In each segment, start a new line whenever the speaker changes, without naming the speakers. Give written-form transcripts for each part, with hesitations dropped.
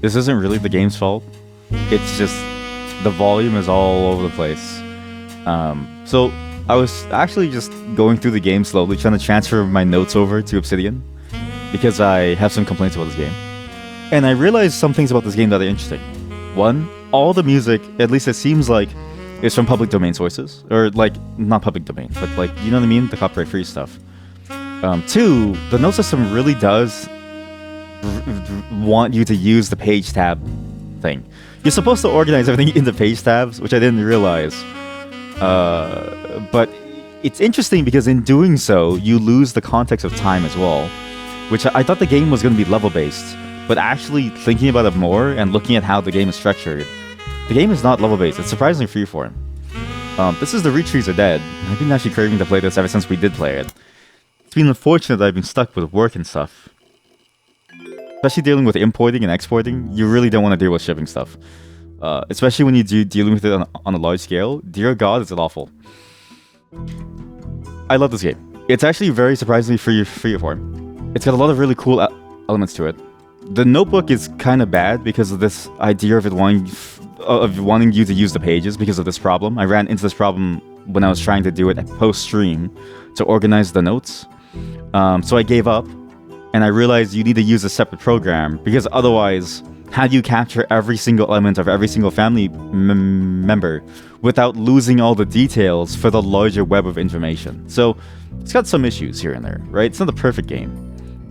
this isn't really the game's fault. It's just the volume is all over the place. So I was actually just going through the game slowly, trying to transfer my notes over to Obsidian because I have some complaints about this game. And I realized some things about this game that are interesting. One, all the music, at least it seems like, is from public domain sources. Or, like, not public domain, but, like, you know what I mean? The copyright-free stuff. Two, the note system really does want you to use the page tab thing. You're supposed to organize everything in the page tabs, which I didn't realize. But it's interesting because in doing so, you lose the context of time as well. Which I thought the game was going to be level-based. But actually thinking about it more and looking at how the game is structured, the game is not level-based. It's surprisingly freeform. This is the Roottrees Are Dead. I've been actually craving to play this ever since we did play it. It's been unfortunate that I've been stuck with work and stuff. Especially dealing with importing and exporting, you really don't want to deal with shipping stuff. Especially when you're dealing with it on a large scale. Dear God, is it awful. I love this game. It's actually very surprisingly freeform. It's got a lot of really cool elements to it. The notebook is kind of bad because of this idea of it wanting you to use the pages because of this problem. I ran into this problem when I was trying to do it post-stream to organize the notes. So I gave up, and I realized you need to use a separate program because otherwise, how do you capture every single element of every single family member without losing all the details for the larger web of information? So it's got some issues here and there, right? It's not a perfect game.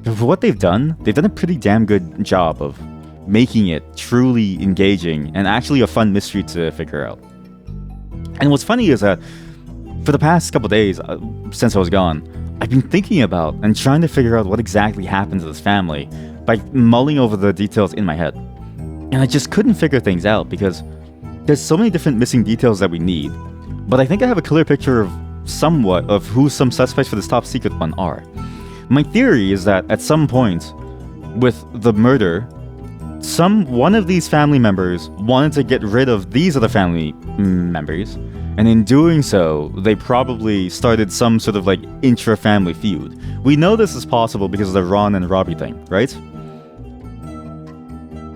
For what they've done a pretty damn good job of making it truly engaging and actually a fun mystery to figure out. And what's funny is that for the past couple days, since I was gone, I've been thinking about and trying to figure out what exactly happened to this family by mulling over the details in my head. And I just couldn't figure things out because there's so many different missing details that we need. But I think I have a clear picture of somewhat of who some suspects for this top secret one are. My theory is that at some point with the murder, one of these family members wanted to get rid of these other family members, and in doing so, they probably started some sort of like intra-family feud. We know this is possible because of the Ron and Robbie thing, right?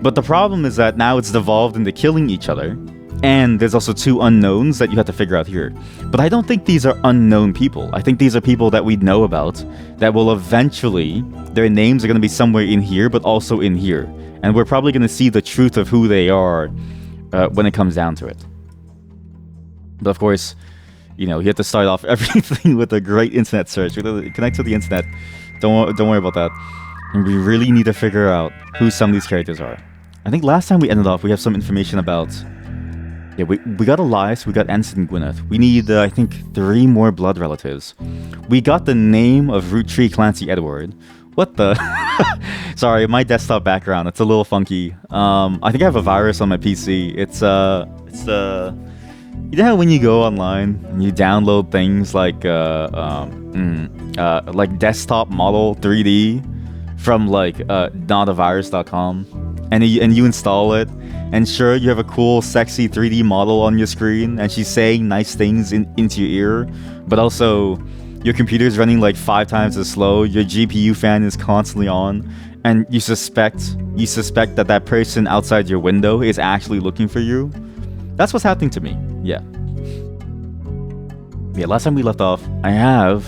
But the problem is that now it's devolved into killing each other, and there's also two unknowns that you have to figure out here. But I don't think these are unknown people. I think these are people that we know about, that will eventually, their names are going to be somewhere in here, but also in here. And we're probably going to see the truth of who they are when it comes down to it. But of course, you know, you have to start off everything with a great internet search. Connect to the internet. Don't worry about that. And we really need to figure out who some of these characters are. I think last time we ended off, we have some information about... Yeah, we got Elias, we got Ensign and Gwyneth. We need, I think, 3 more blood relatives. We got the name of Roottree Clancy Edward. What the? Sorry, my desktop background, it's a little funky. I think I have a virus on my PC. It's you know how when you go online and you download things like desktop model 3D from like notavirus.com and you install it, and sure, you have a cool sexy 3D model on your screen and she's saying nice things into your ear, but also your computer's running like 5 times as slow, your GPU fan is constantly on, and you suspect that that person outside your window is actually looking for you. That's what's happening to me. Yeah, last time we left off, I have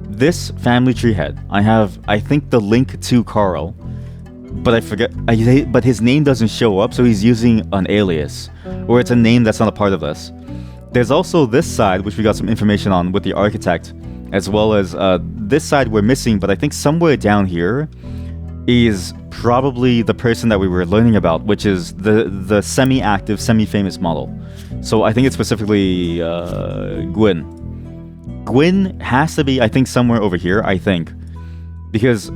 this family tree head. I have, I think, the link to Carl, but I forget, but his name doesn't show up, so he's using an alias, or it's a name that's not a part of this. There's also this side, which we got some information on with the architect, as well as this side we're missing, but I think somewhere down here is probably the person that we were learning about, which is the semi-active, semi-famous model. So I think it's specifically Gwyn. Gwyn has to be, I think, somewhere over here, I think. Because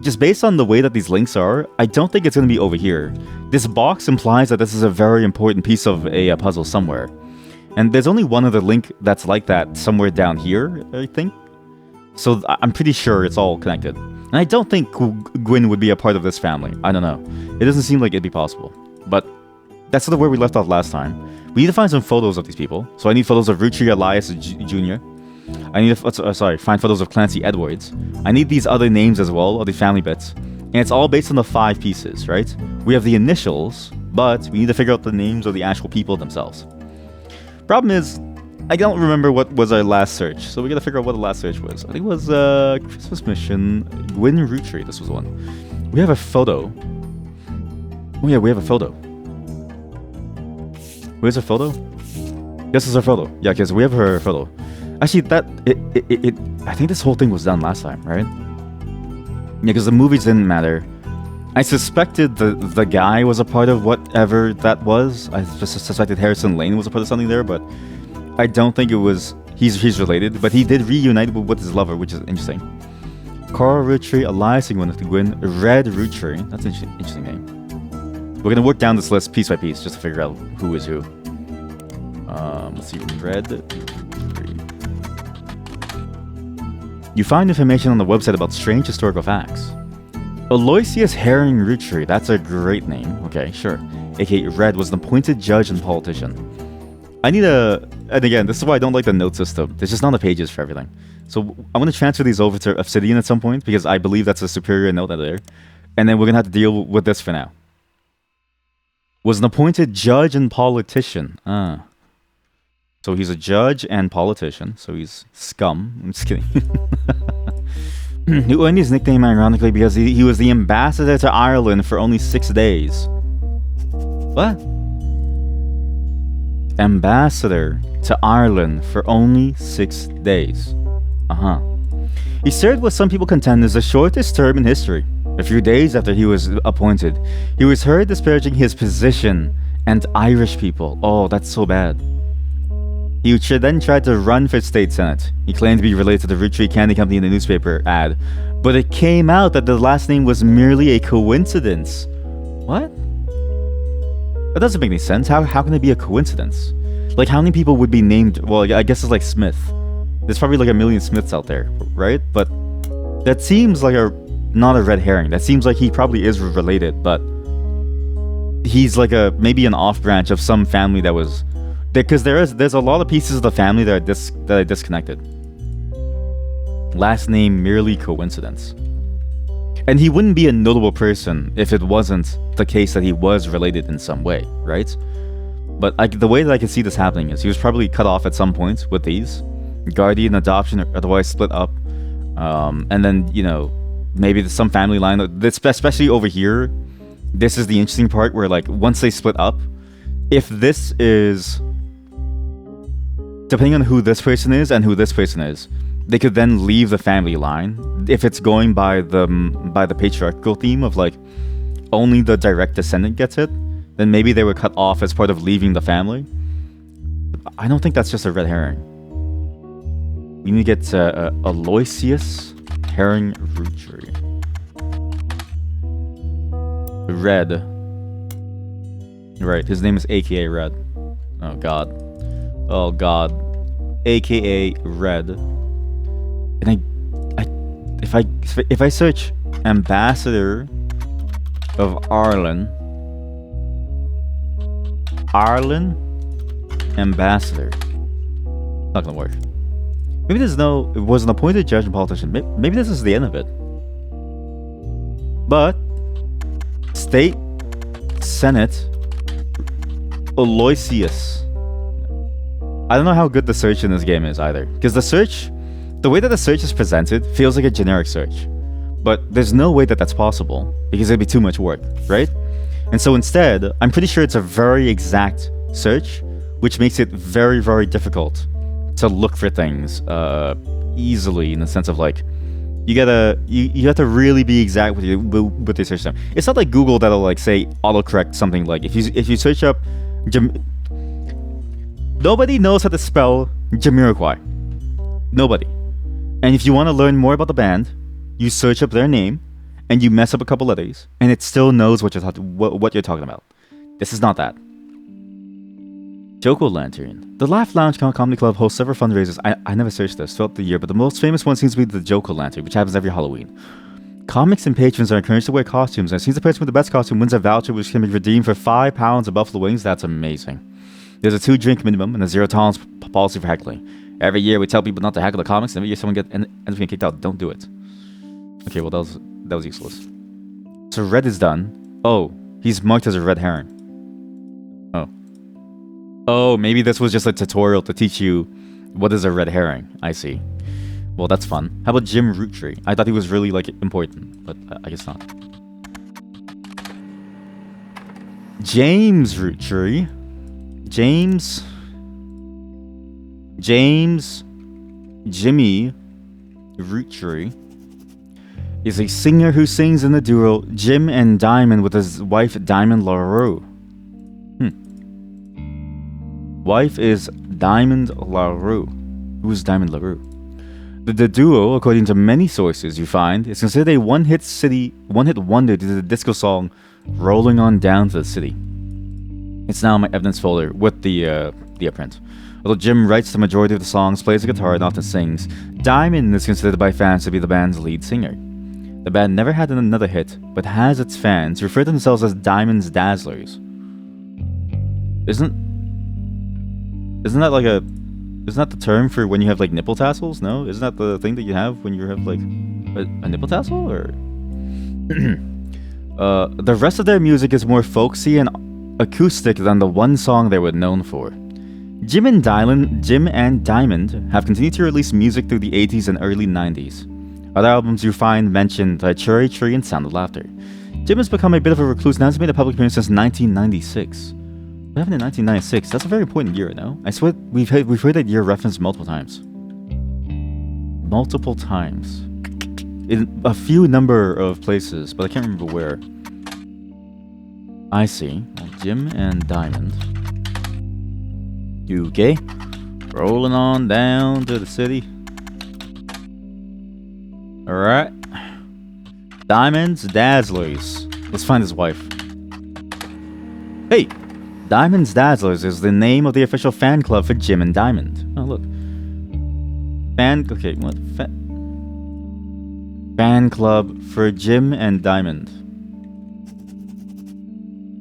just based on the way that these links are, I don't think it's going to be over here. This box implies that this is a very important piece of a puzzle somewhere. And there's only one other link that's like that somewhere down here, I think. So I'm pretty sure it's all connected. And I don't think Gwyn would be a part of this family. I don't know. It doesn't seem like it'd be possible. But that's sort of where we left off last time. We need to find some photos of these people. So I need photos of Roottrees Elias Jr. I need to find photos of Clancy Edwards. I need these other names as well, of the family bits. And it's all based on the 5 pieces, right? We have the initials, but we need to figure out the names of the actual people themselves. Problem is, I don't remember what was our last search, so we gotta figure out what the last search was. I think it was Christmas Mission, Gwyn Roottrees. This was the one. We have a photo. Oh yeah, we have a photo. Where's her photo? This is her photo. Yeah, because we have her photo. Actually, I think this whole thing was done last time, right? Yeah, because the movies didn't matter. I suspected the guy was a part of whatever that was. I just suspected Harrison Lane was a part of something there, but I don't think it was. He's related, but he did reunite with his lover, which is interesting. Carl Roottrees, Elias Gwyn, Red Roottrees. That's an interesting name. We're gonna work down this list piece by piece just to figure out who is who. Let's see, Red Roottrees. You find information on the website about strange historical facts. Aloysius Herring Roottrees, that's a great name. Okay, sure. aka Red, was an appointed judge and politician. And again, this is why I don't like the note system. There's just not the pages for everything. So I want to transfer these over to Obsidian at some point because I believe that's a superior note editor. And then we're going to have to deal with this for now. Was an appointed judge and politician. So he's a judge and politician. So he's scum. I'm just kidding. He earned his nickname ironically because he was the ambassador to Ireland for only 6 days. What? Ambassador to Ireland for only 6 days. He served what some people contend is the shortest term in history. A few days after he was appointed, he was heard disparaging his position and Irish people. Oh, that's so bad. He then tried to run for state senate. He claimed to be related to the Roottrees Candy Company in the newspaper ad, but it came out that the last name was merely a coincidence. What? That doesn't make any sense. How can it be a coincidence? Like, how many people would be named? Well, I guess it's like Smith. There's probably like a million Smiths out there, right? But that seems like not a red herring. That seems like he probably is related, but he's like maybe an off branch of some family that was. Because there's a lot of pieces of the family that are disconnected. Last name merely coincidence. And he wouldn't be a notable person if it wasn't the case that he was related in some way, right? But the way that I can see this happening is he was probably cut off at some point with these. Guardian, adoption, or otherwise split up. And then, maybe some family line, especially over here, this is the interesting part where, like, once they split up, if this is... depending on who this person is and who this person is, they could then leave the family line. If it's going by the patriarchal theme of like only the direct descendant gets it, then maybe they were cut off as part of leaving the family. I don't think that's just a red herring. We need to get Aloysius Herring Roottrees. Red. Right, his name is AKA Red. Oh god. Oh god. AKA Red. And if I search ambassador of Ireland ambassador, not gonna work. Maybe it was an appointed judge and politician. Maybe this is the end of it. But state senate Aloysius. I don't know how good the search in this game is either. Because the way that the search is presented feels like a generic search. But there's no way that that's possible. Because it'd be too much work, right? And so instead, I'm pretty sure it's a very exact search, which makes it very, very difficult to look for things easily, in the sense of like, you have to really be exact with your search term. It's not like Google that'll like say autocorrect something. Like if you search up nobody knows how to spell Jamiroquai. Nobody. And if you want to learn more about the band, you search up their name and you mess up a couple letters and it still knows what you're talking about. This is not that. Joko Lantern. The Laugh Lounge Comedy Club hosts several fundraisers. I never searched this throughout the year, but the most famous one seems to be the Joko Lantern, which happens every Halloween. Comics and patrons are encouraged to wear costumes, and it seems the person with the best costume wins a voucher which can be redeemed for 5 pounds of buffalo wings. That's amazing. There's a 2-drink minimum and a 0 tolerance policy for heckling. Every year we tell people not to heckle the comics, and every year someone ends up getting kicked out. Don't do it. Okay, well that was useless. So red is done. Oh, he's marked as a red herring. Oh. Oh, maybe this was just a tutorial to teach you what is a red herring. I see. Well, that's fun. How about Jim Roottrees? I thought he was really, like, important, but I guess not. James Roottrees. Jimmy Roottrees is a singer who sings in the duo Jim and Diamond with his wife Diamond LaRue. Wife is Diamond LaRue. Who's Diamond LaRue? The duo, according to many sources you find, is considered a one-hit wonder due to the disco song "Rolling On Down to the City." It's now in my evidence folder with the print. Although Jim writes the majority of the songs, plays the guitar, and often sings, Diamond is considered by fans to be the band's lead singer. The band never had another hit, but has its fans refer to themselves as Diamond's Dazzlers. Isn't that the term for when you have like nipple tassels? No? Isn't that the thing that you have when you have like a nipple tassel? Or the rest of their music is more folksy and acoustic than the one song they were known for. Jim and Diamond have continued to release music through the 80s and early 90s. Other albums you find mentioned Cherry Tree and Sound of Laughter. Jim has become a bit of a recluse and hasn't made a public appearance since 1996. What happened in 1996? That's a very important year, no? I swear we've heard that year referenced multiple times. Multiple times. In a few number of places, but I can't remember where. I see. Well, Jim and Diamond. UK. Rolling on down to the city. Alright. Diamond's Dazzlers. Let's find his wife. Hey! Diamond's Dazzlers is the name of the official fan club for Jim and Diamond. Oh, look. Okay, what? Fan club for Jim and Diamond.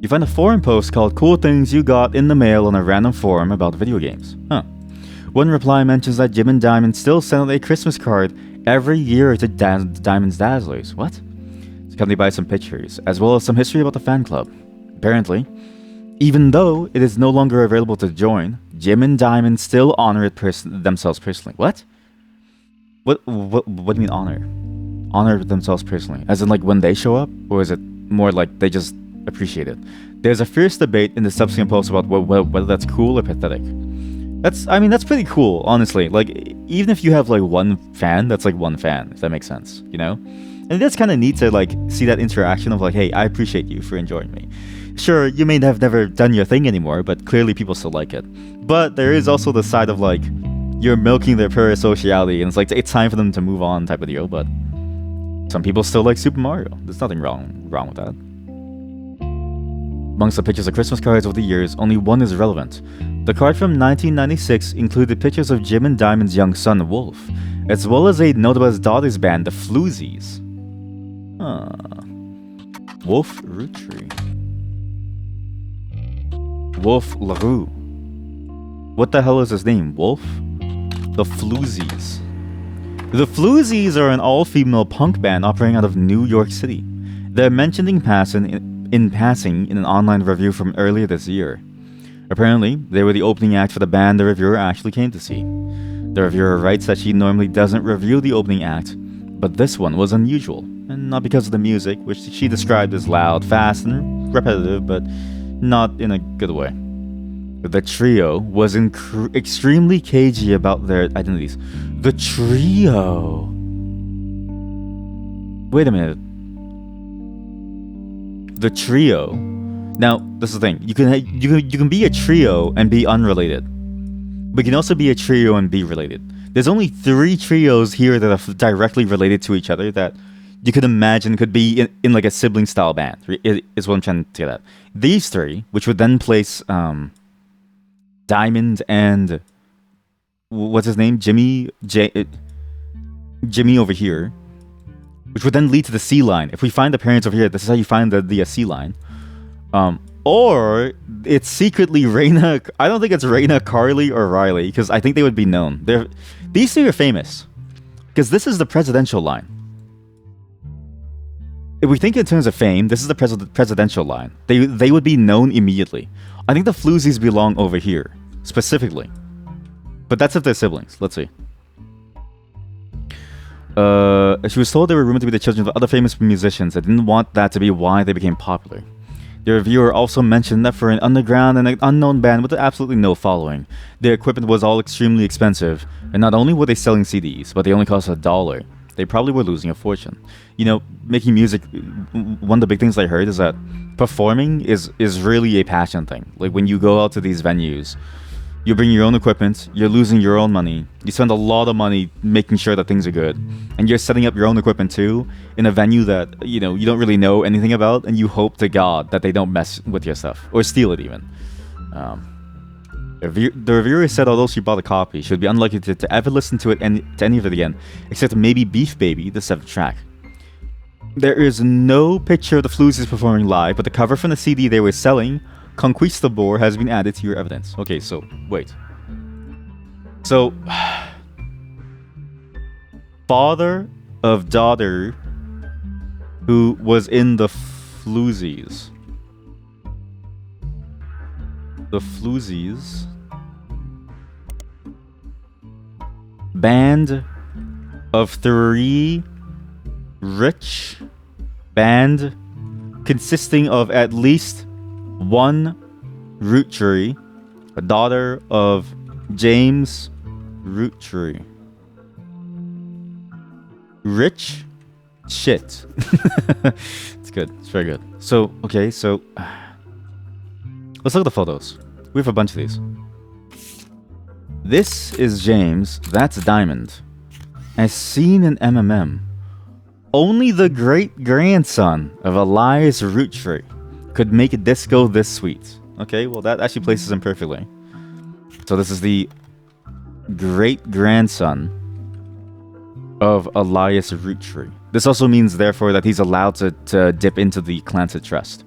You find a forum post called Cool Things You Got in the Mail on a random forum about video games. Huh. One reply mentions that Jim and Diamond still send out a Christmas card every year to Diamond's Dazzlers. What? It's accompanied by some pictures, as well as some history about the fan club. Apparently, even though it is no longer available to join, Jim and Diamond still honor it themselves personally. What? What do you mean honor? Honor themselves personally? As in like when they show up? Or is it more like they just appreciate it? There's a fierce debate in the subsequent post about whether that's cool or pathetic. That's pretty cool, honestly. Like, even if you have like one fan, that's like one fan, if that makes sense, you know? And that's kind of neat to like see that interaction of like, hey, I appreciate you for enjoying me. Sure, you may have never done your thing anymore, but clearly people still like it. But there is also the side of like, you're milking their pure sociality, and it's like, it's time for them to move on type of deal, but some people still like Super Mario. There's nothing wrong with that. Amongst the pictures of Christmas cards over the years, only one is relevant. The card from 1996 included pictures of Jim and Diamond's young son, Wolf, as well as a note about his daughter's band, the Floozies. Wolf Roottrees. Wolf LaRue. What the hell is his name? Wolf? The Floozies. The Floozies are an all-female punk band operating out of New York City. They're mentioned in passing in an online review from earlier this year. Apparently, they were the opening act for the band the reviewer actually came to see. The reviewer writes that she normally doesn't review the opening act, but this one was unusual, and not because of the music, which she described as loud, fast, and repetitive, but not in a good way. The trio was extremely cagey about their identities. The trio! Wait a minute. The trio. Now, this is the thing. You can be a trio and be unrelated, but you can also be a trio and be related. There's only 3 trios here that are directly related to each other that you could imagine could be in like a sibling style band. Is what I'm trying to get at. These 3, which would then place Diamond and what's his name, Jimmy over here, which would then lead to the C line. If we find the parents over here, this is how you find the C line. Or it's secretly Raina. I don't think it's Raina, Carly, or Riley, because I think they would be known. These 3 are famous because this is the presidential line. If we think in terms of fame, this is the presidential line. They would be known immediately. I think the Floozies belong over here, specifically. But that's if they're siblings. Let's see. She was told they were rumored to be the children of other famous musicians. I didn't want that to be why they became popular. The reviewer also mentioned that for an underground and an unknown band with absolutely no following, their equipment was all extremely expensive, and not only were they selling CDs, but they only cost $1. They probably were losing a fortune. You know, making music, one of the big things I heard is that performing is really a passion thing. Like when you go out to these venues, you bring your own equipment, you're losing your own money, you spend a lot of money making sure that things are good, and you're setting up your own equipment too in a venue that, you know, you don't really know anything about, and you hope to God that they don't mess with your stuff, or steal it even. The reviewer said although she bought a copy, she would be unlikely to ever listen to any of it again, except maybe Beef Baby, the 7th track. There is no picture of the Floozies performing live, but the cover from the CD they were selling, Conquistador, has been added to your evidence. Okay, so, wait. So, father of daughter who was in the Floozies. The Floozies. Band of 3 rich band consisting of at least 1 Roottrie, a daughter of James Roottrie. Rich shit. It's good. It's very good. So, okay, so let's look at the photos. We have a bunch of these. This is James, that's Diamond. As seen in MMM, only the great-grandson of Elias Roottrie could make a disco this sweet. Okay, well that actually places him perfectly. So this is the great-grandson of Elias Roottrie. This also means, therefore, that he's allowed to dip into the Clansett Trust.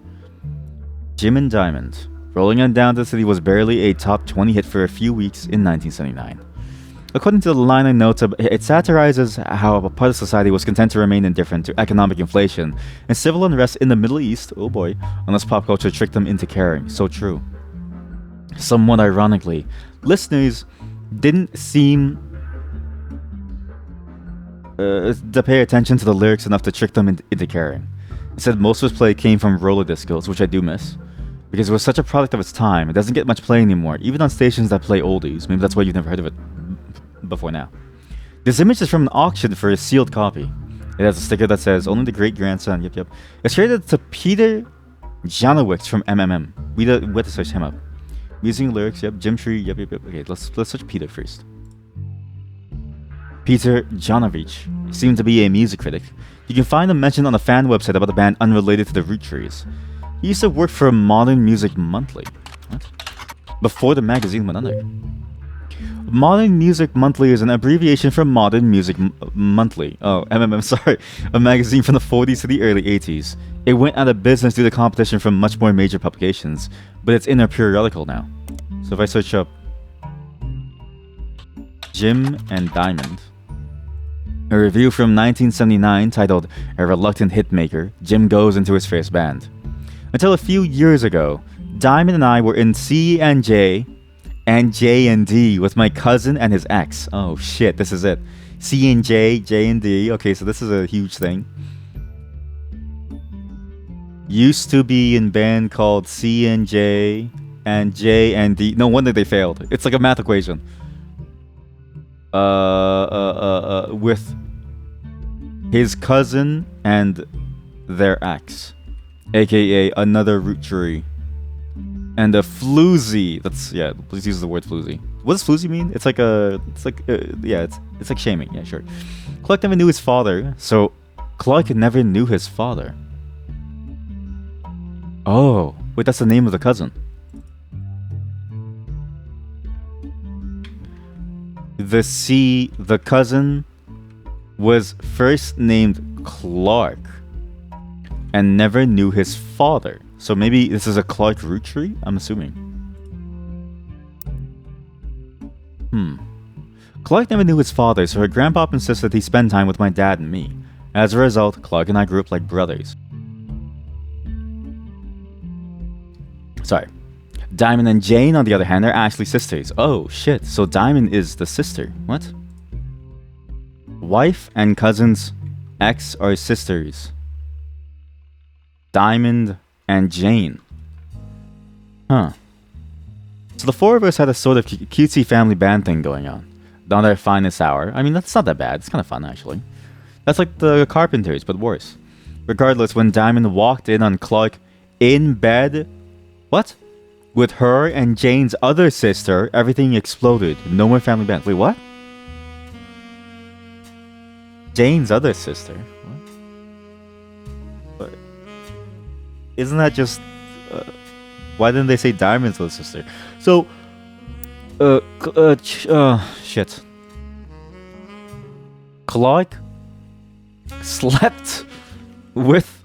Jim and Diamond. Rolling On Down to the City was barely a top 20 hit for a few weeks in 1979. According to the liner notes, it satirizes how a part of society was content to remain indifferent to economic inflation and civil unrest in the Middle East, oh boy, unless pop culture tricked them into caring. So true. Somewhat ironically, listeners didn't seem to pay attention to the lyrics enough to trick them into caring. Instead, most of its play came from roller discos, which I do miss. Because it was such a product of its time, it doesn't get much play anymore, even on stations that play oldies. Maybe that's why you've never heard of it before now. This image is from an auction for a sealed copy. It has a sticker that says, only the great-grandson, yep. It's credited to Peter Janowicz from MMM. We have to search him up. Music lyrics, yep. Jim Tree, yep. Okay, let's search Peter first. Peter Janowicz seemed to be a music critic. You can find him mentioned on a fan website about a band unrelated to the Roottrees. He used to work for Modern Music Monthly. What? Before the magazine went under. Modern Music Monthly is an abbreviation for Modern Music Monthly. Oh, MMM, sorry. A magazine from the 40s to the early 80s. It went out of business due to competition from much more major publications, but it's in a periodical now. So if I search up Jim and Diamond, a review from 1979 titled A Reluctant Hitmaker, Jim Goes Into His First Band. Until a few years ago, Diamond and I were in C and J and J and D with my cousin and his ex. Oh shit, this is it. C and J, J and D. Okay, so this is a huge thing. Used to be in band called C and J and D. No wonder they failed. It's like a math equation. With his cousin and their ex, aka another Roottrie, and a floozy. That's, yeah, please use the word floozy. What does floozy mean? It's like it's like shaming. Yeah, sure. Clark never knew his father, so Clark never knew his father. Oh, wait, that's the name of the cousin. The cousin was first named Clark and never knew his father. So maybe this is a Clark Roottrie, I'm assuming. Clark never knew his father, so her grandpa insisted he spend time with my dad and me. As a result, Clark and I grew up like brothers. Sorry. Diamond and Jane, on the other hand, are actually sisters. Oh, shit. So Diamond is the sister. What? Wife and cousins X are sisters. Diamond and Jane. Huh. So the four of us had a sort of cutesy family band thing going on. On their finest hour. I mean, that's not that bad. It's kind of fun, actually. That's like the Carpenters, but worse. Regardless, when Diamond walked in on Clark in bed... What? With her and Jane's other sister, everything exploded. No more family band. Wait, what? Jane's other sister? What? Isn't that just... why didn't they say Diamond's other sister? So... shit. Clark slept with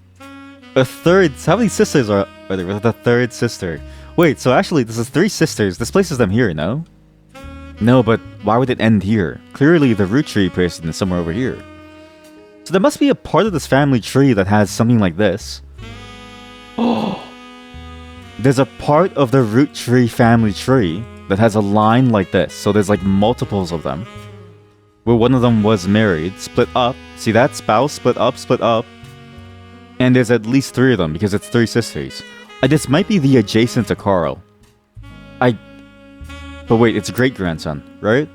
a third... How many sisters are there? With the third sister. Wait, so actually this is 3 sisters. This places them here, no? No, but why would it end here? Clearly the root tree person is somewhere over here. So there must be a part of this family tree that has something like this. Oh! There's a part of the root tree family tree that has a line like this. So there's like multiples of them. Where one of them was married, split up. See that? Spouse, split up. And there's at least 3 of them because it's 3 sisters. This might be the adjacent to Carl. But wait, it's great-grandson, right?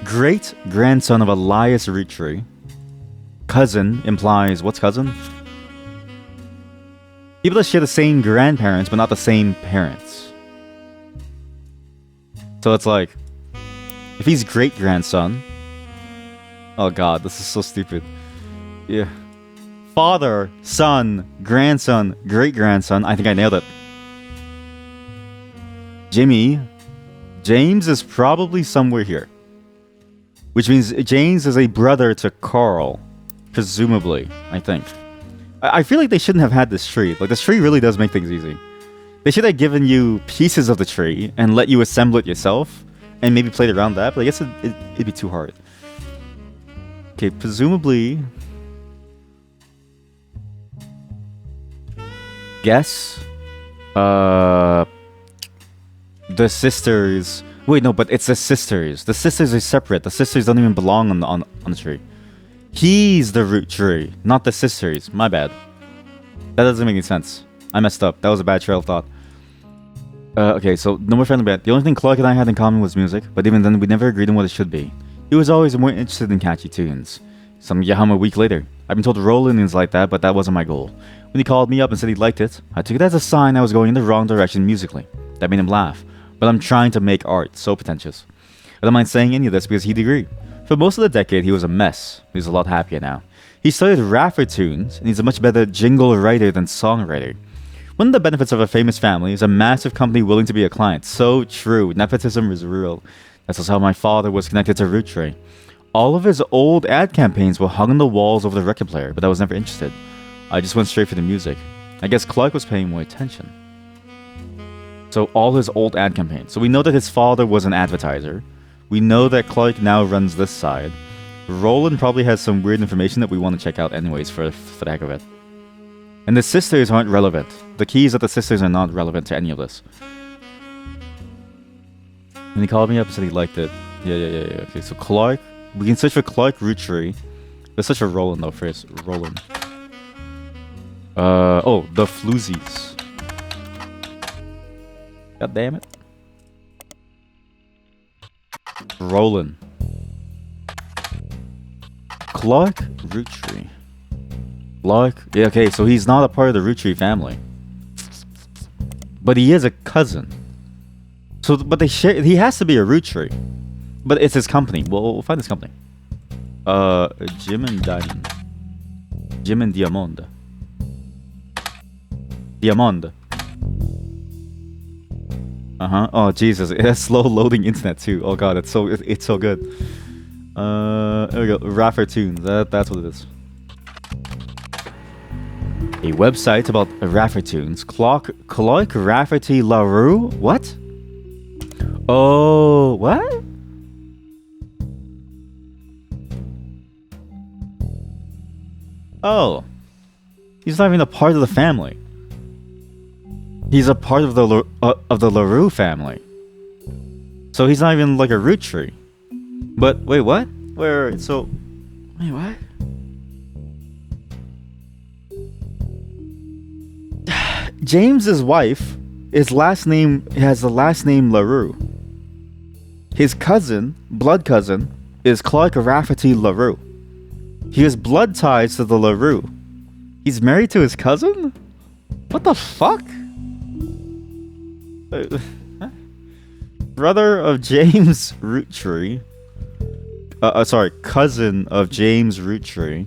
Great-grandson of Elias Roottrees. Cousin implies... What's cousin? People that share the same grandparents, but not the same parents. So it's like... If he's great-grandson... Oh god, this is so stupid. Yeah. Father, son, grandson, great-grandson. I think I nailed it. James is probably somewhere here. Which means James is a brother to Carl. Presumably, I think. I feel like they shouldn't have had this tree. Like, this tree really does make things easy. They should have given you pieces of the tree and let you assemble it yourself. And maybe played around that. But I guess it'd be too hard. Okay, presumably... Guess... The sisters... Wait, no, but it's the sisters. The sisters are separate. The sisters don't even belong on the tree. He's the root tree, not the sisters. My bad. That doesn't make any sense. I messed up. That was a bad trail of thought. Okay, so no more friendly band. The only thing Clark and I had in common was music, but even then we never agreed on what it should be. He was always more interested in catchy tunes. Some Yaham a week later. I've been told Roland is like that, but that wasn't my goal. When he called me up and said he liked it, I took it as a sign I was going in the wrong direction musically. That made him laugh. But I'm trying to make art, so pretentious. I don't mind saying any of this because he'd agree. For most of the decade, he was a mess. He's a lot happier now. He studied rapper tunes, and he's a much better jingle writer than songwriter. One of the benefits of a famous family is a massive company willing to be a client. So true. Nepotism is real. That's also how my father was connected to Roottrees. All of his old ad campaigns were hung on the walls over the record player, but I was never interested. I just went straight for the music. I guess Clark was paying more attention. So all his old ad campaigns. So we know that his father was an advertiser. We know that Clark now runs this side. Roland probably has some weird information that we want to check out anyways for the heck of it. And the sisters aren't relevant. The key is that the sisters are not relevant to any of this. And he called me up and said he liked it. Yeah. Okay, so Clark. We can search for Clark Roottrees. Let's search for Roland though first. Roland. Oh, the Floozies. God damn it. Roland. Clark Roottrees. Clark. Yeah, okay, so he's not a part of the Roottrees family. But he is a cousin. So, but they share. He has to be a Roottrees. But it's his company. We'll find his company. Jim and Diamond. Jim and Diamond. Diamond. Oh Jesus! It has slow loading internet too. Oh god, it's so good. There we go. Rapper tunes. That's what it is. A website about Rapper tunes. Clark Rafferty LaRue. What? Oh, what? Oh, he's not even a part of the family. He's a part of the LaRue family. So he's not even like a root tree. But wait, what? Wait, so wait, what? James's wife, his last name has the last name LaRue. His cousin, blood cousin, is Clark Rafferty LaRue. He has blood ties to the LaRue. He's married to his cousin? What the fuck? Brother of James Roottrees. Sorry, cousin of James Roottrees.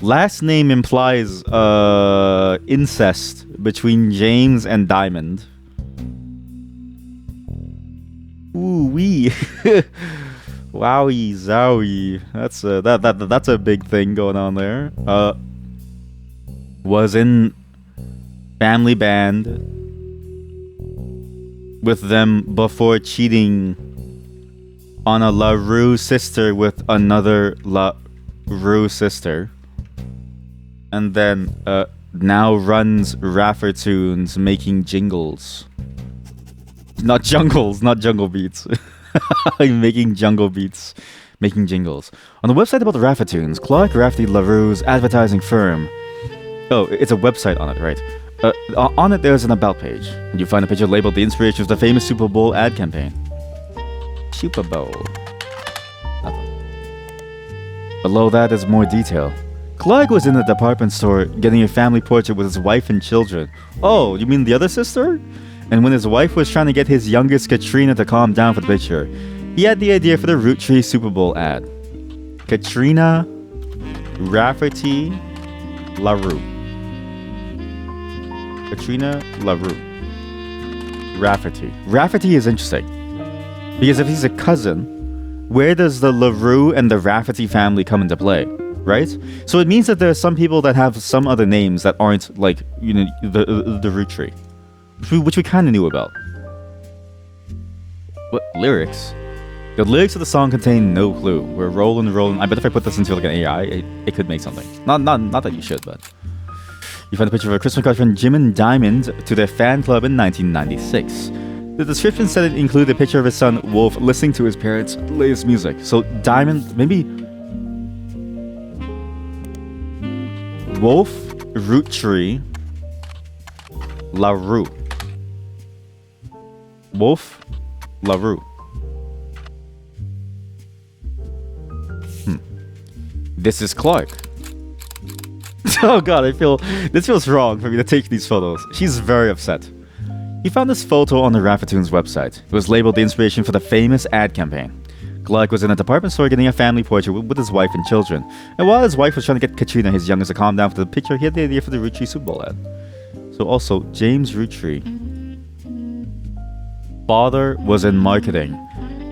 Last name implies incest between James and Diamond. Ooh wee. Wowie zowie. That's a big thing going on there. Was in family band with them before cheating on a LaRue sister with another LaRue sister. And then now runs Raffertunes making jingles. Not jungles, not jungle beats. Making jungle beats. Making jingles. On the website about the Raffertunes, Clark Rafferty LaRue's advertising firm. Oh, it's a website on it, right? On it, there's an about page. And you find a picture labeled the inspiration of the famous Super Bowl ad campaign. Super Bowl. Nothing. Below that is more detail. Clark was in a department store getting a family portrait with his wife and children. Oh, you mean the other sister? And when his wife was trying to get his youngest Katrina to calm down for the picture, he had the idea for the Roottrees Super Bowl ad. Katrina Rafferty LaRue. Katrina LaRue. Rafferty. Rafferty is interesting. Because if he's a cousin, where does the LaRue and the Rafferty family come into play? Right? So it means that there are some people that have some other names that aren't like, you know, the Roottrees. Which we kind of knew about. What lyrics? The lyrics of the song contain no clue. We're rolling. I bet if I put this into like an AI, it could make something. Not that you should, but you find a picture of a Christmas card from Jim and Diamond to their fan club in 1996. The description said it included a picture of his son Wolf listening to his parents' latest music. So Diamond, maybe Wolf Roottrees LaRue. Wolf LaRue. This is Clark. Oh god, this feels wrong for me to take these photos. She's very upset. He found this photo on the Raffertunes website. It was labeled the inspiration for the famous ad campaign. Clark was in a department store getting a family portrait with his wife and children. And while his wife was trying to get Katrina, his youngest, to calm down for the picture, he had the idea for the Roottrees Super Bowl ad. So also, James Roottrees, father was in marketing,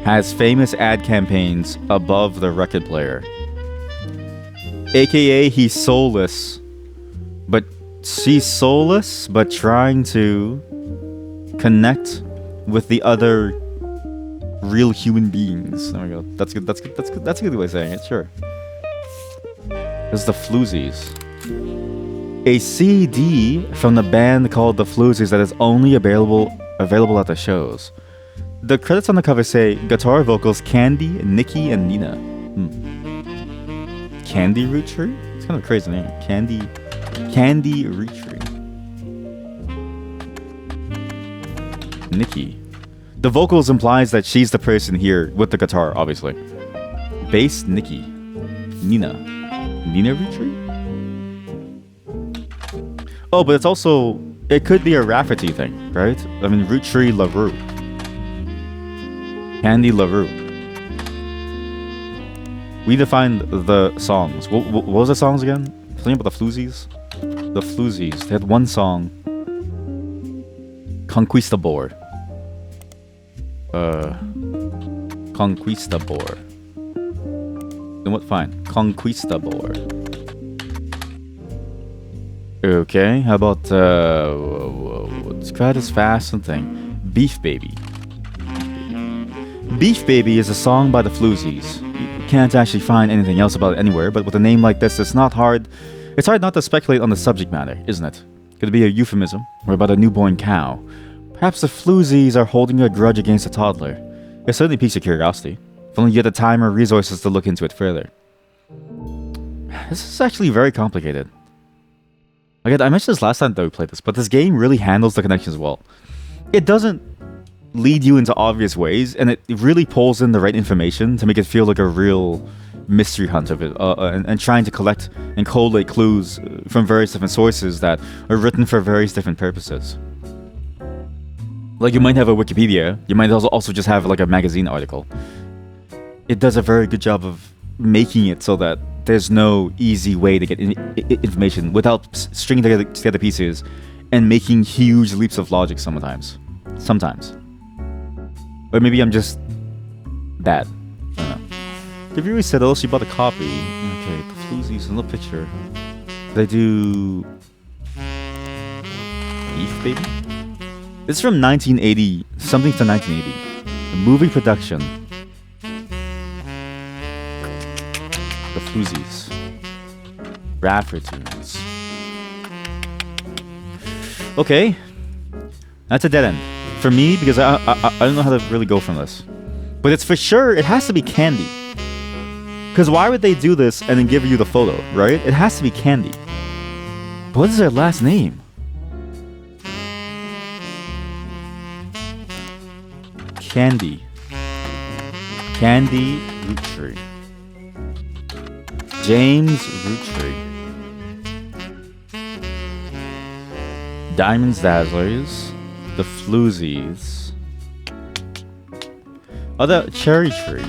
has famous ad campaigns above the record player. AKA he's soulless, but trying to connect with the other real human beings. There we go. That's good. That's a good way of saying it. Sure. This is the Floozies. A CD from the band called the Floozies that is only available at the shows. The credits on the cover say guitar vocals Candy, Nikki, and Nina. Candy Roottrees? It's kind of a crazy name. Candy Roottrees. Nikki. The vocals implies that she's the person here with the guitar, obviously. Bass Nikki. Nina Roottrees? Oh, but it's also, it could be a Rafferty thing, right? I mean, Roottrees LaRue. Candy LaRue. We defined the songs. What was the songs again? Something about the Floozies? The Floozies. They had one song. Conquistador. Conquistador. Then what? Fine. Conquistador. Okay, how about describe as fast something. Beef Baby. Beef Baby is a song by the Floozies. You can't actually find anything else about it anywhere, but with a name like this, it's hard not to speculate on the subject matter, isn't it? Could it be a euphemism? Or about a newborn cow? Perhaps the floozies are holding a grudge against a toddler. It certainly piques your curiosity. If only you had the time or resources to look into it further. This is actually very complicated. Again, I mentioned this last time that we played this, but this game really handles the connections well. It doesn't lead you into obvious ways, and it really pulls in the right information to make it feel like a real mystery hunt of it, and trying to collect and collate clues from various different sources that are written for various different purposes. Like, you might have a Wikipedia, you might also just have like a magazine article. It does a very good job of making it so that there's no easy way to get information without stringing together pieces and making huge leaps of logic sometimes. Or maybe I'm just bad. I don't know. The viewer said, oh, she bought a copy. Okay, the floozies, no picture. They do... Beef Baby? This is from 1980, something to 1980. The movie production. The floozies. Raffertunes. Okay. That's a dead end. For me, because I don't know how to really go from this. But it's for sure, it has to be Candy. Because why would they do this and then give you the photo, right? It has to be Candy. But what is their last name? Candy. Candy Roottrees. James Roottrees. Diamonds Dazzlers. The floozies. Oh, the cherry tree.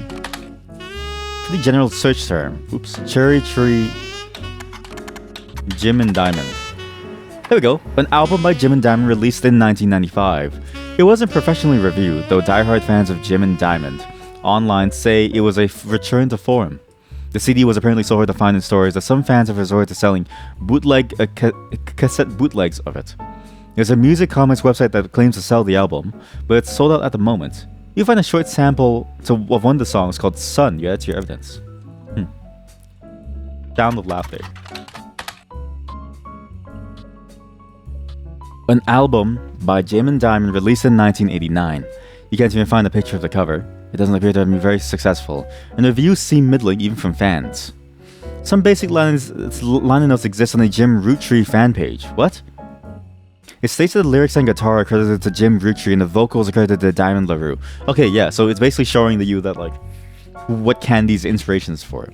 The general search term. Oops. Cherry tree. Jim and Diamond. There we go. An album by Jim and Diamond released in 1995. It wasn't professionally reviewed, though diehard fans of Jim and Diamond online say it was a return to form. The CD was apparently so hard to find in stores that some fans have resorted to selling cassette bootlegs of it. There's a music comics website that claims to sell the album, but it's sold out at the moment. You'll find a short sample of one of the songs called Sun. Yeah, that's your evidence. Download laughter. An album by Jim and Diamond released in 1989. You can't even find a picture of the cover. It doesn't appear to have been very successful, and reviews seem middling even from fans. Some basic liner notes exist on the Jim Roottrees fan page. What? It states that the lyrics and guitar are credited to Jim Roottrees and the vocals are credited to Diamond LaRue. Okay, yeah, so it's basically showing you that, like, what Candy's inspirations were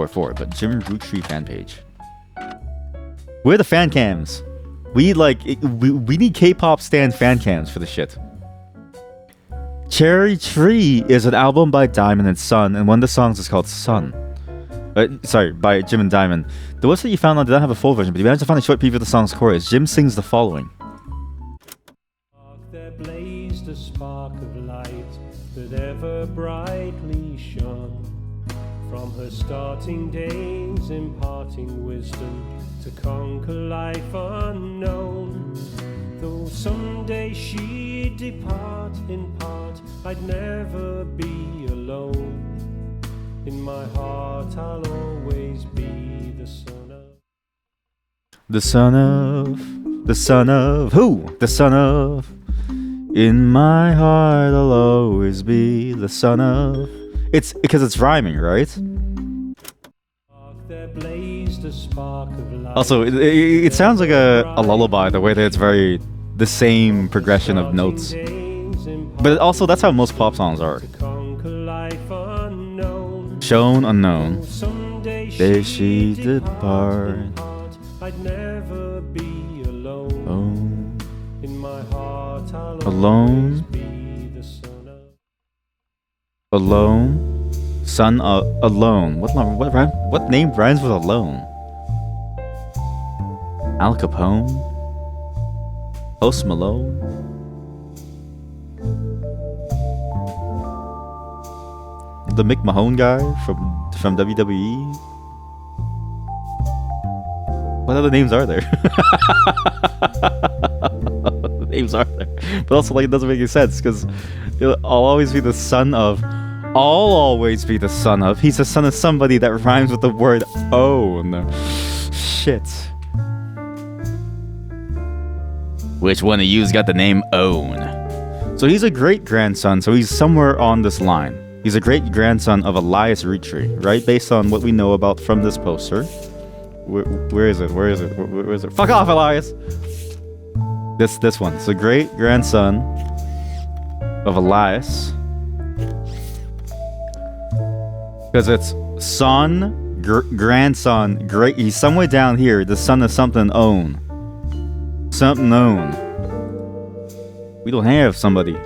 for, but Jim Roottrees fan page. Where are the fan cams? We need K-pop stan fan cams for the shit. Cherry Tree is an album by Diamond and Sun, and one of the songs is called Sun. By Jim and Diamond. The website you found on did not have a full version, but you managed to find a short preview of the song's chorus. Jim sings the following.
There blazed a spark of light that ever brightly shone. From her starting days, imparting wisdom to conquer life unknown. Though someday she'd depart in part, I'd never be alone. In my heart I'll always be the son of...
The son of... The son of... Who? The son of... In my heart I'll always be the son of... It's because it's rhyming, right?
There blazed a spark of light.
Also, it sounds like a lullaby, the way that it's very... the same progression of notes. But also, that's how most pop songs are. Shown unknown. Day she depart.
I'd never be alone.
Oh.
In my heart I'll
alone.
be the son of...
Alone. Son of alone. What name rhymes with alone? Al Capone. Post Malone. The Mick Mahone guy from WWE. What other names are there? The names are there, but also like it doesn't make any sense because I'll always be the son of. I'll always be the son of. He's the son of somebody that rhymes with the word own. Shit. Which one of you's got the name Own? So he's a great-grandson, so he's somewhere on this line. He's a great-grandson of Elias Roottrees, right? Based on what we know about from this poster. Where is it? Where is it? Where is it? Fuck off, Elias! This one. It's a great-grandson of Elias. Because it's son, grandson, great. He's somewhere down here. The son of something Own. Something known. We don't have somebody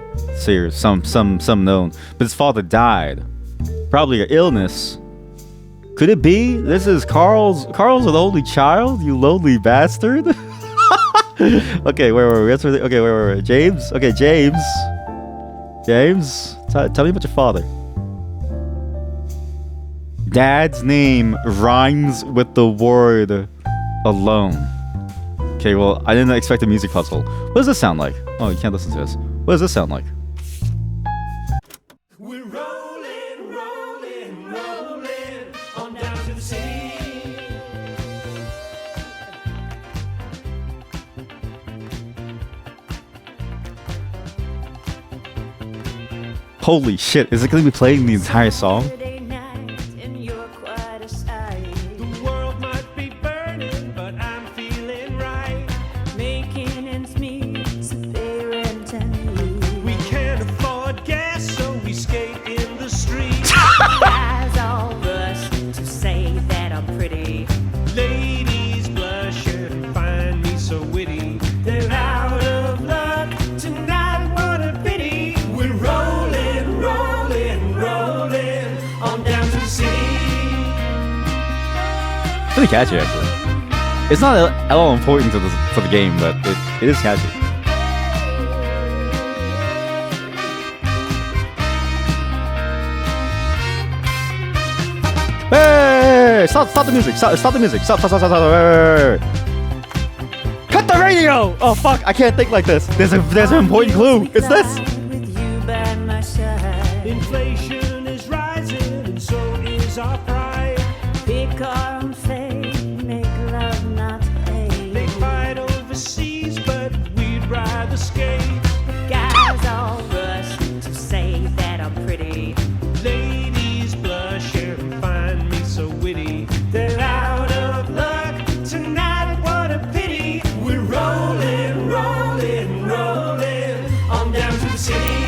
here, some known. But his father died. Probably an illness. Could it be? This is Carl's an only child? You lonely bastard. Okay, where were we? Okay, where were we? James? Okay, James. James, tell me about your father. Dad's name rhymes with the word alone. Okay, well, I didn't expect a music puzzle. What does this sound like? Oh, you can't listen to this. What does this sound like?
We're rolling, rolling, rolling on down to the city.
Holy shit, is it going to be playing the entire song? Pretty catchy, actually. It's not at all important to the game, but it is catchy. Hey! Stop the music! Stop the music! Stop! Wait. Cut the radio! Oh fuck! I can't think like this. There's an important clue. It's this.
Inflation is rising, and so is our pride. Pick our own fate, make love not hate. They fight overseas, but we'd rather skate. Guys all rush to say that I'm pretty. Ladies blush and find me so witty. They're out of luck tonight, what a pity. We're rolling, rolling, rolling on down to the city.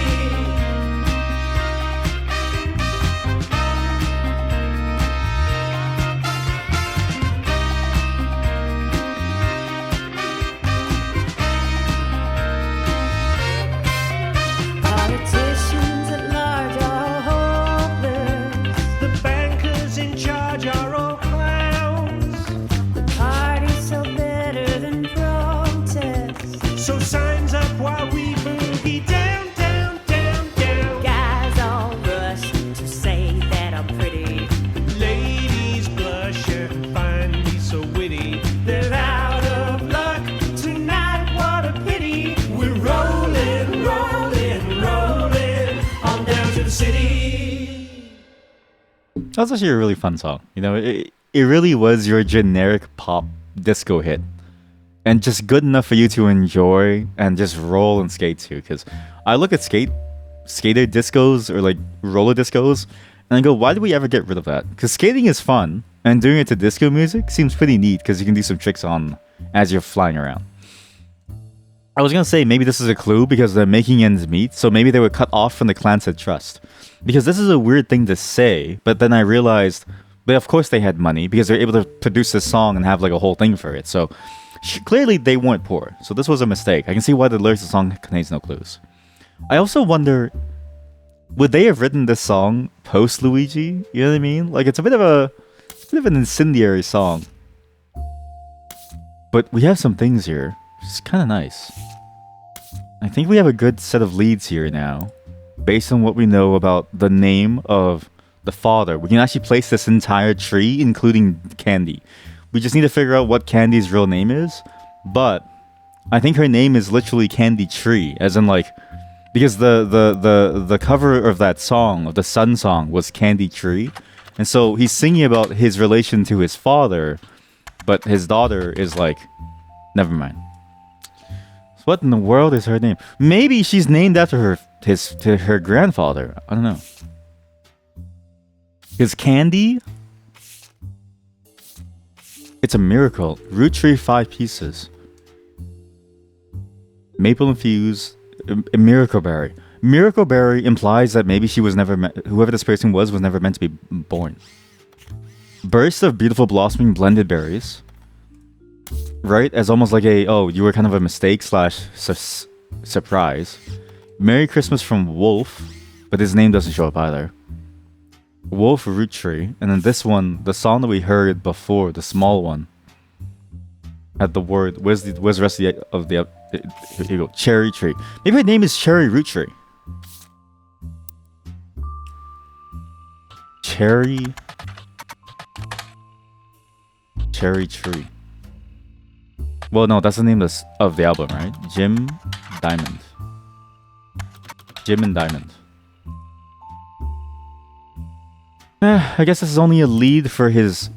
That was actually a really fun song. You know, it really was your generic pop disco hit. And just good enough for you to enjoy and just roll and skate to. Because I look at skater discos or like roller discos and I go, why did we ever get rid of that? Because skating is fun and doing it to disco music seems pretty neat because you can do some tricks on as you're flying around. I was going to say maybe this is a clue because they're making ends meet. So maybe they were cut off from the clans at Trust. Because this is a weird thing to say, but then I realized, but of course they had money because they're able to produce this song and have like a whole thing for it. So clearly they weren't poor. So this was a mistake. I can see why the lyrics of the song contains no clues. I also wonder, would they have written this song post Luigi? You know what I mean? Like it's a bit of an incendiary song. But we have some things here. It's kind of nice. I think we have a good set of leads here now. Based on what we know about the name of the father, we can actually place this entire tree, including Candy. We just need to figure out what Candy's real name is. But I think her name is literally Candy Tree, as in like, because the cover of that song, of the Sun song, was Candy Tree, and so he's singing about his relation to his father, but his daughter is like, never mind. So What in the world is her name? Maybe she's named after her grandfather. I don't know. Is Candy? It's a miracle. Root tree 5 pieces. Maple infused. A miracle berry. Miracle berry implies that maybe she was never whoever this person was never meant to be born. Burst of beautiful blossoming blended berries. Right? As almost like you were kind of a mistake slash surprise. Merry Christmas from Wolf, but his name doesn't show up either. Wolf Root Tree, and then this one, the song that we heard before, the small one, had the word. Where's the rest of the here you go, Cherry Tree. Maybe her name is Cherry Root Tree. Cherry Tree. Well, no, that's the name of the album, right? Jim and Diamond. I guess this is only a lead for his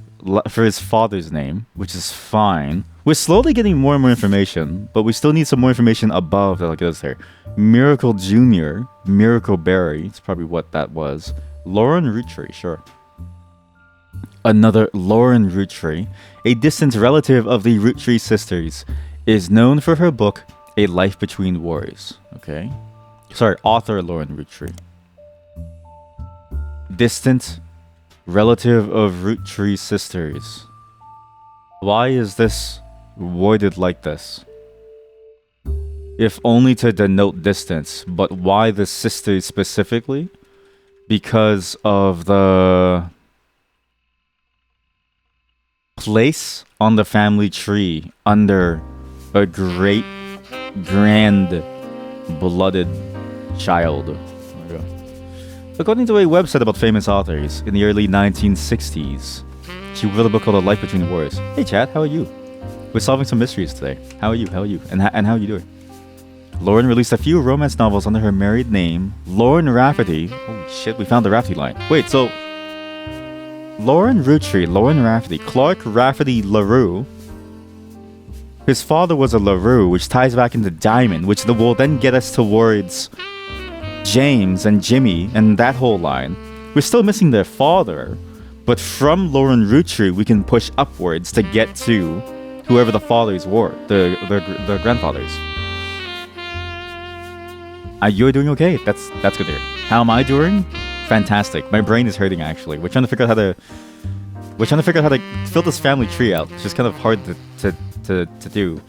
father's name, which is fine. We're slowly getting more and more information, but we still need some more information above that. Look at this here. Miracle Jr., Miracle Berry. It's probably what that was. Lauren Roottrees, sure. Another Lauren Roottrees, a distant relative of the Roottrees sisters, is known for her book, A Life Between Wars. Okay. Sorry, author Lauren Roottrees. Distant relative of Roottrees sisters. Why is this worded like this? If only to denote distance, but why the sisters specifically? Because of the place on the family tree under a great grand blooded child. There we go. According to a website about famous authors, in the early 1960s, she wrote a book called A Life Between Wars. Hey chat, how are you? We're solving some mysteries today. How are you? And how are you doing? Lauren released a few romance novels under her married name, Lauren Rafferty. Holy shit, we found the Rafferty line. Wait, so Lauren Roottrees, Lauren Rafferty, Clark Rafferty LaRue. His father was a LaRue, which ties back into Diamond, which will then get us towards James and Jimmy and that whole line. We're still missing their father, but from Lauren Roottrees we can push upwards to get to whoever the fathers were, the grandfathers. You're doing okay. That's good to hear. How am I doing? Fantastic. My brain is hurting actually. We're trying to figure out how to fill this family tree out. It's just kind of hard to do.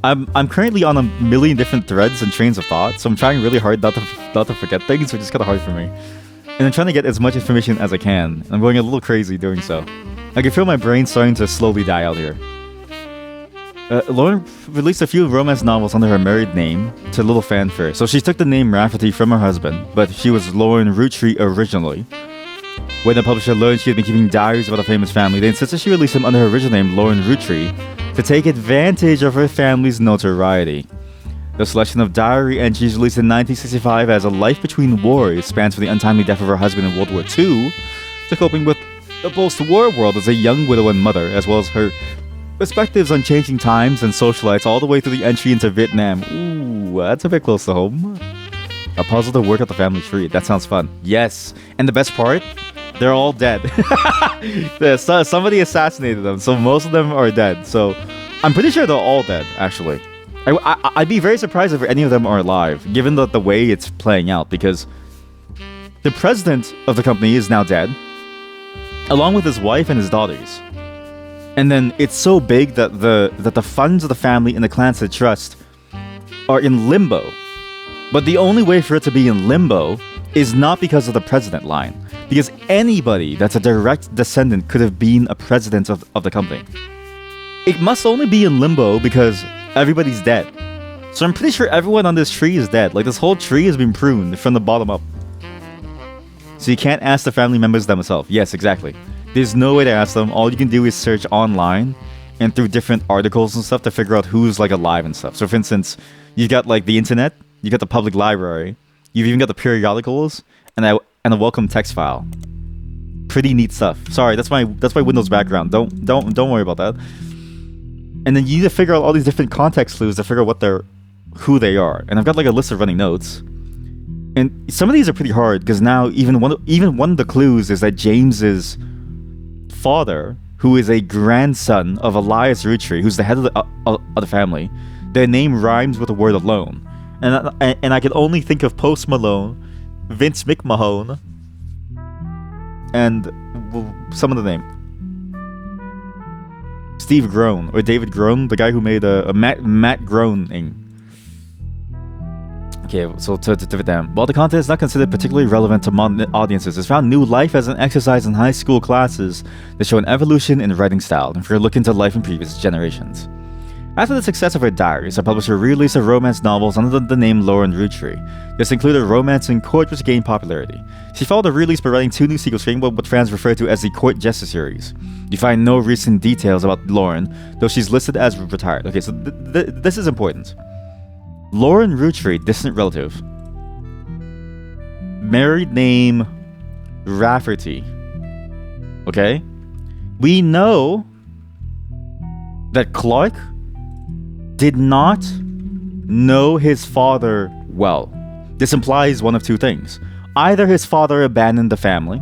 I'm currently on a million different threads and trains of thought, so I'm trying really hard not to forget things, which is kind of hard for me. And I'm trying to get as much information as I can. I'm going a little crazy doing so. I can feel my brain starting to slowly die out here. Lauren released a few romance novels under her married name to little fanfare. So she took the name Rafferty from her husband, but she was Lauren Roottrees originally. When the publisher learned she had been keeping diaries about a famous family, they insisted she release them under her original name, Lauren Roottrees, to take advantage of her family's notoriety. The selection of diary entries released in 1965 as A Life Between Wars spans from the untimely death of her husband in World War II to coping with the post-war world as a young widow and mother, as well as her perspectives on changing times and socialites all the way through the entry into Vietnam. Ooh, that's a bit close to home. A puzzle to work out the family tree. That sounds fun. Yes. And the best part? They're all dead. Somebody assassinated them, so most of them are dead. So I'm pretty sure they're all dead, actually. I'd be very surprised if any of them are alive, given the way it's playing out, because the president of the company is now dead, along with his wife and his daughters. And then it's so big that the funds of the family and the clans they trust are in limbo. But the only way for it to be in limbo is not because of the president line. Because anybody that's a direct descendant could have been a president of the company. It must only be in limbo because everybody's dead. So I'm pretty sure everyone on this tree is dead. Like, this whole tree has been pruned from the bottom up. So you can't ask the family members themselves. Yes, exactly. There's no way to ask them. All you can do is search online and through different articles and stuff to figure out who's like alive and stuff. So for instance, you've got like the internet, you got the public library, you've even got the periodicals and a welcome text file. Pretty neat stuff. Sorry, that's my Windows background. Don't worry about that. And then you need to figure out all these different context clues to figure out what they're who they are, and I've got like a list of running notes. And some of these are pretty hard because now even one of the clues is that James's father, who is a grandson of Elias Roottrees, who's the head of the family, their name rhymes with the word alone. And I can only think of Post Malone, Vince McMahon, and some of the name. Steve Groan or David Groan, the guy who made a Matt Groening. Okay, so to them. While the content is not considered particularly relevant to modern audiences, it's found new life as an exercise in high school classes that show an evolution in writing style, and if you're looking to life in previous generations. After the success of her diaries, the publisher re-released her romance novels under the name Lauren Roottrees. This included Romance in Court, which gained popularity. She followed the release by writing 2 new sequels, creating what fans refer to as the Court Jester series. You find no recent details about Lauren, though she's listed as retired. Okay, so this is important. Lauren Roottrees, distant relative. Married name Rafferty. Okay? We know that Clark did not know his father well. This implies one of 2 things. Either his father abandoned the family,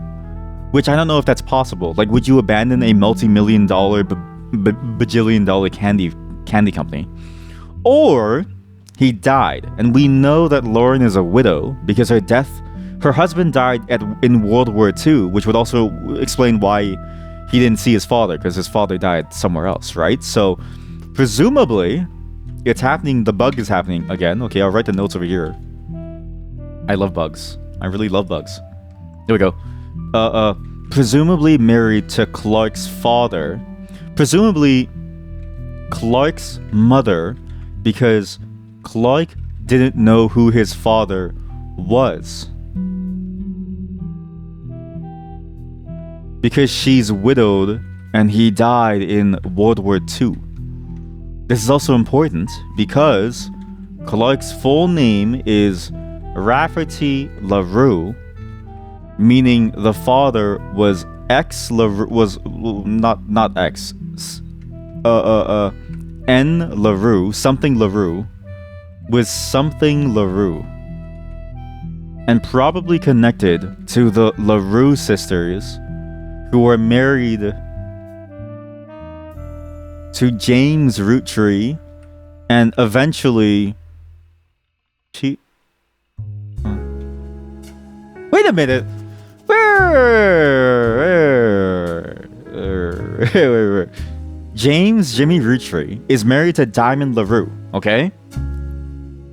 which I don't know if that's possible. Like, would you abandon a multi-million-dollar, bajillion-dollar candy company? Or he died, and we know that Lauren is a widow because her husband died in World War II, which would also explain why he didn't see his father, because his father died somewhere else, right? So, presumably, it's happening. The bug is happening again. Okay, I'll write the notes over here. I love bugs. I really love bugs. There we go. Presumably married to Clark's father. Presumably Clark's mother, because Clark didn't know who his father was. Because she's widowed and he died in World War II. This is also important because Clark's full name is Rafferty LaRue, meaning the father was not X, N LaRue, something LaRue, with something LaRue, and probably connected to the LaRue sisters, who were married to James Roottrees, and eventually she... Wait a minute! Wait. James Jimmy Roottrees is married to Diamond LaRue, okay?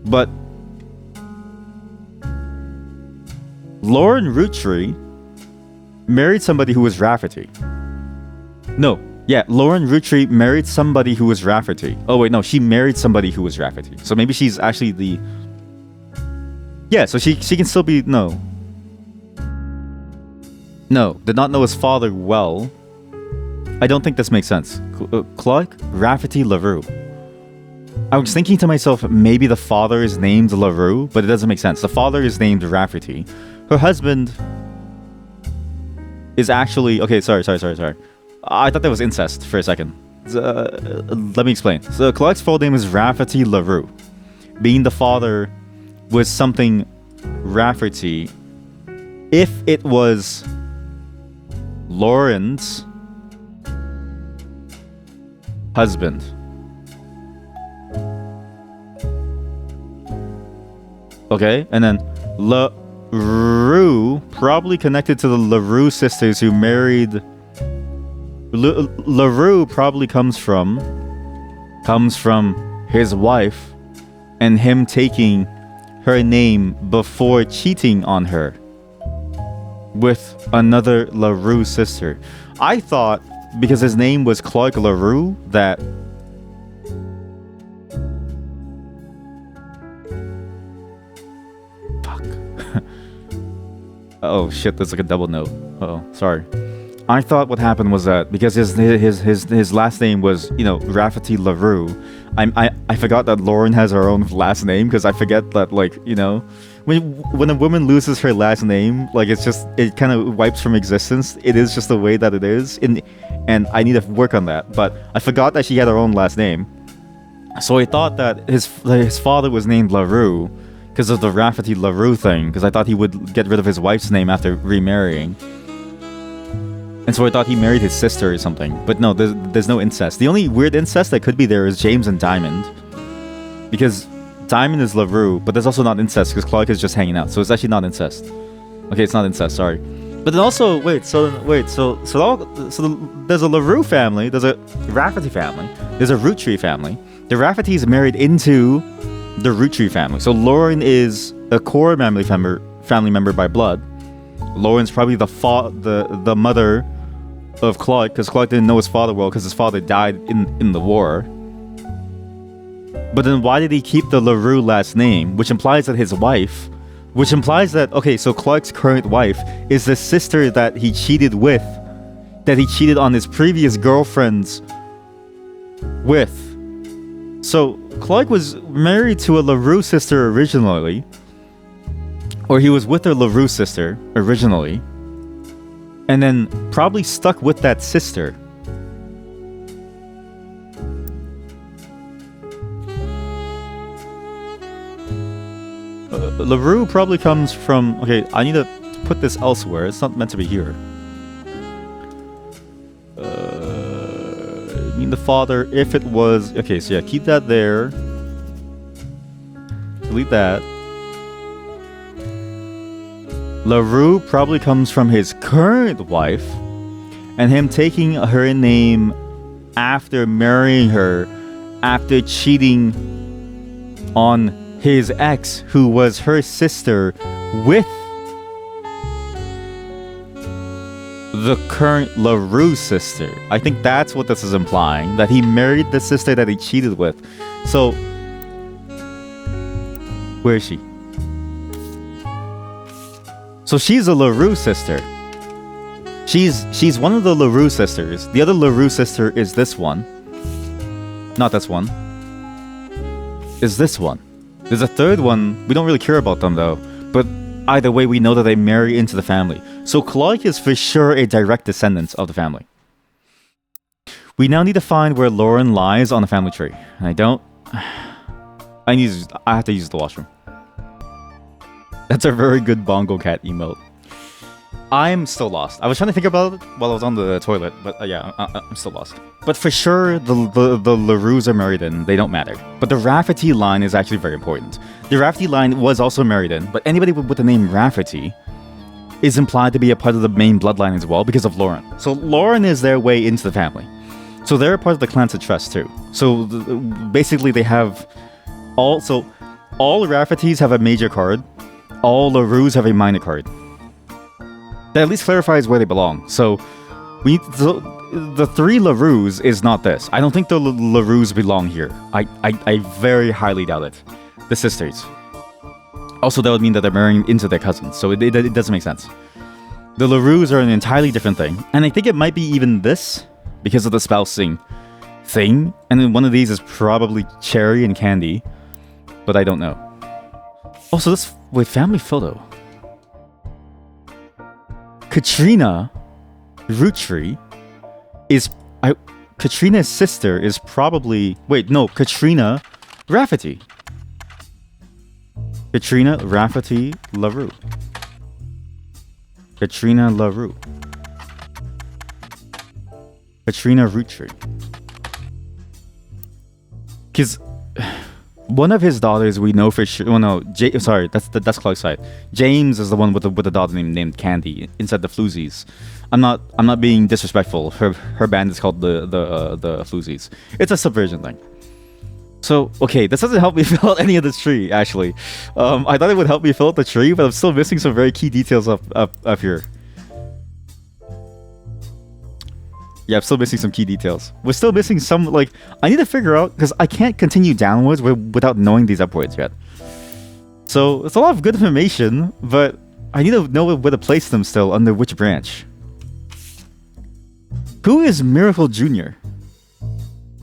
But Lauren Roottrees married somebody who was Rafferty. No. Yeah, Lauren Roottrees married somebody who was Rafferty. Oh wait, no, she married somebody who was Rafferty. So maybe she's actually the... Yeah, so she can still be... No, did not know his father well. I don't think this makes sense. Clark Rafferty LaRue. I was thinking to myself, maybe the father is named LaRue, but it doesn't make sense. The father is named Rafferty. Her husband is actually... Okay, sorry. I thought that was incest for a second. Let me explain. So Clark's full name is Rafferty LaRue. Being the father was something Rafferty. If it was Lauren's husband. Okay, and then LaRue, probably connected to the LaRue sisters who married... LaRue probably comes from his wife and him taking her name before cheating on her with another LaRue sister. I thought because his name was Clark LaRue that... Fuck. Oh shit, that's like a double note. Uh-oh, sorry. I thought what happened was that because his last name was, you know, Rafferty LaRue, I forgot that Lauren has her own last name, because I forget that, like, you know, when a woman loses her last name, like, it kind of wipes from existence. It is just the way that it is, and I need to work on that. But I forgot that she had her own last name. So I thought that his father was named LaRue because of the Rafferty LaRue thing, because I thought he would get rid of his wife's name after remarrying. And so I thought he married his sister or something. But no, there's no incest. The only weird incest that could be there is James and Diamond. Because Diamond is LaRue, but there's also not incest because Clark is just hanging out. So it's actually not incest. Okay, it's not incest, sorry. But then also, there's a LaRue family, there's a Rafferty family, there's a Roottrees family. The Raffertys married into the Roottrees family. So Lauren is a core family member by blood. Lauren's probably the mother of Clark, because Clark didn't know his father well because his father died in the war. But then why did he keep the LaRue last name, which implies that his wife, which implies that, okay, so Clark's current wife is the sister that he cheated with, that he cheated on his previous girlfriends with. So Clark was married to a LaRue sister originally, or he was with a LaRue sister originally, and then probably stuck with that sister. LaRue probably comes from... Okay, I need to put this elsewhere. It's not meant to be here. I mean the father, if it was... Okay, so yeah, keep that there. Delete that. LaRue probably comes from his current wife, and him taking her name after marrying her, after cheating on his ex, who was her sister, with the current LaRue sister. I think that's what this is implying, that he married the sister that he cheated with. So, where is she? So she's a LaRue sister. She's one of the LaRue sisters. The other LaRue sister is this one. Not this one. Is this one. There's a third one. We don't really care about them though. But either way, we know that they marry into the family. So Clark is for sure a direct descendant of the family. We now need to find where Lauren lies on the family tree. I have to use the washroom. That's a very good bongo cat emote. I'm still lost. I was trying to think about it while I was on the toilet, but yeah, I'm still lost. But for sure, the LaRues are married in. They don't matter. But the Rafferty line is actually very important. The Rafferty line was also married in, but anybody with the name Rafferty is implied to be a part of the main bloodline as well because of Lauren. So Lauren is their way into the family. So they're a part of the clans of trust too. So basically they have all Raffertys have a major card. All LaRues have a minor card. That at least clarifies where they belong. So the three LaRues is not this. I don't think the LaRues belong here. I very highly doubt it. The sisters. Also, that would mean that they're marrying into their cousins. So it doesn't make sense. The LaRues are an entirely different thing. And I think it might be even this because of the spousing thing. And then one of these is probably Cherry and Candy. But I don't know. Also, this family photo. Katrina Roottrees is Katrina's sister is probably Katrina Rafferty. Katrina Rafferty LaRue. Katrina LaRue. Katrina Roottrees. Because one of his daughters we know for sure. Oh no, that's Clark's side. James is the one with the daughter named Candy inside the Floozies. I'm not being disrespectful. Her band is called the Floozies. It's a subversion thing. So okay, this doesn't help me fill out any of this tree. Actually, I thought it would help me fill out the tree, but I'm still missing some very key details up here. Yeah, I'm still missing some key details. We're still missing some, I need to figure out, because I can't continue downwards without knowing these upwards yet. So, it's a lot of good information, but I need to know where to place them still, under which branch. Who is Miracle Jr.?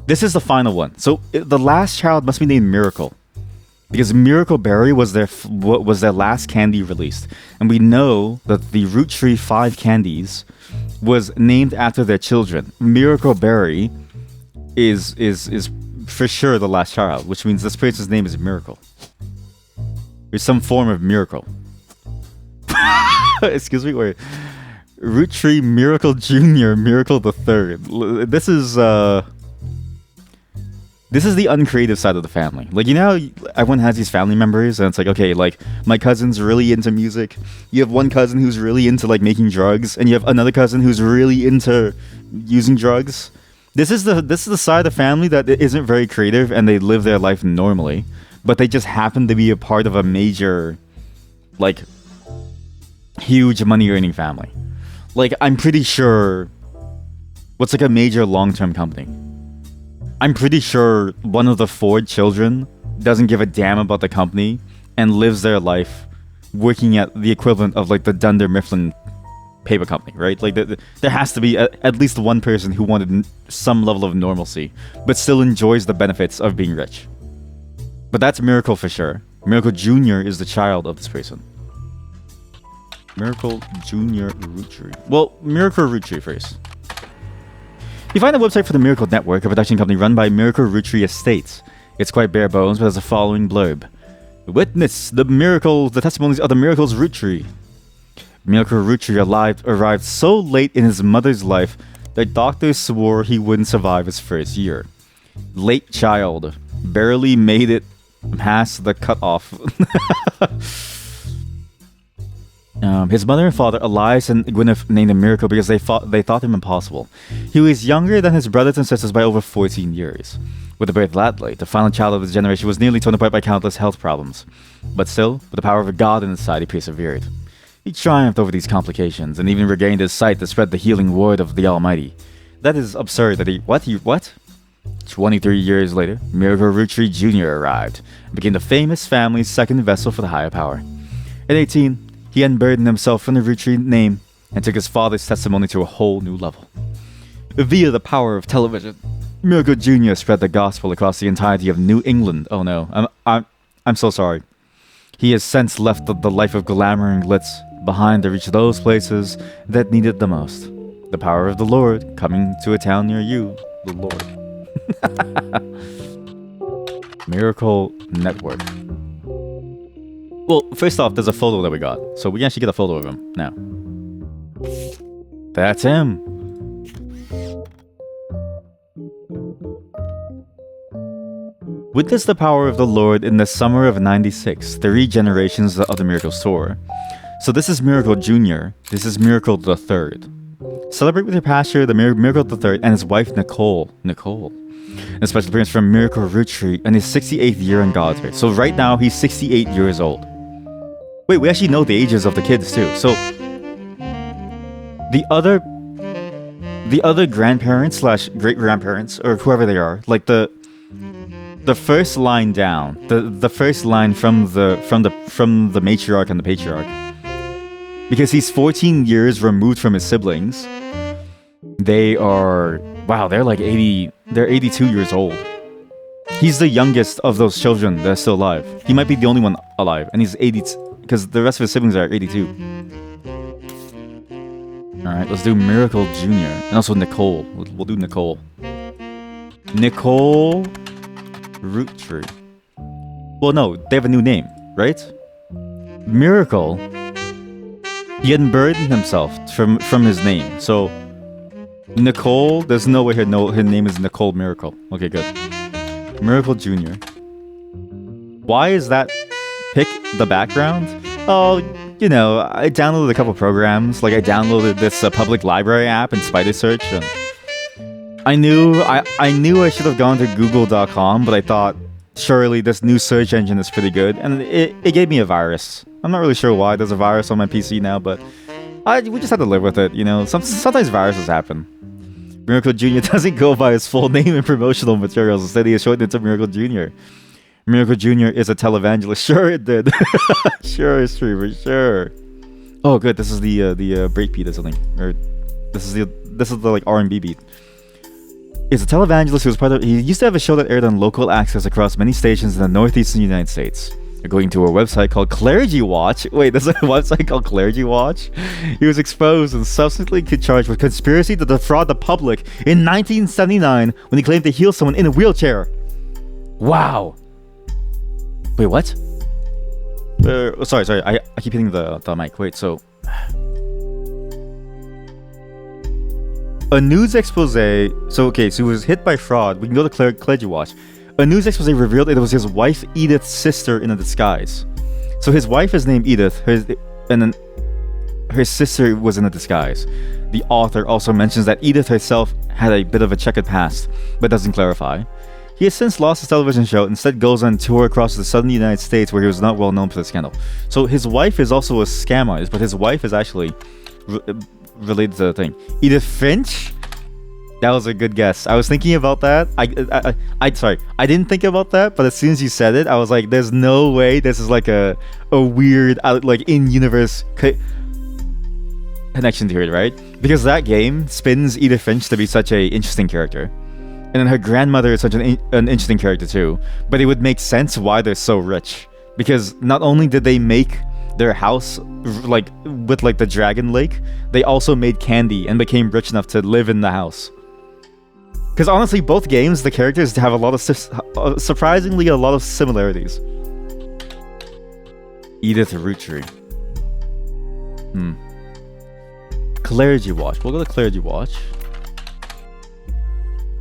This is the final one. So, the last child must be named Miracle. Because Miracle Berry was their last candy released. And we know that the Roottrees 5 candies was named after their children. Miracle Berry is for sure the last child, which means this person's name is Miracle. There's some form of miracle. Excuse me, wait. Roottrees Miracle Jr., Miracle the Third. This is the uncreative side of the family. Like, you know how everyone has these family members, and it's like, okay, like, my cousin's really into music. You have one cousin who's really into, like, making drugs, and you have another cousin who's really into using drugs. This is the side of the family that isn't very creative, and they live their life normally, but they just happen to be a part of a major, like, huge money-earning family. Like, I'm pretty sure what's like a major long-term company. I'm pretty sure one of the Ford children doesn't give a damn about the company and lives their life working at the equivalent of like the Dunder Mifflin paper company, right? Like there has to be at least one person who wanted some level of normalcy, but still enjoys the benefits of being rich. But that's Miracle for sure. Miracle Jr. is the child of this person. Miracle Jr. Roottrees. Well, Miracle Roottrees first. You find a website for the Miracle Network, a production company run by Miracle Roottrees Estates. It's quite bare bones, but has the following blurb. Witness the testimonies of the Miracle's Roottrees. Miracle Roottrees arrived so late in his mother's life that doctors swore he wouldn't survive his first year. Late child. Barely made it past the cutoff. His mother and father, Elias and Gwyneth, named him Miracle because they thought him impossible. He was younger than his brothers and sisters by over 14 years. With the birth that late, the final child of his generation was nearly torn apart by countless health problems. But still, with the power of God in his side, he persevered. He triumphed over these complications and even regained his sight to spread the healing word of the Almighty. That is absurd that what? 23 years later, Miracle Roottrees Jr. arrived and became the famous family's second vessel for the higher power. At 18, he unburdened himself from the Roottrees name and took his father's testimony to a whole new level. Via the power of television, Miracle Jr. spread the gospel across the entirety of New England. Oh no, I'm so sorry. He has since left the life of glamour and glitz behind to reach those places that need it the most. The power of the Lord coming to a town near you, the Lord. Miracle Network. Well, first off, there's a photo that we got, so we can actually get a photo of him now. That's him. Witness the power of the Lord in the summer of '96, 3 generations of the Miracle Store. So this is Miracle Jr., this is Miracle the Third. Celebrate with your pastor, the Miracle the Third, and his wife Nicole. A special appearance from Miracle Roottrees and his 68th year in God's earth. So right now, he's 68 years old. Wait, we actually know the ages of the kids too. So the other grandparents / great grandparents or whoever they are, like the first line down, the first line from the matriarch and the patriarch, because he's 14 years removed from his siblings. They're like 80. They're 82 years old. He's the youngest of those children that are still alive. He might be the only one alive, and he's 80 because the rest of his siblings are 82. All right, let's do Miracle Jr. and also Nicole. We'll do Nicole. Nicole Roottrees. Well, no, they have a new name, right? Miracle. He unburdened himself from his name. So Nicole, there's no way her name is Nicole Miracle. Okay, good. Miracle Jr. Why is that pick the background? Oh, you know, I downloaded a couple programs. Like I downloaded this public library app in Spider Search, and I knew I should have gone to google.com, but I thought surely this new search engine is pretty good, and it gave me a virus. I'm not really sure why there's a virus on my PC now, but we just have to live with it, you know. Sometimes viruses happen. Miracle Jr. doesn't go by his full name in promotional materials. Instead, he is shortened into Miracle Jr. Miracle Jr. is a televangelist. Sure, it did. Sure, streamer. Sure. Oh, good. This is the breakbeat or something, or this is the like R&B beat. He's a televangelist who was part of. He used to have a show that aired on local access across many stations in the northeastern United States. According to a website called Clergy Watch. Wait, there's a website called Clergy Watch? He was exposed and subsequently charged with conspiracy to defraud the public in 1979 when he claimed to heal someone in a wheelchair. Wow. Wait, what? Sorry. I keep hitting the mic. Wait, so... A news expose... So he was hit by fraud. We can go to Clergy Watch. A news expose revealed it was his wife Edith's sister in a disguise. So his wife is named Edith, and then her sister was in a disguise. The author also mentions that Edith herself had a bit of a checkered past, but doesn't clarify. He has since lost his television show, instead goes on tour across the southern United States where he was not well known for the scandal. So his wife is also a scam artist, but his wife is actually related to the thing. Edith Finch? That was a good guess. I was thinking about that. I didn't think about that, but as soon as you said it, I was like, there's no way this is like a weird, like, in-universe connection to it, right? Because that game spins Edith Finch to be such a interesting character. And then her grandmother is such an interesting character too. But it would make sense why they're so rich. Because not only did they make their house like with like the dragon lake, they also made candy and became rich enough to live in the house. Because honestly, both games, the characters have a lot of surprisingly a lot of similarities. Edith Roottrees. Clergy Watch. We'll go to Clergy Watch.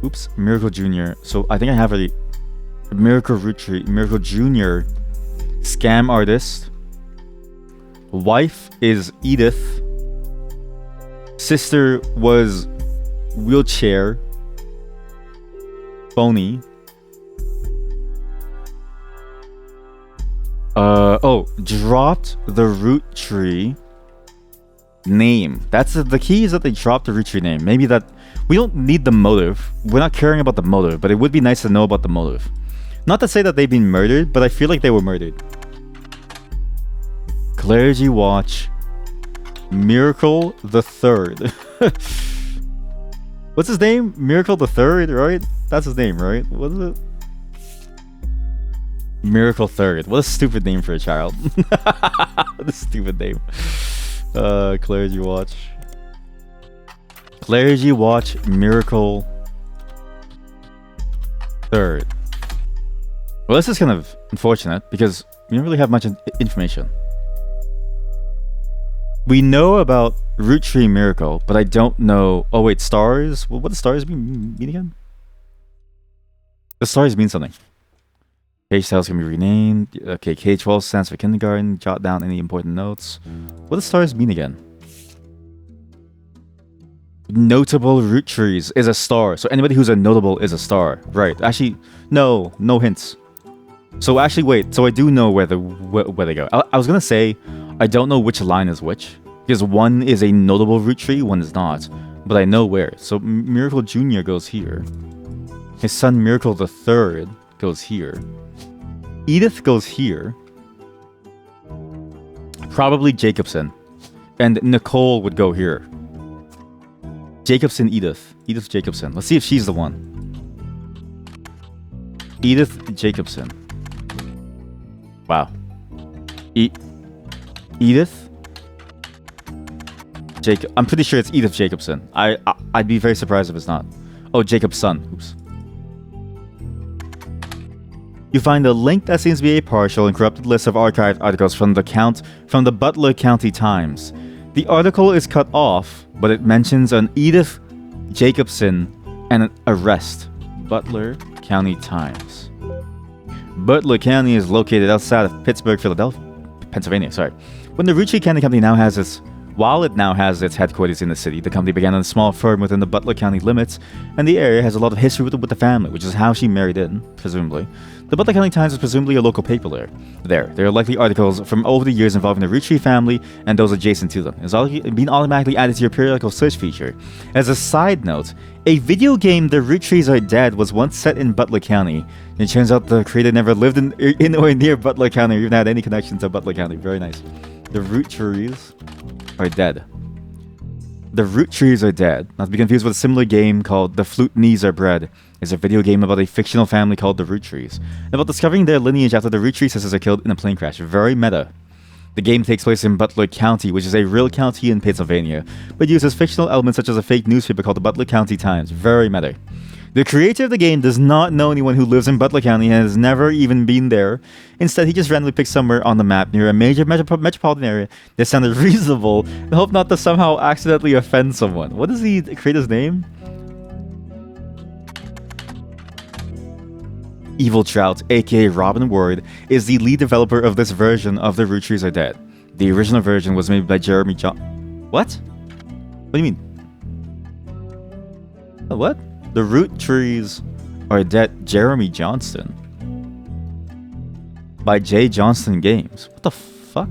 Oops, Miracle Jr. So I think I have a Miracle Roottrees, Miracle Jr. Scam artist. Wife is Edith. Sister was wheelchair. Phony. Dropped the Roottrees name. That's the key, is that they dropped the Roottrees name. Maybe that we don't need the motive. We're not caring about the motive, but it would be nice to know about the motive. Not to say that they've been murdered, but I feel like they were murdered. Clergy Watch. Miracle the Third. What's his name? Miracle the Third, right? That's his name, right? What is it? Miracle Third. What a stupid name for a child. What a stupid name. Clergy Watch. Clergy Watch Miracle Third. Well, this is kind of unfortunate because we don't really have much information. We know about Roottrees Miracle, but I don't know... Oh wait, stars? Well, what does stars mean again? The stars mean something. Page styles can be renamed. Okay, K-12 stands for kindergarten. Jot down any important notes. What does stars mean again? Notable Roottrees is a star. So anybody who's a notable is a star. Right. Actually, no hints. So actually, wait. So I do know where they go. I was gonna say I don't know which line is which, because one is a notable Roottrees, one is not. But I know where. So Miracle Jr. goes here. His son Miracle the Third goes here. Edith goes here. Probably Jacobson. And Nicole would go here. Jacobson, Edith. Edith Jacobson. Let's see if she's the one. Edith Jacobson. Wow. Edith? I'm pretty sure it's Edith Jacobson. I'd be very surprised if it's not. Oh, Jacob's son. Oops. You find a link that seems to be a partial and corrupted list of archived articles from the Butler County Times. The article is cut off, but it mentions an Edith Jacobson and an arrest. Butler County Times. Butler County is located outside of Pittsburgh, Pennsylvania. When the Roottrees Candy Company now has its headquarters in the city, the company began as a small firm within the Butler County limits, and the area has a lot of history with the family, which is how she married in, presumably. The Butler County Times is presumably a local paper there. There are likely articles from over the years involving the Roottrees family and those adjacent to them. It's been automatically added to your periodical search feature. As a side note, a video game, The Roottrees Are Dead, was once set in Butler County. It turns out the creator never lived in or near Butler County or even had any connection to Butler County. Very nice. The Roottrees Are Dead. The Roottrees Are Dead, not to be confused with a similar game called The Flute Knees Are Bred, is a video game about a fictional family called the Roottrees, and about discovering their lineage after the Roottrees sisters are killed in a plane crash. Very meta. The game takes place in Butler County, which is a real county in Pennsylvania, but uses fictional elements such as a fake newspaper called the Butler County Times. Very meta. The creator of the game does not know anyone who lives in Butler County and has never even been there. Instead, he just randomly picked somewhere on the map near a major metropolitan area that sounded reasonable and hope not to somehow accidentally offend someone. What is the creator's name? Evil Trout, aka Robin Ward, is the lead developer of this version of The Roottrees Are Dead. The original version was made by Jeremy John. What? What do you mean? What? The Roottrees Are Dead, Jeremy Johnston. By J. Johnston Games. What the fuck?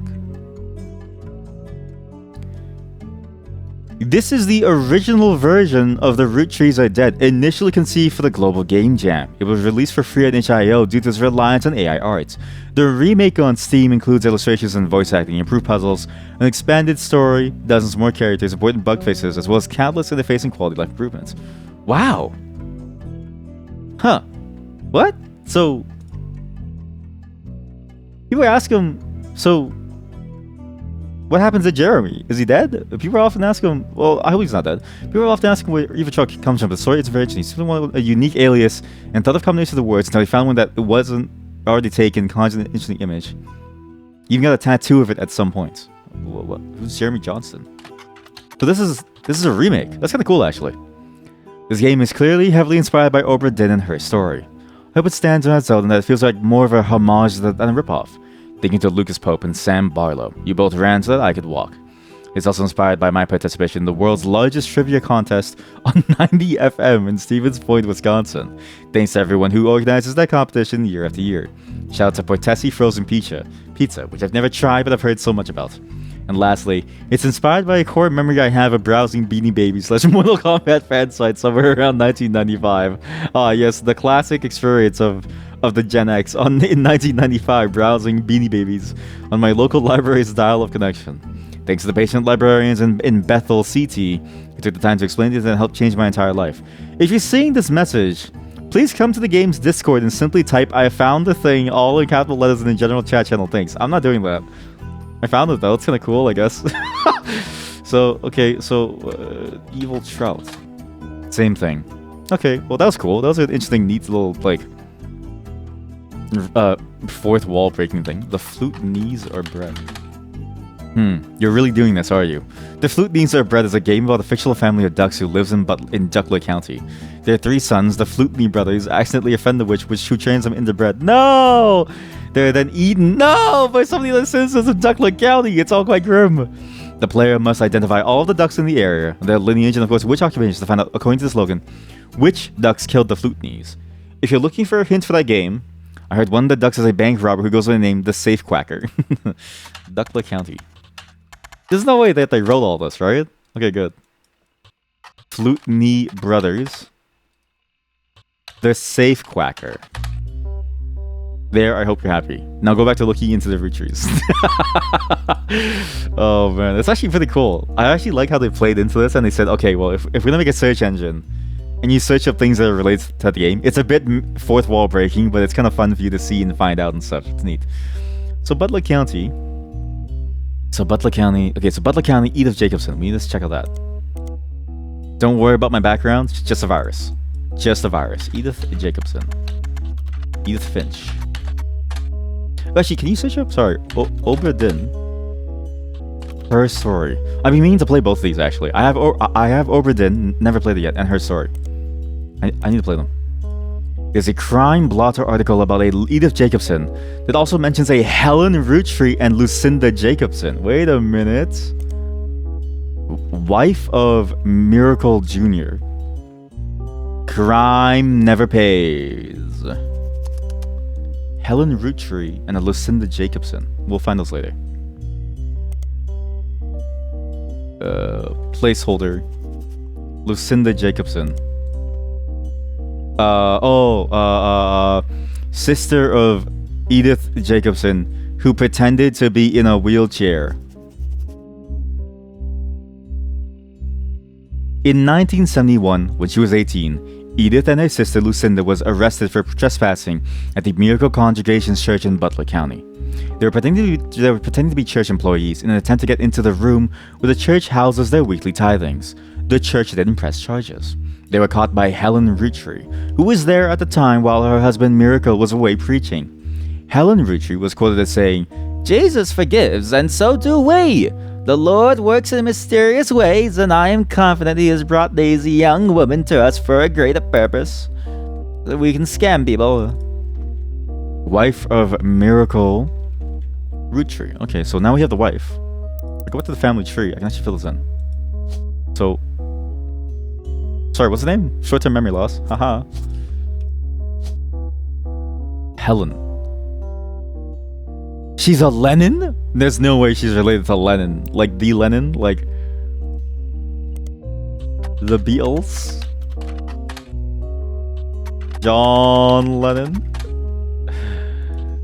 This is the original version of The Roottrees Are Dead, initially conceived for the Global Game Jam. It was released for free at itch.io due to its reliance on AI art. The remake on Steam includes illustrations and voice acting, improved puzzles, an expanded story, dozens more characters, important bug fixes, as well as countless interface and quality of life improvements. Wow. Huh. What? So, people ask him, so, what happens to Jeremy? Is he dead? People often ask him, well, I hope he's not dead. People often ask him where Evil Truck comes from. The story is very interesting. He simply wanted a unique alias and thought of combination of the words until he found one that it wasn't already taken, conjured an interesting image. He even got a tattoo of it at some point. What? Who's Jeremy Johnston? So this is a remake. That's kind of cool, actually. This game is clearly heavily inspired by Obra Dinn and her story. I hope it stands on its own and that it feels like more of a homage than a ripoff. Thinking to Lucas Pope and Sam Barlow. You both ran so that I could walk. It's also inspired by my participation in the world's largest trivia contest on 90 FM in Stevens Point, Wisconsin. Thanks to everyone who organizes that competition year after year. Shout out to Portesi Frozen Pizza, which I've never tried but I've heard so much about. And lastly, it's inspired by a core memory I have of browsing Beanie Babies / Mortal Kombat fan site somewhere around 1995. Ah, yes, the classic experience of the Gen X in 1995, browsing Beanie Babies on my local library's dial-up connection. Thanks to the patient librarians in Bethel, CT, who took the time to explain it and helped change my entire life. If you're seeing this message, please come to the game's Discord and simply type, I found the thing, all in capital letters in the general chat channel. Thanks. I'm not doing that. I found it though. It's kind of cool, I guess. So, okay, Evil Trout. Same thing. Okay, well that was cool. That was an interesting, neat little, like, fourth wall breaking thing. The flute knees are bred. You're really doing this, are you? The Flute Knees Are Bred is a game about a fictional family of ducks who lives in Duckler County. Their three sons, the Flute Knee brothers, accidentally offend the witch who trains them into bread. No! They're then eaten, no, by some of the other citizens of Duckler County. It's all quite grim. The player must identify all of the ducks in the area, their lineage, and of course which occupations to find out, according to the slogan, which ducks killed the Flute Knees. If you're looking for a hint for that game, I heard one of the ducks is a bank robber who goes by the name the Safe Quacker. Duckler County. There's no way that they wrote all this, right? Okay, good. Flute Knee Brothers. The Safe Quacker. There, I hope you're happy. Now go back to looking into the Roottrees. Oh man, it's actually pretty cool. I actually like how they played into this and they said, okay, well, if we're gonna make a search engine and you search up things that are related to the game, it's a bit fourth wall breaking, but it's kind of fun for you to see and find out and stuff. It's neat. So Butler County, Edith Jacobson. We need to check out that. Don't worry about my background, it's just a virus. Just a virus. Edith Jacobson. Edith Finch. Actually, can you search up? Sorry, Obra Dinn. Her Story. I've been meaning to play both of these actually. I have Obra Dinn, never played it yet, and Her Story. I need to play them. There's a crime blotter article about a Edith Jacobson that also mentions a Helen Roottree and Lucinda Jacobson. Wait a minute. Wife of Miracle Jr. Crime never pays. Helen Roottree and a Lucinda Jacobson. We'll find those later. Placeholder. Lucinda Jacobson. Sister of Edith Jacobson, who pretended to be in a wheelchair. In 1971, when she was 18, Edith and her sister Lucinda was arrested for trespassing at the Miracle Congregation's church in Butler County. They were pretending to be church employees in an attempt to get into the room where the church houses their weekly tithings. The church didn't press charges. They were caught by Helen Roottrees, who was there at the time while her husband Miracle was away preaching. Helen Roottrees was quoted as saying, "Jesus forgives, and so do we. The Lord works in mysterious ways, and I am confident He has brought these young women to us for a greater purpose. So we can scam people." Wife of Miracle Roottrees. Okay, so now we have the wife. Go back to the family tree. I can actually fill this in. So, sorry, what's the name? Short-term memory loss. Haha. Helen. She's a Lenin? There's no way she's related to Lenin. Like the Lenin? Like the Beatles? John Lennon?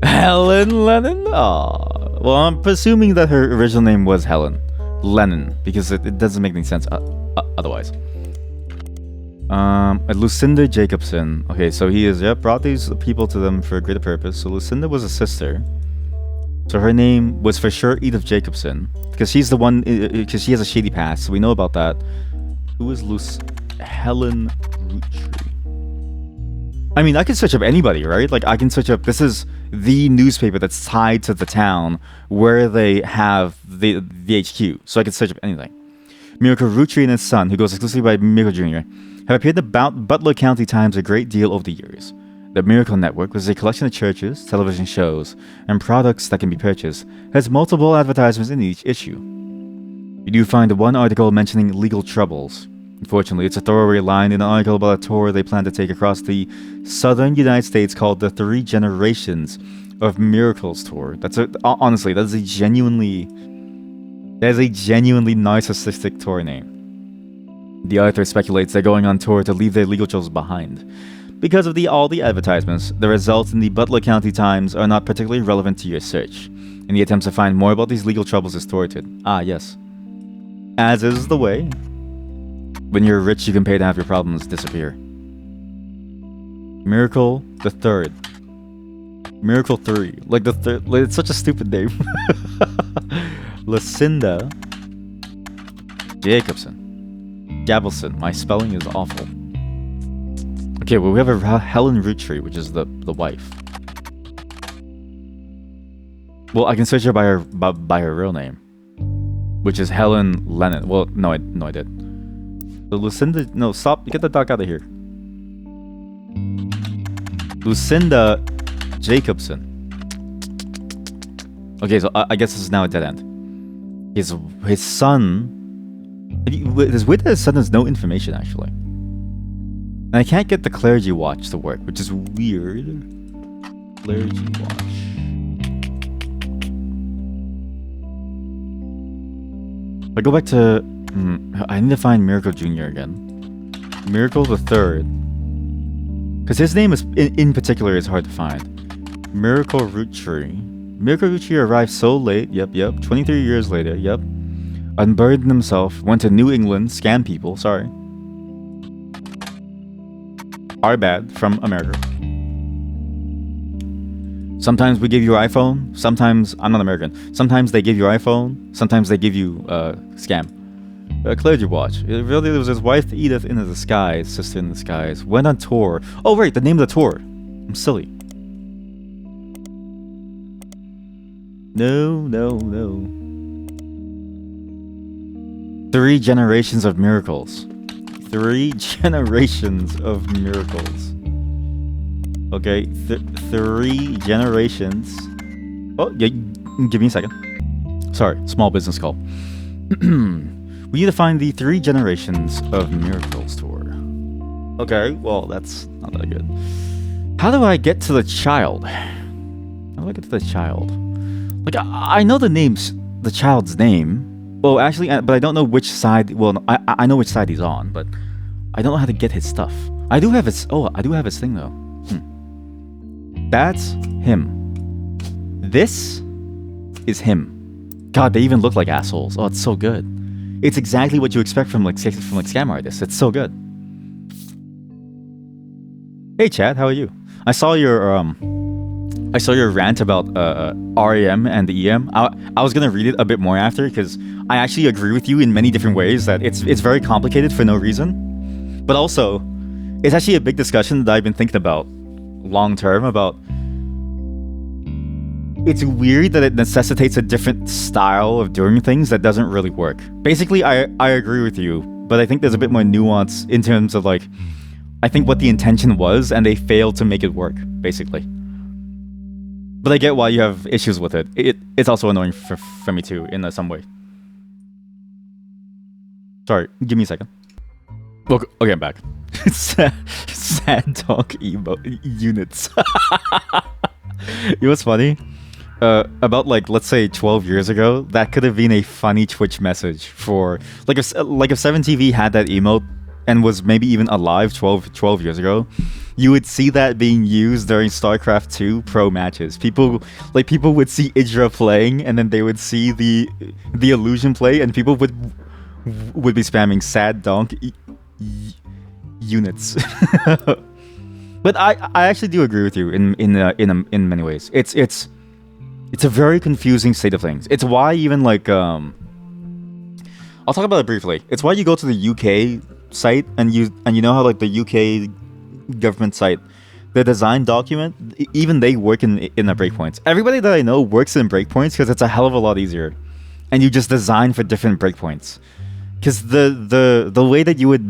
Helen Lennon? Aww. Well, I'm presuming that her original name was Helen Lennon, because it doesn't make any sense otherwise. Lucinda Jacobson. Okay, so he is, brought these people to them for a greater purpose. So Lucinda was a sister. So her name was for sure Edith Jacobson, because she's the one, because she has a shady past, so we know about that. Who is Helen Roottrees? I mean, I can search up anybody, right? Like, I can search up, this is the newspaper that's tied to the town where they have the HQ, so I can search up anything. Miracle Roottrees and his son, who goes exclusively by Miracle Jr., have appeared in the Butler County Times a great deal over the years. The Miracle Network, which is a collection of churches, television shows, and products that can be purchased, has multiple advertisements in each issue. You do find one article mentioning legal troubles. Unfortunately, it's a throwaway line in an article about a tour they plan to take across the southern United States called the 3 Generations of Miracles Tour. Honestly, that is a genuinely narcissistic tour name. The author speculates they're going on tour to leave their legal troubles behind. Because of all the advertisements, the results in the Butler County Times are not particularly relevant to your search, and the attempts to find more about these legal troubles is thwarted. Ah, yes. As is the way. When you're rich, you can pay to have your problems disappear. Miracle the Third. Miracle 3. Like the third. Like, it's such a stupid name. Lucinda Jacobson. Gavelson. My spelling is awful. Okay, well, we have a Helen Roottrees, which is the wife. Well, I can search her by her real name, which is Helen Lennon. Well, no, I did. So Lucinda, no, stop! Get the duck out of here. Lucinda Jacobson. Okay, so I guess this is now a dead end. His son. It's weird that his son has no information actually. And I can't get the Clergy Watch to work, which is weird. Clergy Watch. If I go back to... I need to find Miracle Jr. again. Miracle the Third. Because his name is in particular is hard to find. Miracle Roottrees. Miracle Roottrees arrived so late, yep, 23 years later, yep. Unburdened himself, went to New England, scammed people, sorry. Our bad, from America. Sometimes we give you your iPhone. Sometimes, I'm not American. Sometimes they give you your iPhone. Sometimes they give you scam. Clergy Watch. It really was his wife Edith in disguise, sister in disguise. Went on tour. Oh right, the name of the tour. I'm silly. No. 3 Generations of Miracles. 3 Generations of Miracles. Okay, 3 generations. Oh, yeah, give me a second. Sorry, small business call. We need to find the 3 Generations of Miracles tour. Okay, well, that's not that good. How do I get to the child? How do I get to the child? Like, I know the child's name. Well, actually, but I don't know which side. Well, no, I know which side he's on, but I don't know how to get his stuff. I do have his thing though. That's him. This is him. God, they even look like assholes. Oh, it's so good. It's exactly what you expect from scam artists. It's so good. Hey, Chad, how are you? I saw your rant about REM and the EM. I was gonna read it a bit more after because I actually agree with you in many different ways that it's very complicated for no reason. But also, it's actually a big discussion that I've been thinking about long term about. It's weird that it necessitates a different style of doing things that doesn't really work. Basically, I agree with you, but I think there's a bit more nuance in terms of like, I think what the intention was, and they failed to make it work, basically. But I get why you have issues with it. It's also annoying for me too, in some way. Sorry, give me a second. Okay, I'm back. Sad dog units. You know what's funny? About like, let's say 12 years ago, that could have been a funny Twitch message for like if 7TV had that emote and was maybe even alive 12 years ago, you would see that being used during StarCraft 2 pro matches. People would see Idra playing, and then they would see the illusion play, and people would be spamming sad donk units. But I actually do agree with you in many ways. It's a very confusing state of things. It's why even like I'll talk about it briefly. It's why you go to the UK site and you know how like the UK government site, the design document, even they work in the breakpoints. Everybody that I know works in breakpoints because it's a hell of a lot easier, and you just design for different breakpoints. Because the way that you would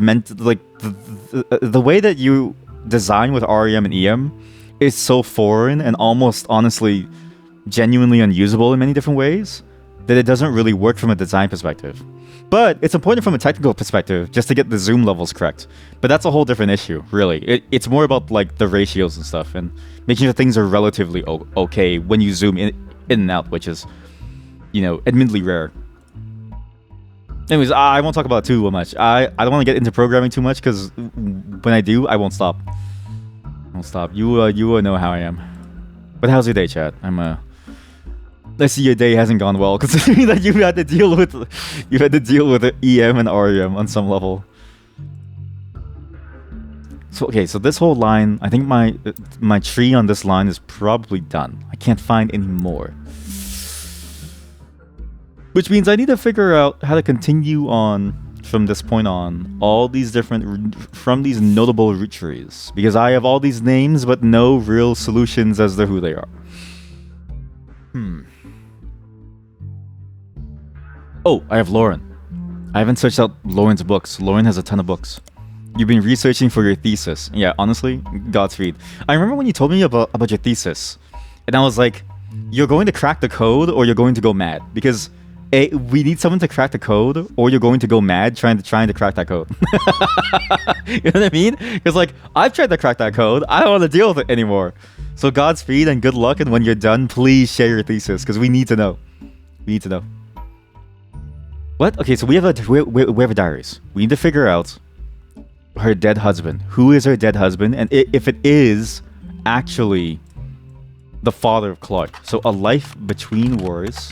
the way that you design with REM and EM is so foreign and almost honestly genuinely unusable in many different ways that it doesn't really work from a design perspective. But it's important from a technical perspective just to get the zoom levels correct. But that's a whole different issue, really. It's more about like the ratios and stuff and making sure things are relatively okay when you zoom in and out, which is, you know, admittedly rare. Anyways, I won't talk about it too much. I don't want to get into programming too much because when I do, I won't stop. You know how I am. But how's your day, chat? I see your day hasn't gone well, considering that you had to deal with the EM and REM on some level. So okay, so this whole line, I think my tree on this line is probably done. I can't find any more, which means I need to figure out how to continue on from this point on all these different from these notable root trees, because I have all these names but no real solutions as to who they are. Oh, I have Lauren. I haven't searched out Lauren's books. Lauren has a ton of books. You've been researching for your thesis. Yeah, honestly, Godspeed. I remember when you told me about your thesis, and I was like, you're going to crack the code or you're going to go mad, because we need someone to crack the code or you're going to go mad trying to crack that code. You know what I mean? Because like, I've tried to crack that code. I don't want to deal with it anymore. So Godspeed and good luck, and when you're done, please share your thesis, because we need to know. We need to know. What? Okay, so we have a diaries. We need to figure out her dead husband. Who is her dead husband? And if it is actually the father of Clark. So A Life Between Wars.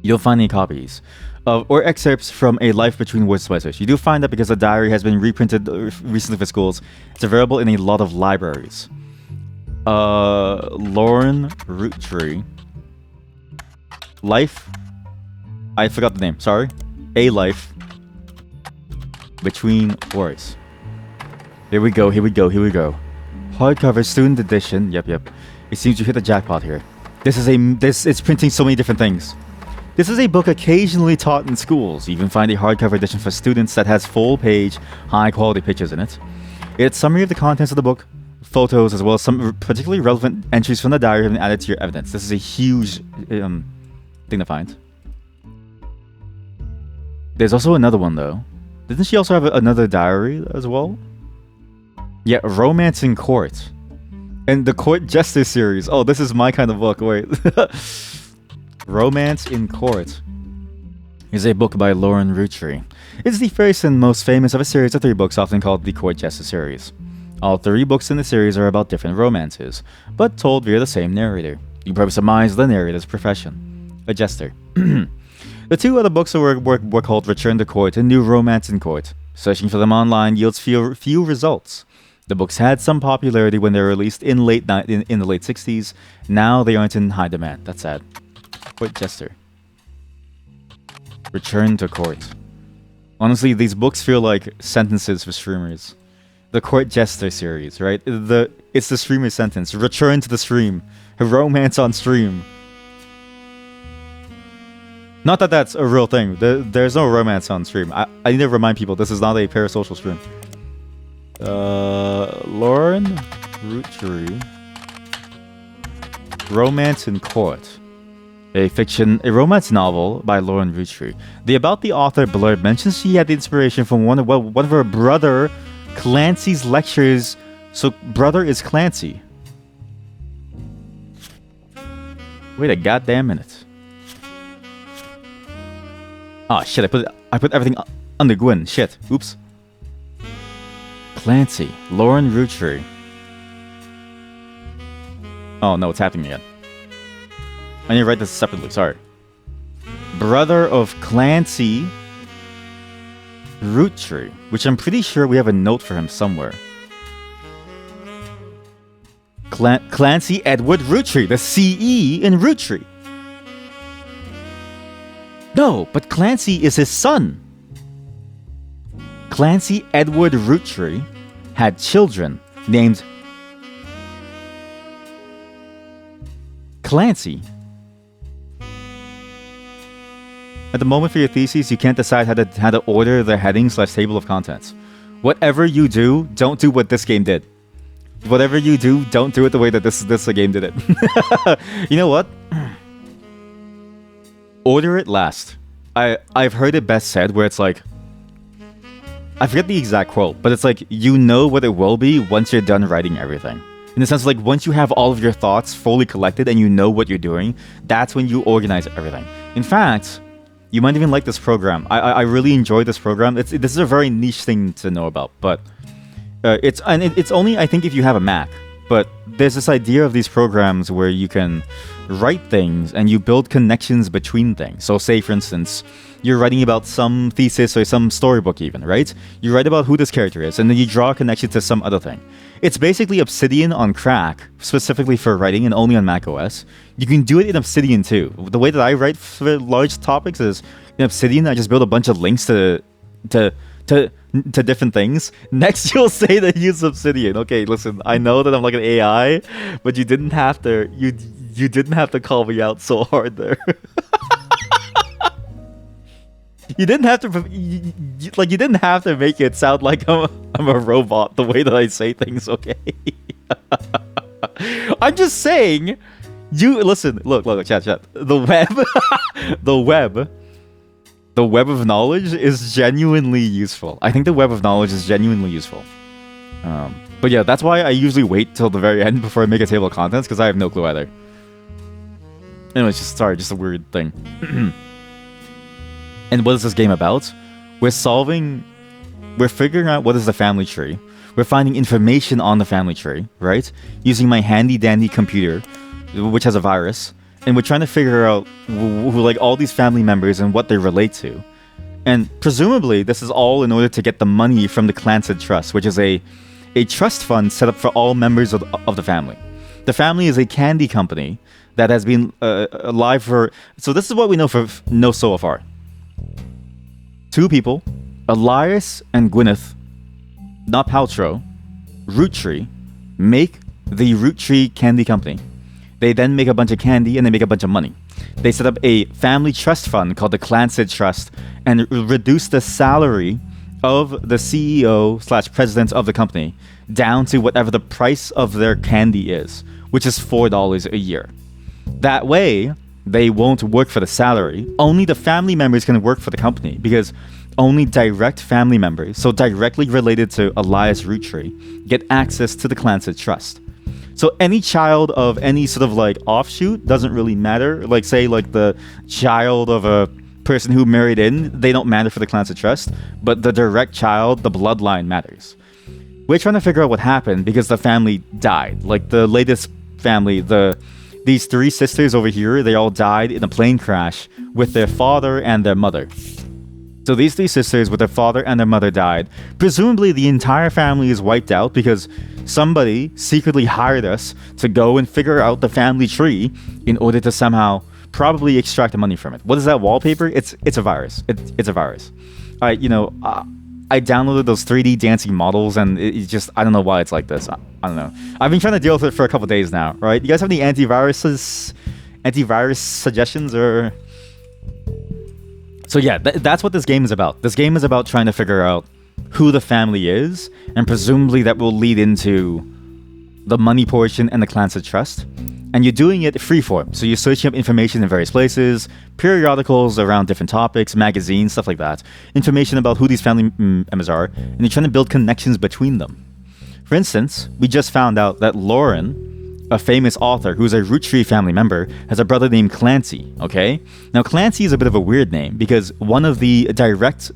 You'll find any copies of or excerpts from A Life Between Wars message. You do find that because the diary has been reprinted recently for schools. It's available in a lot of libraries. Lauren Roottrees. Life. I forgot the name, sorry. A Life Between Wars. Here we go. Hardcover student edition. Yep. It seems you hit the jackpot here. It's printing so many different things. This is a book occasionally taught in schools. You can find a hardcover edition for students that has full-page, high-quality pictures in it. It's summary of the contents of the book, photos, as well as some particularly relevant entries from the diary have been added to your evidence. This is a huge thing to find. There's also another one, though. Didn't she also have another diary as well? Yeah, Romance in Court. And the Court Jester series. Oh, this is my kind of book. Wait. Romance in Court is a book by Lauren Roottrees. It's the first and most famous of a series of 3 books often called the Court Jester series. All 3 books in the series are about different romances, but told via the same narrator. You can probably surmise the narrator's profession. A jester. The 2 other books were called Return to Court and New Romance in Court. Searching for them online yields few results. The books had some popularity when they were released in the late 60s. Now they aren't in high demand. That's sad. Court Jester. Return to Court. Honestly, these books feel like sentences for streamers. The Court Jester series, right? It's the streamer sentence. Return to the stream. Romance on stream. Not that that's a real thing. There's no romance on stream. I need to remind people this is not a parasocial stream. Lauren Roottrees. Romance in Court. A romance novel by Lauren Roottrees. The About the Author blurb mentions she had the inspiration from one of her brother Clancy's lectures. So brother is Clancy. Wait a goddamn minute. Ah, shit, I put everything under Gwyn. Shit. Oops. Clancy. Lauren Roottrees. Oh no, it's happening again. I need to write this separately, sorry. Brother of Clancy Roottrees, which I'm pretty sure we have a note for him somewhere. Clancy Edward Roottrees, the CE in Roottrees. No, but Clancy is his son. Clancy Edward Roottrees had children named Clancy. At the moment for your thesis, you can't decide how to order the heading / table of contents. Whatever you do, don't do what this game did. Whatever you do, don't do it the way that this game did it. You know what? Order it last. I've heard it best said where it's like, I forget the exact quote, but it's like, you know what it will be once you're done writing everything. In the sense of like, once you have all of your thoughts fully collected and you know what you're doing, that's when you organize everything. In fact, you might even like this program. I really enjoy this program. This is a very niche thing to know about, but it's only, I think, if you have a Mac. But there's this idea of these programs where you can write things and you build connections between things. So say, for instance, you're writing about some thesis or some storybook even, right? You write about who this character is, and then you draw a connection to some other thing. It's basically Obsidian on crack, specifically for writing and only on macOS. You can do it in Obsidian too. The way that I write for large topics is in Obsidian, I just build a bunch of links to different things. Next, you'll say that you use Obsidian. Okay, listen, I know that I'm like an AI, but you didn't have to. You didn't have to call me out so hard there. You didn't have to, you didn't have to make it sound like I'm a robot the way that I say things, okay? I'm just saying, listen, look, chat. The web of knowledge is genuinely useful. I think the web of knowledge is genuinely useful. But yeah, that's why I usually wait till the very end before I make a table of contents, because I have no clue either. Anyways, just a weird thing. And what is this game about? We're figuring out what is the family tree. We're finding information on the family tree, right? Using my handy dandy computer, which has a virus. And we're trying to figure out like all these family members and what they relate to. And presumably this is all in order to get the money from the Clancy Trust, which is a trust fund set up for all members of the family. The family is a candy company that has been alive for... So this is what we know so far. 2 people, Elias and Gwyneth, not Paltrow, Roottrees, make the Roottrees Candy Company. They then make a bunch of candy and they make a bunch of money. They set up a family trust fund called the Clancy Trust and reduce the salary of the CEO / president of the company down to whatever the price of their candy is, which is $4 a year. That way, they won't work for the salary. Only the family members can work for the company because only direct family members, so directly related to Elias Roottrees, get access to the Clancy Trust. So any child of any sort of like offshoot doesn't really matter. Like say like the child of a person who married in, they don't matter for the Clancy Trust, but the direct child, the bloodline matters. We're trying to figure out what happened because the family died. Like the latest family, these 3 sisters over here, they all died in a plane crash with their father and their mother. So these 3 sisters with their father and their mother died. Presumably the entire family is wiped out because somebody secretly hired us to go and figure out the family tree in order to somehow probably extracted money from it. What is that wallpaper? It's a virus. It's a virus. I downloaded those 3D dancing models, and it's just, I don't know why it's like this. I don't know. I've been trying to deal with it for a couple days now, right? You guys have any antivirus suggestions or? So yeah, that's what this game is about. This game is about trying to figure out who the family is, and presumably that will lead into the money portion and the clans of trust. And you're doing it freeform, so you're searching up information in various places, periodicals around different topics, magazines, stuff like that, information about who these family members are, and you're trying to build connections between them. For instance, we just found out that Lauren, a famous author who's a Roottrees family member, has a brother named Clancy, okay? Now, Clancy is a bit of a weird name because one of the direct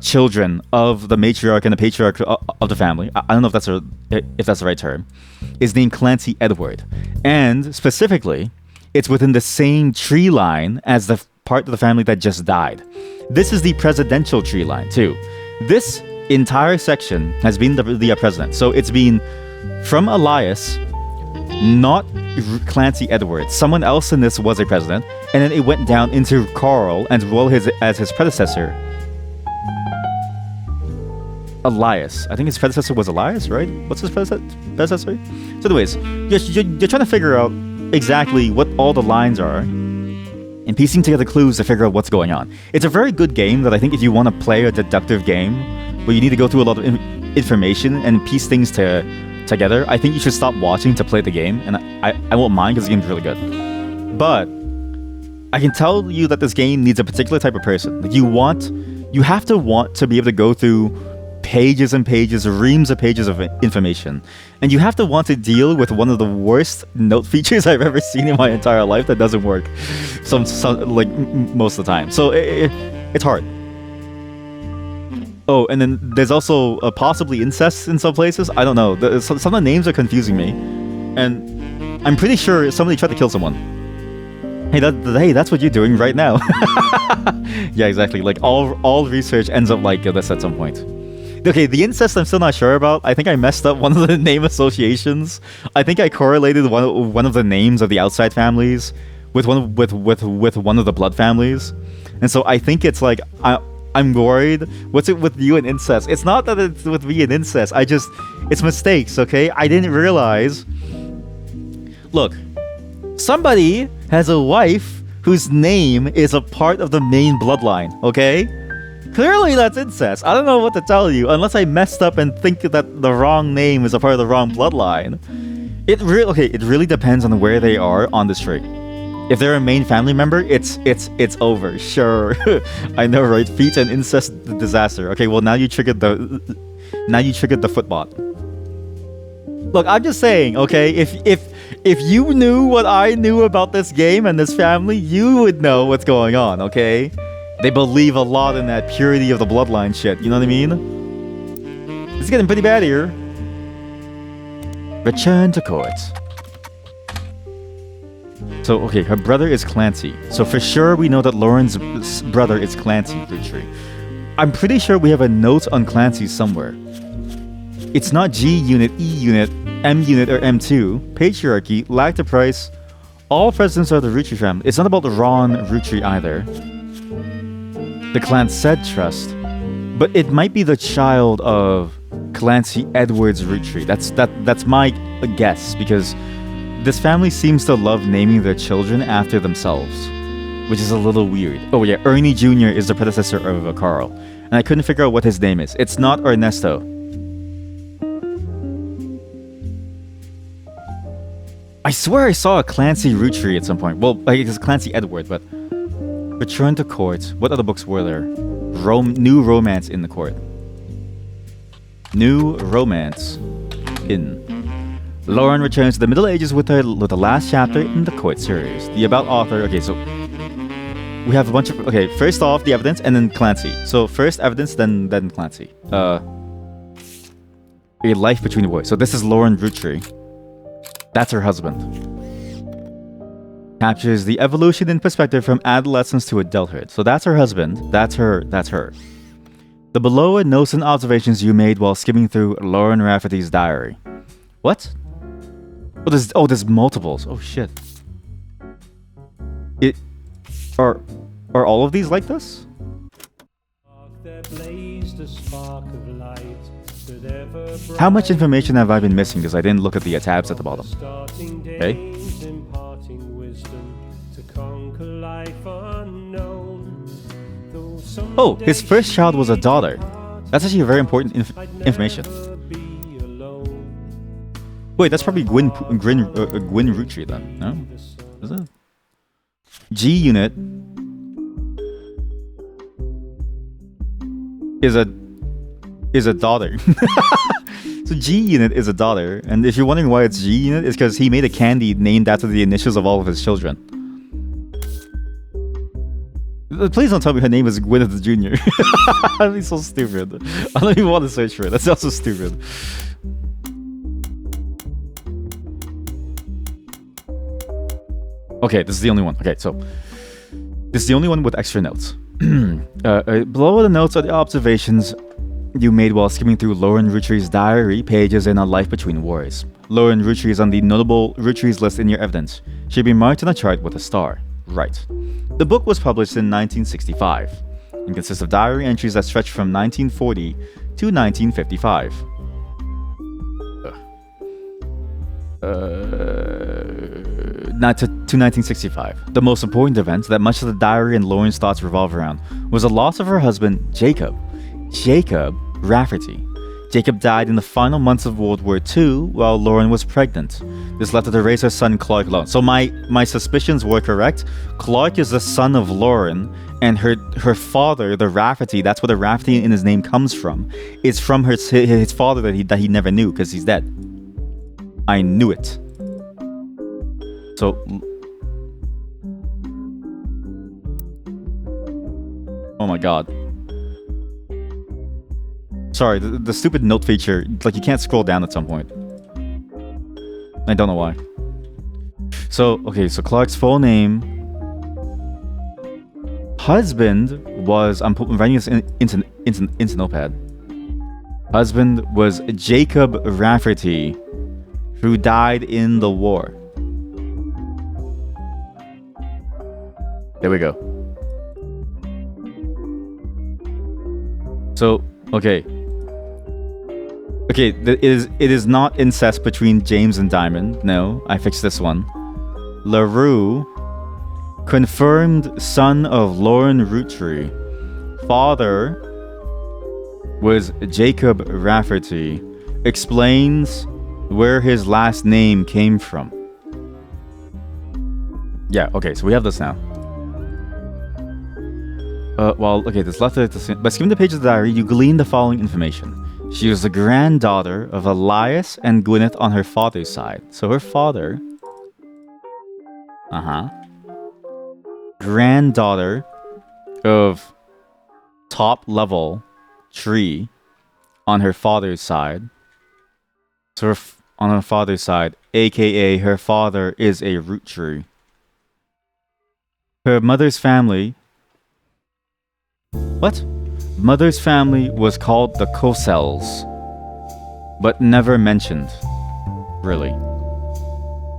children of the matriarch and the patriarch of the family, I don't know if that's the right term, is named Clancy Edward. And specifically, it's within the same tree line as the part of the family that just died. This is the presidential tree line, too. This entire section has been the president. So it's been from Elias, not Clancy Edward. Someone else in this was a president, and then it went down into Carl, and as his predecessor, Elias. I think his predecessor was Elias, right? What's his predecessor? So anyways, you're trying to figure out exactly what all the lines are and piecing together clues to figure out what's going on. It's a very good game that I think if you want to play a deductive game where you need to go through a lot of information and piece things together, I think you should stop watching to play the game, and I won't mind because the game's really good. But I can tell you that this game needs a particular type of person. Like you have to want to be able to go through pages and pages, reams of pages of information, and you have to want to deal with one of the worst note features I've ever seen in my entire life that doesn't work most of the time. So it's hard. Oh, and then there's also possibly incest in some places. I don't know. Some of the names are confusing me, and I'm pretty sure somebody tried to kill someone. Hey, that's what you're doing right now. Yeah, exactly. Like all research ends up like this at some point. Okay, the incest I'm still not sure about. I think I messed up one of the name associations. I think I correlated one of the names of the outside families with one of the blood families, and so I think it's like I'm worried. What's it with you and incest? It's not that it's with me and incest. It's mistakes. Okay, I didn't realize. Look, somebody has a wife whose name is a part of the main bloodline. Okay. Clearly that's incest. I don't know what to tell you unless I messed up and think that the wrong name is a part of the wrong bloodline. It really depends on where they are on this tree. If they're a main family member, it's over. Sure. I know, right? Feet and incest disaster. Okay, well now you triggered the footbot. Look, I'm just saying, okay, if you knew what I knew about this game and this family, you would know what's going on, okay? They believe a lot in that purity of the bloodline shit, you know what I mean? It's getting pretty bad here. Return to court. So, okay, her brother is Clancy. So for sure we know that Lauren's brother is Clancy Roottrees. I'm pretty sure we have a note on Clancy somewhere. It's not G unit, E unit, M unit, or M2. Patriarchy, lack the price. All presidents are the Roottrees family. It's not about Ron Roottrees either. The clan said trust, but it might be the child of Clancy Edwards Roottrees. That's my guess, because this family seems to love naming their children after themselves, which is a little weird. Oh yeah, Ernie Jr. is the predecessor of Carl, and I couldn't figure out what his name is. It's not Ernesto. I swear I saw a Clancy Roottrees at some point. Well, like it's Clancy Edward, but Return to court. What other books were there? New romance in the court. New romance in. Lauren returns to the Middle Ages with the last chapter in the court series. The about author. Okay, so we have a bunch of. Okay, first off the evidence, and then Clancy. So first evidence, then Clancy. A life between the boys. So this is Lauren Roottrees. That's her husband. Captures the evolution in perspective from adolescence to adulthood. So that's her husband. That's her. The below are notes and observations you made while skimming through Lauren Rafferty's diary. What? Oh, there's multiples. Oh shit. It are all of these like this?
There blazed a spark of light that ever
How much information have I been missing because I didn't look at the tabs at the bottom?
starting
Okay.
days, imparting wisdom to conquer life unknown. Though
Oh, his
someday
first child was a daughter.
she
That's actually a very important
I'd
information.
never be alone.
Wait, that's probably Gwyn Roottrees then, no? Is it? G unit is a daughter. So G unit is a daughter, and if you're wondering why it's G unit, it's because he made a candy named after the initials of all of his children. Please don't tell me her name is Gwyneth Jr. That'd be so stupid. I don't even want to search for it. That's also stupid. Okay, this is the only one. Okay, so this is the only one with extra notes. Below the notes are the observations you made while skimming through Lauren Roottrees' diary pages in A Life Between Wars. Lauren Roottrees is on the notable Roottrees list in your evidence. She'd be marked on a chart with a star. Right. The book was published in 1965 and consists of diary entries that stretch from 1940 to 1955. Not to 1965. The most important event that much of the diary and Lauren's thoughts revolve around was the loss of her husband, Jacob Rafferty. Jacob died in the final months of World War II while Lauren was pregnant. This left her to raise her son Clark alone. So my suspicions were correct. Clark is the son of Lauren, and her father, the Rafferty, that's where the Rafferty in his name comes from. It's from his father that he never knew because he's dead. I knew it. So oh my god. Sorry, the stupid note feature, like you can't scroll down at some point. I don't know why. So, okay, so Clark's full name. Husband was, I'm writing this into Notepad. Husband was Jacob Rafferty, who died in the war. There we go. So, okay. Okay, it is not incest between James and Diamond. No, I fixed this one. LaRue, confirmed son of Lauren Roottree. Father was Jacob Rafferty. Explains where his last name came from. Yeah, okay, so we have this now. Okay, this left it. By skimming the pages of the diary, you glean the following information. She was the granddaughter of Elias and Gwyneth on her father's side. So her father... Granddaughter of top-level tree on her father's side. So on her father's side, aka her father is a root tree. Her mother's family... What? Mother's family was called the Cossells, but never mentioned, really.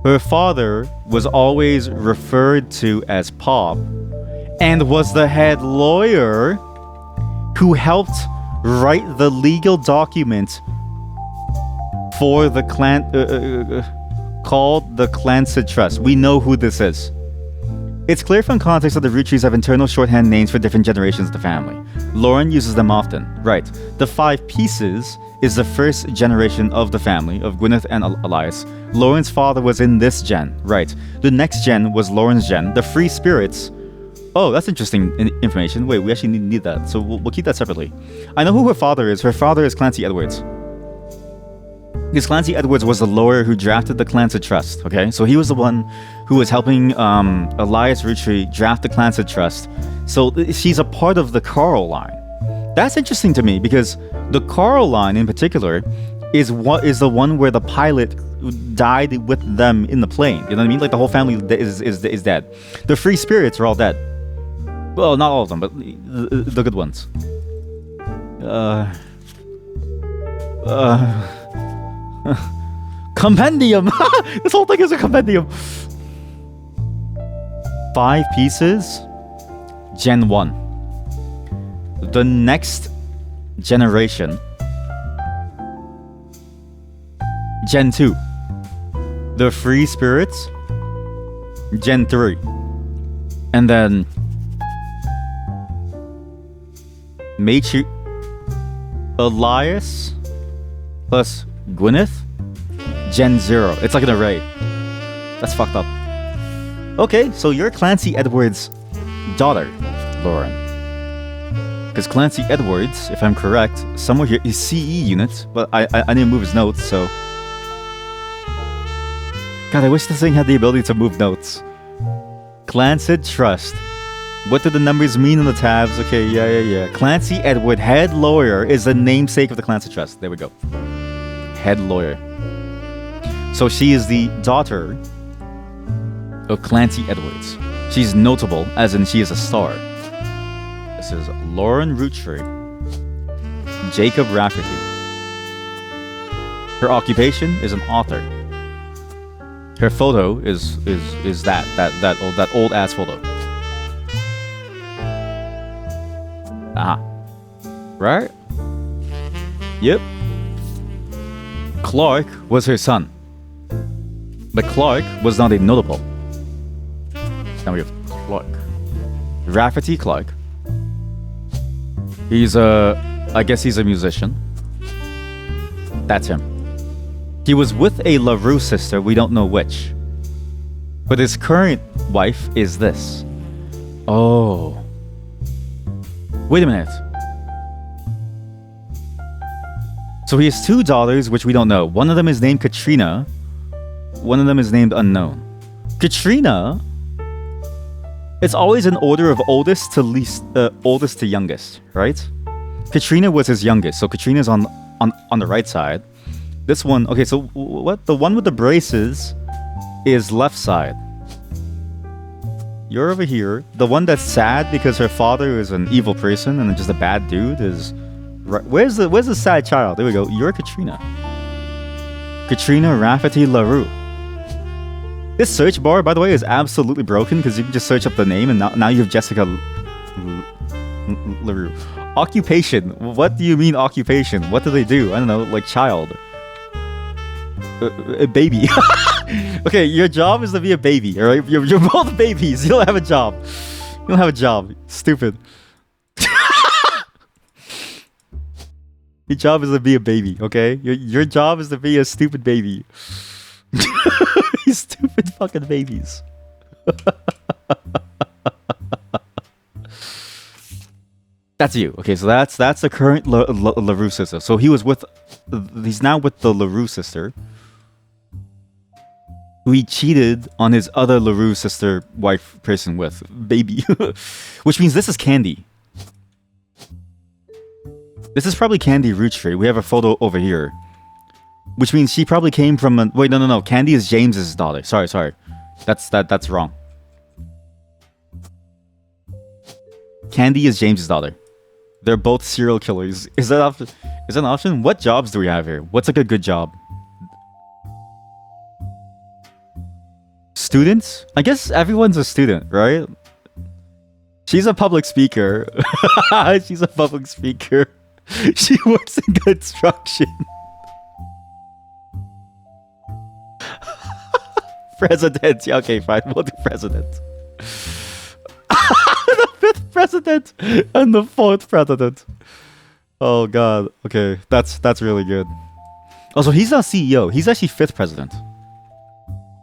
Her father was always referred to as Pop, and was the head lawyer who helped write the legal document for the clan, called the Clancy Trust. We know who this is. It's clear from context that the Roottrees have internal shorthand names for different generations of the family. Lauren uses them often. Right. The 5 pieces is the first generation of the family, of Gwyneth and Elias. Lauren's father was in this gen. Right. The next gen was Lauren's gen. The free spirits... Oh, that's interesting information. Wait, we actually need that. So we'll keep that separately. I know who her father is. Her father is Clancy Edwards. Because Clancy Edwards was the lawyer who drafted the Clancy Trust, okay? So he was the one who was helping Elias Roottree draft the Clancy Trust. So she's a part of the Carl line. That's interesting to me because the Carl line in particular is the one where the pilot died with them in the plane. You know what I mean? Like the whole family is dead. The free spirits are all dead. Well, not all of them, but the good ones. Compendium! This whole thing is a compendium. 5 pieces, Gen 1. The next generation, Gen 2. The free spirits, Gen 3. And then Machi Elias plus Gwyneth, Gen 0. It's like an array. That's fucked up. Okay, so you're Clancy Edwards' daughter, Lauren. Because Clancy Edwards, if I'm correct, somewhere here is CE unit, but I didn't move his notes, so... God, I wish this thing had the ability to move notes. Clancy Trust. What do the numbers mean on the tabs? Okay, yeah. Clancy Edward, head lawyer, is the namesake of the Clancy Trust. There we go. Head lawyer. So she is the daughter of Clancy Edwards. She's notable, as in she is a star. This is Lauren Roottrees, Jacob Rafferty. Her occupation is an author. Her photo is that old ass photo. Right? Yep. Clark was her son. But Clark was not a notable. Now we have Clark. Rafferty Clark. I guess he's a musician. That's him. He was with a LaRue sister, we don't know which. But his current wife is this. Oh. Wait a minute. So he has 2 daughters, which we don't know. One of them is named Katrina. One of them is named Unknown. Katrina... It's always in order of oldest to least, oldest to youngest, right? Katrina was his youngest, so Katrina's on the right side. This one, okay, so what? The one with the braces is left side. You're over here. The one that's sad because her father is an evil person and just a bad dude is right. Where's the sad child? There we go. You're Katrina. Katrina Rafferty LaRue. This search bar, by the way, is absolutely broken because you can just search up the name and now you have Jessica LaRue. Occupation. What do you mean occupation? What do they do? I don't know, like child. A baby. Okay, your job is to be a baby, alright? You're both babies. You don't have a job. You don't have a job. Stupid. Your job is to be a baby, okay? Your job is to be a stupid baby. You stupid fucking babies. That's you. Okay, so that's the current LaRue sister. So he's now with the LaRue sister, who he cheated on his other LaRue sister wife person with, baby. Which means this is Candy. This is probably Candy Roottrees. We have a photo over here. Which means she probably came from a... Wait, no. Candy is James's daughter. Sorry. That's wrong. Candy is James's daughter. They're both serial killers. Is that an option? What jobs do we have here? What's like a good job? Students? I guess everyone's a student, right? She's a public speaker. She's a public speaker. She works in construction. President. Yeah, okay, fine. We'll do president. The 5th president and the 4th president. Oh god. Okay, that's really good. Also, he's not CEO. He's actually 5th president.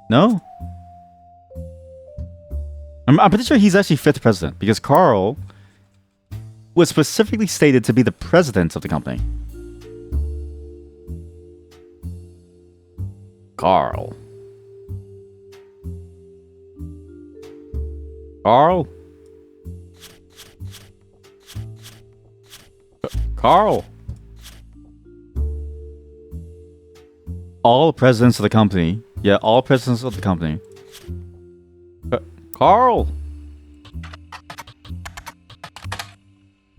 No? I'm pretty sure he's actually 5th president because Carl was specifically stated to be the president of the company. Carl. Carl? Carl? All presidents of the company. Yeah, all presidents of the company. Carl?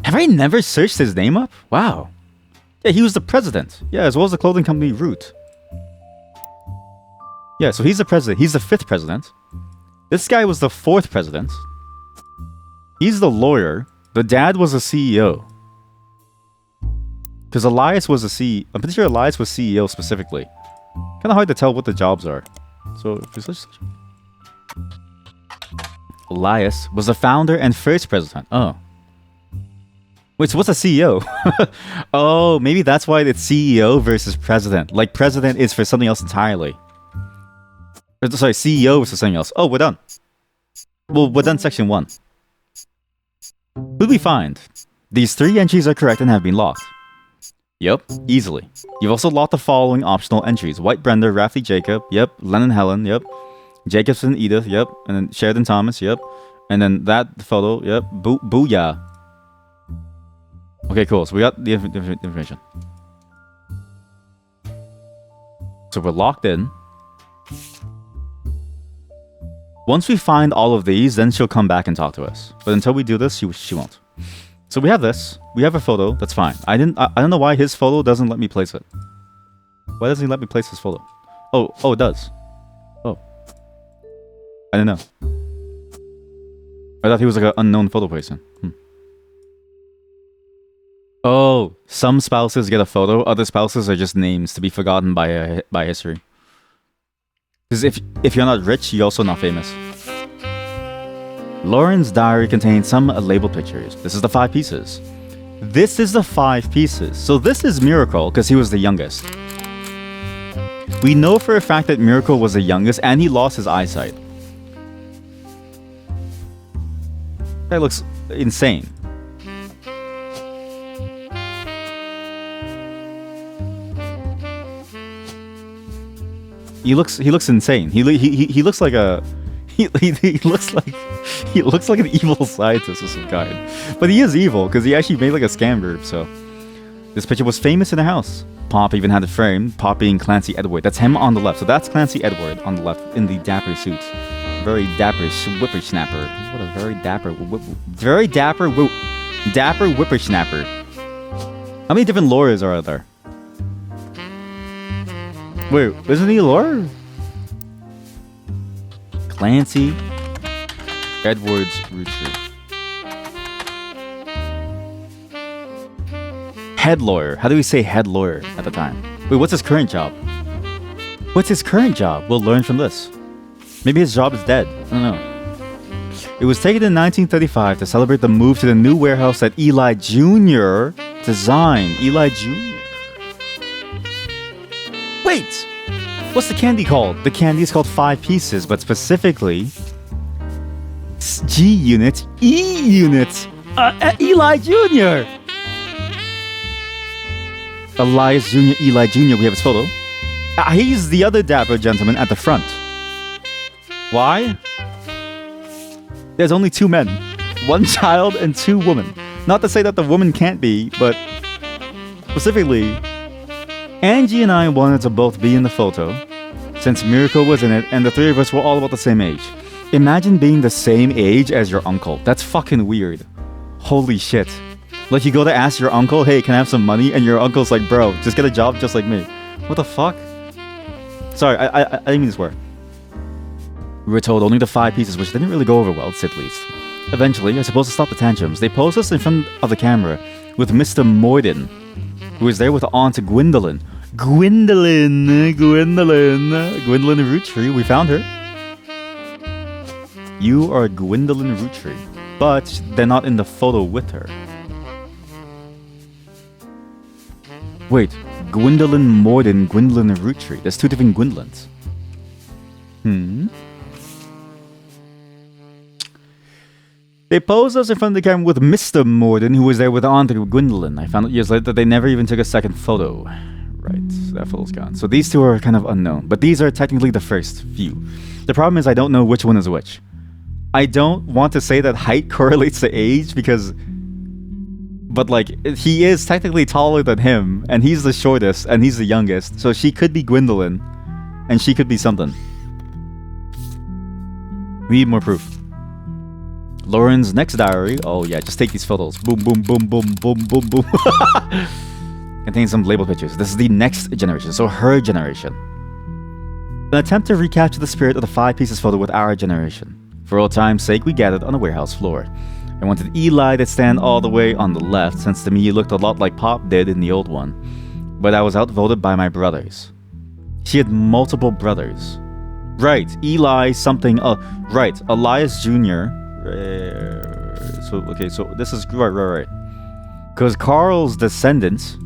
Have I never searched his name up? Wow. Yeah, he was the president. Yeah, as well as the clothing company Root. Yeah, so he's the president. He's the 5th president. This guy was the 4th president. He's the lawyer. The dad was a CEO. Because Elias was a CEO. I'm pretty sure Elias was CEO specifically. Kind of hard to tell what the jobs are. So, Elias was the founder and 1st president. Oh. Wait, so what's a CEO? Oh, maybe that's why it's CEO versus president. Like, president is for something else entirely. Sorry, CEO is for something else. Oh, we're done. Well, we're done section 1. Who did we find? These 3 entries are correct and have been locked. Yep, easily. You've also locked the following optional entries. White Brenda, Rafferty Jacob, yep. Lennon Helen, yep. Jacobson Edith, yep. And then Sheridan Thomas, yep. And then that photo, yep. Booyah. Okay, cool. So we got the information. So we're locked in. Once we find all of these, then she'll come back and talk to us. But until we do this, she won't. So we have this. We have a photo. That's fine. I don't know why his photo doesn't let me place it. Why doesn't he let me place his photo? Oh, it does. Oh. I didn't know. I thought he was like an unknown photo person. Oh, some spouses get a photo. Other spouses are just names to be forgotten by history. Because if you're not rich, you're also not famous. Lauren's diary contains some labeled pictures. This is the 5 pieces. This is the 5 pieces. So this is Miracle, because he was the youngest. We know for a fact that Miracle was the youngest, and he lost his eyesight. That looks insane. He looks insane. He looks like a he looks like an evil scientist of some kind. But he is evil because he actually made like a scam group. So this picture was famous in the house. Pop even had it framed. Pop being Clancy Edward. That's him on the left. So that's Clancy Edward on the left in the dapper suit. Very dapper whippersnapper. What a very dapper whippersnapper. How many different lawyers are there? Wait, isn't he a lawyer? Clancy Edwards Roottrees. Head lawyer. How do we say head lawyer at the time? Wait, what's his current job? We'll learn from this. Maybe his job is dead. I don't know. It was taken in 1935 to celebrate the move to the new warehouse that Eli Jr. designed. Eli Jr. Wait! What's the candy called? The candy is called 5 pieces, but specifically G unit, E unit, Eli Jr. Elias Jr., Eli Jr. We have his photo. He's the other dapper gentleman at the front. Why? There's only 2 men, 1 child and 2 women. Not to say that the woman can't be, but specifically, Angie and I wanted to both be in the photo, since Miracle was in it, and the 3 of us were all about the same age. Imagine being the same age as your uncle. That's fucking weird. Holy shit. Like, you go to ask your uncle, hey, can I have some money? And your uncle's like, bro, just get a job just like me. What the fuck? Sorry, I didn't mean to swear. We were told only the 5 pieces, which didn't really go over well, to say the least. Eventually, I suppose to stop the tantrums, they posed us in front of the camera with Mr. Morden, who was there with Aunt Gwendolyn. Gwendolyn Roottrees. We found her. You are Gwendolyn Roottrees, but they're not in the photo with her. Wait, Gwendolyn Morden, Gwendolyn Roottrees. There's 2 different Gwendolyn's. They posed us in front of the camera with Mr. Morden, who was there with Aunt Gwendolyn. I found out years later that they never even took a second photo. Right, that photo's gone. So these 2 are kind of unknown, but these are technically the first few. The problem is I don't know which one is which. I don't want to say that height correlates to age because... But like, he is technically taller than him, and he's the shortest, and he's the youngest. So she could be Gwendolyn, and she could be something. We need more proof. Lauren's next diary. Oh yeah, just take these photos. Boom, boom, boom, boom, boom, boom, boom. Contains some labeled pictures. This is the next generation, so her generation. An attempt to recapture the spirit of the 5 pieces photo with our generation. For old time's sake, we gathered on the warehouse floor. I wanted Eli to stand all the way on the left, since to me he looked a lot like Pop did in the old one. But I was outvoted by my brothers. She had multiple brothers. Right, Eli something, right, Elias Jr. So this is, right. Because Carl's descendants...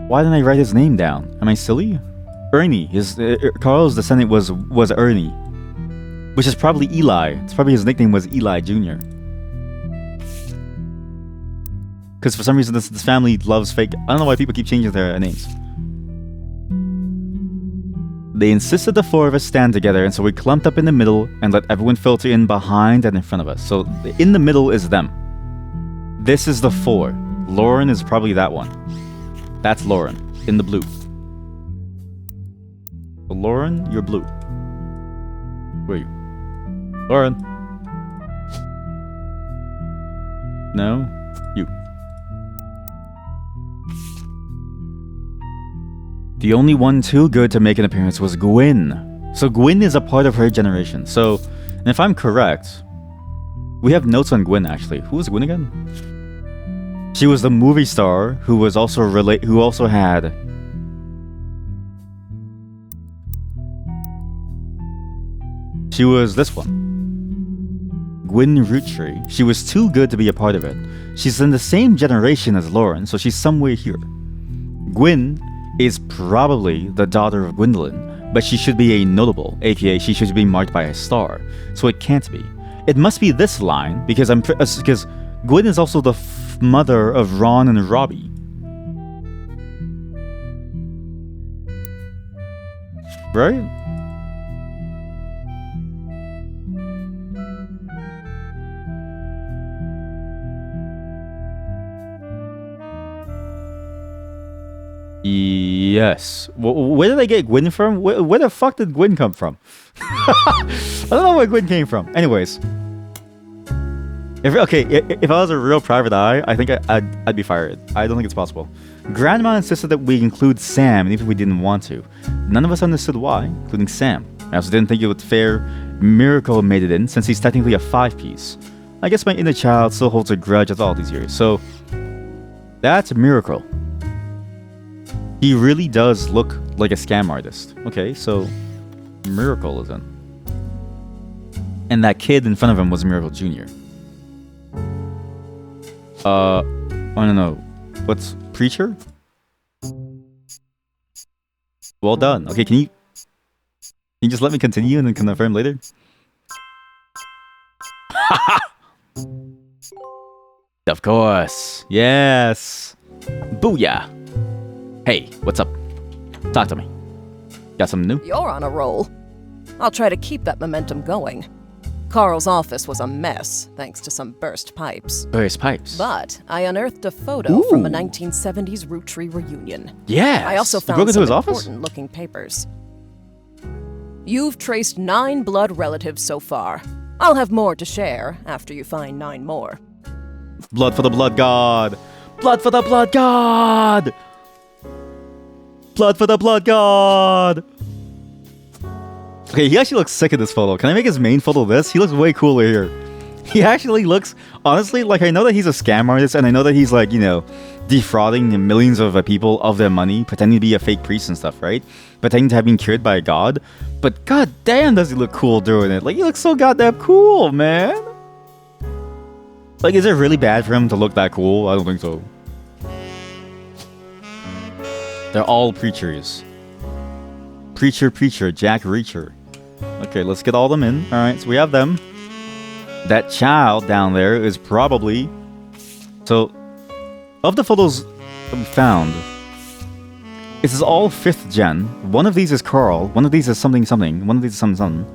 Why didn't I write his name down? Am I silly? Ernie. Carl's descendant was Ernie, which is probably Eli. It's probably his nickname was Eli Jr. Because for some reason this family loves fake. I don't know why people keep changing their names. They insisted the 4 of us stand together, and so we clumped up in the middle and let everyone filter in behind and in front of us. So in the middle is them. This is the 4. Lauren is probably that one. That's Lauren in the blue. So Lauren, you're blue. Where are you? Lauren. No, you. The only one too good to make an appearance was Gwen. So Gwen is a part of her generation. So, and if I'm correct, we have notes on Gwen actually. Who was Gwen again? She was the movie star who was also who also had she was this one. Gwen Roottrees. She was too good to be a part of it. She's in the same generation as Lauren, so she's somewhere here. Gwen is probably the daughter of Gwendolyn, but she should be a notable, aka she should be marked by a star, so it can't be. It must be this line, because because Gwen is also the mother of Ron and Robbie. Right? Yes. Where did I get Gwen from? Where the fuck did Gwen come from? I don't know where Gwen came from. Anyways. If I was a real private eye, I think I'd be fired. I don't think it's possible. Grandma insisted that we include Sam, even if we didn't want to. None of us understood why, including Sam. I also didn't think it would fair Miracle made it in, since he's technically a 5-piece. I guess my inner child still holds a grudge after all these years. So, that's Miracle. He really does look like a scam artist. Okay, so Miracle is in. And that kid in front of him was Miracle Jr. I don't know. What's Preacher? Well done. Okay, can you just let me continue and then confirm later? Of course. Yes. Booyah. Hey, what's up? Talk to me. Got something new?
You're on a roll. I'll try to keep that momentum going. Carl's office was a mess, thanks to some burst pipes.
Burst pipes?
But I unearthed a photo from a 1970s Roottrees reunion.
Yes!
I also found some important-looking papers. You've traced 9 blood relatives so far. I'll have more to share after you find 9 more.
Blood for the blood god! Blood for the blood god! Blood for the blood god! Okay, he actually looks sick in this photo. Can I make his main photo this? He looks way cooler here. He actually looks, honestly, like I know that he's a scam artist and I know that he's like, you know, defrauding millions of people of their money, pretending to be a fake priest and stuff, right? Pretending to have been cured by a god. But god damn does he look cool doing it. Like, he looks so goddamn cool, man. Like, is it really bad for him to look that cool? I don't think so. They're all preachers. Preacher, Jack Reacher. Okay, let's get all them in. Alright, so we have them. That child down there is probably... So, of the photos that we found, this is all 5th gen. One of these is Carl. One of these is something. One of these is something.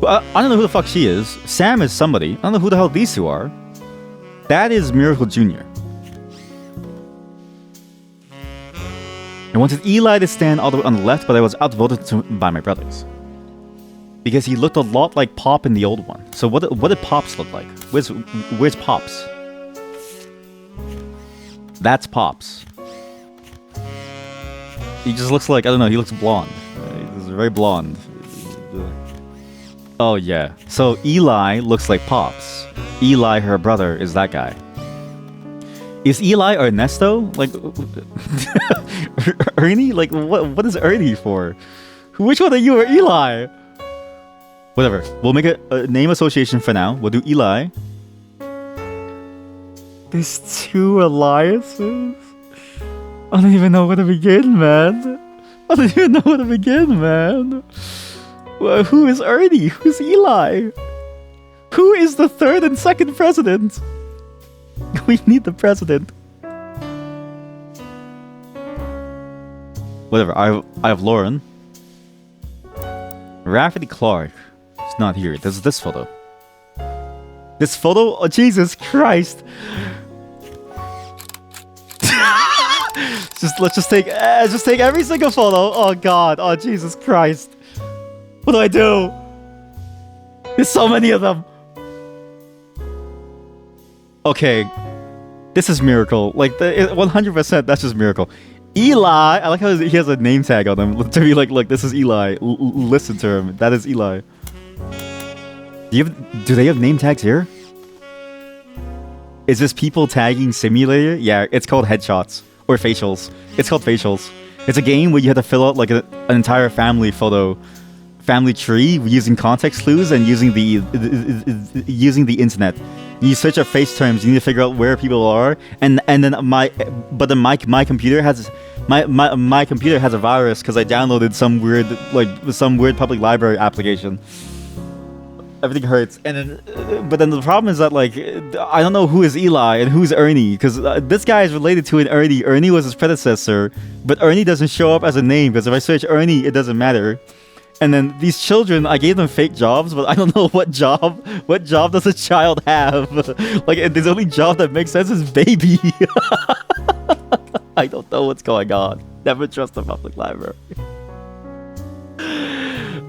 I don't know who the fuck she is. Sam is somebody. I don't know who the hell these two are. That is Miracle Jr. I wanted Eli to stand all the way on the left, but I was outvoted by my brothers. Because he looked a lot like Pop in the old one. So what did Pops look like? Where's Pops? That's Pops. He just looks like, I don't know, he looks blonde. He's very blonde. Oh yeah. So Eli looks like Pops. Eli, her brother, is that guy. Is Eli Ernesto? Like Ernie? Like what is Ernie for? Which one are you or Eli? Whatever. We'll make a name association for now. We'll do Eli. There's 2 alliances? I don't even know where to begin, man. I don't even know where to begin, man. Well, who is Ernie? Who's Eli? Who is the 3rd and 2nd president? We need the president. Whatever. I have Lauren. Rafferty Clark. It's not here. There's this photo. This photo? Oh, Jesus Christ. Let's just take every single photo. Oh God. Oh Jesus Christ. What do I do? There's so many of them. Okay. This is miracle. Like 100%. That's just miracle. Eli. I like how he has a name tag on him to be like, look, this is Eli. Listen to him. That is Eli. Do they have name tags here? Is this people tagging simulator? Yeah, it's called headshots or facials. It's called facials. It's a game where you have to fill out like an entire family tree using context clues and using the internet. You search up face terms. You need to figure out where people are, and then my computer has my computer has a virus because I downloaded some weird public library application. Everything hurts, but then the problem is that like I don't know who is Eli and who's Ernie because this guy is related to an Ernie. Ernie was his predecessor, but Ernie doesn't show up as a name because if I search Ernie, it doesn't matter. And then these children, I gave them fake jobs, but I don't know what job does a child have? Like the only job that makes sense is baby. I don't know what's going on. Never trust the public library.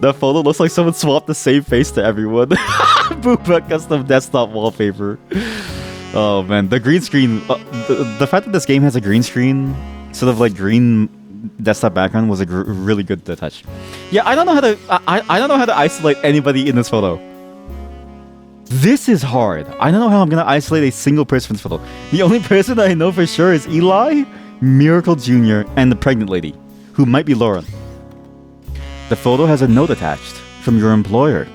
The photo looks like someone swapped the same face to everyone. Booba custom desktop wallpaper. Oh man, the green screen. The fact that this game has a green screen, sort of like green desktop background, was a really good touch. Yeah, I don't know how to. I don't know how to isolate anybody in this photo. This is hard. I don't know how I'm gonna isolate a single person in this photo. The only person that I know for sure is Eli, Miracle Jr., and the pregnant lady, who might be Lauren. The photo has a note attached from your employer.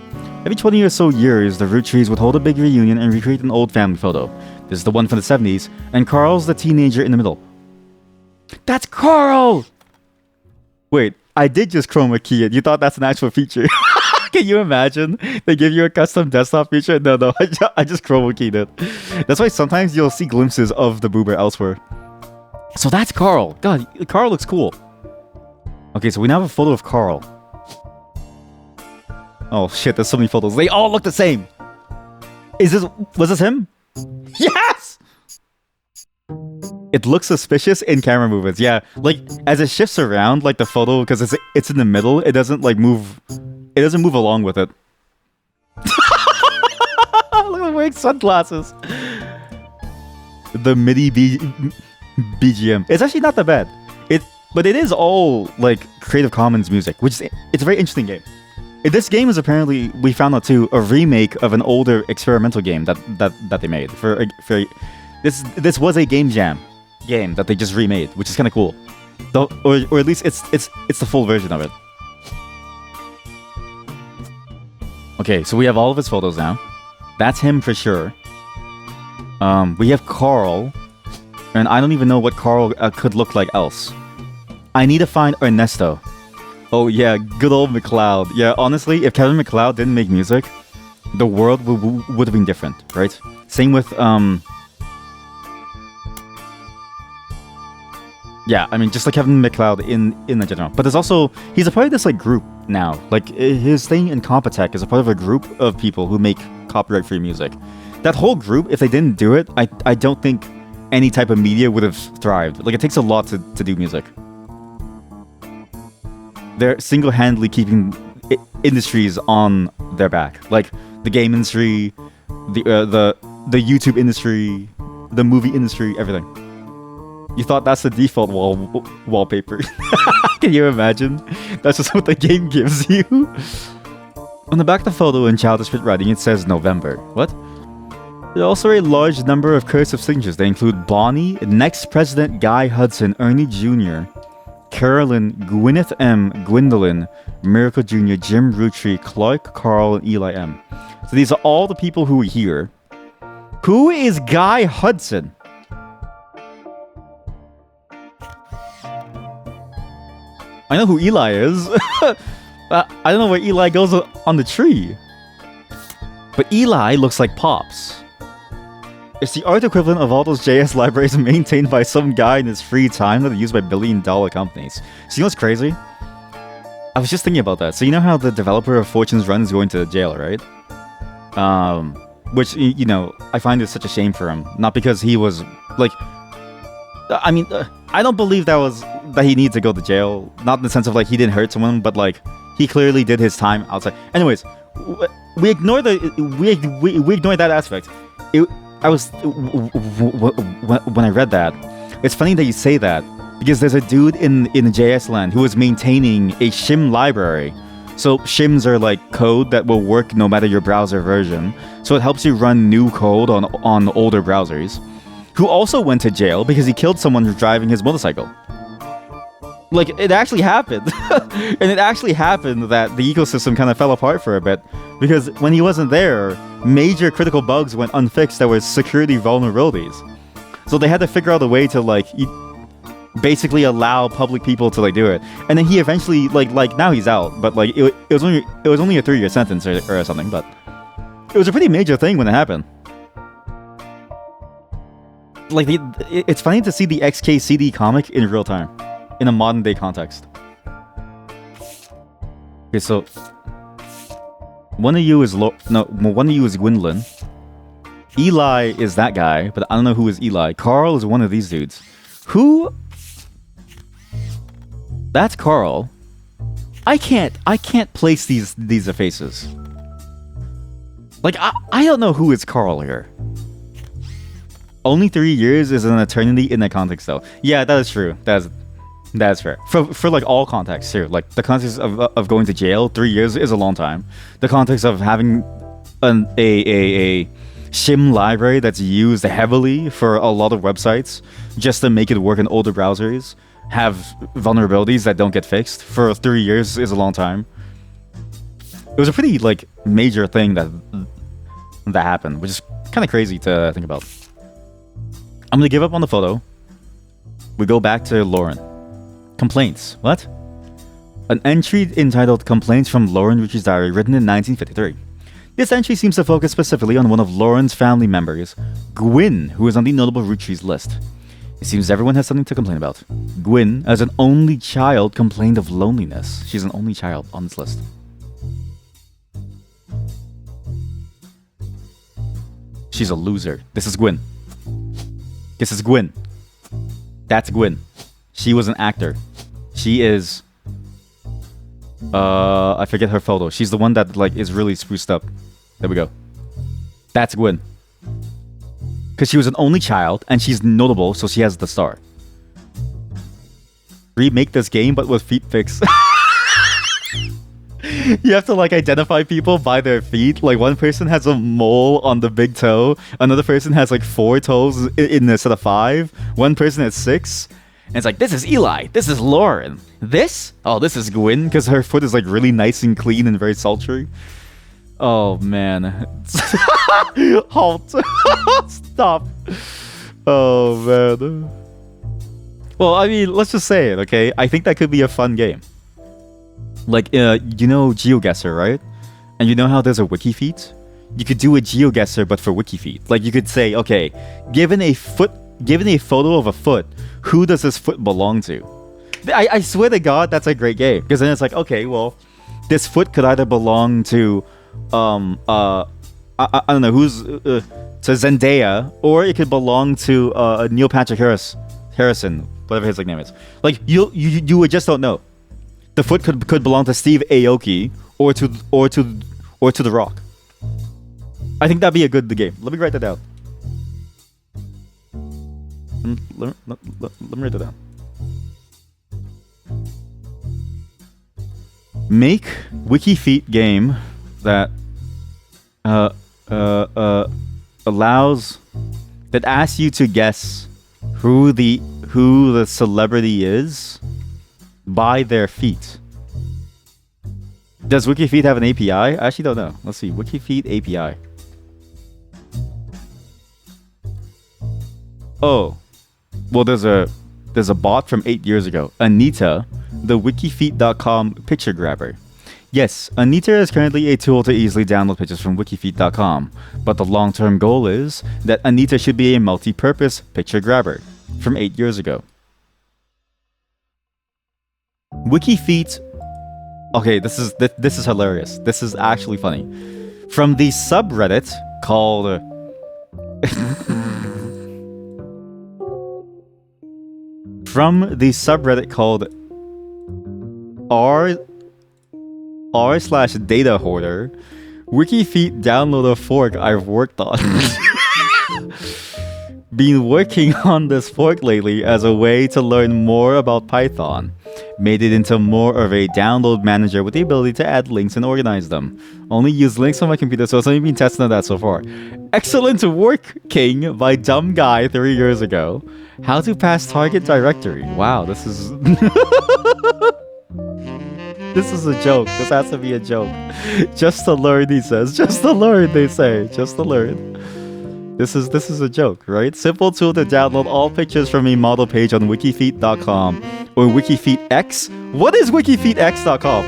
Every 20 or so years, the Roottrees would hold a big reunion and recreate an old family photo. This is the one from the 70s, and Carl's the teenager in the middle. That's Carl! Wait, I did just chroma key it. You thought that's an actual feature? Can you imagine? They give you a custom desktop feature? No, I just chroma keyed it. That's why sometimes you'll see glimpses of the boober elsewhere. So that's Carl. God, Carl looks cool. Okay, so we now have a photo of Carl. Oh shit, there's so many photos. They all look the same. Was this him? Yes! It looks suspicious in camera movements. Yeah, like as it shifts around, like the photo, because it's in the middle, it doesn't like move. It doesn't move along with it. Look at him wearing sunglasses. The MIDI BGM. It's actually not that bad. But it is all like Creative Commons music, which it's a very interesting game. This game is apparently, we found out too, a remake of an older experimental game that they made for this was a game jam game that they just remade, which is kind of cool. Or at least it's the full version of it. Okay, so we have all of his photos now. That's him for sure. We have Carl, and I don't even know what Carl could look like else. I need to find Ernesto. Oh yeah, good old McLeod. Yeah, honestly, if Kevin McLeod didn't make music, the world would have been different, right? Same with yeah, I mean, just like Kevin McLeod in the general. But there's also, he's a part of this like group now. Like his thing in Compotech is a part of a group of people who make copyright-free music. That whole group, if they didn't do it, I don't think any type of media would have thrived. Like it takes a lot to do music. They're single-handedly keeping industries on their back, like the game industry, the YouTube industry, the movie industry, everything. You thought that's the default wallpaper? Can you imagine? That's just what the game gives you. On the back of the photo in childish writing, it says November. What? There are also a large number of cursive signatures. They include Bonnie, next President Guy Hudson, Ernie Jr., Carolyn, Gwyneth M., Gwendolyn, Miracle Jr., Jim Roottrees, Clark, Carl, and Eli M. So these are all the people who are here. Who is Guy Hudson? I know who Eli is. I don't know where Eli goes on the tree. But Eli looks like Pops. It's the art equivalent of all those JS libraries maintained by some guy in his free time that are used by billion-dollar companies. So you know what's crazy? I was just thinking about that. So you know how the developer of Fortune's Run is going to jail, right? Which, you know, I find it such a shame for him. Not because he was, like... I mean, I don't believe that he needs to go to jail. Not in the sense of, like, he didn't hurt someone, but, like, he clearly did his time outside. Anyways, we ignore we ignore that aspect. When I read that, it's funny that you say that, because there's a dude in JS land who is maintaining a shim library. So shims are like code that will work no matter your browser version. So it helps you run new code on older browsers. Who also went to jail because he killed someone who's driving his motorcycle. Like, it actually happened. And it actually happened that the ecosystem kind of fell apart for a bit. Because when he wasn't there, major critical bugs went unfixed that were security vulnerabilities. So they had to figure out a way to, like, basically allow public people to, like, do it. And then he eventually, like now he's out. But, like, it was only a 3-year sentence or something. But it was a pretty major thing when it happened. Like, it's funny to see the XKCD comic in real time. In a modern day context. Okay, so one of you is Gwendolyn. Eli is that guy, but I don't know who is Eli. Carl is one of these dudes. Who? That's Carl. I can't place these faces. Like, I don't know who is Carl here. Only 3 years is an eternity in that context, though. Yeah, that is true. That's fair. For like all contexts here, like the context of going to jail, 3 years is a long time. The context of having a shim library that's used heavily for a lot of websites just to make it work in older browsers, have vulnerabilities that don't get fixed for 3 years is a long time. It was a pretty like major thing that happened, which is kind of crazy to think about. I'm gonna give up on the photo. We go back to Lauren. Complaints. What? An entry entitled Complaints from Lauren Roottrees' Diary, written in 1953. This entry seems to focus specifically on one of Lauren's family members, Gwyn, who is on the notable Roottrees list. It seems everyone has something to complain about. Gwyn, as an only child, complained of loneliness. She's an only child on this list. She's a loser. This is Gwyn. This is Gwyn. That's Gwyn. She was an actor. She is... I forget her photo. She's the one that like is really spruced up. There we go. That's Gwyn. Because she was an only child, and she's notable, so she has the star. Remake this game, but with feet fix. You have to like identify people by their feet. Like one person has a mole on the big toe. Another person has like 4 toes in a set of 5. One person has 6. And it's like, this is Eli. This is Lauren. This? Oh, this is Gwyn, because her foot is like really nice and clean and very sultry. Oh, man. Halt. Stop. Oh, man. Well, I mean, let's just say it, okay? I think that could be a fun game. Like, you know GeoGuessr, right? And you know how there's a wiki feat? You could do a GeoGuessr, but for wiki feat. Like, you could say, okay, given a photo of a foot, who does this foot belong to? I swear to God, that's a great game. Because then it's like, okay, well, this foot could either belong to, I don't know, who's, to Zendaya, or it could belong to Neil Patrick Harrison, whatever his name is. Like, you would just don't know. The foot could belong to Steve Aoki or to The Rock. I think that'd be a good game. Let me write that down. Let me write that down. Make WikiFeet game that allows that asks you to guess who the celebrity is by their feet. Does WikiFeet have an API? I actually don't know. Let's see. WikiFeet API. Oh. Well, there's a bot from 8 years ago. Anita, the wikifeet.com picture grabber. Yes, Anita is currently a tool to easily download pictures from wikifeet.com, but the long-term goal is that Anita should be a multi-purpose picture grabber from 8 years ago. WikiFeet. Okay, this is hilarious. This is actually funny. From the subreddit called from the subreddit called r/data hoarder, WikiFeet download a fork I've worked on. Been working on this fork lately as a way to learn more about Python. Made it into more of a download manager with the ability to add links and organize them. Only use links on my computer, so it's only been testing on that so far. Excellent work, King, by Dumb Guy 3 years ago. How to pass target directory. Wow, this is... This is a joke. This has to be a joke. Just to learn, he says. Just to learn, they say. Just to learn. This is a joke, right? Simple tool to download all pictures from a model page on wikifeet.com or wikifeetx. What is wikifeetx.com?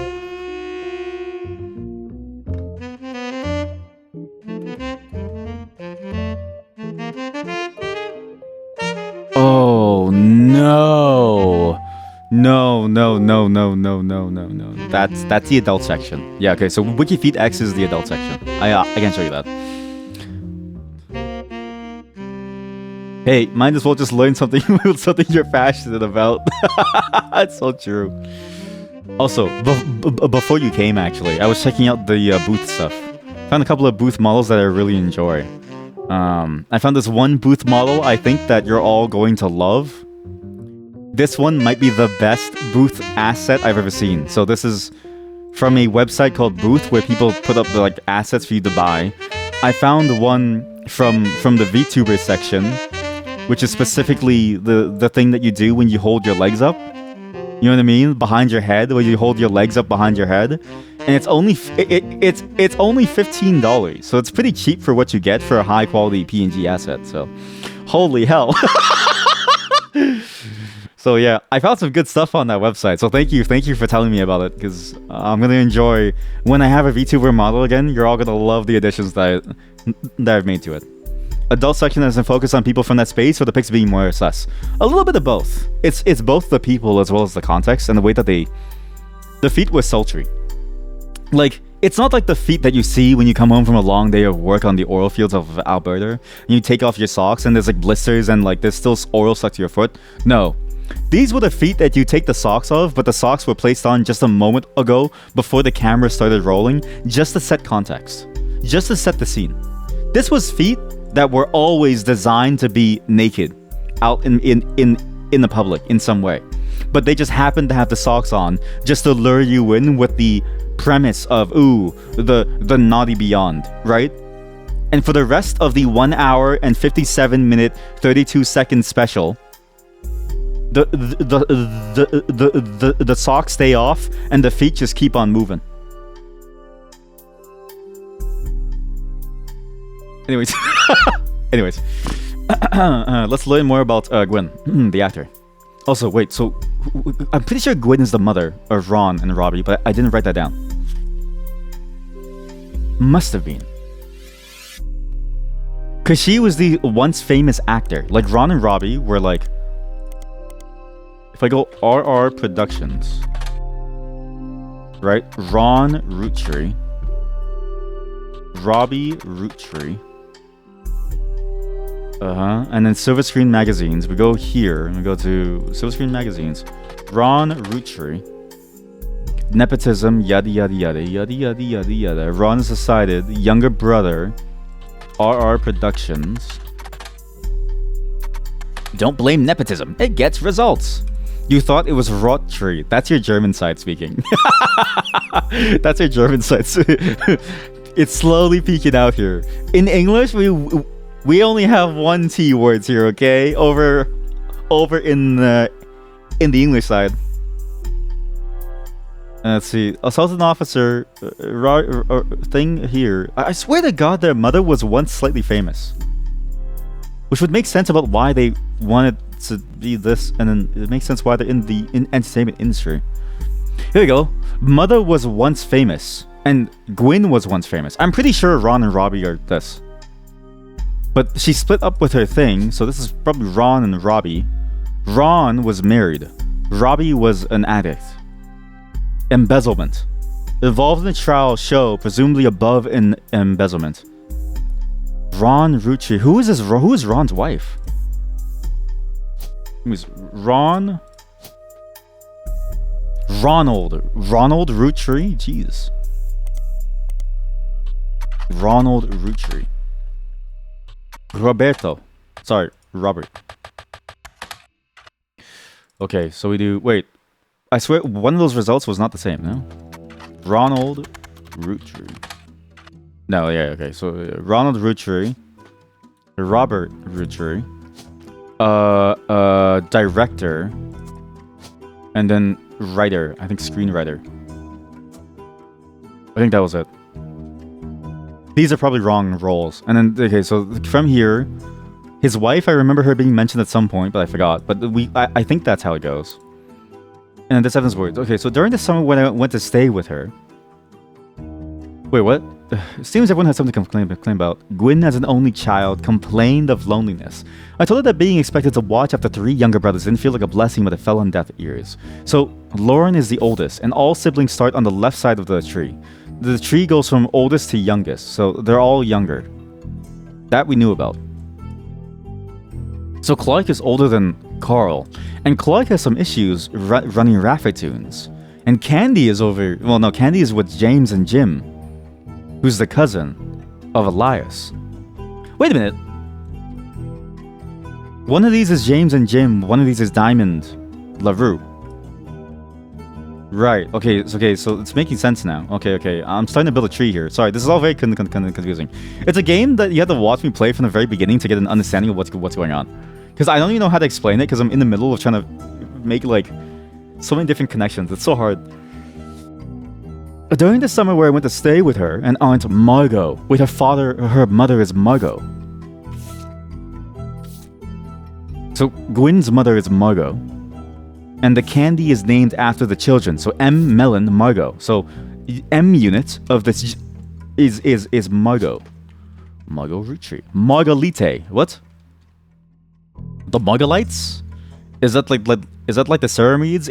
Oh no. No. That's the adult section. Yeah, okay, so WikiFeetx is the adult section. I can show you that. Hey, might as well just learn something you're passionate about. That's so true. Also, before you came, actually, I was checking out the booth stuff. Found a couple of booth models that I really enjoy. I found this one booth model I think that you're all going to love. This one might be the best booth asset I've ever seen. So this is from a website called Booth, where people put up the assets for you to buy. I found one from the VTuber section, which is specifically the thing that you do when you hold your legs up. You know what I mean? Behind your head, where you hold your legs up behind your head. And it's only $15. So it's pretty cheap for what you get for a high quality PNG asset. So holy hell. So yeah, I found some good stuff on that website. So thank you for telling me about it, because I'm gonna enjoy when I have a VTuber model again. You're all gonna love the additions that I've made to it. Adult section doesn't focus on people from that space, or the pics being more or less. A little bit of both. It's both the people as well as the context and the way that the feet were sultry. Like, it's not like the feet that you see when you come home from a long day of work on the oil fields of Alberta and you take off your socks and there's like blisters and like there's still oil stuck to your foot. No. These were the feet that you take the socks off, but the socks were placed on just a moment ago before the camera started rolling, just to set context, just to set the scene. This was feet that were always designed to be naked, out in the public in some way, but they just happened to have the socks on just to lure you in with the premise of the naughty beyond, right? And for the rest of the 1 hour and 57 minute 32 second special, the socks stay off and the feet just keep on moving. Anyways, let's learn more about Gwen, the actor. Also, wait, so I'm pretty sure Gwen is the mother of Ron and Robbie, but I didn't write that down. Must have been. Because she was the once famous actor. Like, Ron and Robbie were like... If I go RR Productions, right? Ron Roottrees, Robbie Roottrees, and then Silver Screen Magazines. We go here and we go to Silver Screen Magazines. Ron Roottrees, nepotism, yada yada yada yada yada yada yada. Ron is decided, younger brother, RR Productions. Don't blame nepotism; it gets results. You thought it was Roottrees. That's your German side speaking. That's your German side. It's slowly peeking out here. In English, we only have one T words here, okay? Over in the English side. Let's see. Assaulted an officer thing here. I swear to God, their mother was once slightly famous. Which would make sense about why they wanted to be this, and then it makes sense why they're in the entertainment industry. Here we go. Mother was once famous, and Gwyn was once famous. I'm pretty sure Ron and Robbie are this. But she split up with her thing, so this is probably Ron and Robbie. Ron was married. Robbie was an addict. Embezzlement. Involved in a trial show, presumably above in embezzlement. Ron Roottrees. Who is Ron's wife? Who's Ron? Ronald Roottrees? Jeez. Ronald Roottrees. Roberto. Sorry, Robert. Okay, so we do... Wait. I swear one of those results was not the same, no? Ronald Roottrees. No, yeah, okay. So Ronald Roottrees. Robert Roottrees. Director. And then writer. I think screenwriter. I think that was it. These are probably wrong roles. And then, okay, so from here, his wife, I remember her being mentioned at some point, but I forgot. But I think that's how it goes. And then this Evans words. Okay, so during the summer when I went to stay with her... Wait, what? It seems everyone has something to complain about. Gwyn, as an only child, complained of loneliness. I told her that being expected to watch after 3 younger brothers didn't feel like a blessing, but it fell on deaf ears. So, Lauren is the oldest, and all siblings start on the left side of the tree. The tree goes from oldest to youngest, so they're all younger. That we knew about. So Clark is older than Carl, and Clark has some issues running Raffatoons. And Candy is over... Well, no, Candy is with James and Jim, who's the cousin of Elias. Wait a minute. One of these is James and Jim, one of these is Diamond LaRue. Right, okay, so it's making sense now. Okay, I'm starting to build a tree here. Sorry, this is all very confusing. It's a game that you have to watch me play from the very beginning to get an understanding of what's going on. Because I don't even know how to explain it, because I'm in the middle of trying to make, like, so many different connections. It's so hard. During the summer where I went to stay with her and Aunt Margot, with her mother is Margot. So Gwyn's mother is Margot. And the candy is named after the children. So M. Melon, Margot. So M unit of this is Margot. Margot Roottrees. Margalite. What? The Margalites? Is that like the ceramides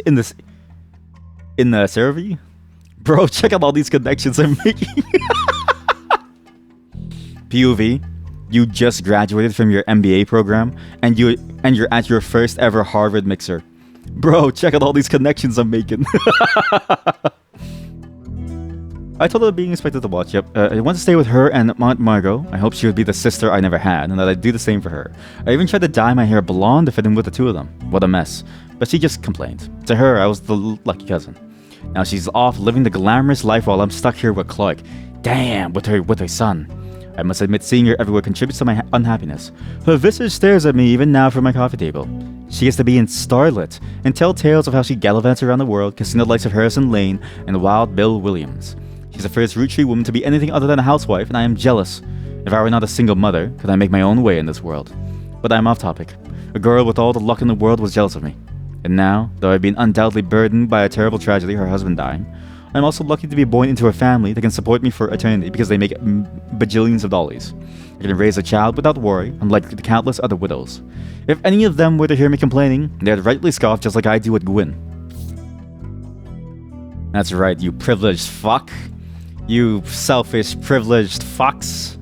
in the ceremony? Bro, check out all these connections I'm making. POV, you just graduated from your MBA program and you're at your first ever Harvard mixer. Bro, check out all these connections I'm making. I told her being expected to watch. Yep. I want to stay with her and Aunt Margot. I hope she would be the sister I never had, and that I'd do the same for her. I even tried to dye my hair blonde to fit in with the two of them. What a mess. But she just complained. To her, I was the lucky cousin. Now she's off living the glamorous life while I'm stuck here with Clark. Damn, with her son. I must admit, seeing her everywhere contributes to my unhappiness. Her visage stares at me even now from my coffee table. She gets to be in Starlet and tell tales of how she gallivants around the world, kissing the likes of Harrison Lane and Wild Bill Williams. She's the first Roottrees woman to be anything other than a housewife, and I am jealous. If I were not a single mother, could I make my own way in this world? But I am off topic. A girl with all the luck in the world was jealous of me. And now, though I've been undoubtedly burdened by a terrible tragedy, her husband dying, I'm also lucky to be born into a family that can support me for eternity because they make bajillions of dollars. I can raise a child without worry, unlike the countless other widows. If any of them were to hear me complaining, they'd rightly scoff just like I do at Gwyn. That's right, you privileged fuck. You selfish, privileged fucks.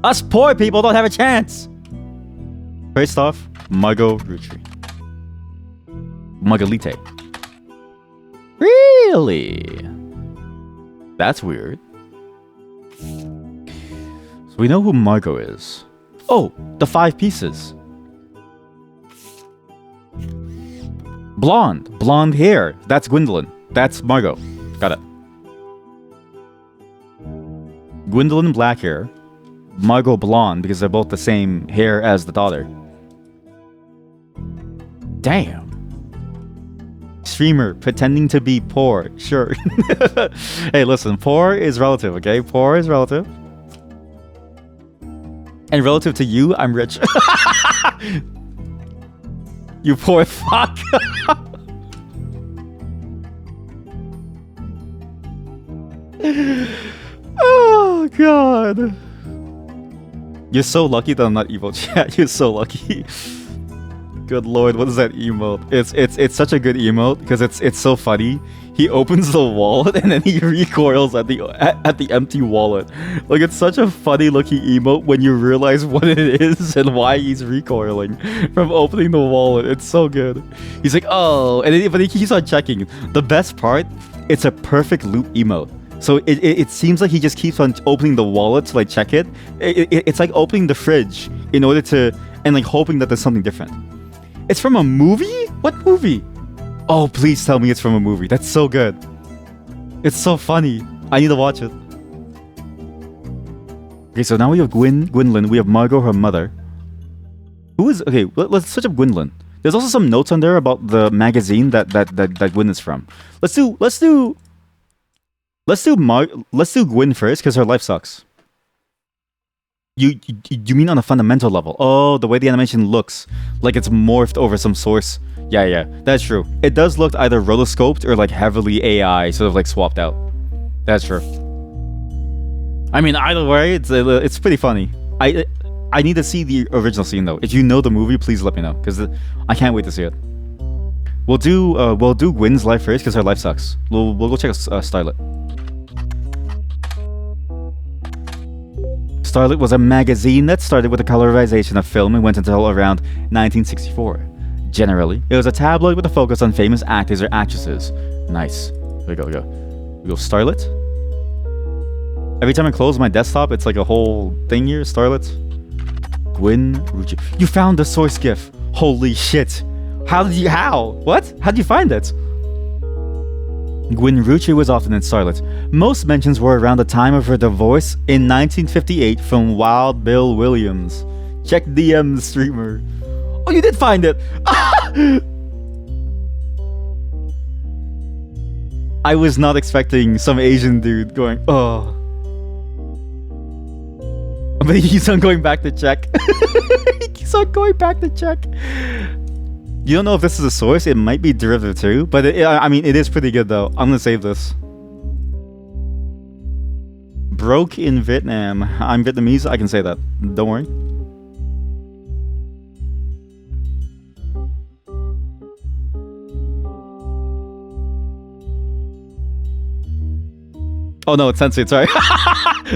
Us poor people don't have a chance! First off, Margot Roottrees. Margalite. Really? That's weird. So we know who Margot is. Oh, the 5 pieces. Blonde hair. That's Gwendolyn. That's Margot. Got it. Gwendolyn black hair. Margot blonde because they're both the same hair as the daughter. Damn. Streamer pretending to be poor. Sure. Hey, listen, poor is relative, okay? Poor is relative. And relative to you, I'm rich. You poor fuck. Oh, God. You're so lucky that I'm not evil, chat. You're so lucky. Good lord, what is that emote? It's such a good emote because it's so funny. He opens the wallet and then he recoils at the empty wallet. Like, it's such a funny looking emote when you realize what it is and why he's recoiling from opening the wallet. It's so good. He's like, oh, but he keeps on checking. The best part, it's a perfect loop emote. So it seems like he just keeps on opening the wallet to like check it. It's like opening the fridge in order to, and like hoping that there's something different. It's from a movie? What movie? Oh, please tell me it's from a movie. That's so good. It's so funny. I need to watch it. Okay, so now we have Gwendolyn. We have Margot, her mother. Who is... Okay, let's search up Gwendolyn. There's also some notes on there about the magazine that Gwen is from. Let's do Gwen first because her life sucks. You mean on a fundamental level? Oh, the way the animation looks, like it's morphed over some source. Yeah, that's true. It does look either rotoscoped or like heavily AI, sort of like swapped out. That's true. I mean, either way, it's pretty funny. I need to see the original scene though. If you know the movie, please let me know because I can't wait to see it. We'll do Gwen's life first because her life sucks. We'll go check out Starlet. Starlet was a magazine that started with the colorization of film and went until around 1964. Generally, it was a tabloid with a focus on famous actors or actresses. Nice. We go Starlet. Every time I close my desktop, it's like a whole thing here. Starlet. Gwen Roottrees. You found the source GIF. Holy shit. How? What? How'd you find it? Gwen Roottrees was often in Starlet. Most mentions were around the time of her divorce in 1958 from Wild Bill Williams. Check DM the streamer. Oh, you did find it! I was not expecting some Asian dude going, oh. But he keeps on going back to check. He keeps on going back to check. You don't know if this is a source. It might be derivative too, but I mean, it is pretty good though. I'm gonna save this. Broke in Vietnam. I'm Vietnamese. I can say that. Don't worry. Oh no, it's censored. Sorry.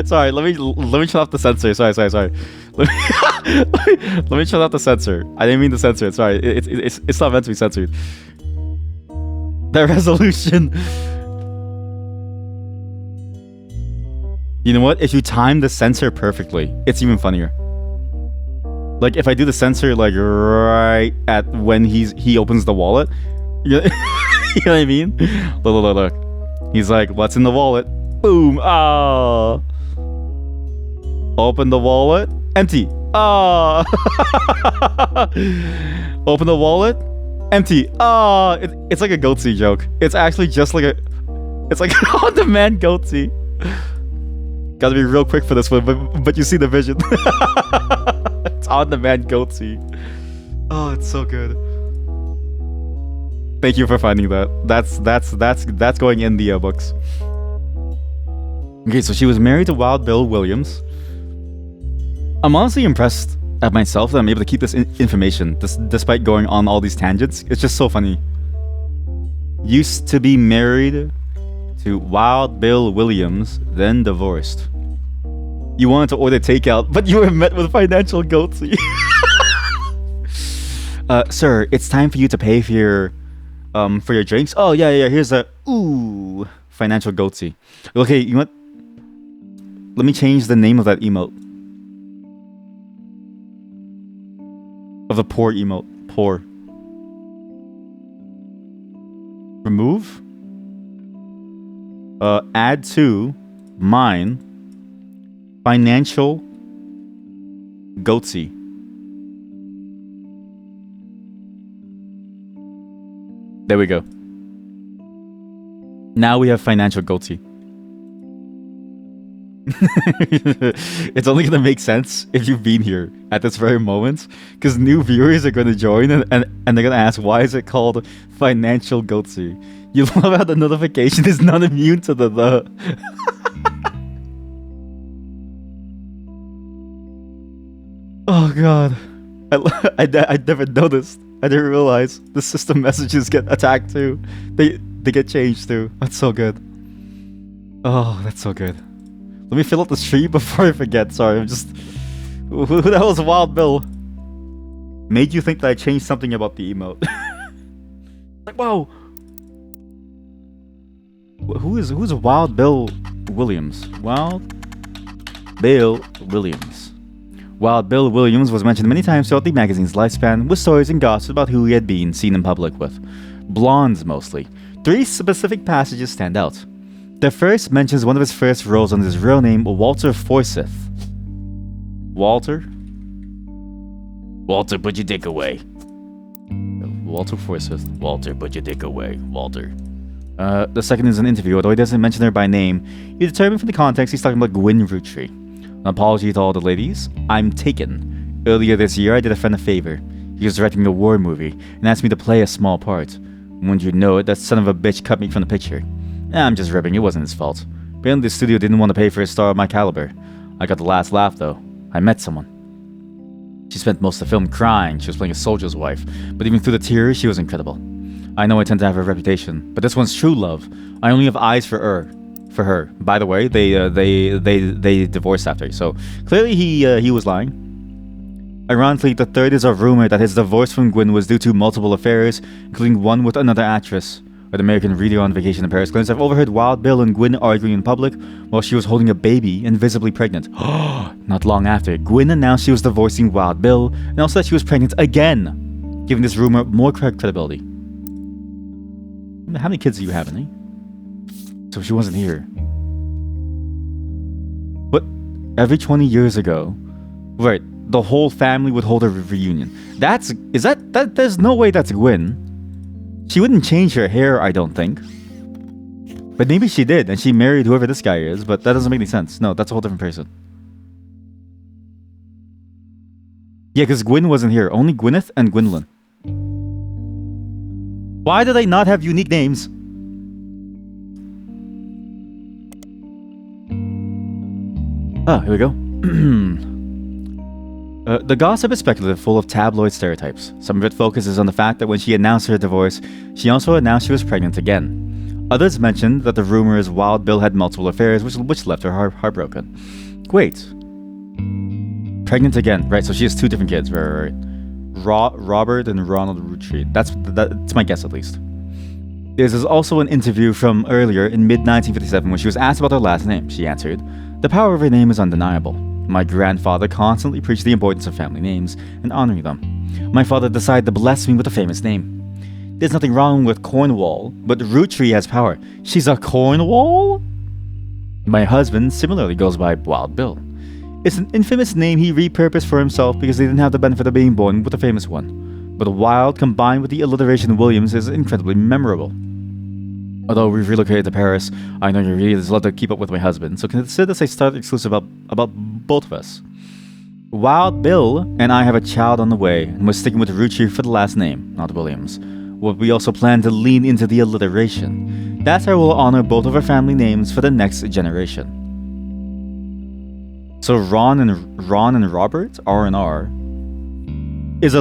Sorry. Let me shut off the censor. Sorry. Let me shut off the censor. I didn't mean to censor it. Sorry. It's not meant to be censored. The resolution. You know what? If you time the censor perfectly, it's even funnier. Like if I do the censor like right at when he opens the wallet, you know what I mean? Look. He's like, what's in the wallet? Boom. Ah. Open the wallet. Empty. Ah. Open the wallet. Empty. Ah. It's like a goatsy joke. It's actually just like it's like an on-demand goatsy. Gotta be real quick for this one, but you see the vision. It's on-demand goatsy. Oh, it's so good. Thank you for finding that. That's going in the books. Okay, so she was married to Wild Bill Williams. I'm honestly impressed at myself that I'm able to keep this information despite going on all these tangents. It's just so funny. Used to be married to Wild Bill Williams, then divorced. You wanted to order takeout, but you were met with financial goatsy. Sir, it's time for you to pay for your drinks. Oh yeah, here's a financial goatsy. Okay, you know what? Let me change the name of that emote. Of the poor emote. Poor. Remove. Add to mine. Financial goatsy. There we go. Now we have financial goatee. It's only gonna make sense if you've been here at this very moment, because new viewers are gonna join and they're gonna ask, why is it called financial goatee? You love how the notification is not immune to the Oh god. I never noticed. I didn't realize the system messages get attacked too. They get changed too. That's so good. Oh, that's so good. Let me fill out the stream before I forget. Sorry, I'm just... Who the hell is Wild Bill? Made you think that I changed something about the emote. Like, wow. Who's Wild Bill Williams? Wild Bill Williams. Wild Bill Williams was mentioned many times throughout the magazine's lifespan, with stories and gossip about who he had been seen in public with. Blondes, mostly. 3 specific passages stand out. The first mentions one of his first roles under his real name, Walter Forsyth. Walter? Walter, put your dick away. Walter Forsyth. Walter, put your dick away. Walter. The second is an interview, although he doesn't mention her by name. You determine from the context he's talking about Gwyn Roottrees. An apology to all the ladies. I'm taken. Earlier this year, I did a friend a favor. He was directing a war movie and asked me to play a small part. Wouldn't you know it, that son of a bitch cut me from the picture. I'm just ribbing, it wasn't his fault. Apparently the studio didn't want to pay for a star of my caliber. I got the last laugh though. I met someone. She spent most of the film crying. She was playing a soldier's wife, but even through the tears, she was incredible. I know I tend to have a reputation, but this one's true love. I only have eyes for her. By the way, they divorced after, so clearly he was lying. Ironically, the third is a rumor that his divorce from Gwyn was due to multiple affairs, including one with another actress. An American reader on vacation in Paris claims I've overheard Wild Bill and Gwyn arguing in public while she was holding a baby and visibly pregnant. Not long after, Gwyn announced she was divorcing Wild Bill and also that she was pregnant again, giving this rumor more credibility. How many kids do you have, eh? So she wasn't here. But every 20 years ago, right, the whole family would hold a reunion. There's no way that's Gwyn. She wouldn't change her hair, I don't think. But maybe she did, and she married whoever this guy is, but that doesn't make any sense. No, that's a whole different person. Yeah, because Gwyn wasn't here. Only Gwyneth and Gwendolyn. Why do they not have unique names? Here we go. The gossip is speculative, full of tabloid stereotypes. Some of it focuses on the fact that when she announced her divorce, she also announced she was pregnant again. Others mentioned that the rumor is Wild Bill had multiple affairs, which left her heartbroken. Wait. Pregnant again. Right, so she has 2 different kids. Right. Robert and Ronald Roottrees. That's my guess, at least. This is also an interview from earlier in mid-1957 when she was asked about her last name. She answered, "The power of her name is undeniable. My grandfather constantly preached the importance of family names and honoring them. My father decided to bless me with a famous name. There's nothing wrong with Cornwall, but Roottrees has power. She's a Cornwall?" My husband similarly goes by Wild Bill. It's an infamous name he repurposed for himself because he didn't have the benefit of being born with a famous one. But Wild combined with the alliteration Williams is incredibly memorable. Although we've relocated to Paris, I know you really love to keep up with my husband, so consider this a start exclusive about both of us. Wild Bill and I have a child on the way, and we're sticking with Roottrees for the last name, not Williams. But we also plan to lean into the alliteration. That's how we'll honor both of our family names for the next generation. So Ron and Robert, R&R, is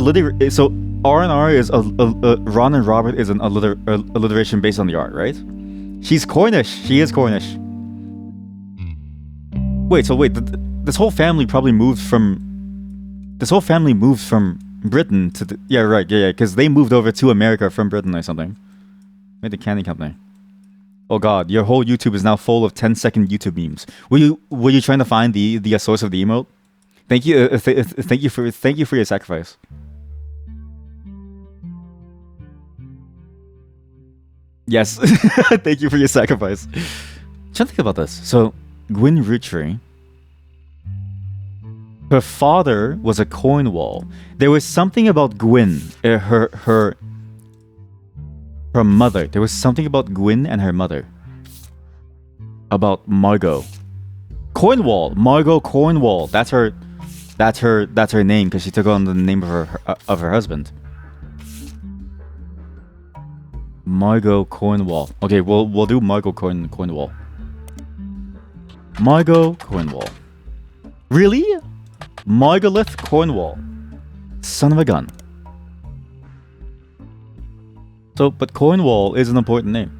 so R&R is Ron and Robert is an alliteration based on the art, right? She's Cornish. She is Cornish. Wait, this whole family probably moved from Britain to because they moved over to America from Britain or something. Made the candy company. Oh god, your whole YouTube is now full of 10-second YouTube memes. Were you trying to find the source of the emote? Thank you, thank you for your sacrifice. Yes. Thank you for your sacrifice. I'm trying to think about this. So, Gwyn Rootree, her father was a Cornwall. There was something about Gwyn, her mother. There was something about Gwyn and her mother. About Margot. Cornwall. Margot Cornwall. That's her name because she took on the name of her husband. Margot Cornwall. Okay, we'll do Margot Cornwall. Margot Cornwall. Really? Margolith Cornwall. Son of a gun. So, but Cornwall is an important name.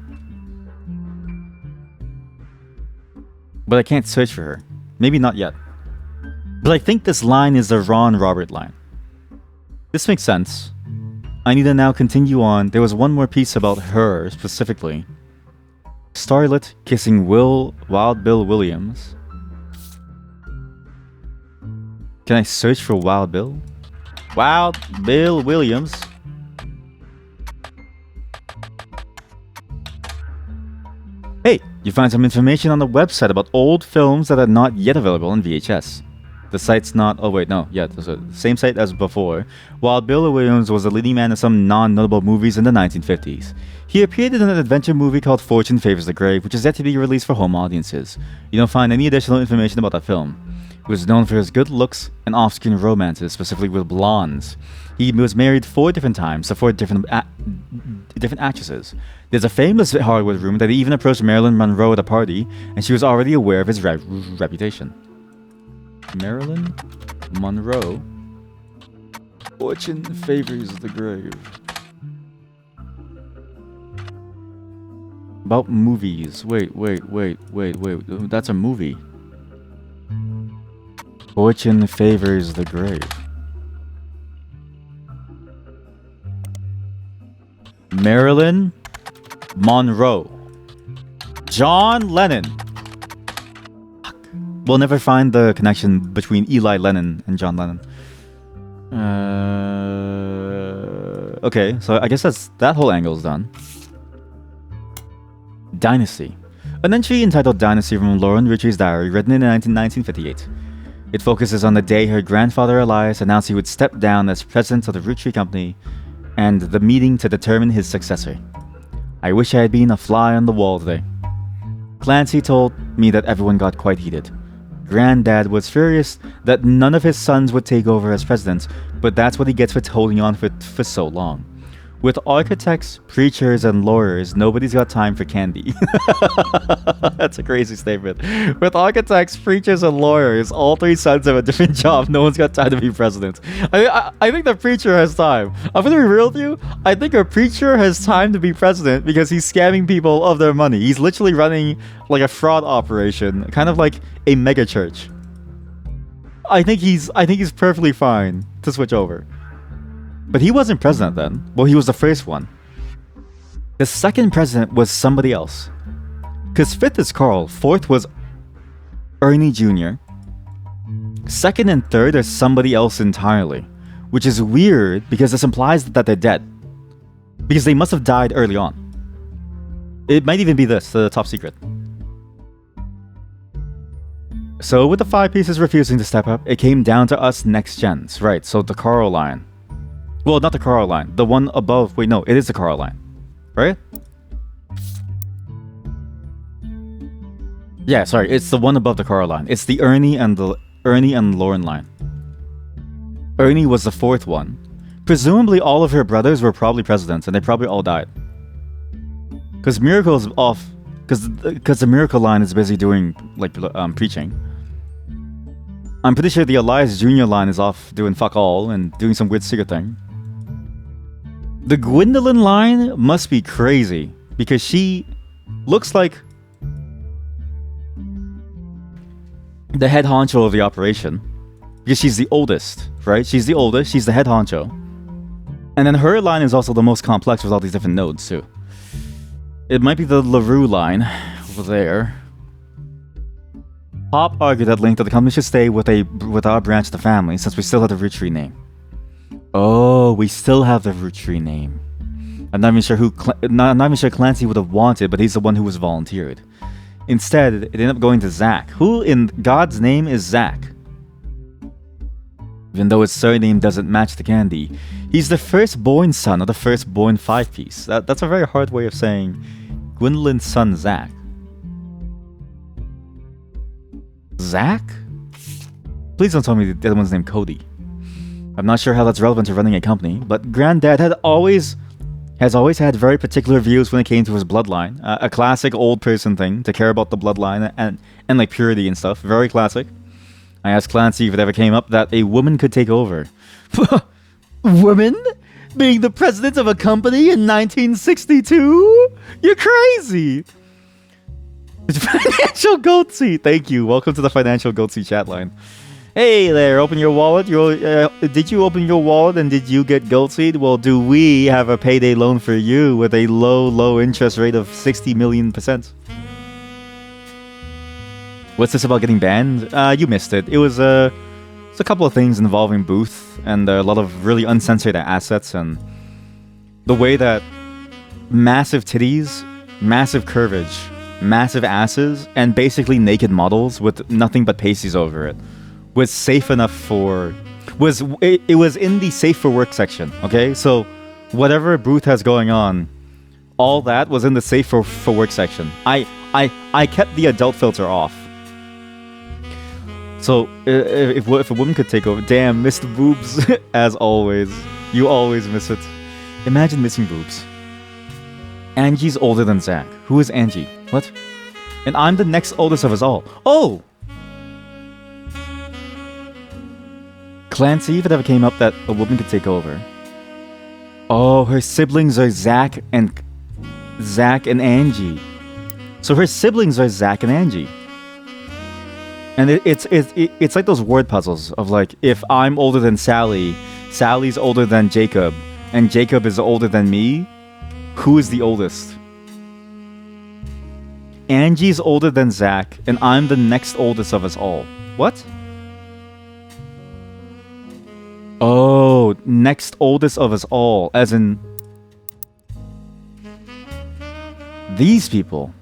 But I can't search for her. Maybe not yet. But I think this line is the Ron Robert line. This makes sense. I need to now continue on. There was one more piece about her, specifically. Starlet kissing Wild Bill Williams. Can I search for Wild Bill? Wild Bill Williams. Hey, you find some information on the website about old films that are not yet available on VHS. The site's not... Oh wait, no. Yeah, it's the same site as before. Wild Bill Williams was the leading man in some non-notable movies in the 1950s. He appeared in an adventure movie called Fortune Favors the Grave, which is yet to be released for home audiences. You don't find any additional information about that film. He was known for his good looks and off-screen romances, specifically with blondes. He was married 4 different times to 4 different actresses. There's a famous Hollywood rumor that he even approached Marilyn Monroe at a party, and she was already aware of his reputation. Marilyn Monroe. Fortune favors the grave. About movies. Wait. That's a movie. Fortune favors the grave. Marilyn Monroe. John Lennon. We'll never find the connection between Eli Lennon and John Lennon. Okay, so I guess that whole angle's done. Dynasty. An entry entitled Dynasty from Lauren Roottree's diary, written in 1958. It focuses on the day her grandfather Elias announced he would step down as president of the Rootree Company and the meeting to determine his successor. I wish I had been a fly on the wall today. Clancy told me that everyone got quite heated. Granddad was furious that none of his sons would take over as president, but that's what he gets for holding on for so long. With architects, preachers, and lawyers, nobody's got time for candy. That's a crazy statement. With architects, preachers, and lawyers, all 3 sons have a different job. No one's got time to be president. I think the preacher has time. I'm gonna be real with you. I think a preacher has time to be president because he's scamming people of their money. He's literally running like a fraud operation, kind of like a mega church. I think he's perfectly fine to switch over. But he wasn't president then. Well, he was the first one. The second president was somebody else. Because 5th is Carl, 4th was Ernie Jr. 2nd and 3rd are somebody else entirely. Which is weird because this implies that they're dead. Because they must have died early on. It might even be this, the top secret. So with the 5 pieces refusing to step up, it came down to us next gens. Right, so the Carl line. Well, not the Carl line. The one above. Wait, no, it is the Carl line. Right? Yeah, sorry. It's the one above the Carl line. It's the Ernie and Lauren line. Ernie was the 4th one. Presumably all of her brothers were probably presidents and they probably all died. Because Miracle's off. Because the Miracle line is busy doing like preaching. I'm pretty sure the Elias Jr. line is off doing fuck all and doing some weird secret thing. The Gwendolyn line must be crazy because she looks like the head honcho of the operation. Because she's the oldest, right? She's the oldest, she's the head honcho. And then her line is also the most complex with all these different nodes too. It might be the LaRue line over there. Pop argued that Link that the company should stay with our branch of the family since we still have the Rootree name. Oh, we still have the Rootree name. I'm not even sure who. Not even sure Clancy would have wanted, but he's the one who was volunteered. Instead, it ended up going to Zach. Who in God's name is Zach? Even though his surname doesn't match the candy, he's the firstborn son of the firstborn five-piece. That's a very hard way of saying Gwendolyn's son, Zach. Zach? Please don't tell me the other one's named Cody. I'm not sure how that's relevant to running a company, but Granddad has always had very particular views when it came to his bloodline. A classic old person thing, to care about the bloodline and like purity and stuff. Very classic. I asked Clancy if it ever came up that a woman could take over. Woman? Being the president of a company in 1962? You're crazy! Financial Goatsy! Thank you. Welcome to the Financial Goatsy chat line. Hey there, open your wallet. Did you open your wallet and did you get Goatseed? Well, do we have a payday loan for you with a low interest rate of 60 million%? What's this about getting banned? You missed it. It's a couple of things involving Booth and a lot of really uncensored assets and the way that massive titties, massive curvage, massive asses, and basically naked models with nothing but pasties over it was safe enough for... It was in the safe for work section, okay? So whatever Booth has going on, all that was in the safe for work section. I kept the adult filter off. So, if a woman could take over... Damn, missed boobs. As always. You always miss it. Imagine missing boobs. Angie's older than Zach. Who is Angie? What? And I'm the next oldest of us all. Oh! Clancy, if it ever came up that a woman could take over. Oh, her siblings are Zach and Angie. So her siblings are Zach and Angie. And it's like those word puzzles of like, if I'm older than Sally, Sally's older than Jacob, and Jacob is older than me, who is the oldest? Angie's older than Zach, and I'm the next oldest of us all. What? Oh, next oldest of us all, as in these people.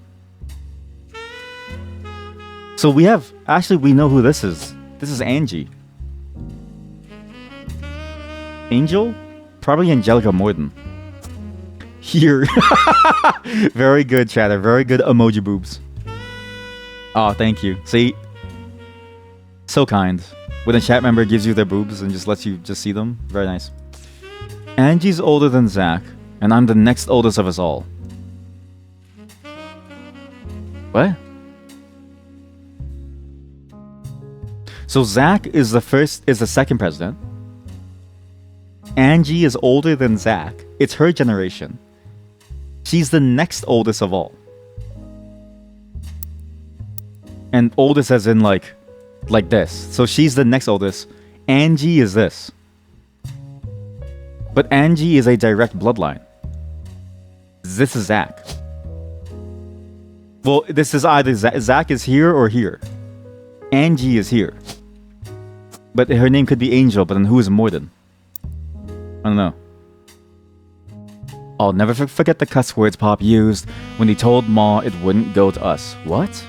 So we know who this is. This is Angie. Angel? Probably Angelica Morden. Here. Very good, chatter. Very good emoji boobs. Oh, thank you. See? So kind. When a chat member gives you their boobs and just lets you just see them. Very nice. Angie's older than Zach, and I'm the next oldest of us all. What? So Zach is the second president. Angie is older than Zach. It's her generation. She's the next oldest of all. And oldest as in like this. So she's the next oldest. Angie is this. But Angie is a direct bloodline. This is Zach. Well, this is either Zach is here or here. Angie is here. But her name could be Angel, but then who is Morden? I don't know. I'll never forget the cuss words Pop used when he told Ma it wouldn't go to us. What?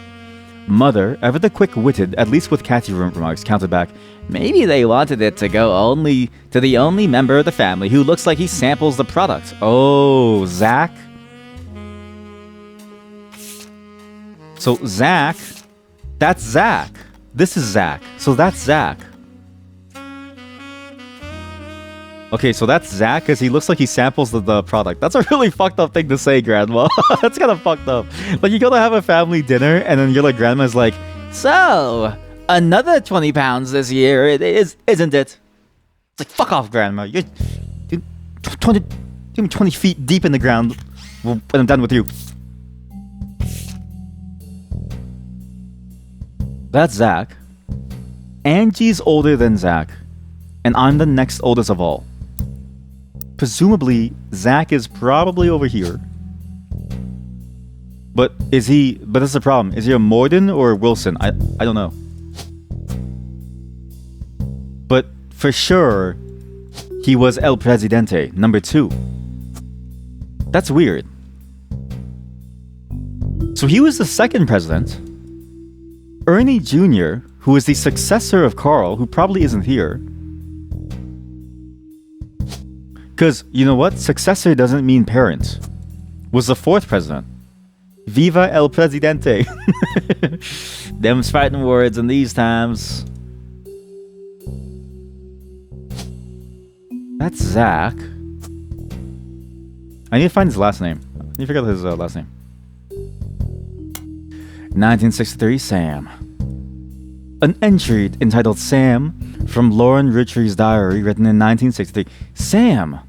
Mother, ever the quick-witted, at least with catchy remarks, countered back, maybe they wanted it to go only to the only member of the family who looks like he samples the product. Oh, Zach? So Zach, that's Zach. This is Zach. So that's Zach. Okay, so that's Zach because he looks like he samples the product. That's a really fucked up thing to say, Grandma. That's kind of fucked up. Like, you go to have a family dinner and then your grandma's like, so, another 20 pounds this year, isn't it? It's like, fuck off, Grandma. You're 20 feet deep in the ground when I'm done with you. That's Zach. Angie's older than Zach. And I'm the next oldest of all. Presumably, Zach is probably over here. But that's the problem. Is he a Morden or a Wilson? I don't know. But for sure, he was El Presidente, number 2. That's weird. So he was the second president. Ernie Jr., who is the successor of Carl, who probably isn't here. Because, you know what? Successor doesn't mean parent. Was the fourth president. Viva el Presidente. Them's fighting words in these times. That's Zach. I need to find his last name. I need to figure out his last name. 1963, Sam. An entry entitled Sam from Lauren Roottrees' diary written in 1963. Sam!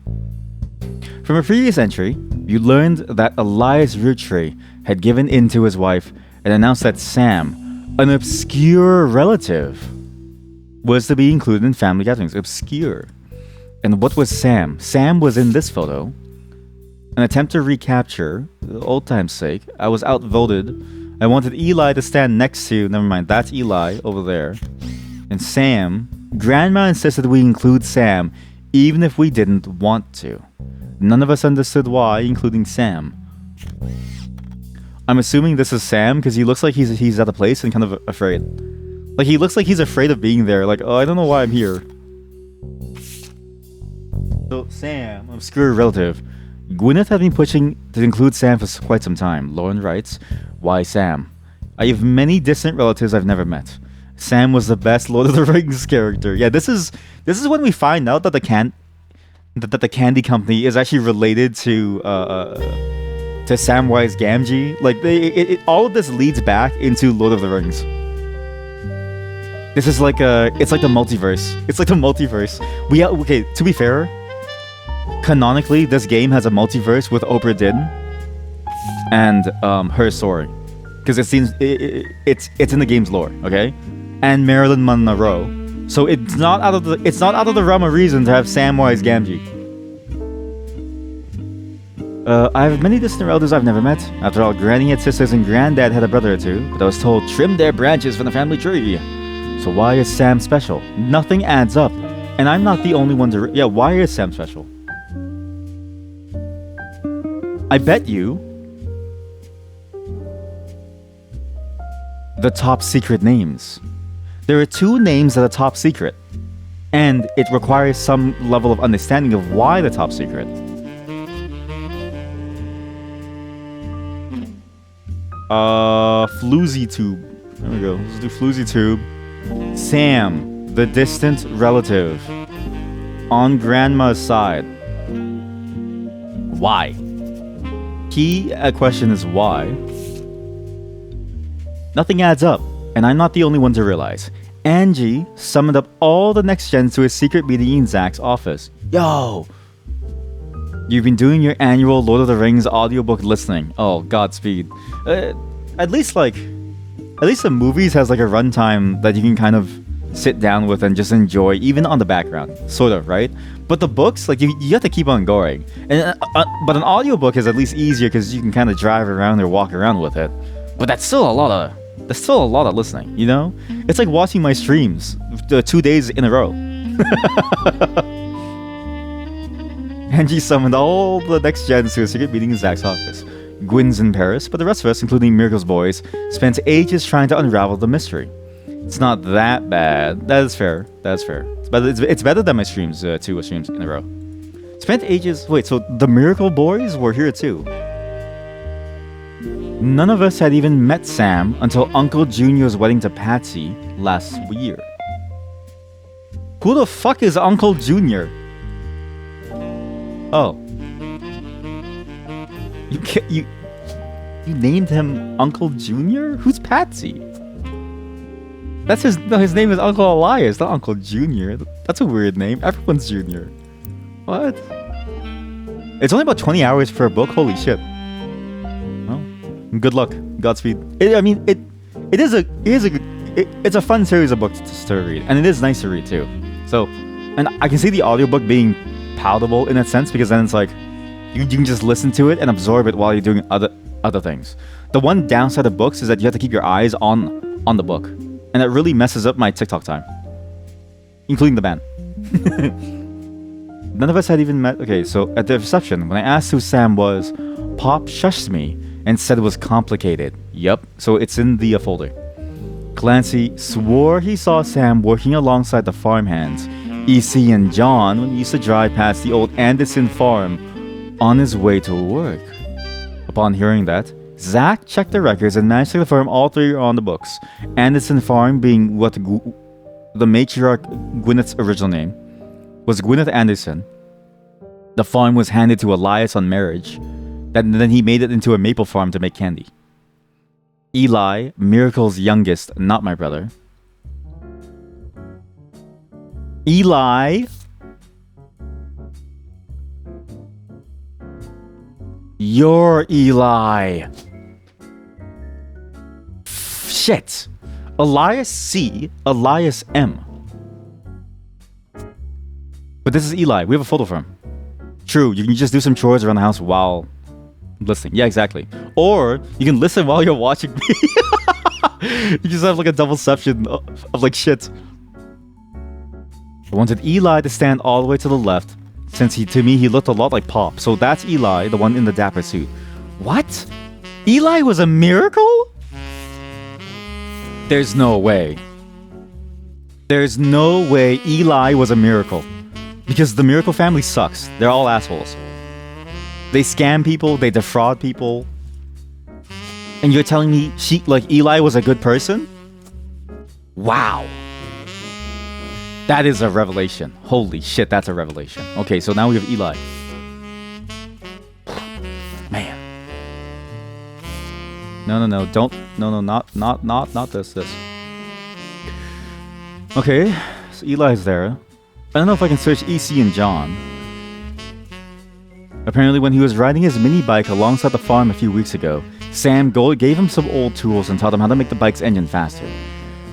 From a previous entry, you learned that Elias Roottree had given in to his wife and announced that Sam, an obscure relative, was to be included in family gatherings. Obscure. And what was Sam? Sam was in this photo. An attempt to recapture, old time's sake. I was outvoted. I wanted Eli to stand next to, never mind, that's Eli over there. And Sam, Grandma insisted we include Sam, even if we didn't want to. None of us understood why, including Sam. I'm assuming this is Sam, because he looks like he's at a place and kind of afraid. Like, he looks like he's afraid of being there, like, oh, I don't know why I'm here. So, Sam, obscure relative. Gwyneth had been pushing to include Sam for quite some time. Lauren writes, why Sam? I have many distant relatives I've never met. Sam was the best Lord of the Rings character. Yeah, this is when we find out that the candy company is actually related to Samwise Gamgee. Like, all of this leads back into Lord of the Rings. This is like it's like the multiverse. It's like the multiverse. Okay, to be fair, canonically, this game has a multiverse with Oprah Din and her story, because it seems it's in the game's lore, okay? And Marilyn Monroe, so it's not out of the realm of reason to have Samwise Gamgee. I have many distant relatives I've never met. After all, Granny had sisters and Granddad had a brother or two, but I was told trim their branches from the family tree. So why is Sam special? Nothing adds up, and I'm not the only one to. Yeah, why is Sam special? I bet you the top secret names. There are 2 names that are top secret, and it requires some level of understanding of why the top secret. Floozy Tube. There we go. Let's do Floozy Tube. Sam, the distant relative, on Grandma's side. Why? Key question is why. Nothing adds up, and I'm not the only one to realize. Angie summoned up all the next gens to a secret meeting in Zach's office. Yo! You've been doing your annual Lord of the Rings audiobook listening. Oh, Godspeed. At least the movies has like a runtime that you can kind of sit down with and just enjoy, even on the background, sort of, right? But the books, like, you have to keep on going. And but an audiobook is at least easier because you can kind of drive around or walk around with it. But that's still a lot of listening, you know? It's like watching my streams 2 days in a row. Angie summoned all the next gens to a secret meeting in Zach's office. Gwyn's in Paris, but the rest of us, including Miracle's boys, spent ages trying to unravel the mystery. It's not that bad. That is fair. It's better than my streams, 2 streams in a row. Spent ages... Wait, so the Miracle boys were here too. None of us had even met Sam until Uncle Junior's wedding to Patsy last year. Who the fuck is Uncle Junior? Oh. You named him Uncle Junior? Who's Patsy? That's his name is Uncle Elias, not Uncle Junior. That's a weird name. Everyone's Junior. What? It's only about 20 hours per book. Holy shit. Well, good luck. Godspeed. It's a fun series of books to read, and it is nice to read too. So, and I can see the audiobook being palatable in that sense, because then it's like you can just listen to it and absorb it while you're doing other things. The one downside of books is that you have to keep your eyes on the book, and it really messes up my TikTok time, including the band. None of us had even met. Okay, so at the reception, when I asked who Sam was, Pop shushed me and said it was complicated. Yup, so it's in the folder. Clancy swore he saw Sam working alongside the farmhands, EC and John, when he used to drive past the old Anderson farm on his way to work. Upon hearing that, Zach checked the records and managed to confirm all three are on the books. Anderson Farm being what the matriarch Gwyneth's original name was Gwyneth Anderson. The farm was handed to Elias on marriage. Then he made it into a maple farm to make candy. Eli, Miracle's youngest, not my brother. Eli. You're Eli. Shit. Elias C, Elias M. But this is Eli. We have a photo of him. True, you can just do some chores around the house while listening. Yeah, exactly. Or you can listen while you're watching me. You just have like a doubleception of like shit. I wanted Eli to stand all the way to the left, since to me he looked a lot like Pop. So that's Eli, the one in the dapper suit. What? Eli was a miracle? There's no way. There's no way Eli was a miracle. Because the Miracle family sucks. They're all assholes. They scam people, they defraud people. And you're telling me Eli was a good person? Wow. That is a revelation. Holy shit, that's a revelation. Okay, so now we have Eli. Man. No, don't. No, not this. Okay, so Eli's there. I don't know if I can search EC and John. Apparently, when he was riding his mini bike alongside the farm a few weeks ago, Sam gave him some old tools and taught him how to make the bike's engine faster.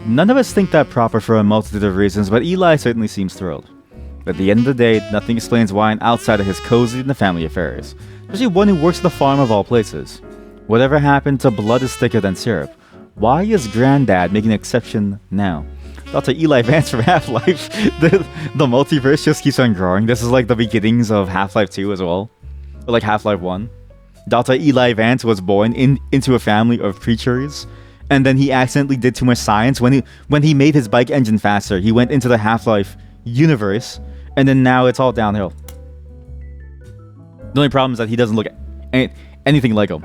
None of us think that proper for a multitude of reasons, but Eli certainly seems thrilled. At the end of the day, nothing explains why an outsider has cozied in the family affairs, especially one who works at the farm of all places. Whatever happened to blood is thicker than syrup? Why is Granddad making an exception now? Dr. Eli Vance from Half-Life. The multiverse just keeps on growing. This is like the beginnings of Half-Life 2 as well. Or like Half-Life 1. Dr. Eli Vance was born into a family of preachers. And then he accidentally did too much science. When he made his bike engine faster, he went into the Half-Life universe. And then now it's all downhill. The only problem is that he doesn't look anything like him.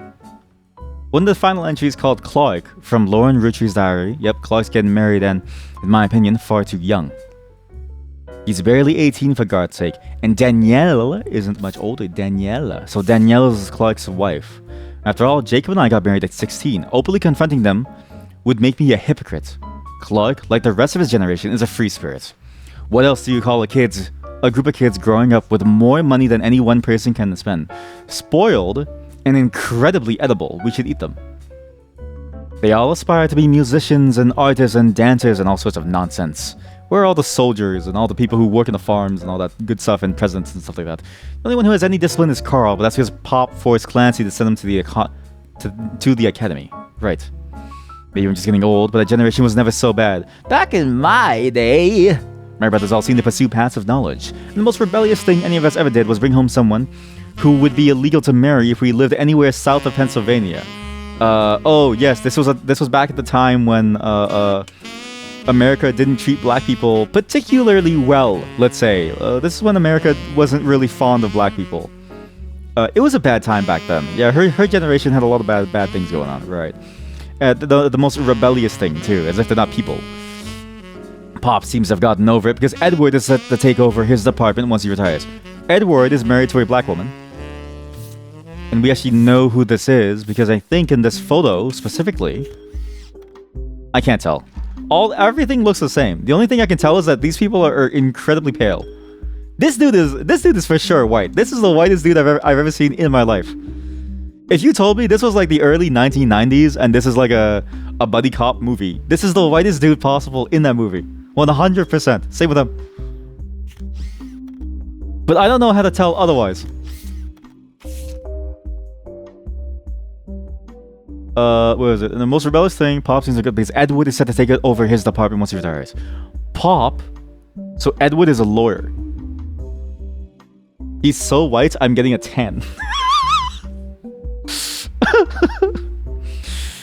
One of the final entries called Clark from Lauren Roottrees' diary. Yep, Clark's getting married and, in my opinion, far too young. He's barely 18 for God's sake. And Danielle isn't much older. Daniela. So Danielle is Clark's wife. After all, Jacob and I got married at 16. Openly confronting them would make me a hypocrite. Clark, like the rest of his generation, is a free spirit. What else do you call a group of kids growing up with more money than any one person can spend? Spoiled and incredibly edible. We should eat them. They all aspire to be musicians and artists and dancers and all sorts of nonsense. Where are all the soldiers and all the people who work in the farms and all that good stuff and presidents and stuff like that? The only one who has any discipline is Carl, but that's because Pop forced Clancy to send him to the academy. Right. Maybe I'm just getting old, but that generation was never so bad. Back in my day, my brothers all seemed to pursue paths of knowledge. And the most rebellious thing any of us ever did was bring home someone who would be illegal to marry if we lived anywhere south of Pennsylvania. Oh yes, this was back at the time when America didn't treat black people particularly well, let's say. This is when America wasn't really fond of black people. It was a bad time back then. Yeah, her generation had a lot of bad things going on, right? The most rebellious thing, too, as if they're not people. Pop seems to have gotten over it because Edward is set to take over his department once he retires. Edward is married to a black woman. And we actually know who this is because I think in this photo specifically, I can't tell. Everything looks the same. The only thing I can tell is that these people are incredibly pale. This dude is for sure white. This is the whitest dude I've ever seen in my life. If you told me this was like the early 1990s and this is like a buddy cop movie, this is the whitest dude possible in that movie. 100%. Same with him. But I don't know how to tell otherwise. What is it? And the most rebellious thing, Pop seems like good because Edward is set to take it over his department once he retires. Pop? So Edward is a lawyer. He's so white, I'm getting a 10.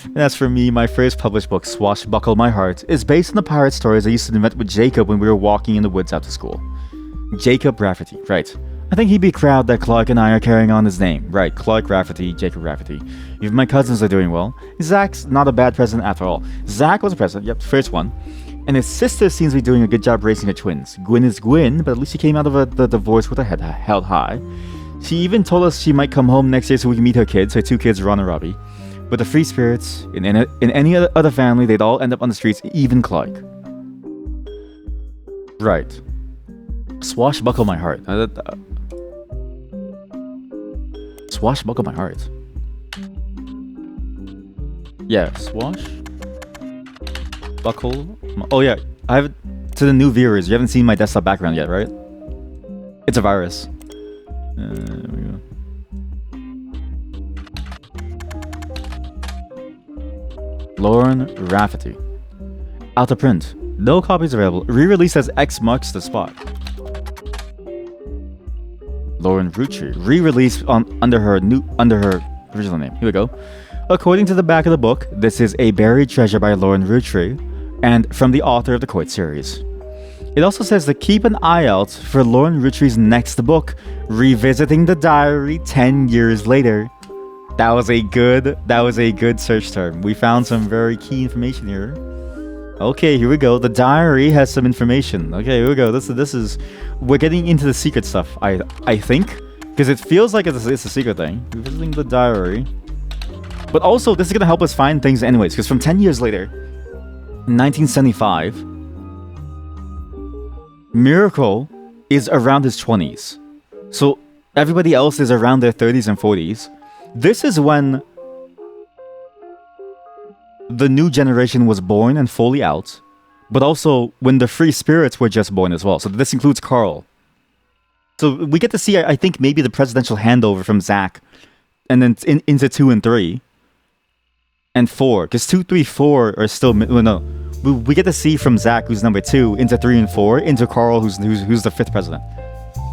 And as for me, my first published book, Swashbuckle My Heart, is based on the pirate stories I used to invent with Jacob when we were walking in the woods after school. Jacob Rafferty, right. I think he'd be proud that Clark and I are carrying on his name. Right, Clark Rafferty, Jacob Rafferty. Even my cousins are doing well. Zach's not a bad president after all. Zach was a president, yep, first one. And his sister seems to be doing a good job raising her twins. Gwyn is Gwyn, but at least she came out of the divorce with her head held high. She even told us she might come home next year so we can meet her kids, her 2 kids, Ron and Robbie. But the free spirits, in any other family, they'd all end up on the streets, even Clark. Right. Swashbuckle my heart. Swashbuckle my heart. Yeah, swashbuckle. Oh yeah, I have to the new viewers. You haven't seen my desktop background yet, right? It's a virus. There we go. Lauren Rafferty. Out of print. No copies available. Re-release as X marks the spot. Lauren Roottrees. Re-release under her original name. Here we go. According to the back of the book, this is A Buried Treasure by Lauren Roottrees, and from the author of the Court series. It also says to keep an eye out for Lauren Roottrees' next book, Revisiting the Diary 10 years later. That was a good search term. We found some very key information here. Okay, here we go. The diary has some information. Okay, here we go. This is we're getting into the secret stuff. I think, because it feels like it's a secret thing. Revisiting the diary, but also this is gonna help us find things anyways. Because from 10 years later, in 1975, Miracle is around his 20s. So everybody else is around their 30s and 40s. This is when the new generation was born and fully out, but also when the free spirits were just born as well. So this includes Carl. So we get to see, I think, maybe the presidential handover from Zach, and then into 2 and 3 and 4, because 2, 3, 4 are still no. We get to see from Zach, who's number 2, into 3 and 4, into Carl, who's the 5th president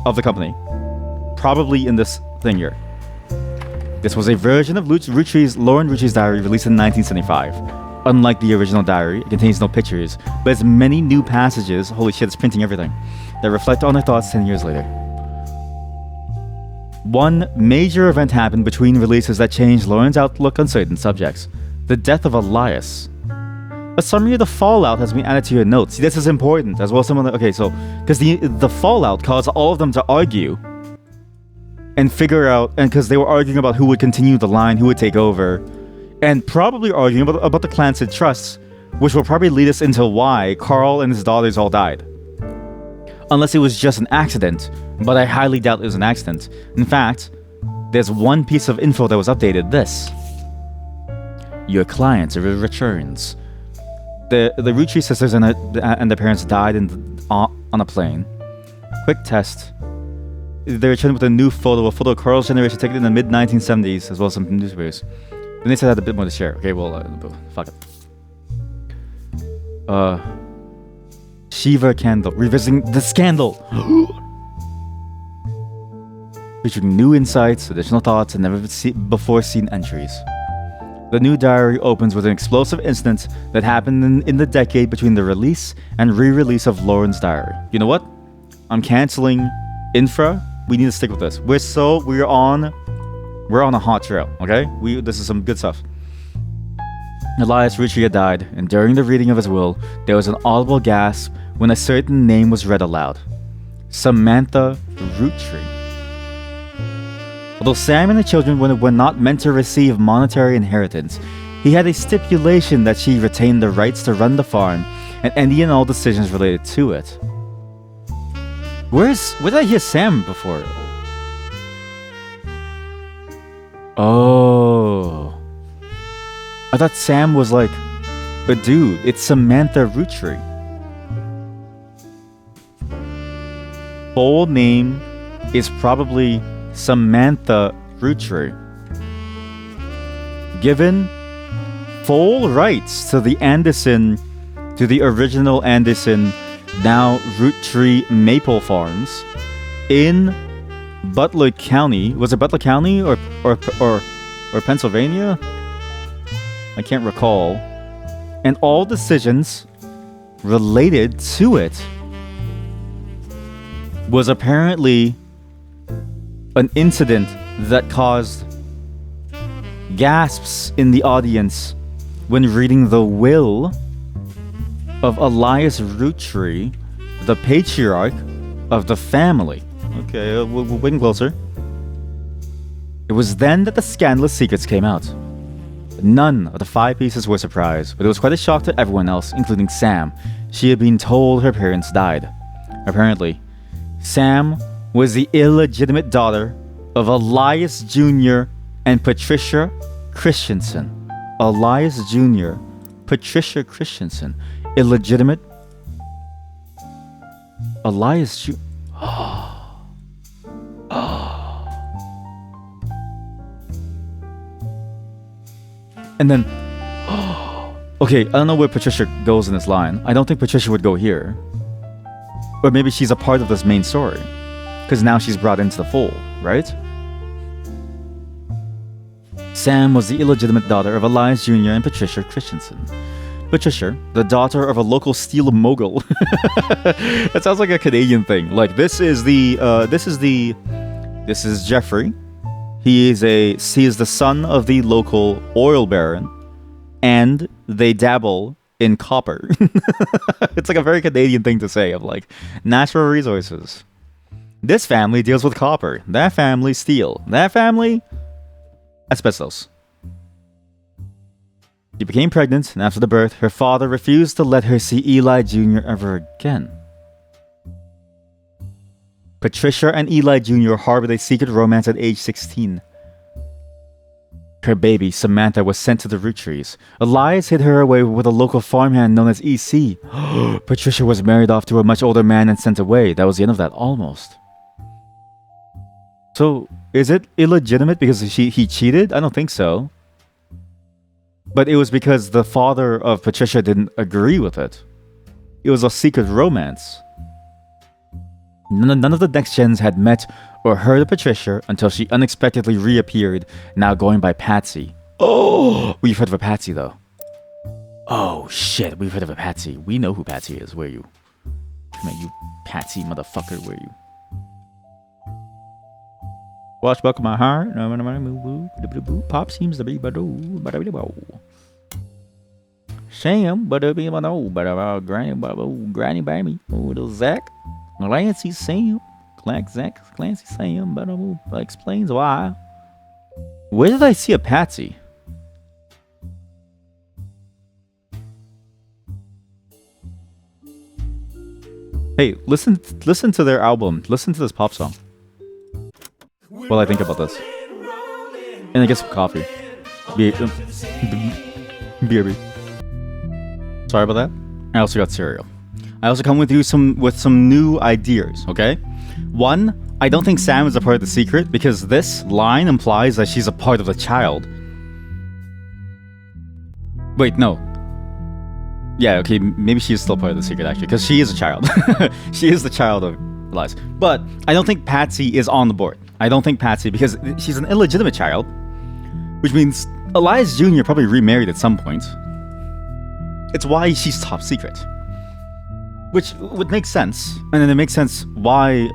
of the company, probably in this thing here. This was a version of Lauren Roottrees' diary released in 1975. Unlike the original diary, it contains no pictures, but has many new passages, holy shit, it's printing everything, that reflect on her thoughts 10 years later. One major event happened between releases that changed Lauren's outlook on certain subjects. The death of Elias. A summary of the fallout has been added to your notes. See, this is important as well. Okay, so because the fallout caused all of them to argue and figure out, and because they were arguing about who would continue the line, who would take over, and probably arguing about the Clancy trusts, which will probably lead us into why Carl and his daughters all died. Unless it was just an accident, but I highly doubt it was an accident. In fact, there's one piece of info that was updated. This. Your client returns. The Roottrees sisters and their parents died on a plane. Quick test. They returned with a new photo of Carl's generation taken in the mid-1970s, as well as some newspapers. Then they said I had a bit more to share. Okay, well, fuck it. Shiva Candle, revisiting the scandal! Featuring new insights, additional thoughts, and never before seen entries. The new diary opens with an explosive incident that happened in the decade between the release and re-release of Lauren's diary. You know what? I'm canceling infra. We need to stick with this. We're on a hot trail, okay? This is some good stuff. Elias Roottrees had died, and during the reading of his will, there was an audible gasp when a certain name was read aloud. Samantha Roottrees. Although Sam and the children were not meant to receive monetary inheritance, he had a stipulation that she retain the rights to run the farm and any and all decisions related to it. Where did I hear Sam before? Oh. I thought Sam was like a dude. It's Samantha Roottrees. Full name is probably Samantha Roottrees. Given full rights to the original Anderson, now Roottrees Maple Farms, in Butler County. Was it Butler County or Pennsylvania? I can't recall. And all decisions related to it was apparently an incident that caused gasps in the audience when reading the will of Elias Roottrees, the patriarch of the family. Okay, we're getting closer. It was then that the scandalous secrets came out. None of the 5 pieces were surprised, but it was quite a shock to everyone else, including Sam. She had been told her parents died. Apparently, Sam was the illegitimate daughter of Elias Jr. and Patricia Christensen. Elias Jr., Patricia Christensen. Illegitimate. Elias Jr. And then, okay, I don't know where Patricia goes in this line. I don't think Patricia would go here. Or maybe she's a part of this main story. Because now she's brought into the fold, right? Sam was the illegitimate daughter of Elias Jr. and Patricia Christensen. Patricia, the daughter of a local steel mogul. That sounds like a Canadian thing. Like, this is Jeffrey. He is the son of the local oil baron, and they dabble in copper. It's like a very Canadian thing to say, of like natural resources. This family deals with copper. That family steel. That family asbestos. She became pregnant, and after the birth, her father refused to let her see Eli Jr. ever again. Patricia and Eli Jr. harbored a secret romance at age 16. Her baby, Samantha, was sent to the Roottrees. Elias hid her away with a local farmhand known as EC. Patricia was married off to a much older man and sent away. That was the end of that, almost. So, is it illegitimate because he cheated? I don't think so. But it was because the father of Patricia didn't agree with it. It was a secret romance. None of the next gens had met or heard of Patricia until she unexpectedly reappeared, now going by Patsy. Oh, we've heard of a Patsy though. Oh shit, we've heard of a Patsy. We know who Patsy is. Where are you? Come here, you Patsy motherfucker. Where are you? Watch buckle my heart. Pop seems to be Sam, Granny baby, little Zach, Clancy Sam, Clancy Sam, explains why. Where did I see a Patsy? Hey, listen to their album. Listen to this pop song. While I think about this. And I get some coffee. BRB. Sorry about that. I also got cereal. I also come with you with some new ideas, okay? One, I don't think Sam is a part of the secret because this line implies that she's a part of the child. Wait, no. Yeah, okay, maybe she is still part of the secret actually, because she is a child. She is the child of Elias. But I don't think Patsy is on the board. I don't think Patsy, because she's an illegitimate child, which means Elias Jr. probably remarried at some point. It's why she's top secret. Which would make sense. And then it makes sense why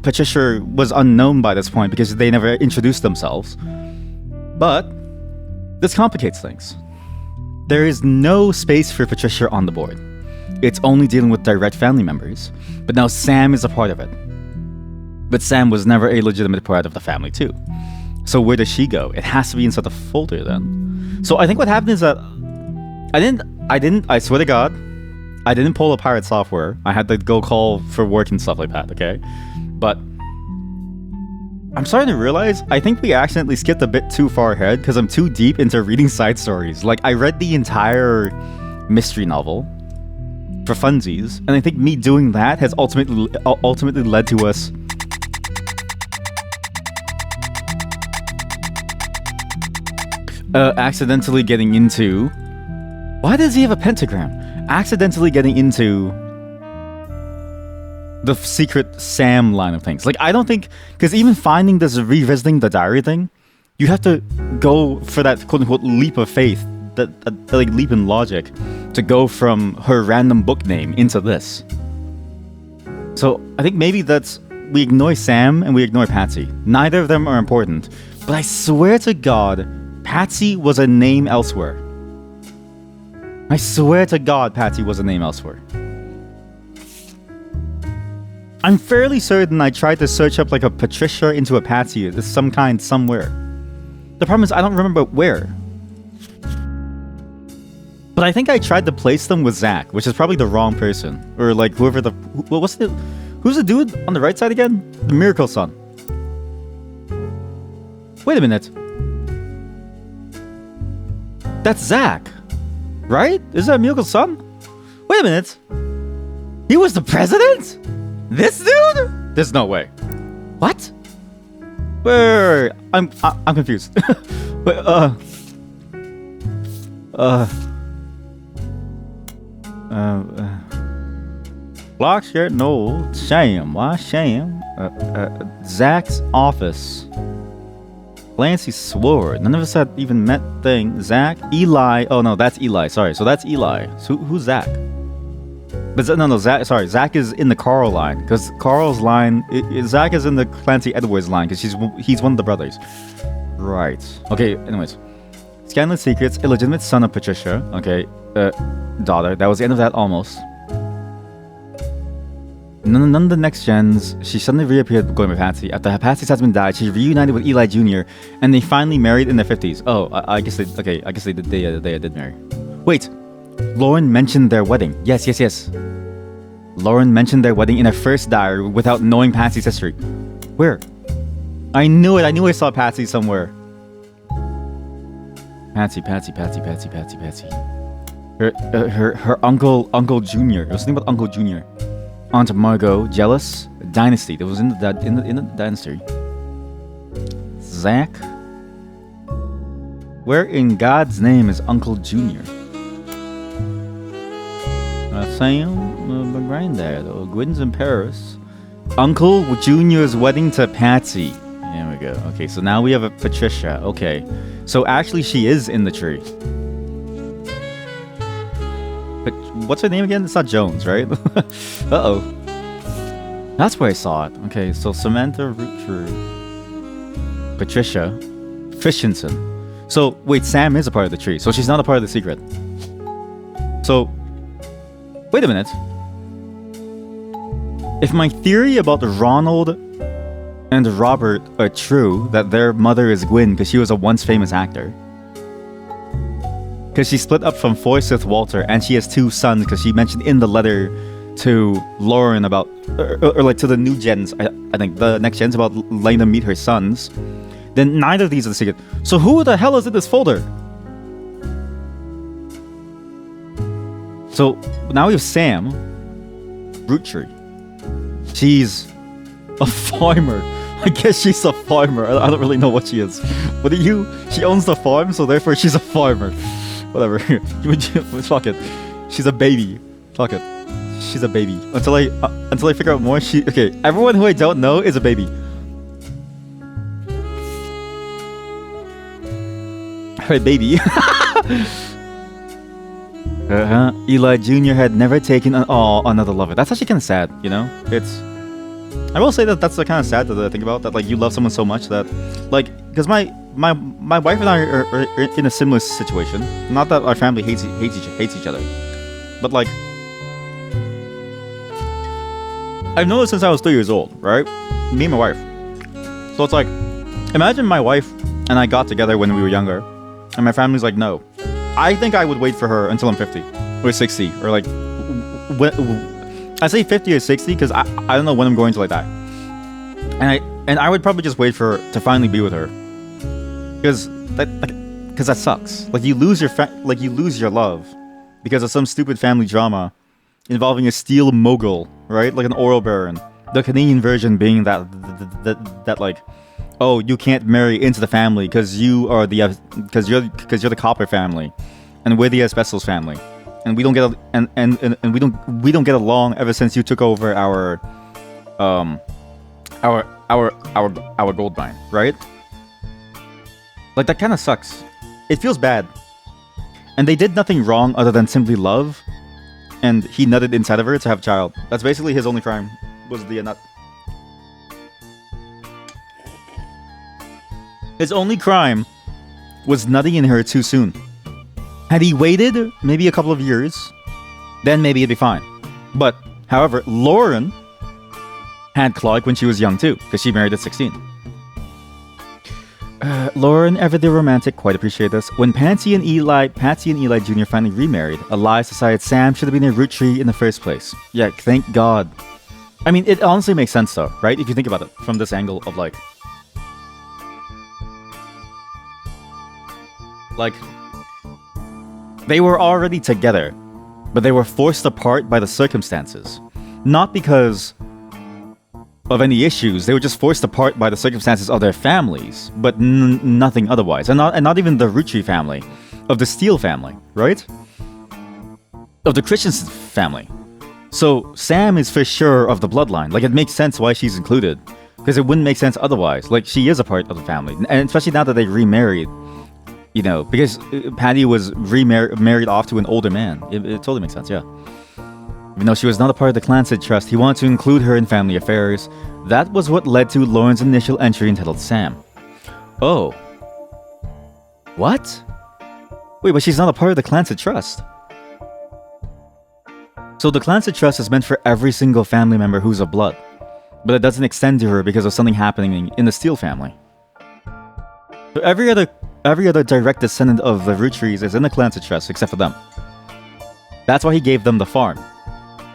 Patricia was unknown by this point, because they never introduced themselves. But this complicates things. There is no space for Patricia on the board. It's only dealing with direct family members. But now Sam is a part of it. But Sam was never a legitimate part of the family too. So where does she go? It has to be inside the folder then. So I think what happened is that I swear to God, I didn't pull a pirate software. I had to go call for work and stuff like that, okay? But I'm starting to realize I think we accidentally skipped a bit too far ahead because I'm too deep into reading side stories. Like, I read the entire mystery novel for funsies, and I think me doing that has ultimately led to us accidentally getting into... Why does he have a pentagram? Accidentally getting into the secret Sam line of things. Like, I don't think, because even finding this revisiting the diary thing, you have to go for that quote unquote leap of faith, that like leap in logic, to go from her random book name into this. So I think maybe that's, we ignore Sam and we ignore Patsy. Neither of them are important, but I swear to God, Patsy was a name elsewhere. I swear to God, Patsy was a name elsewhere. I'm fairly certain I tried to search up like a Patricia into a Patsy of some kind somewhere. The problem is I don't remember where. But I think I tried to place them with Zach, which is probably the wrong person. Or like whoever the... Who's the dude on the right side again? The Miracle Son. Wait a minute. That's Zach. Right? Is that Miracle Son? Wait a minute. He was the president? This dude? There's no way. What? Wait. I'm confused. Wait, Block shirt? No. Sham. Why Sham? Zach's office. Clancy swore. None of us had even met thing. Zach? Eli. Oh no, that's Eli. Sorry. So that's Eli. So who's Zach? But no, Zach. Sorry, Zach is in the Carl line, because Carl's line. Zach is in the Clancy Edwards line, because he's one of the brothers. Right. Okay. Anyways, scandalous secrets. Illegitimate son of Patricia. Okay. Daughter. That was the end of that almost. None of the next gens. She suddenly reappeared going with Patsy. After Patsy's husband died, she reunited with Eli Jr. and they finally married in their 50s. Oh, I guess they. Okay, I guess they did marry. Wait. Lauren mentioned their wedding. Yes. Lauren mentioned their wedding in her first diary without knowing Patsy's history. Where? I knew it. I knew I saw Patsy somewhere. Patsy. Her Uncle Junior. It was something about Uncle Junior. Aunt Margot, jealous. Dynasty. That was in the dynasty. Zach. Where in God's name is Uncle Junior? Sam, my granddad, Gwynn's in Paris. Uncle Junior's wedding to Patsy. There we go. Okay, so now we have a Patricia. Okay, so actually she is in the tree. But what's her name again? It's not Jones, right? Uh-oh. That's where I saw it. Okay, so Samantha Roottrees. Patricia Fishinson. So, wait, Sam is a part of the tree, so she's not a part of the secret. So, wait a minute. If my theory about Ronald and Robert are true, that their mother is Gwyn because she was a once famous actor, because she split up from Forsyth Walter, and she has two sons because she mentioned in the letter to Lauren about, or like to the new gens, I think the next gens, about letting them meet her sons, then neither of these are the secret. So who the hell is in this folder? So now we have Sam Roottrees. She's a farmer. I guess she's a farmer. I don't really know what she is. What are you? She owns the farm, so therefore she's a farmer. Whatever. Fuck it. She's a baby. Fuck it. She's a baby. Until I figure out more. Okay. Everyone who I don't know is a baby. Alright, baby. Eli Jr. had never taken another lover. That's actually kind of sad, you know? I will say that that's kind of sad that I think about, that like you love someone so much that, like, because my wife and I are in a similar situation. Not that our family hates each other, but like, I've known it since I was 3 years old, right? Me and my wife. So it's like, imagine my wife and I got together when we were younger, and my family's like, no. I think I would wait for her until I'm 50 or 60 or like, I say 50 or 60 because I don't know when I'm going to like die, and I would probably just wait for her to finally be with her, because that sucks. Like you lose your love because of some stupid family drama involving a steel mogul, right? Like an oil baron. The Canadian version being that like, oh, you can't marry into the family because you're the copper family, and we're the asbestos family, and we don't get we don't get along ever since you took over um our gold mine, right? Like, that kind of sucks. It feels bad. And they did nothing wrong other than simply love, and he nutted inside of her to have a child. That's basically his only crime, was the nut. His only crime was nutting in her too soon. Had he waited maybe a couple of years, then maybe it'd be fine. But, however, Lauren had Clark when she was young too, because she married at 16. Lauren, ever the romantic, quite appreciate this. When Patsy and Eli Jr. finally remarried, Elias decided Sam should have been a Rootree in the first place. Yeah, thank God. I mean, it honestly makes sense though, right? If you think about it from this angle of like, they were already together, but they were forced apart by the circumstances. Not because of any issues, they were just forced apart by the circumstances of their families, but nothing otherwise. And not even the Rootree family, of the Steele family, right? Of the Christensen family. So Sam is for sure of the bloodline. Like, it makes sense why she's included, because it wouldn't make sense otherwise. Like, she is a part of the family, and especially now that they remarried. You know, because Patty was married off to an older man. It totally makes sense, yeah. Even though she was not a part of the Clancy Trust, he wanted to include her in family affairs. That was what led to Lauren's initial entry entitled Sam. Oh. What? Wait, but she's not a part of the Clancy Trust. So the Clancy Trust is meant for every single family member who's of blood. But it doesn't extend to her because of something happening in the Steele family. So every other direct descendant of the Roottrees is in the Clancy Trust except for them. That's why he gave them the farm.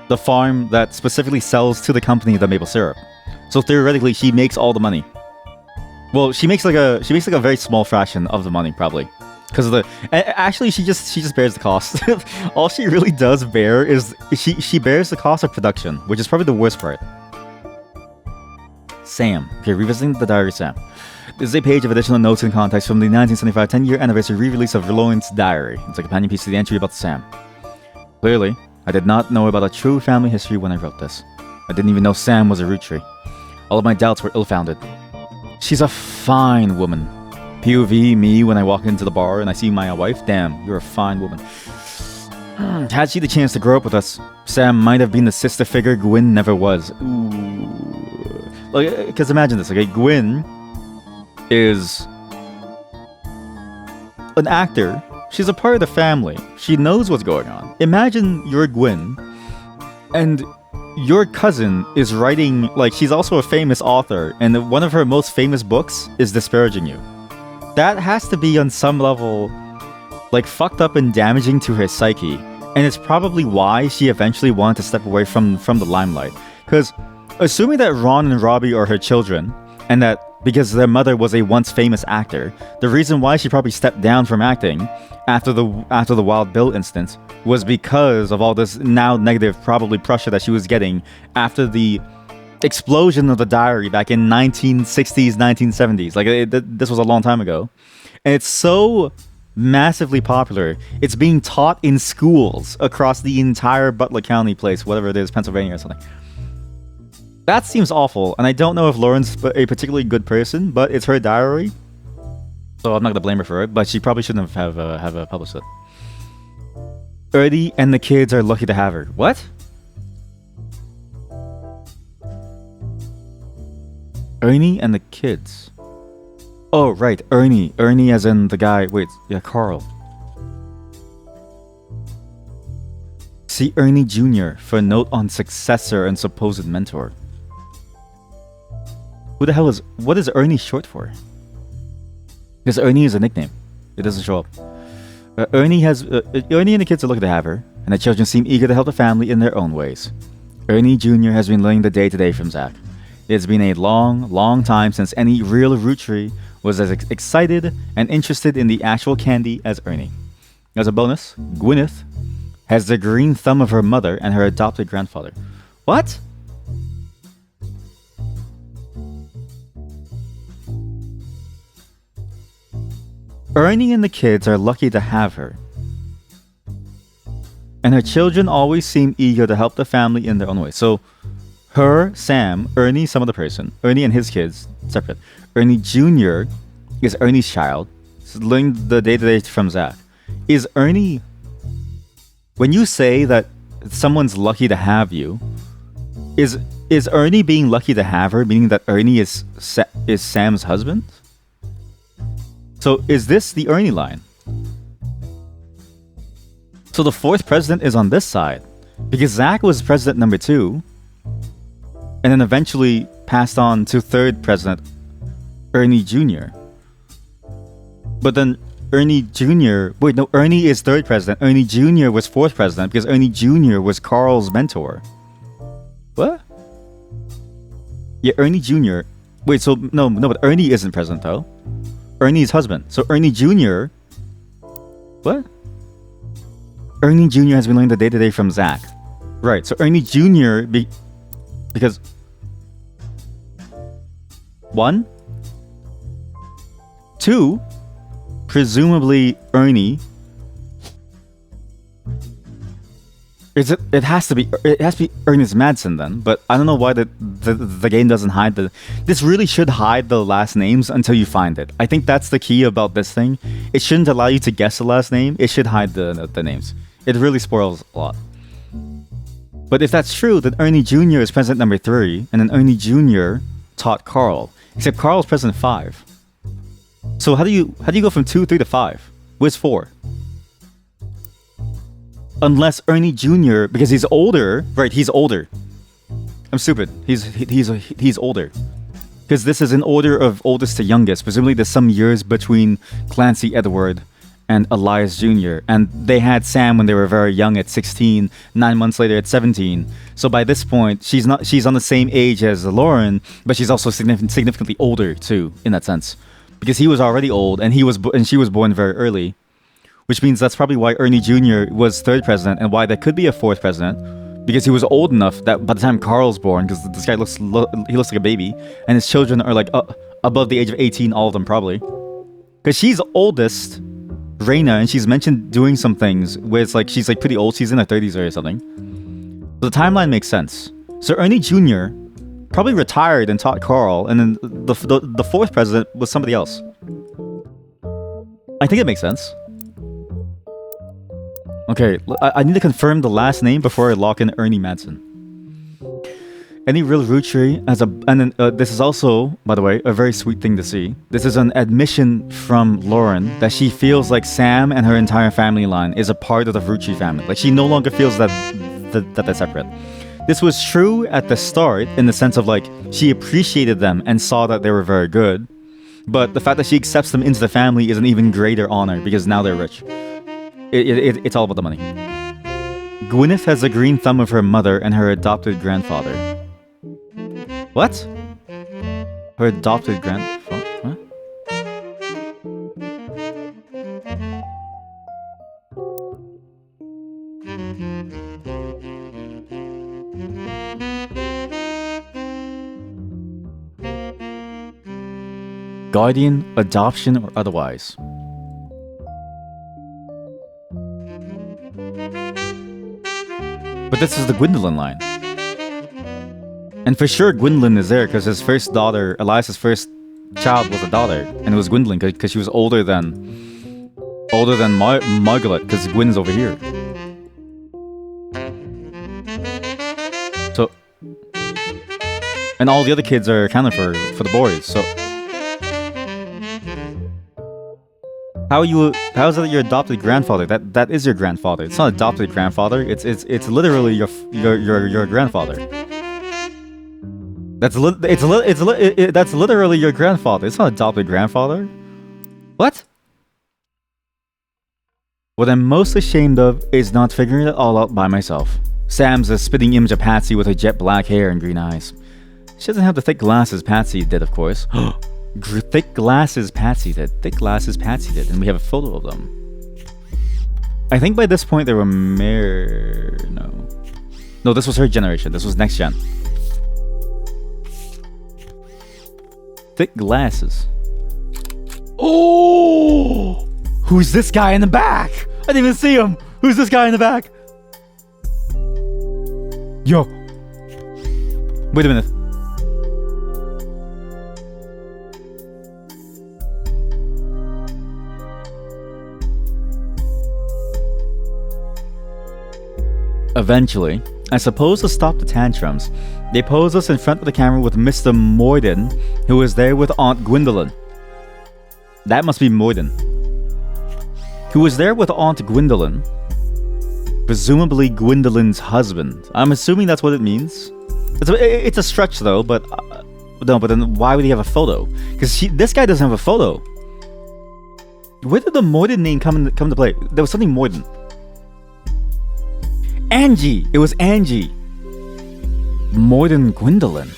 The farm that specifically sells to the company the maple syrup. So theoretically, she makes all the money. Well, she makes like a very small fraction of the money, probably, because of the. Actually, she just bears the cost. All she really does bear is she bears the cost of production, which is probably the worst part. Sam. Okay, revisiting the diary, Sam. This is a page of additional notes and context from the 1975 10-year anniversary re-release of Lauren's diary. It's a companion piece to the entry about Sam. Clearly, I did not know about a true family history when I wrote this. I didn't even know Sam was a Rootree. All of my doubts were ill-founded. She's a fine woman. POV me when I walk into the bar and I see my wife. Damn, you're a fine woman. Had she the chance to grow up with us, Sam might have been the sister figure Gwyn never was. Ooh. Like, because imagine this, okay? Gwyn is an actor. She's a part of the family. She knows what's going on. Imagine you're Gwyn, and your cousin is writing, like, she's also a famous author, and one of her most famous books is disparaging you. That has to be on some level, like, fucked up and damaging to her psyche, and it's probably why she eventually wanted to step away from the limelight. Because, assuming that Ron and Robbie are her children, and that because their mother was a once famous actor, the reason why she probably stepped down from acting after the Wild Bill instance was because of all this now negative probably pressure that she was getting after the explosion of the diary back in 1960s, 1970s. Like, this was a long time ago. And it's so massively popular. It's being taught in schools across the entire Butler County place, whatever it is, Pennsylvania or something. That seems awful, and I don't know if Lauren's a particularly good person, but it's her diary, so I'm not gonna blame her for it. But she probably shouldn't have published it. Ernie and the kids are lucky to have her. What? Ernie and the kids. Oh right, Ernie. Ernie as in the guy. Wait, yeah, Carl. See Ernie Jr. for a note on successor and supposed mentor. Who the hell is... What is Ernie short for? Because Ernie is a nickname. It doesn't show up. Ernie and the kids are lucky to have her, and the children seem eager to help the family in their own ways. Ernie Jr. has been learning the day-to-day from Zach. It's been a long, long time since any real Rootree was as excited and interested in the actual candy as Ernie. As a bonus, Gwyneth has the green thumb of her mother and her adopted grandfather. What? Ernie and the kids are lucky to have her. And her children always seem eager to help the family in their own way. So, Her, Sam, Ernie, some other person. Ernie and his kids, separate. Ernie Jr. is Ernie's child. Learning the day-to-day from Zach. Is Ernie... When you say that someone's lucky to have you, is Ernie being lucky to have her, meaning that Ernie is Sam's husband? So is this the Ernie line? So the 4th president is on this side. Because Zach was president number 2. And then eventually passed on to 3rd president, Ernie Jr. But then Ernie Jr. Wait, no, Ernie is 3rd president. Ernie Jr. was 4th president because Ernie Jr. was Carl's mentor. What? Yeah, Ernie Jr. Wait, so no, but Ernie isn't president though. Ernie's husband. So Ernie Jr. What? Ernie Jr. has been learning the day-to-day from Zach. Right, so Ernie Jr. Because 1, 2, presumably Ernie. It has to be Ernest Madsen then, but I don't know why the game doesn't hide the. This really should hide the last names until you find it. I think that's the key about this thing. It shouldn't allow you to guess the last name. It should hide the names. It really spoils a lot. But if that's true, then Ernie Jr. is president number 3, and then Ernie Jr. taught Carl. Except Carl's president 5. So how do you go from 2, 3 to 5? Where's 4? Unless Ernie Jr. because he's older, right? He's older. I'm stupid. He's older. Because this is in order of oldest to youngest. Presumably there's some years between Clancy Edward and Elias Jr. And they had Sam when they were very young at 16, 9 months later at 17. So by this point, she's on the same age as Lauren, but she's also significantly older too, in that sense. Because he was already old and she was born very early. Which means that's probably why Ernie Jr. was 3rd president and why there could be a 4th president. Because he was old enough that by the time Carl's born, because this guy looks like a baby, and his children are like above the age of 18, all of them probably. Because she's oldest, Reina, and she's mentioned doing some things where it's like she's like pretty old, she's in her 30s or something. So the timeline makes sense. So Ernie Jr. probably retired and taught Carl, and then the 4th president was somebody else. I think it makes sense. Okay, I need to confirm the last name before I lock in Ernie Madsen. Any real Roottrie and then this is also, by the way, a very sweet thing to see. This is an admission from Lauren that she feels like Sam and her entire family line is a part of the Roottrie family. Like she no longer feels that they're separate. This was true at the start in the sense of like she appreciated them and saw that they were very good. But the fact that she accepts them into the family is an even greater honor because now they're rich. It's all about the money. Gwyneth has a green thumb of her mother and her adopted grandfather. What? Her adopted grandfather? What? Guardian, adoption, or otherwise. But this is the Gwendolyn line. And for sure Gwendolyn is there because his first daughter, Elias's first child was a daughter. And it was Gwendolyn because she was older than Margaret because Gwyn's over here. So... And all the other kids are accounted for the boys, so... How is that your adopted grandfather? That is your grandfather. It's not adopted grandfather. It's literally your grandfather. That's literally your grandfather. It's not adopted grandfather. What? What I'm most ashamed of is not figuring it all out by myself. Sam's a spitting image of Patsy with her jet black hair and green eyes. She doesn't have the thick glasses Patsy did, of course. Thick glasses Patsy did. And we have a photo of them. I think by this point they were married. No, this was her generation. This was next gen. Thick glasses. Oh! Who's this guy in the back? I didn't even see him. Who's this guy in the back? Yo. Wait a minute. Eventually, I suppose to stop the tantrums, they pose us in front of the camera with Mr. Morden, who is there with Aunt Gwendolyn. That must be Morden. Who was there with Aunt Gwendolyn. Presumably Gwendolyn's husband. I'm assuming that's what it means. It's a stretch though, but no. But then why would he have a photo? Because this guy doesn't have a photo. Where did the Morden name come to play? There was something Morden. Angie. It was Angie. Morden Gwendolyn.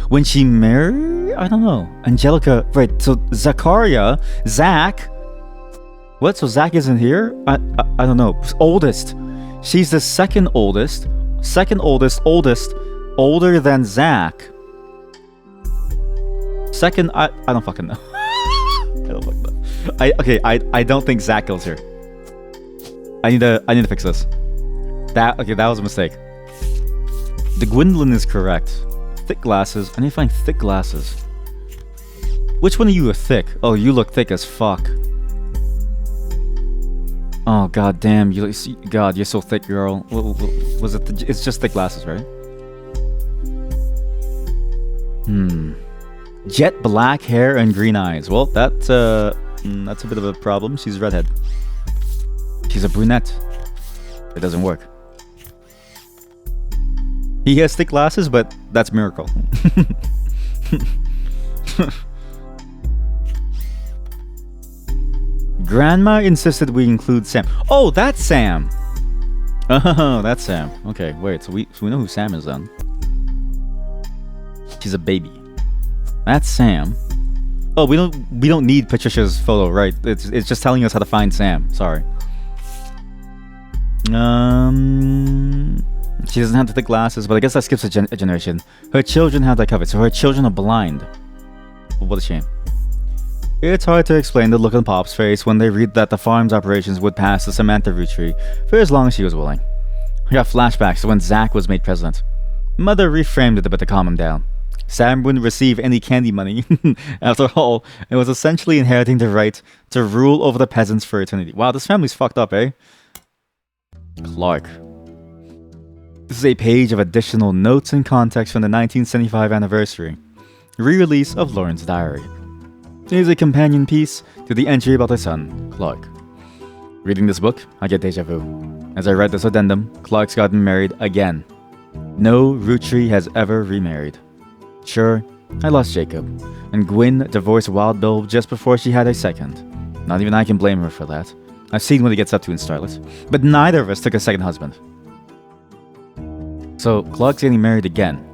When she married, I don't know. Angelica. Right. So Zach. What? So Zach isn't here? I don't know. Oldest. She's the second oldest. Older than Zach. Second, I don't fucking know. I don't fucking know. I don't think Zach goes here. I need to fix this. That was a mistake. The Gwendolyn is correct. Thick glasses. I need to find thick glasses. Which one of you are thick? Oh, you look thick as fuck. Oh god damn, you're so thick, girl. Was it? It's just thick glasses, right? Jet black hair and green eyes. Well, that's a bit of a problem. She's a redhead. She's a brunette. It doesn't work. He has thick glasses, but that's a miracle. Grandma insisted we include Sam. Oh, that's Sam. Oh, that's Sam. Okay, wait. So we know who Sam is then. She's a baby. That's Sam. Oh, we don't need Patricia's photo, right? It's just telling us how to find Sam. Sorry. She doesn't have the thick glasses, but I guess that skips a generation. Her children have that covered, so her children are blind. What a shame. It's hard to explain the look on Pop's face when they read that the farm's operations would pass the Samantha Roottrees for as long as she was willing. I got flashbacks to when Zach was made president. Mother reframed it a bit to calm him down. Sam wouldn't receive any candy money. After all, it was essentially inheriting the right to rule over the peasants for eternity. Wow, this family's fucked up, eh? Clark. This is a page of additional notes and context from the 1975 anniversary re-release of Lauren's diary. It is a companion piece to the entry about her son, Clark. Reading this book, I get deja vu. As I read this addendum, Clark's gotten married again. No Roottree has ever remarried. Sure, I lost Jacob, and Gwen divorced Wild Bill just before she had a second. Not even I can blame her for that. I've seen what he gets up to in Starlet, but neither of us took a second husband. So, Clark's getting married again.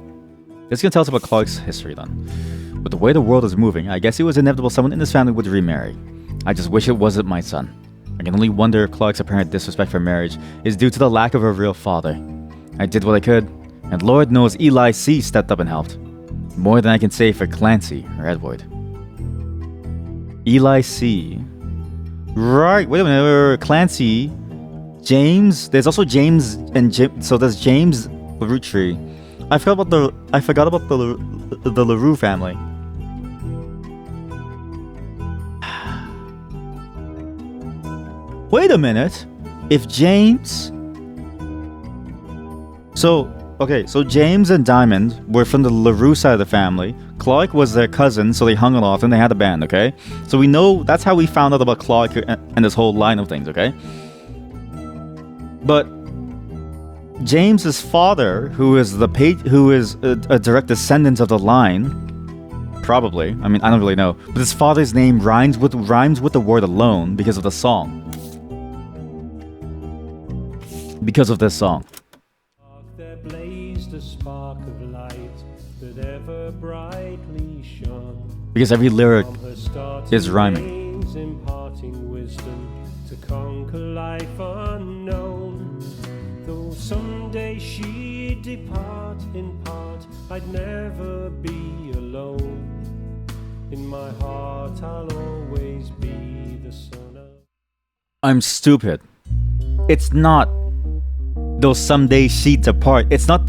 This is gonna tell us about Clark's history then. But the way the world is moving, I guess it was inevitable someone in this family would remarry. I just wish it wasn't my son. I can only wonder if Clark's apparent disrespect for marriage is due to the lack of a real father. I did what I could, and Lord knows Eli C. stepped up and helped. More than I can say for Clancy or Edward. Eli C. Right, wait a minute, Clancy, James, there's also James and Jim, so there's James Roottrees. I forgot about the LaRue family. Wait a minute. If James... So James and Diamond were from the LaRue side of the family. Clark was their cousin, so they hung it off and they had a band, okay? So we know that's how we found out about Clark and this whole line of things, okay? But James's father, who is a direct descendant of the line, probably. I mean, I don't really know. But his father's name rhymes with the word alone because of the song. Because of this song.
There blazed a spark of light that ever brightly shone.
Because every lyric is rhyming.
Imparting wisdom to conquer life unknown. Though someday she'd depart in part, I'd never be alone. In my heart I'll always be the son of...
I'm stupid. It's not... Though someday she'd depart. It's not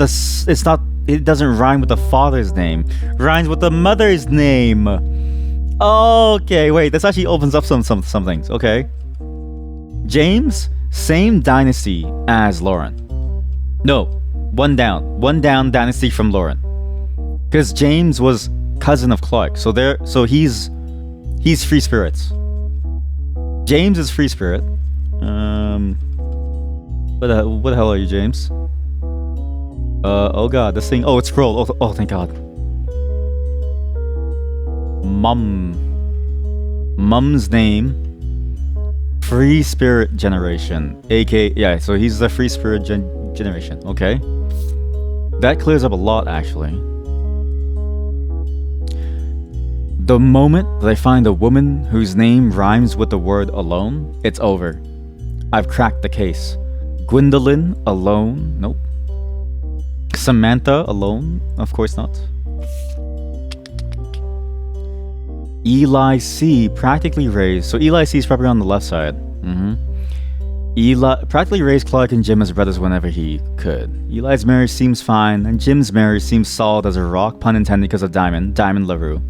it doesn't rhyme with the father's name. Rhymes with the mother's name. Okay, wait. This actually opens up some things. Okay. James, same dynasty as Lauren. No, one down dynasty from Lauren. Because James was cousin of Clark, so he's free spirits. James is free spirit. What the hell are you, James? Oh god, this thing. Oh, it's scrolled. Oh, thank god. Mum's name. Free spirit generation. AK, yeah, so he's the free spirit generation. Okay. That clears up a lot, actually. The moment that I find a woman whose name rhymes with the word alone, it's over. I've cracked the case. Gwendolyn alone? Nope. Samantha alone? Of course not. Eli C practically raised. So Eli C is probably on the left side. Eli practically raised Clark and Jim as brothers whenever he could. Eli's marriage seems fine, and Jim's marriage seems solid as a rock, pun intended, because of Diamond LaRue.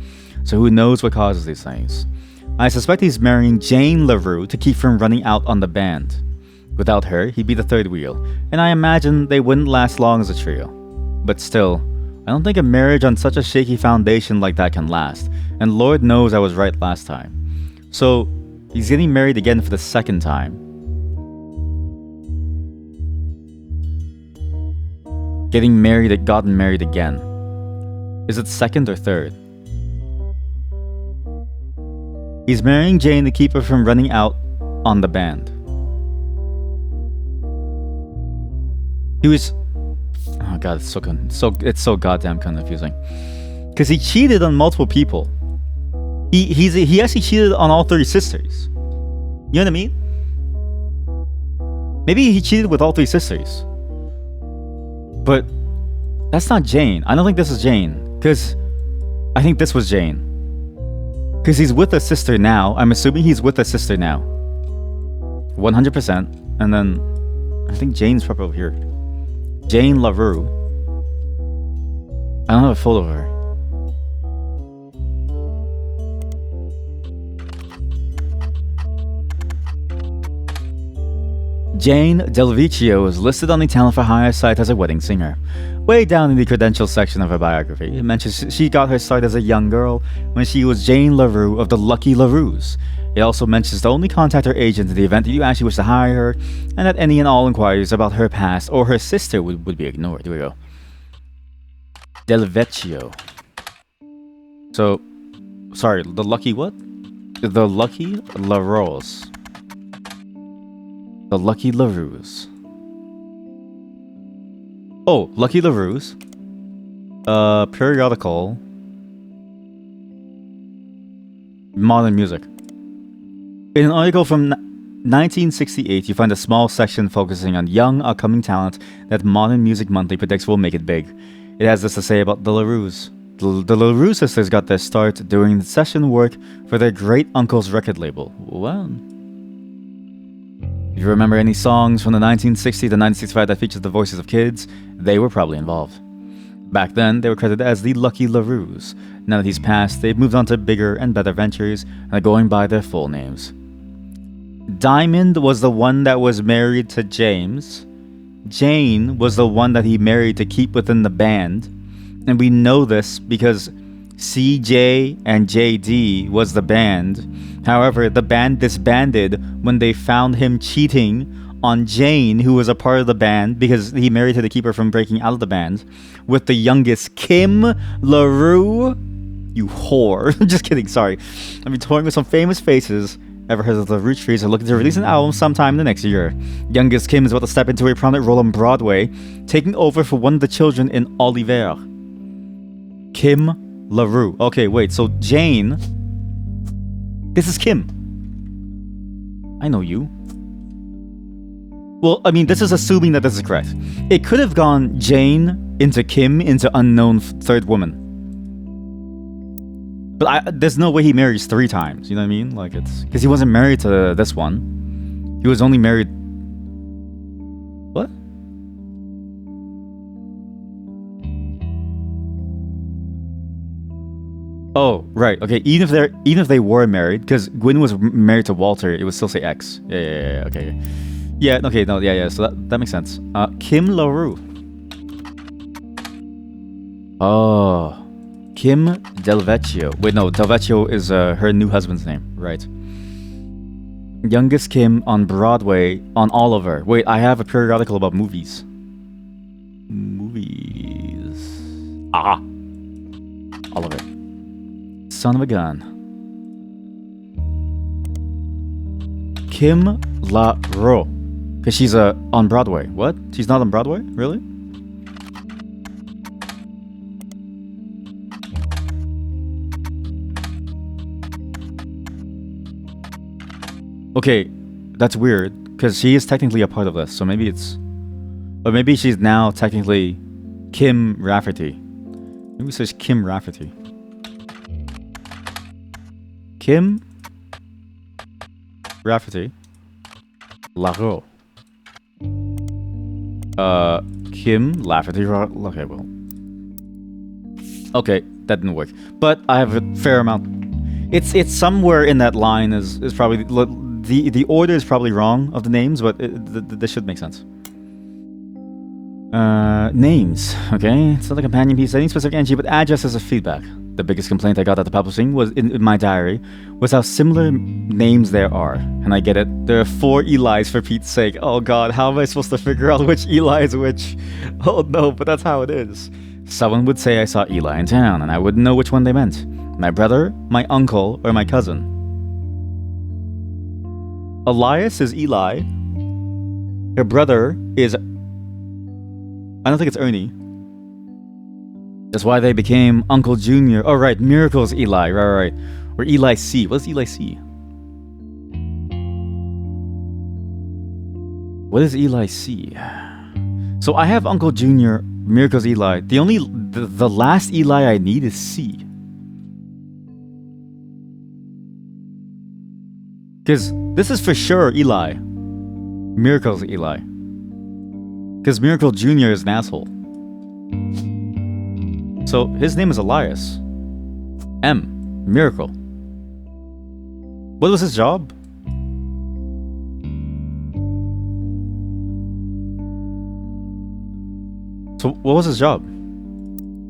So who knows what causes these things? I suspect he's marrying Jane LaRue to keep from running out on the band. Without her, he'd be the third wheel, and I imagine they wouldn't last long as a trio. But still, I don't think a marriage on such a shaky foundation like that can last, and Lord knows I was right last time. So, he's getting married again for the second time. Gotten married again. Is it second or third? He's marrying Jane to keep her from running out on the band. He was... Oh god, it's so goddamn confusing. Because he cheated on multiple people. He actually cheated on all 3 sisters. You know what I mean? Maybe he cheated with all 3 sisters. But that's not Jane. I don't think this is Jane. Because I think this was Jane. Because he's with a sister now. I'm assuming he's with a sister now. 100%. And then I think Jane's probably over here. Jane LaRue. I don't have a photo of her. Jane Del Vecchio is listed on the Talent for Hire site as a wedding singer. Way down in the credentials section of her biography, it mentions she got her start as a young girl when she was Jane LaRue of the Lucky LaRues. It also mentions to only contact her agent in the event that you actually wish to hire her, and that any and all inquiries about her past or her sister would be ignored. Here we go. Del Vecchio. So, sorry, the Lucky what? The Lucky LaRues. The Lucky LaRues. Oh, Lucky LaRues. Periodical. Modern music. In an article from 1968, you find a small section focusing on young, upcoming talent that Modern Music Monthly predicts will make it big. It has this to say about the LaRues. The LaRue sisters got their start doing session work for their great-uncle's record label. Well... If you remember any songs from the 1960 to 1965 that featured the voices of kids, they were probably involved. Back then, they were credited as the Lucky LaRues. Now that he's passed, they've moved on to bigger and better ventures and are going by their full names. Diamond was the one that was married to James. Jane was the one that he married to keep within the band. And we know this because CJ and JD was the band. However, the band disbanded when they found him cheating on Jane, who was a part of the band because he married her to keep her from breaking out of the band, with the youngest Kim LaRue. You whore. Just kidding, sorry. I've been touring with some famous faces. Ever heard of the Roottrees are looking to release an album sometime in the next year. Youngest Kim is about to step into a prominent role on Broadway, taking over for one of the children in Oliver. Kim LaRue. Okay, wait, so Jane... This is Kim. I know you. Well, I mean, this is assuming that this is correct. It could have gone Jane into Kim into unknown third woman. But there's no way he marries 3 times. You know what I mean? Like, it's... Because he wasn't married to this one. He was only married... What? Oh, right. Okay, even if they were married, because Gwyn was married to Walter, it would still say X. Yeah. Okay. Yeah. Okay. No. Yeah. So that makes sense. Kim LaRue. Oh, Kim Delvecchio. Wait, no. Delvecchio is her new husband's name, right? Youngest Kim on Broadway on Oliver. Wait, I have a periodical about movies. Ah, Oliver. Son of a gun. Kim LaRue. Because she's on Broadway. What? She's not on Broadway? Really? Okay, that's weird. Because she is technically a part of this. So maybe it's... Or maybe she's now technically Kim Rafferty. Maybe it says Kim Rafferty. Kim Rafferty LaRue. Kim Lafferty. Okay, well. Okay, that didn't work. But I have a fair amount. It's somewhere in that line is probably the order is probably wrong of the names, but this should make sense. Names. Okay, it's not a companion piece. Any specific entry, but address as a feedback. The biggest complaint I got at the publishing was in my diary was how similar names there are. And I get it. There are 4 Elis for Pete's sake. Oh god, how am I supposed to figure out which Eli is which? Oh no, but that's how it is. Someone would say I saw Eli in town, and I wouldn't know which one they meant. My brother, my uncle, or my cousin. Elias is Eli. Her brother is... I don't think it's Ernie. That's why they became Uncle Junior. Oh, right. Miracle's Eli. Right. Or Eli C. What's Eli C? What is Eli C? So I have Uncle Junior, Miracle's Eli. The last Eli I need is C. Because this is for sure Eli. Miracle's Eli. Because Miracle Jr. is an asshole. So his name is Elias. M. Miracle. What was his job? So what was his job?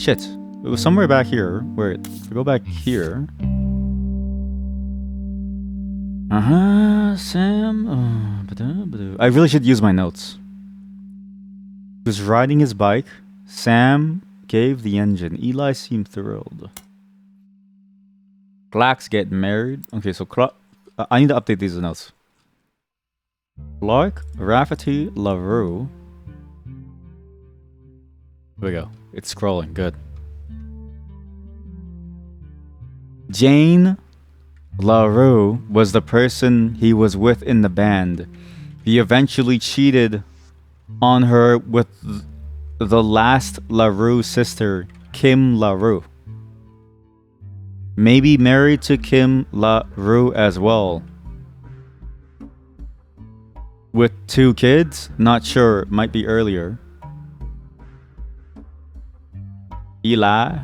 Shit. It was somewhere back here. Wait, if we go back here. Sam. I really should use my notes. He was riding his bike. Sam gave the engine. Eli seemed thrilled. Clark's get married. Okay, so I need to update these notes. Clark Rafferty LaRue. Here we go. It's scrolling. Good. Jane LaRue was the person he was with in the band. He eventually cheated on her with the last LaRue sister, Kim LaRue. Maybe married to Kim LaRue as well. With 2 kids? Not sure. Might be earlier. Eli.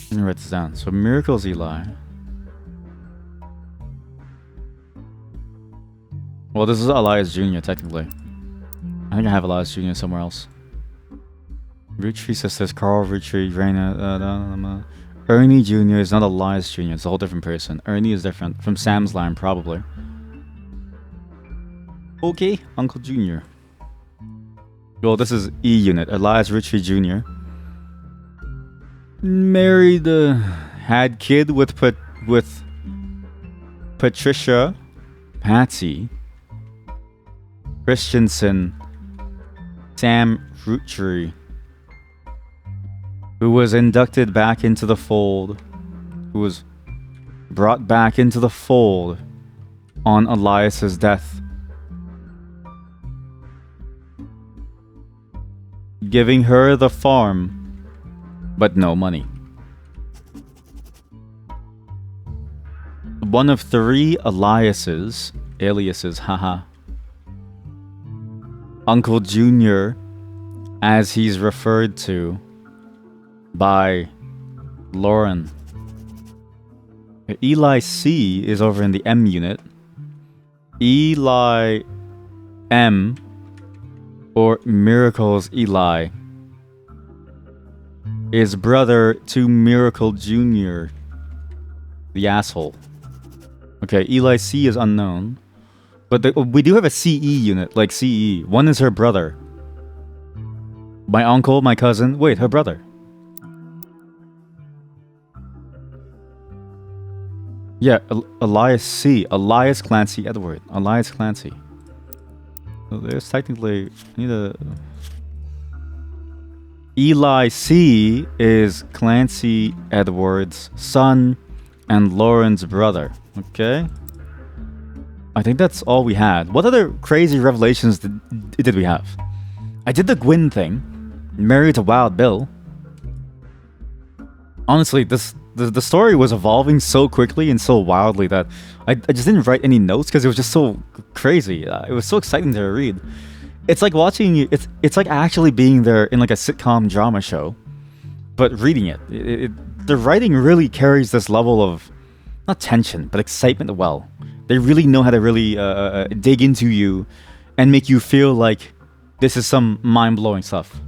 Let me write this down. So Miracle's Eli. Well, this is Elias Jr. technically. I think I have Elias Jr. somewhere else. Roottrees sisters, Carl Roottrees, Raina, Ernie Jr. is not Elias Jr. It's a whole different person. Ernie is different. From Sam's line, probably. Okay, Uncle Jr. Well, this is E unit. Elias Roottrees Jr. Married, had kid with Patricia, Patsy, Christensen, Sam Roottrees, who was inducted back into the fold, who was brought back into the fold on Elias's death, giving her the farm, but no money. One of 3 aliases, haha. Uncle Junior as he's referred to by Lauren. Eli C is over in the M unit. Eli M, or Miracle's Eli, is brother to Miracle Jr., the asshole. Okay, Eli C is unknown. But we do have a CE unit, like CE. One is her brother. My uncle, my cousin. Wait, her brother. Yeah, Elias C. Elias Clancy Edward. Elias Clancy. So there's technically... I need a... Eli C is Clancy Edward's son and Lauren's brother. Okay. I think that's all we had. What other crazy revelations did we have? I did the Gwyn thing. Married to Wild Bill. Honestly, the story was evolving so quickly and so wildly that I just didn't write any notes because it was just so crazy. It was so exciting to read. It's like watching... It's like actually being there in like a sitcom drama show, but reading it. The writing really carries this level of, not tension, but excitement well. They really know how to really dig into you and make you feel like this is some mind-blowing stuff.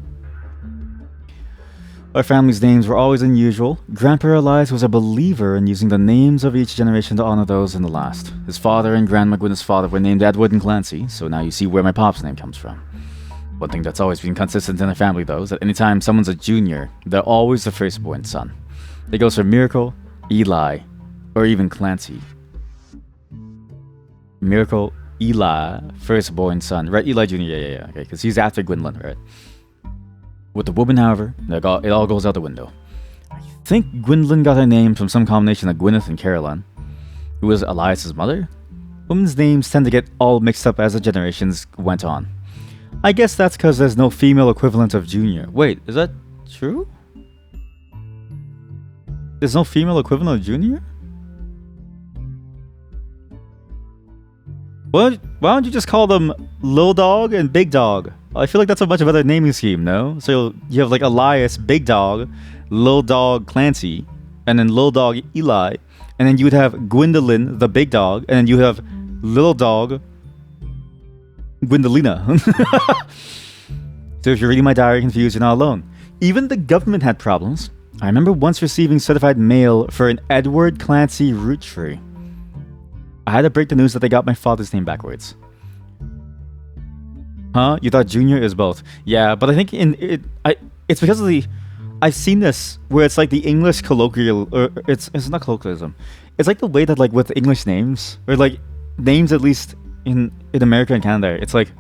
Our family's names were always unusual. Grandpa Elias was a believer in using the names of each generation to honor those in the last. His father and Grandma Gwyneth's father were named Edward and Clancy, so now you see where my pop's name comes from. One thing that's always been consistent in our family, though, is that anytime someone's a junior, they're always the firstborn son. It goes for Miracle, Eli, or even Clancy. Miracle, Eli, firstborn son. Right, Eli Jr., yeah, okay, because he's after Gwendolyn, right? With the woman, however, it all goes out the window. I think Gwendolyn got her name from some combination of Gwyneth and Caroline, who was Elias's mother. Women's names tend to get all mixed up as the generations went on. I guess that's because there's no female equivalent of Junior. Wait, is that true? There's no female equivalent of Junior? Why don't you just call them Lil Dog and Big Dog? I feel like that's a much better naming scheme, no? So you have like Elias, Big Dog, Lil Dog, Clancy, and then Lil Dog, Eli, and then you would have Gwendolyn, the Big Dog, and then you have Lil Dog, Gwendolina. So if you're reading my diary confused, you're not alone. Even the government had problems. I remember once receiving certified mail for an Edward Clancy Roottrees. I had to break the news that they got my father's name backwards. Huh? You thought Junior is both? Yeah, but I think it's because of the... I've seen this where it's like the English colloquial... Or it's not colloquialism. It's like the way that like with English names, or like names at least in America and Canada, it's like...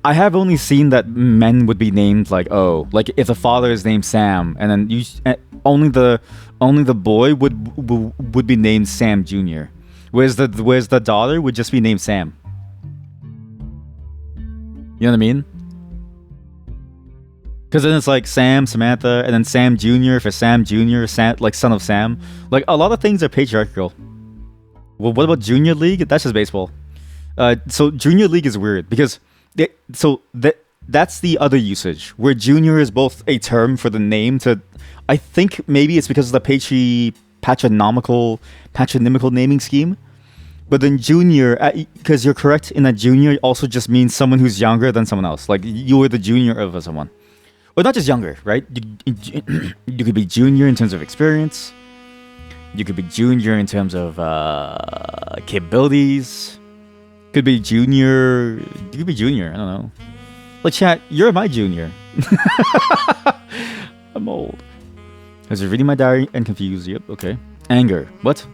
I have only seen that men would be named like, oh, like if the father is named Sam, and then only the boy would be named Sam Jr. Whereas the daughter would just be named Sam. You know what I mean? Because then it's like Sam, Samantha, and then Sam Jr. for Sam Jr., like son of Sam. Like a lot of things are patriarchal. Well, what about Junior League? That's just baseball. So Junior League is weird because that's the other usage where Junior is both a term for the name to. I think maybe it's because of the patronymical naming scheme. But then Junior, because you're correct in that Junior also just means someone who's younger than someone else. Like you were the junior of someone. Or not just younger, right? You could be junior in terms of experience. You could be junior in terms of capabilities. Could be junior. You could be junior. I don't know. Like chat, you're my junior. I'm old. As you're reading my diary and confused. Yep. Okay. Anger. What?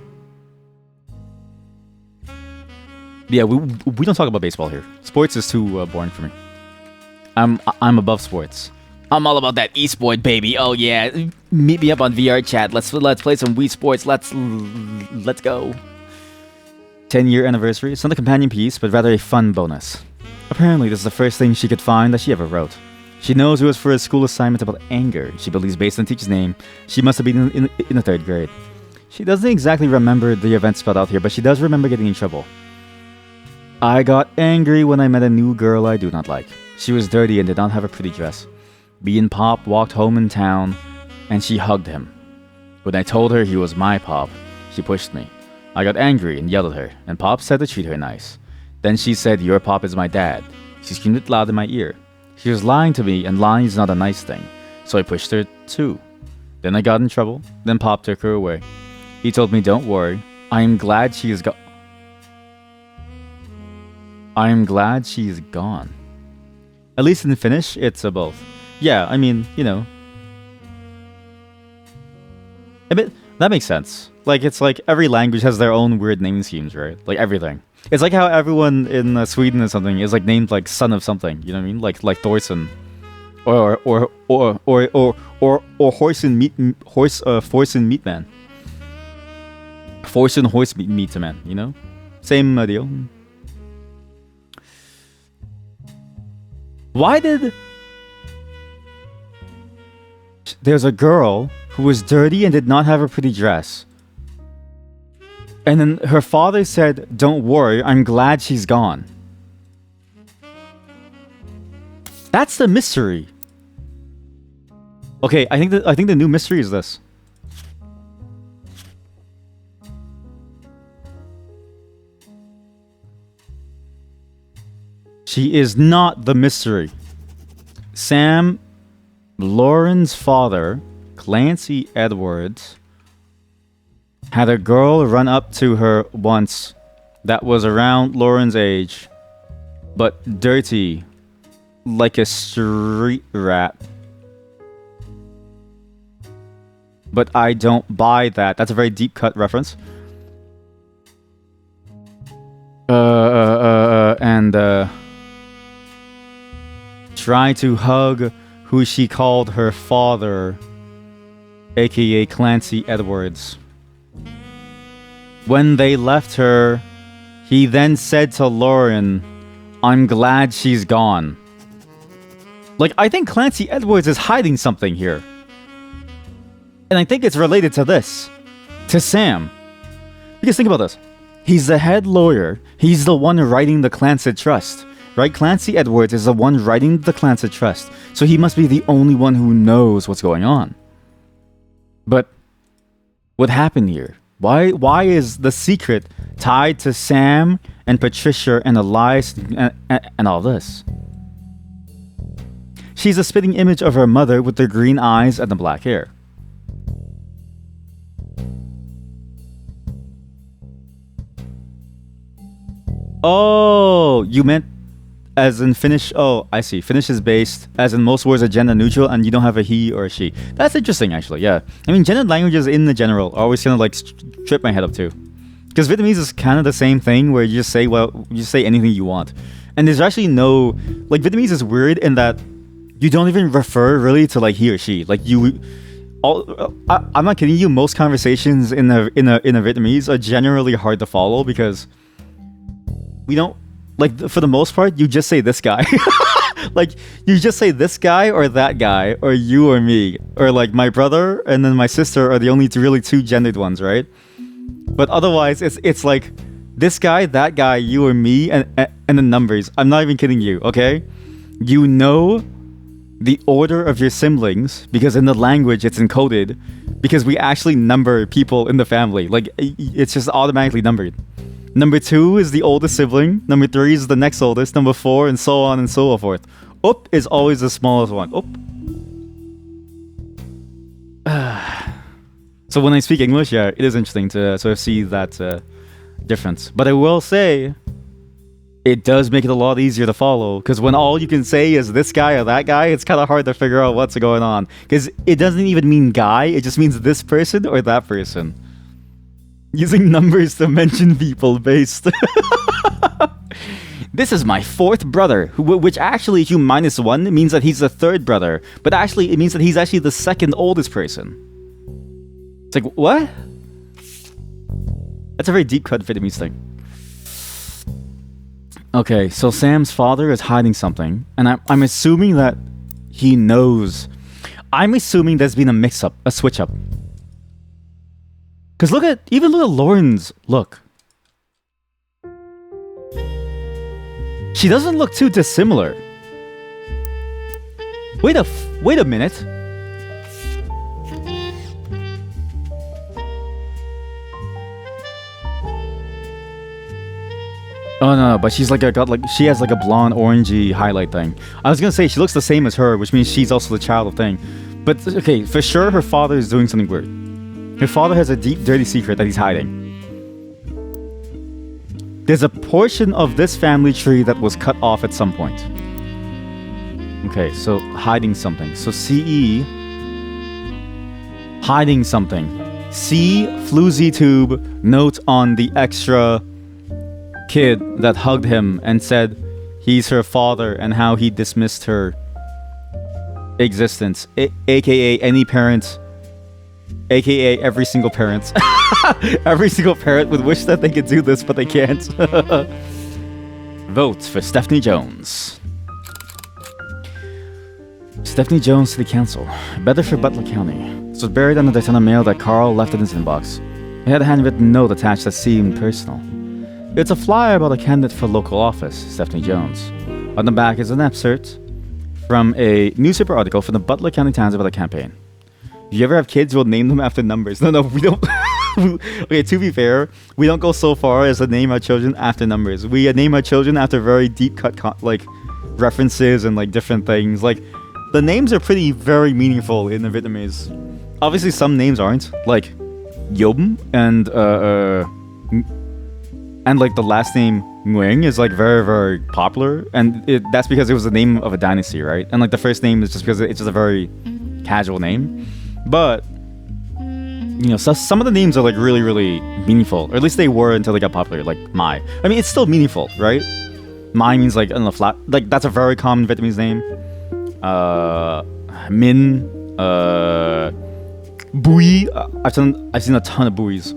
Yeah, we don't talk about baseball here. Sports is too boring for me. I'm above sports. I'm all about that esport, baby. Oh yeah, meet me up on VR chat. Let's play some Wii Sports. Let's go. 10-year anniversary. It's not a companion piece, but rather a fun bonus. Apparently, this is the first thing she could find that she ever wrote. She knows it was for a school assignment about anger. She believes, based on the teacher's name, she must have been in the 3rd grade. She doesn't exactly remember the events spelled out here, but she does remember getting in trouble. I got angry when I met a new girl I do not like. She was dirty and did not have a pretty dress. Me and Pop walked home in town, and she hugged him. When I told her he was my Pop, she pushed me. I got angry and yelled at her, and Pop said to treat her nice. Then she said, "Your Pop is my dad." She screamed it loud in my ear. She was lying to me, and lying is not a nice thing, so I pushed her too. Then I got in trouble. Then Pop took her away. He told me, "Don't worry. I am glad she is gone." I am glad she is gone. At least in the Finnish, it's a both. Yeah, I mean, you know. I mean, that makes sense. Like, it's like every language has their own weird naming schemes, right? Like everything. It's like how everyone in Sweden or something is like named like son of something. You know what I mean? Like Thorson, or Horsen Meatman. Forsen Horse Meatman. You know, same deal. Why did there's a girl who was dirty and did not have a pretty dress? And then her father said, "Don't worry, I'm glad she's gone." That's the mystery. Okay, I think the new mystery is this. She is not the mystery. Sam, Lauren's father, Clancy Edwards, had a girl run up to her once that was around Lauren's age, but dirty, like a street rat. But I don't buy that. That's a very deep cut reference. And try to hug who she called her father, aka Clancy Edwards. When they left her, he then said to Lauren, "I'm glad she's gone." Like, I think Clancy Edwards is hiding something here. And I think it's related to this. To Sam. Because think about this. He's the head lawyer. He's the one writing the Clancy Trust. Right? Clancy Edwards is the one writing the Clancy Trust. So he must be the only one who knows what's going on. But what happened here? Why is the secret tied to Sam and Patricia and Elias and all this? She's a spitting image of her mother with the green eyes and the black hair. Oh, you meant as in Finnish. Oh, I see. Finnish is based, as in most words are gender neutral and you don't have a he or a she. That's interesting, actually, yeah. I mean, gendered languages in the general always kind of like trip my head up too. Because Vietnamese is kind of the same thing where you just say, well, you say anything you want. And there's actually no, like, Vietnamese is weird in that you don't even refer really to like he or she. Like I'm not kidding you, most conversations in a Vietnamese are generally hard to follow because we don't, like, for the most part, you just say this guy. Like, you just say this guy or that guy or you or me. Or like my brother and then my sister are the only really two gendered ones, right? But otherwise, it's like this guy, that guy, you or me, and the numbers. I'm not even kidding you, okay? You know the order of your siblings because in the language it's encoded because we actually number people in the family. Like, it's just automatically numbered. Number 2 is the oldest sibling. Number 3 is the next oldest. Number 4, and so on and so forth. Up is always the smallest one. Up. So when I speak English, yeah, it is interesting to sort of see that difference. But I will say, it does make it a lot easier to follow. Because when all you can say is this guy or that guy, it's kind of hard to figure out what's going on. Because it doesn't even mean guy. It just means this person or that person. Using numbers to mention people based. This is my 4th brother, which actually, if you minus 1, means that he's the 3rd brother. But actually, it means that he's actually the 2nd oldest person. It's like, what? That's a very deep cut Vietnamese thing. Okay, so Sam's father is hiding something. And I'm assuming that he knows. I'm assuming there's been a mix-up, a switch-up. Because look at Lauren's look. She doesn't look too dissimilar. Wait a minute. Oh no, but she's like she has like a blonde orangey highlight thing. I was gonna say she looks the same as her, which means she's also the child of thing. But okay, for sure her father is doing something weird. Her father has a deep, dirty secret that he's hiding. There's a portion of this family tree that was cut off at some point. Okay, so hiding something. So CE, hiding something. C, floozy tube, note on the extra kid that hugged him and said he's her father and how he dismissed her existence. AKA any parent, AKA every single parent. Every single parent would wish that they could do this, but they can't. Vote for Stephanie Jones. Stephanie Jones to the council. Better for Butler County. This was buried under the ton of mail that Carl left in his inbox. It had a handwritten note attached that seemed personal. It's a flyer about a candidate for local office, Stephanie Jones. On the back is an excerpt from a newspaper article from the Butler County Times about a campaign. If you ever have kids, we'll name them after numbers. No, we don't. Okay, to be fair, we don't go so far as to name our children after numbers. We name our children after very deep cut references and like different things. Like the names are very meaningful in the Vietnamese. Obviously, some names aren't. Like Yom and like the last name Nguyen is like very, very popular, and that's because it was the name of a dynasty, right? And like the first name is just because it's just a very casual name. But you know, so some of the names are like really, really meaningful, or at least they were until they got popular. Like Mai. I mean, it's still meaningful, right? Mai means like on the flat. Like that's a very common Vietnamese name. Min. Bui. I've seen a ton of buis.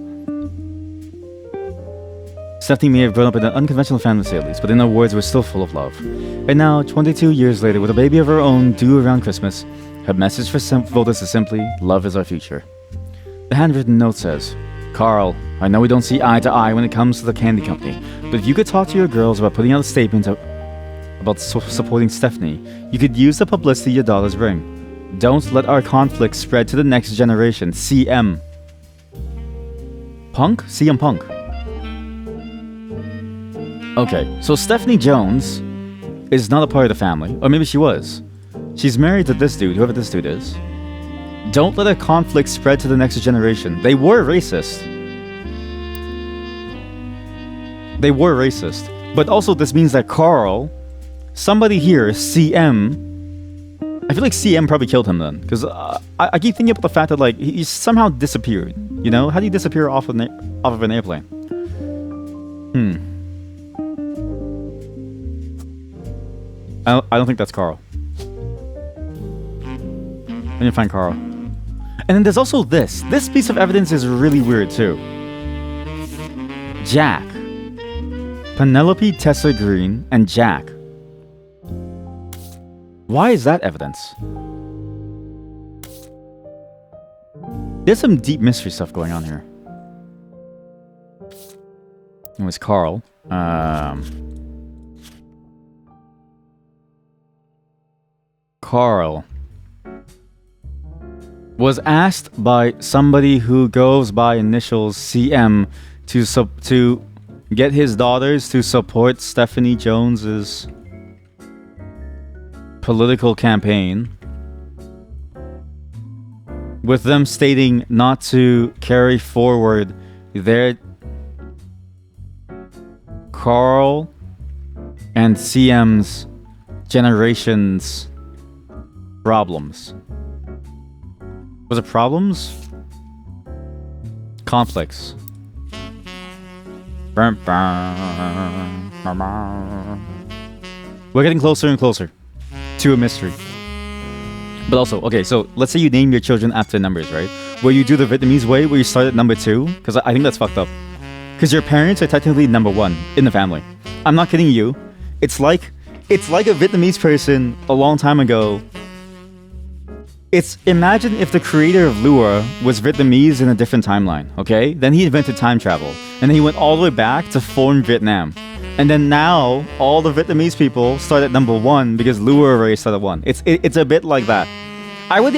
Stephanie may have grown up in an unconventional family at least, but in her words were still full of love. And now, 22 years later, with a baby of her own due around Christmas, her message for voters is simply, love is our future. The handwritten note says, Carl, I know we don't see eye to eye when it comes to the candy company, but if you could talk to your girls about putting out a statement about supporting Stephanie, you could use the publicity your daughters bring. Don't let our conflict spread to the next generation. CM. Punk? CM Punk. Okay, so Stephanie Jones is not a part of the family, or maybe she was. She's married to this dude, whoever this dude is. Don't let a conflict spread to the next generation. They were racist. They were racist. But also this means that Carl, somebody here, CM, I feel like CM probably killed him then. Because I keep thinking about the fact that like he somehow disappeared. You know? How do you disappear off of an airplane? I don't think that's Carl. I need to find Carl. And then there's also this. This piece of evidence is really weird too. Jack. Penelope Tessa Green and Jack. Why is that evidence? There's some deep mystery stuff going on here. It was Carl. Carl was asked by somebody who goes by initials CM to get his daughters to support Stephanie Jones's political campaign, with them stating not to carry forward their Carl and CM's generation's problems. Was it problems? Conflicts. We're getting closer and closer to a mystery. But also, okay, so let's say you name your children after numbers, right? Where you do the Vietnamese way, where you start at number 2, because I think that's fucked up. Because your parents are technically number 1 in the family. I'm not kidding you. It's like a Vietnamese person a long time ago. Imagine if the creator of Lua was Vietnamese in a different timeline, okay? Then he invented time travel, and then he went all the way back to form Vietnam. And then now all the Vietnamese people start at number 1 because Lua already started at 1. It's a bit like that. I would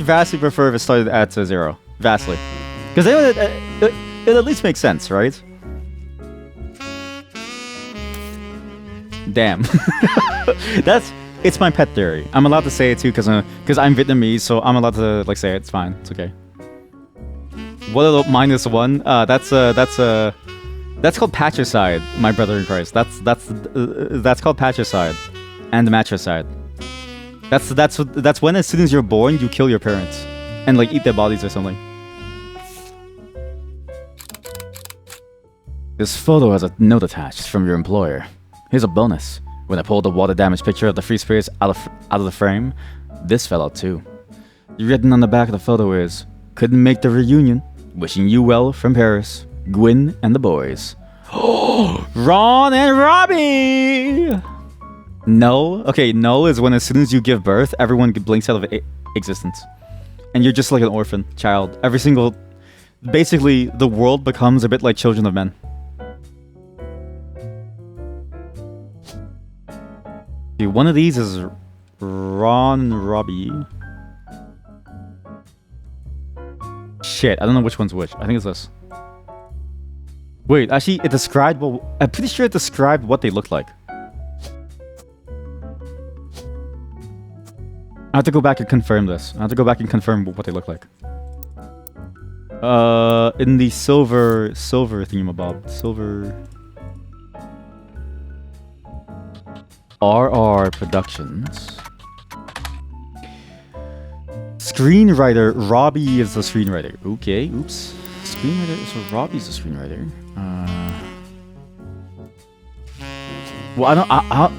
vastly prefer if it started at 0. Vastly. Because it at least makes sense, right? Damn. It's my pet theory. I'm allowed to say it too because I'm Vietnamese, so I'm allowed to like say it. It's fine. It's okay. What about -1? That's called patricide, my brother in Christ. That's called patricide, and matricide. That's when as soon as you're born you kill your parents, and like eat their bodies or something. This photo has a note attached from your employer. Here's a bonus. When I pulled the water damage picture of the free spirits out of the frame, this fell out too. Written on the back of the photo is, couldn't make the reunion. Wishing you well from Paris. Gwyn and the boys. Ron and Robbie! No? Okay, no is when as soon as you give birth, everyone blinks out of existence. And you're just like an orphan child. Basically, the world becomes a bit like Children of Men. Okay, one of these is Ron and Robbie. Shit, I don't know which one's which. I think it's this. Wait, actually, it described... Well, I'm pretty sure it described what they looked like. I have to go back and confirm this. I have to go back and confirm what they look like. In the silver thingamabob. Silver... RR Productions. Screenwriter. Robbie is the screenwriter. Okay, oops. Screenwriter, so Robbie's the screenwriter. Well, I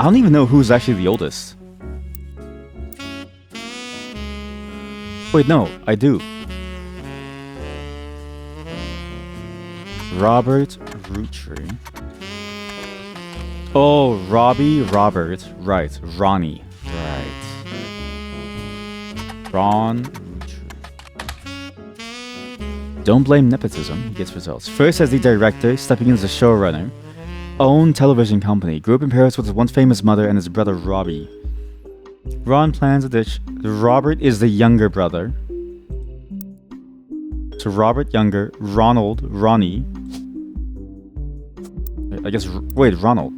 don't even know who's actually the oldest. Wait, no, I do. Robert Roottrees. Oh, Robbie, Robert, right. Ronnie, right. Ron Roottrees. Don't blame nepotism, he gets results. First as the director, stepping in as a showrunner. Own television company. Grew up in Paris with his once famous mother and his brother Robbie. Ron plans a dish. Robert is the younger brother. So Robert younger, Ronald, Ronnie. I guess, wait, Ronald.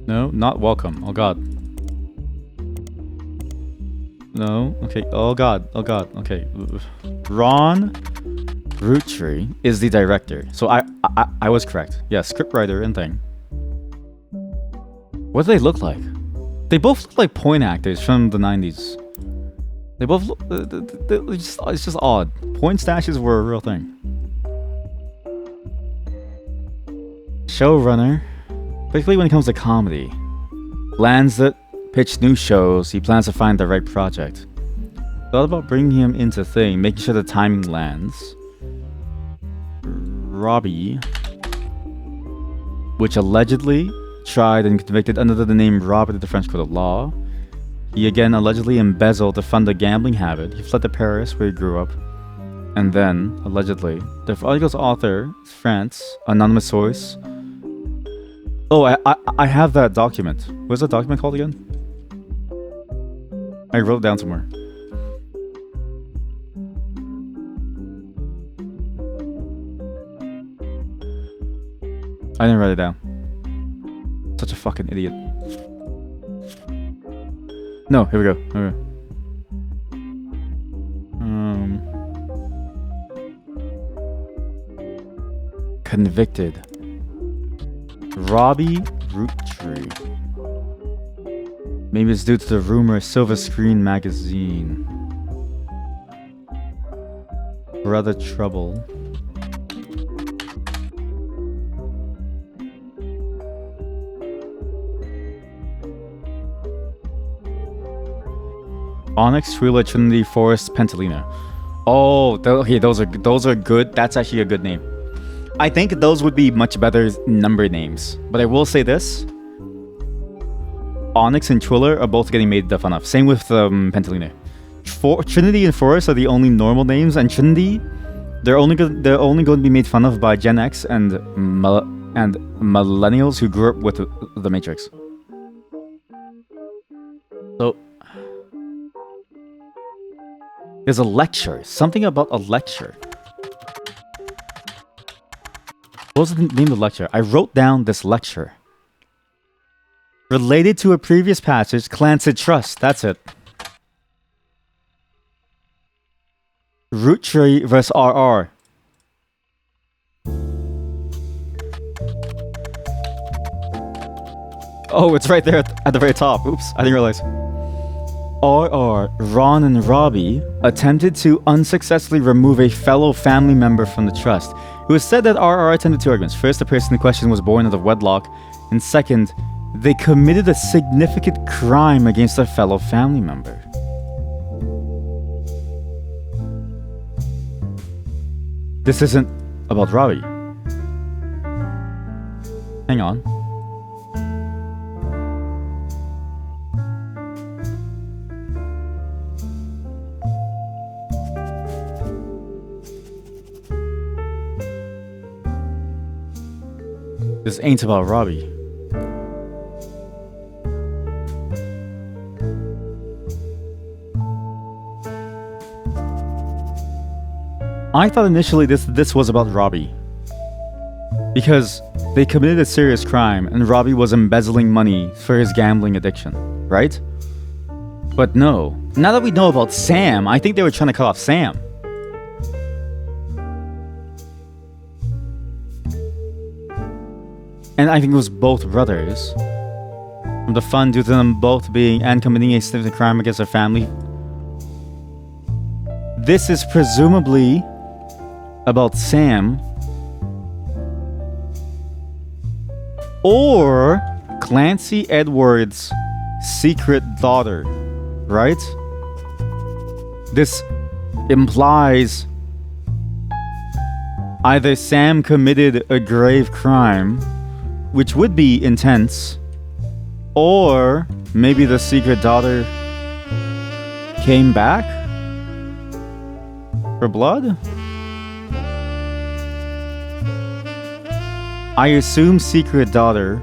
No, not welcome. Oh god. No, okay. Oh god, okay. Ron Roottrees is the director. So I was correct. Yeah, scriptwriter and thing. What do they look like? They both look like porn actors from the 90s. They both look... It's just odd. Porn stashes were a real thing. Showrunner. Basically, when it comes to comedy, plans that pitch new shows, he plans to find the right project. Thought about bringing him into thing, making sure the timing lands. Robbie, which allegedly tried and convicted under the name Robert at the French Court of Law. He again allegedly embezzled to fund a gambling habit. He fled to Paris, where he grew up. And then, allegedly, the article's author, France, anonymous source. Oh, I have that document. What's that document called again? I wrote it down somewhere. I didn't write it down. Such a fucking idiot. No, here we go. Here we go. Convicted. Robbie Roottrees. Maybe it's due to the rumor Silver Screen magazine. Brother Trouble. Onyx, Twila, Trinity, Forest, Pentalina. Oh, okay, those are good. That's actually a good name. I think those would be much better number names. But I will say this. Onyx and Twila are both getting made fun of. Same with Pentalina. Trinity and Forrest are the only normal names, and Trinity, they're only going to be made fun of by Gen X and millennials who grew up with the Matrix. So there's a lecture. Something about a lecture. What was the name of the lecture? I wrote down this lecture. Related to a previous passage, Clancy Trust. That's it. Roottrees vs. RR. Oh, it's right there at the very top. Oops, I didn't realize. RR, Ron and Robbie attempted to unsuccessfully remove a fellow family member from the trust. It was said that RR attempted two arguments. First, the person in question was born out of wedlock, and second, they committed a significant crime against a fellow family member. This isn't about Robbie. Hang on. This ain't about Robbie. I thought initially this was about Robbie. Because they committed a serious crime and Robbie was embezzling money for his gambling addiction, right? But no. Now that we know about Sam, I think they were trying to cut off Sam. And I think it was both brothers. From the fun due to them both being and committing a significant crime against their family. This is presumably about Sam or Clancy Edwards' secret daughter, right? This implies either Sam committed a grave crime, which would be intense, or maybe the secret daughter came back for blood? I assume secret daughter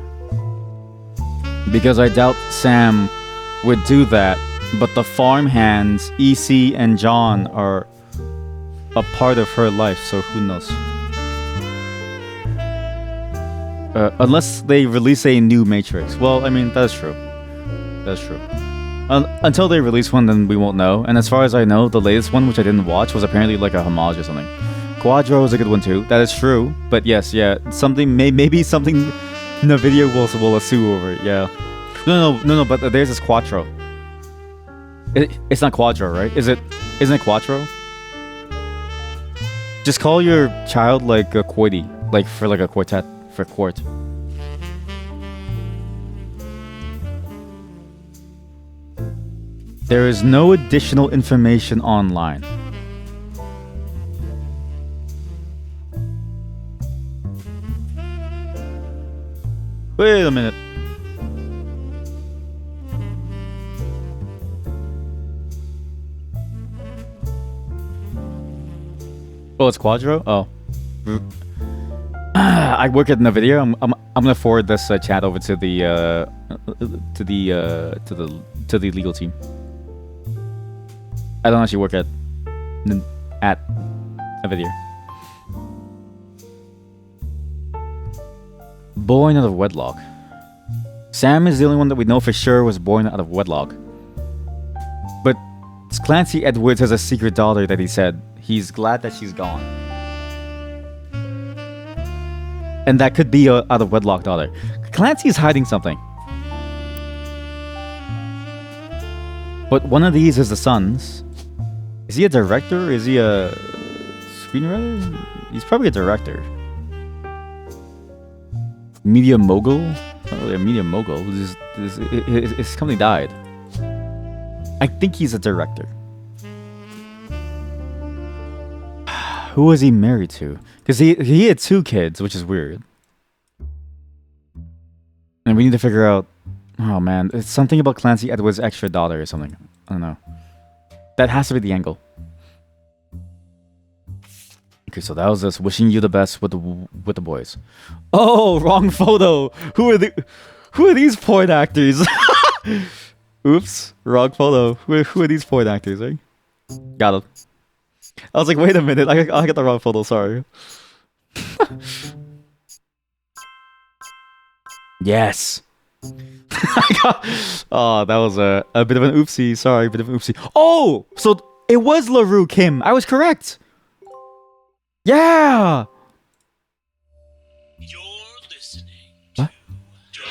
because I doubt Sam would do that, but the farmhands, EC and John, are a part of her life, so who knows? Unless they release a new Matrix. Well, I mean, that's true. That's true. Until they release one, then we won't know. And as far as I know, the latest one, which I didn't watch, was apparently like a homage or something. Quadro is a good one too. That is true. But yes, yeah, something maybe something Nvidia will sue over it. Yeah. No. But there's this Quattro. It's not Quadro, right? Isn't it Quattro? Just call your child like a Quoity, like for like a quartet for quart. There is no additional information online. Wait a minute. Oh, it's Quadro? Oh. I work at Nvidia. I'm gonna forward this chat over to the legal team. I don't actually work at Nvidia. Born out of wedlock. Sam is the only one that we know for sure was born out of wedlock. But Clancy Edwards has a secret daughter that he said he's glad that she's gone. And that could be a out of wedlock daughter. Clancy's hiding something. But one of these is the son's. Is he a director or is he a screenwriter? He's probably a director. Media mogul? Not really a media mogul. His company died. I think he's a director. Who was he married to? Because he had 2 kids, which is weird. And we need to figure out... Oh man, it's something about Clancy Edwards' extra daughter or something. I don't know. That has to be the angle. Okay, so that was us wishing you the best with the boys. Oh, wrong photo. Who are these porn actors? Oops, wrong photo. Who are these porn actors, eh? Got it. I was like, wait a minute, I got the wrong photo, sorry. Yes. Oh, that was a bit of an oopsie. Sorry, a bit of an oopsie. Oh, so it was LaRue Kim. I was correct. Yeah.
You're listening
What?
to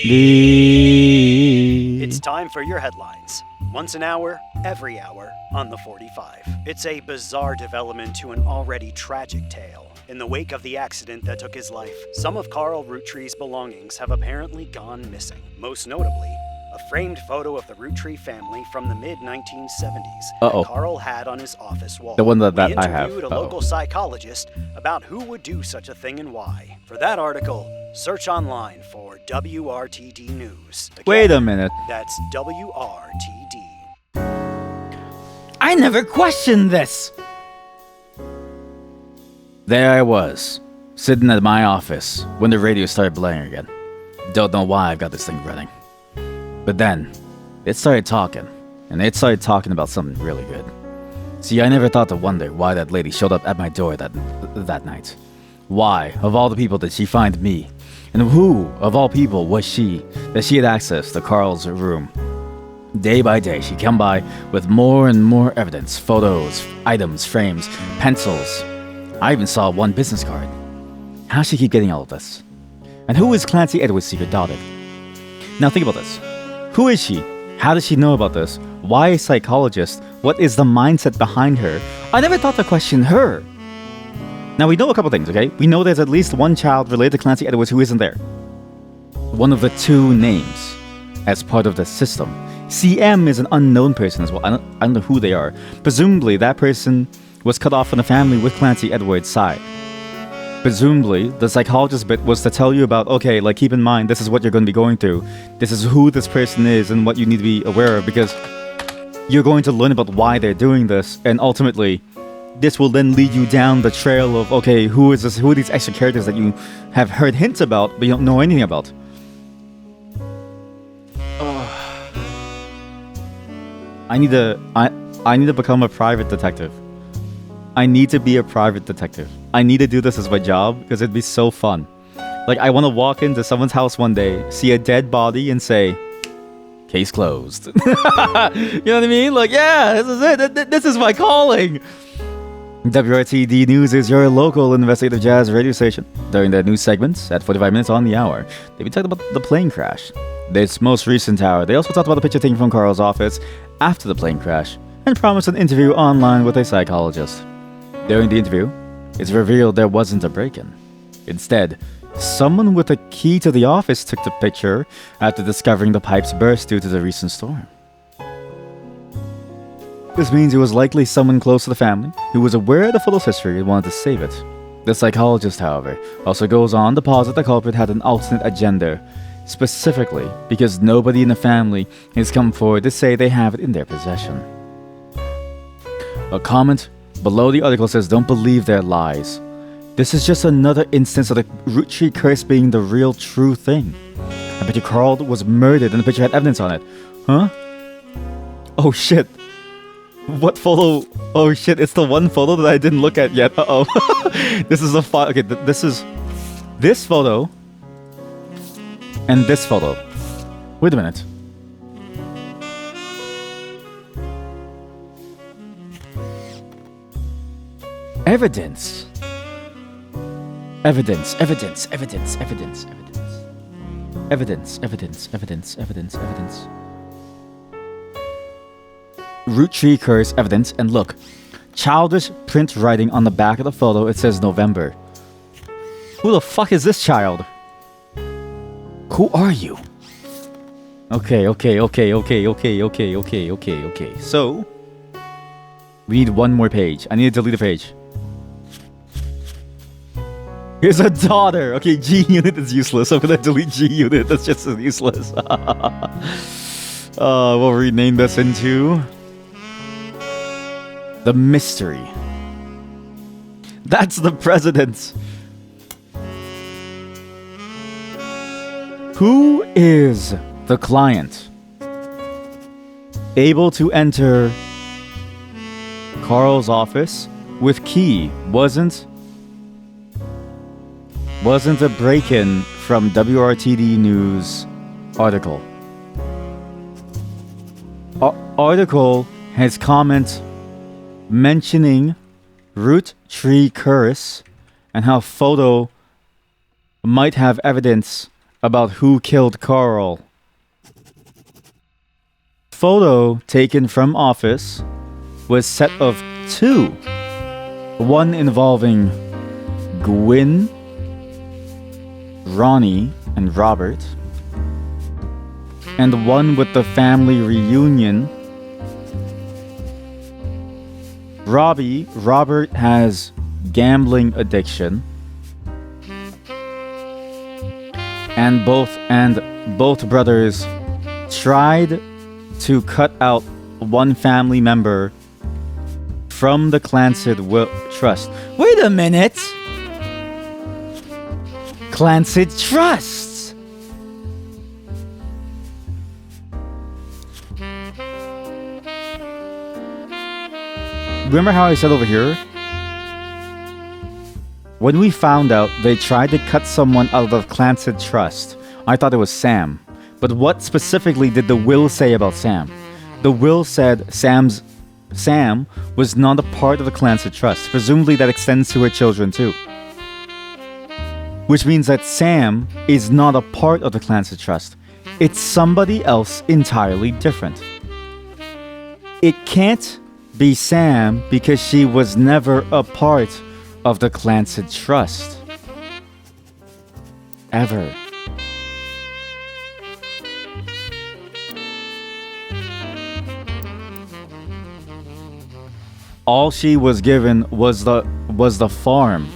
WRTG.
It's time for your headlines. Once an hour, every hour, on the 45. It's a bizarre development to an already tragic tale. In the wake of the accident that took his life, some of Carl Roottree's belongings have apparently gone missing. Most notably, a framed photo of the Roottree family from the mid-1970s that Carl had on his office wall.
The one that
we
I have.
interviewed a local psychologist about who would do such a thing and why. For that article, search online for WRTD News. Again,
Wait a minute.
That's WRTD.
I never questioned this. There I was, sitting at my office when the radio started blaring again. Don't know why I've got this thing running. But then, it started talking, and it started talking about something really good. See, I never thought to wonder why that lady showed up at my door that night. Why, of all the people, did she find me? And who, of all people, was she that she had access to Carl's room? Day by day, she'd come by with more and more evidence, photos, items, frames, pencils. I even saw one business card. How does she keep getting all of this? And who is Clancy Edwards' secret daughter? Now think about this. Who is she? How does she know about this? Why a psychologist? What is the mindset behind her? I never thought to question her. Now we know a couple things, okay? We know there's at least one child related to Clancy Edwards who isn't there. One of the two names as part of the system. CM is an unknown person as well. I don't know who they are. Presumably that person was cut off from the family with Clancy Edwards' side. Presumably, the psychologist bit was to tell you about, okay, like keep in mind, this is what you're going to be going through. This is who this person is and what you need to be aware of, because you're going to learn about why they're doing this, and ultimately, this will then lead you down the trail of, okay, who is this? Who are these extra characters that you have heard hints about, but you don't know anything about? I need to become a private detective. I need to be a private detective. I need to do this as my job because it'd be so fun. Like, I want to walk into someone's house one day, see a dead body, and say, case closed. You know what I mean? Like, yeah, this is it. This is my calling. WRTD News is your local investigative jazz radio station. During the news segments, at 45 minutes on the hour, they be talking about the plane crash. This most recent hour, they also talked about the picture taken from Carl's office after the plane crash, and promised an interview online with a psychologist. During the interview, it's revealed there wasn't a break-in. Instead, someone with a key to the office took the picture after discovering the pipes burst due to the recent storm. This means it was likely someone close to the family who was aware of the photo's history and wanted to save it. The psychologist, however, also goes on to posit the culprit had an alternate agenda, specifically because nobody in the family has come forward to say they have it in their possession. A comment below the article says, don't believe their lies. This is just another instance of the Roottree curse being the real true thing. I bet you Carl was murdered and the picture had evidence on it. Huh? Oh shit. What photo? Oh shit, it's the one photo that I didn't look at yet. Uh-oh. This is a file. Okay, this is this photo and this photo. Wait a minute. Evidence. Evidence, evidence, evidence, evidence, evidence. Evidence, evidence, evidence, evidence, evidence. Roottree curse evidence, and look. Childish print writing on the back of the photo, it says November. Who the fuck is this child? Who are you? Okay. So, we need one more page. I need to delete a page. Here's a daughter. Okay, G unit is useless. I'm gonna delete G unit. That's just as useless. We'll rename this into The Mystery. That's the president. Who is the client? Able to enter Carl's office with key. Wasn't a break-in from WRTD News article. Article has comment mentioning Roottrees curse and how photo might have evidence about who killed Carl. Photo taken from office was set of 2. One involving Gwyn, Ronnie, and Robert, and one with the family reunion. Robert has gambling addiction, and both brothers tried to cut out one family member from the Clancid Trust. Wait a minute! Clancid Trusts! Remember how I said over here? When we found out they tried to cut someone out of Clancid Trust, I thought it was Sam. But what specifically did the will say about Sam? The will said Sam was not a part of the Clancid Trust. Presumably that extends to her children too. Which means that Sam is not a part of the Clancid Trust. It's somebody else entirely different. It can't be Sam because she was never a part of the Clancid Trust. Ever. All she was given was the farm.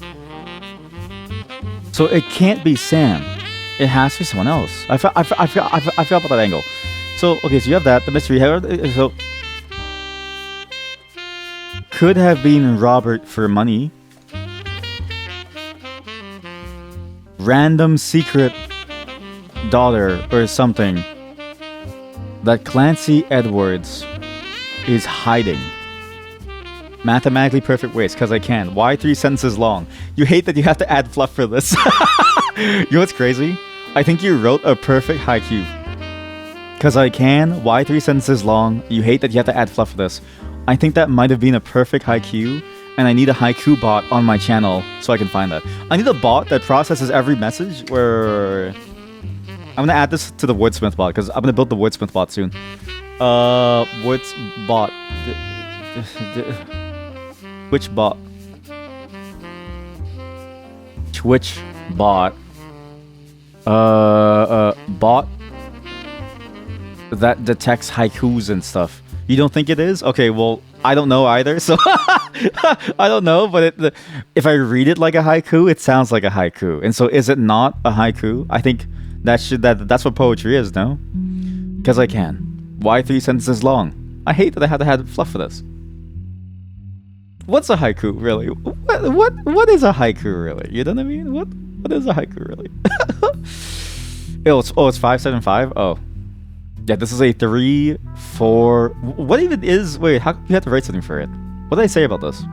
So it can't be Sam. It has to be someone else. I feel about that angle. So okay, so you have that, the mystery. So could have been Robert for money. Random secret daughter or something that Clancy Edwards is hiding. Mathematically perfect ways, because I can. Why 3 sentences long? You hate that you have to add fluff for this. You know what's crazy? I think you wrote a perfect haiku. Because I can. Why 3 sentences long? You hate that you have to add fluff for this. I think that might have been a perfect haiku, and I need a haiku bot on my channel so I can find that. I need a bot that processes every message where... I'm gonna add this to the wordsmith bot, because I'm gonna build the wordsmith bot soon. Words bot. Which bot? Twitch bot. Bot that detects haikus and stuff. You don't think it is? Okay, well, I don't know either, so I don't know, but if I read it like a haiku, it sounds like a haiku. And so is it not a haiku? I think that's what poetry is, no? Because I can. Why 3 sentences long? I hate that I had to have fluff for this. What's a haiku, really? What is a haiku, really? You know what I mean? What is a haiku, really? It's 575? Oh. Yeah, this is a 3, 4... What even is... Wait, how you have to write something for it? What did I say about this?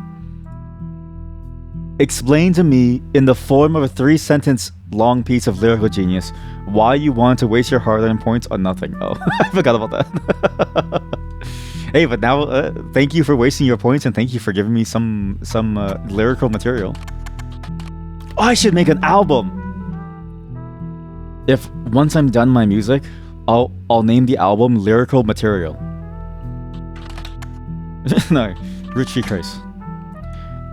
Explain to me, in the form of a 3-sentence long piece of lyrical genius, why you want to waste your hard-earned points on nothing. Oh, I forgot about that. Hey, but now, thank you for wasting your points, and thank you for giving me some lyrical material. Oh, I should make an album! If once I'm done my music, I'll name the album Lyrical Material. No, Roottrees curse.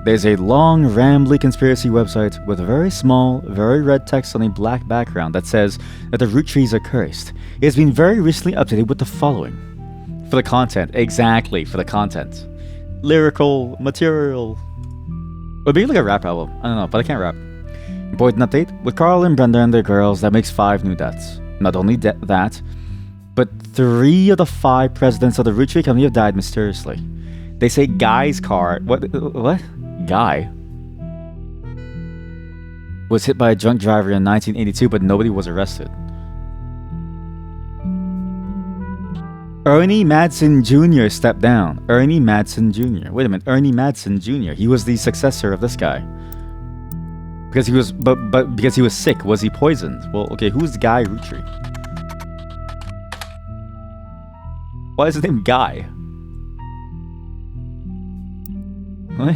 There's a long, rambly conspiracy website with a very small, very red text on a black background that says that the Roottrees are cursed. It has been very recently updated with the following. For the content. Exactly, for the content. Lyrical material. Or maybe like a rap album. I don't know, but I can't rap. Important update. With Carl and Brenda and their girls, that makes 5 new deaths. Not only that, But 3 of the 5 presidents of the Roottrees company have died mysteriously. They say Guy's car... What? Guy? Was hit by a drunk driver in 1982, but nobody was arrested. Ernie Madsen Jr. stepped down. Ernie Madsen Jr. Wait a minute. Ernie Madsen Jr. He was the successor of this guy. Because he was... But because he was sick, was he poisoned? Well, okay, who's Guy Roottries? Why is his name Guy? What?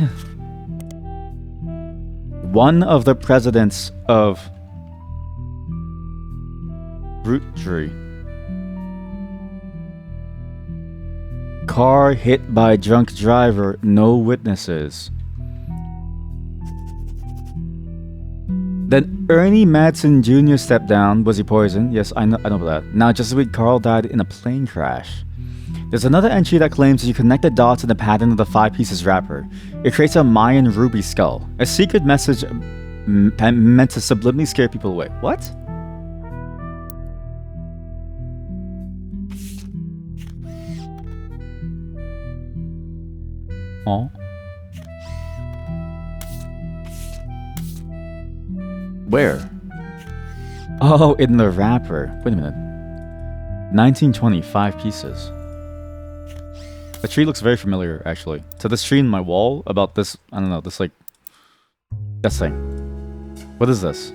One of the presidents of Roottrees. Car hit by drunk driver, no witnesses. Then Ernie Madsen Jr. stepped down. Was he poisoned? Yes, I know about that. Now, just this week, Carl died in a plane crash. There's another entry that claims that you connect the dots in the pattern of the 5 pieces wrapper. It creates a Mayan ruby skull. A secret message meant to subliminally scare people away. What? Oh. Where? Oh, in the wrapper. Wait a minute. 1925 pieces. The tree looks very familiar, actually. To this tree in my wall about this, I don't know, this like... This thing. What is this?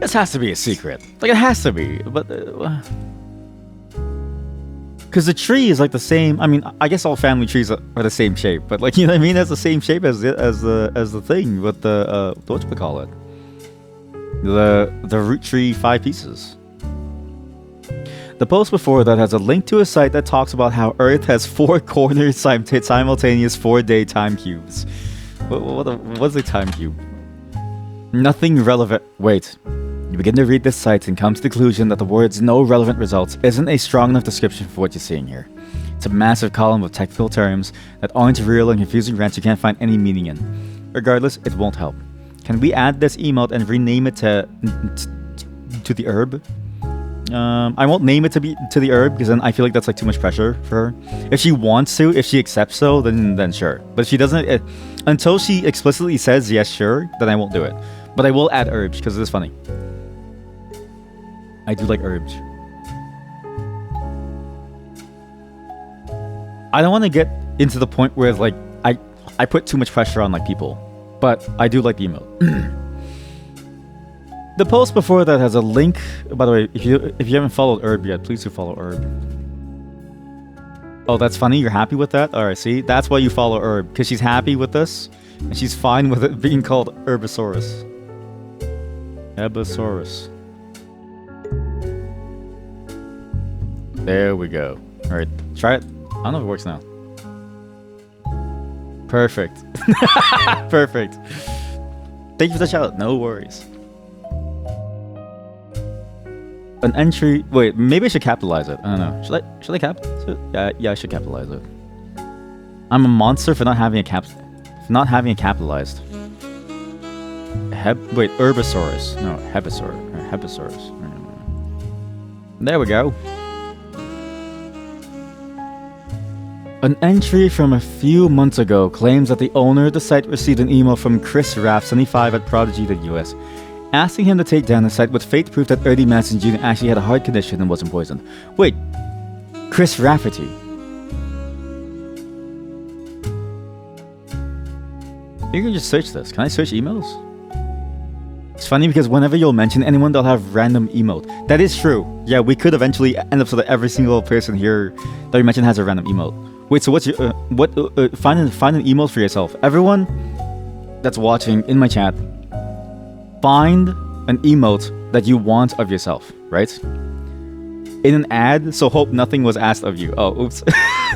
This has to be a secret. Like, it has to be, but... Because the tree is like the same... I mean, I guess all family trees are the same shape, but like, you know what I mean? It's the same shape as the thing with the... whatchamacallit? The root tree 5 pieces. The post before that has a link to a site that talks about how Earth has 4 cornered simultaneous 4-day time cubes. What's a time cube? Nothing relevant. Wait. You begin to read this site and come to the conclusion that the words "no relevant results" isn't a strong enough description for what you're seeing here. It's a massive column of technical terms that aren't real and confusing rants you can't find any meaning in. Regardless, it won't help. Can we add this emote and rename it to the herb? I won't name it to the herb because then I feel like that's like too much pressure for her. If she wants to, if she accepts so, then sure. But if she doesn't, until she explicitly says yes, sure, then I won't do it. But I will add herbs because it is funny. I do like herbs. I don't want to get into the point where like I put too much pressure on like people, but I do like the emote. The post before that has a link. By the way, if you haven't followed Herb yet, please do follow Herb. Oh, that's funny. You're happy with that? All right, see, that's why you follow Herb, because she's happy with this, and she's fine with it being called Herbosaurus. Herbosaurus. There we go. All right, try it. I don't know if it works now. Perfect. Perfect. Thank you for the shout out. No worries. An entry. Wait, maybe I should capitalize it. I don't know. Should I capitalize it? Yeah, I should capitalize it. I'm a monster for not having a capitalized. Wait, Herbosaurus. No, Hebesaurus. There we go. An entry from a few months ago claims that the owner of the site received an email from Chris Raff, 75 at Prodigy.us, asking him to take down the site with fake proof that Ernie Madsen Jr. actually had a heart condition and wasn't poisoned. Wait, Chris Rafferty. You can just search this. Can I search emails? It's funny because whenever you'll mention anyone, they'll have random emote. That is true. Yeah, we could eventually end up so that every single person here that we mentioned has a random emote. Wait, so what's your find an emote for yourself. Everyone that's watching in my chat, find an emote that you want of yourself, right? In an ad, so hope nothing was asked of you. Oh, oops.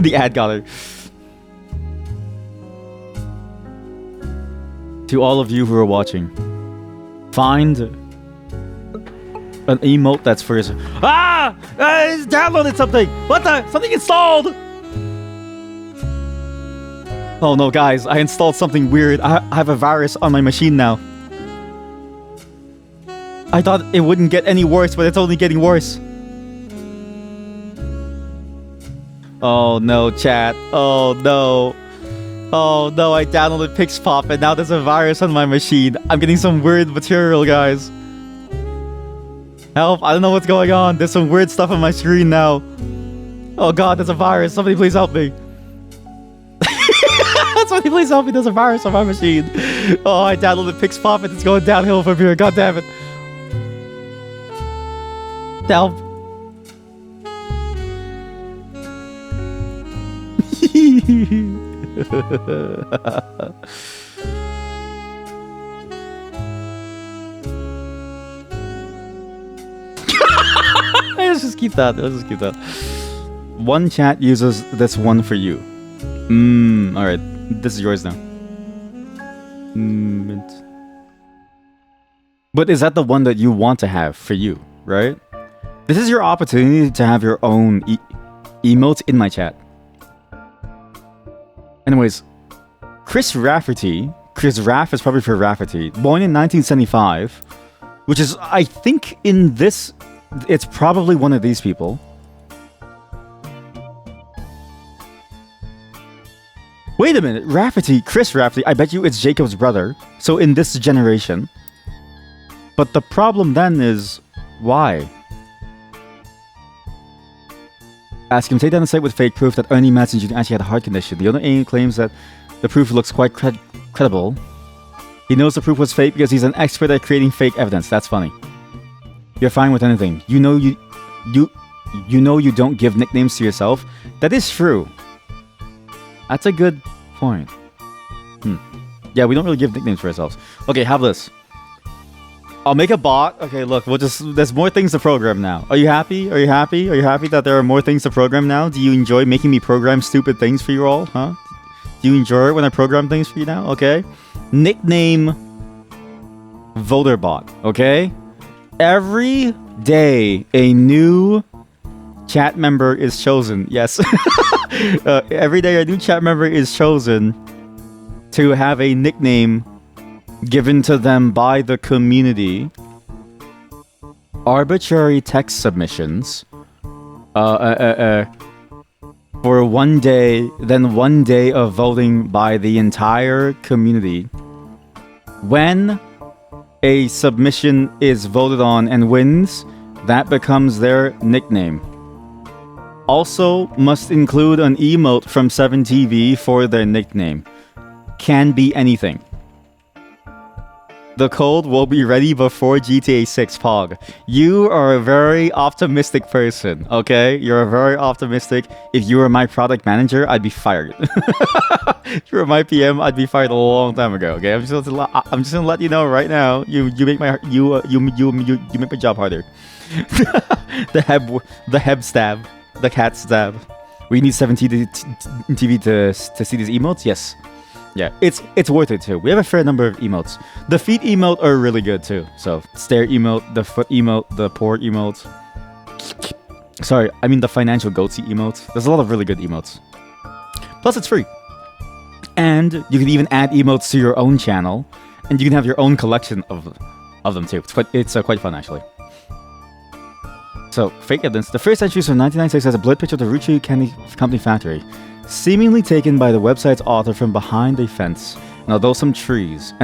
The ad got her. To all of you who are watching, find An emote that's for his... Ah! It's downloaded something! What the? Something installed! Oh no, guys. I installed something weird. I have a virus on my machine now. I thought it wouldn't get any worse, but it's only getting worse. Oh no, chat. Oh no. Oh no, I downloaded Pixpop and now there's a virus on my machine. I'm getting some weird material, guys. Help, I don't know what's going on. There's some weird stuff on my screen now. Oh god, there's a virus. Somebody please help me. Somebody please help me. There's a virus on my machine. Oh, I downloaded Pixpop and it's going downhill from here. God damn it. Help. Let's just keep that. Let's just keep that. One chat uses this one for you. Alright. This is yours now. Mint. But is that the one that you want to have for you, right? This is your opportunity to have your own emotes in my chat. Anyways, Chris Rafferty. Chris Raff is probably for Rafferty. Born in 1975, which is, I think, in this... It's probably one of these people. Wait a minute, Rafferty, Chris Rafferty, I bet you it's Jacob's brother. So in this generation. But the problem then is, why? Ask him, take down the site with fake proof that Ernie Madsen Jr. actually had a heart condition. The owner aim claims that the proof looks quite credible. He knows the proof was fake because he's an expert at creating fake evidence. That's funny. You're fine with anything. You know you don't give nicknames to yourself. That is true. That's a good point. Yeah, we don't really give nicknames for ourselves. Okay, have this. I'll make a bot. Okay, look, there's more things to program now. Are you happy? Are you happy? Are you happy that there are more things to program now? Do you enjoy making me program stupid things for you all? Huh? Do you enjoy it when I program things for you now? Okay. Nickname VoterBot. Okay. Every day a new chat member is chosen. Yes. Every day a new chat member is chosen to have a nickname given to them by the community. Arbitrary text submissions for one day, then 1 day of voting by the entire community. When a submission is voted on and wins, that becomes their nickname. Also must include an emote from 7TV for their nickname. Can be anything. The code will be ready before GTA 6 POG. You are a very optimistic person, okay? You're very optimistic. If you were my product manager, I'd be fired. If you were my PM, I'd be fired a long time ago, okay? I'm just gonna let you know right now. You make my make my job harder. the heb stab, the cat stab. We need 7TV to see these emotes. Yes. Yeah, it's worth it too. We have a fair number of emotes. The feet emote are really good too. So, stare emote, the foot emote, the poor emote. Sorry, I mean the financial goatsy emote. There's a lot of really good emotes. Plus, it's free. And you can even add emotes to your own channel. And you can have your own collection of them too. It's quite fun, actually. So, fake evidence. The first entry from 1996 has a blood picture of the Roottrees Candy Company factory, seemingly taken by the website's author from behind a fence, and through some trees.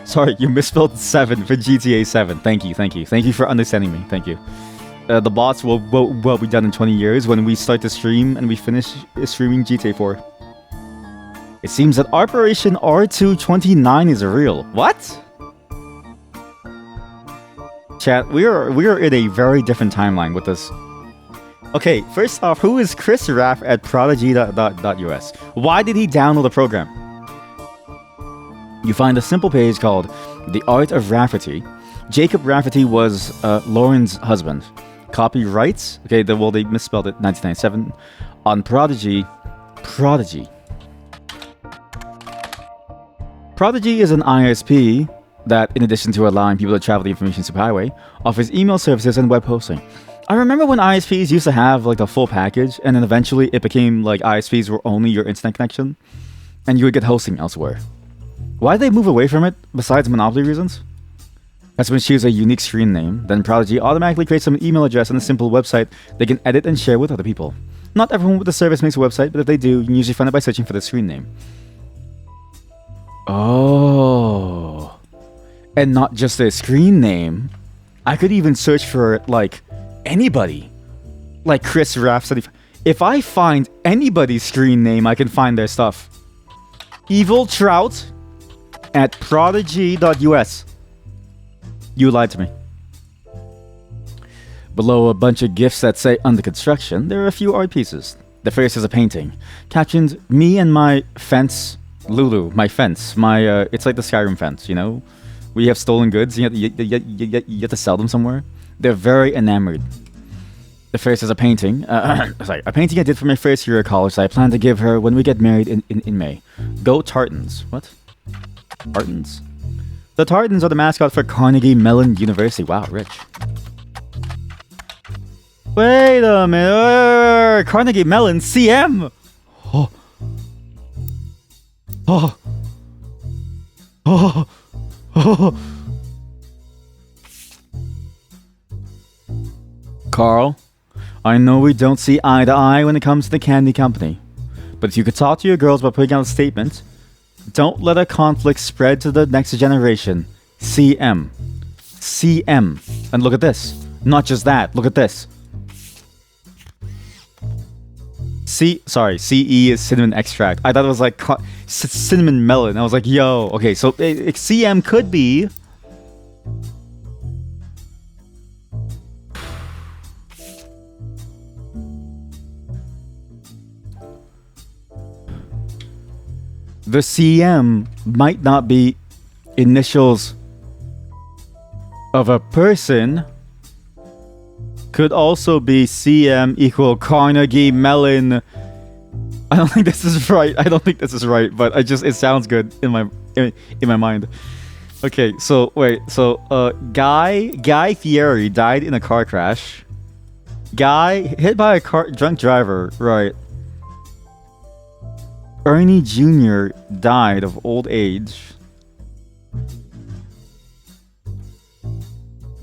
Sorry, you misspelled 7 for GTA 7. Thank you for understanding me. Thank you. The bots will be done in 20 years when we start the stream and we finish streaming GTA 4. It seems that Operation R229 is real. What? Chat, we are in a very different timeline with this. Okay, first off, who is Chris Raff at prodigy.us? Why did he download the program? You find a simple page called The Art of Rafferty. Jacob Rafferty was Lauren's husband. Copyrights, okay, they misspelled it, 1997. On Prodigy. Prodigy is an ISP that, in addition to allowing people to travel the information superhighway, offers email services and web hosting. I remember when ISPs used to have like the full package, and then eventually it became like ISPs were only your internet connection, and you would get hosting elsewhere. Why did they move away from it, besides monopoly reasons? Customers choose a unique screen name, then Prodigy automatically creates an email address and a simple website they can edit and share with other people. Not everyone with the service makes a website, but if they do, you can usually find it by searching for the screen name. Oh. And not just their screen name. I could even search for, like, anybody. Like Chris Raff said. If I find anybody's screen name, I can find their stuff. Evil Trout at prodigy.us. You lied to me. Below a bunch of gifts that say under construction, there are a few art pieces. The first is a painting, captioned "Me and my fence, Lulu, my fence, my it's like the Skyrim fence, you know? We have stolen goods, you have to sell them somewhere. They're very enamored. The first is a painting, a painting I did for my first year of college that I plan to give her when we get married in May. Go Tartans. What? Tartans? The Tartans are the mascot for Carnegie Mellon University. Wow, rich. Wait a minute. Carnegie Mellon CM. Oh. Oh. Oh. Oh. Carl, I know we don't see eye to eye when it comes to the candy company, but if you could talk to your girls about putting out a statement, don't let a conflict spread to the next generation. CM. CM. And look at this. Not just that. Look at this. CE is cinnamon extract. I thought it was like cinnamon melon. I was like, yo. Okay, so CM could be... The CM might not be initials of a person. Could also be CM equal Carnegie Mellon. I don't think this is right. But it sounds good in my mind. Okay, so wait, so Guy Fieri died in a car crash. Guy hit by a drunk driver, right? Ernie Jr. died of old age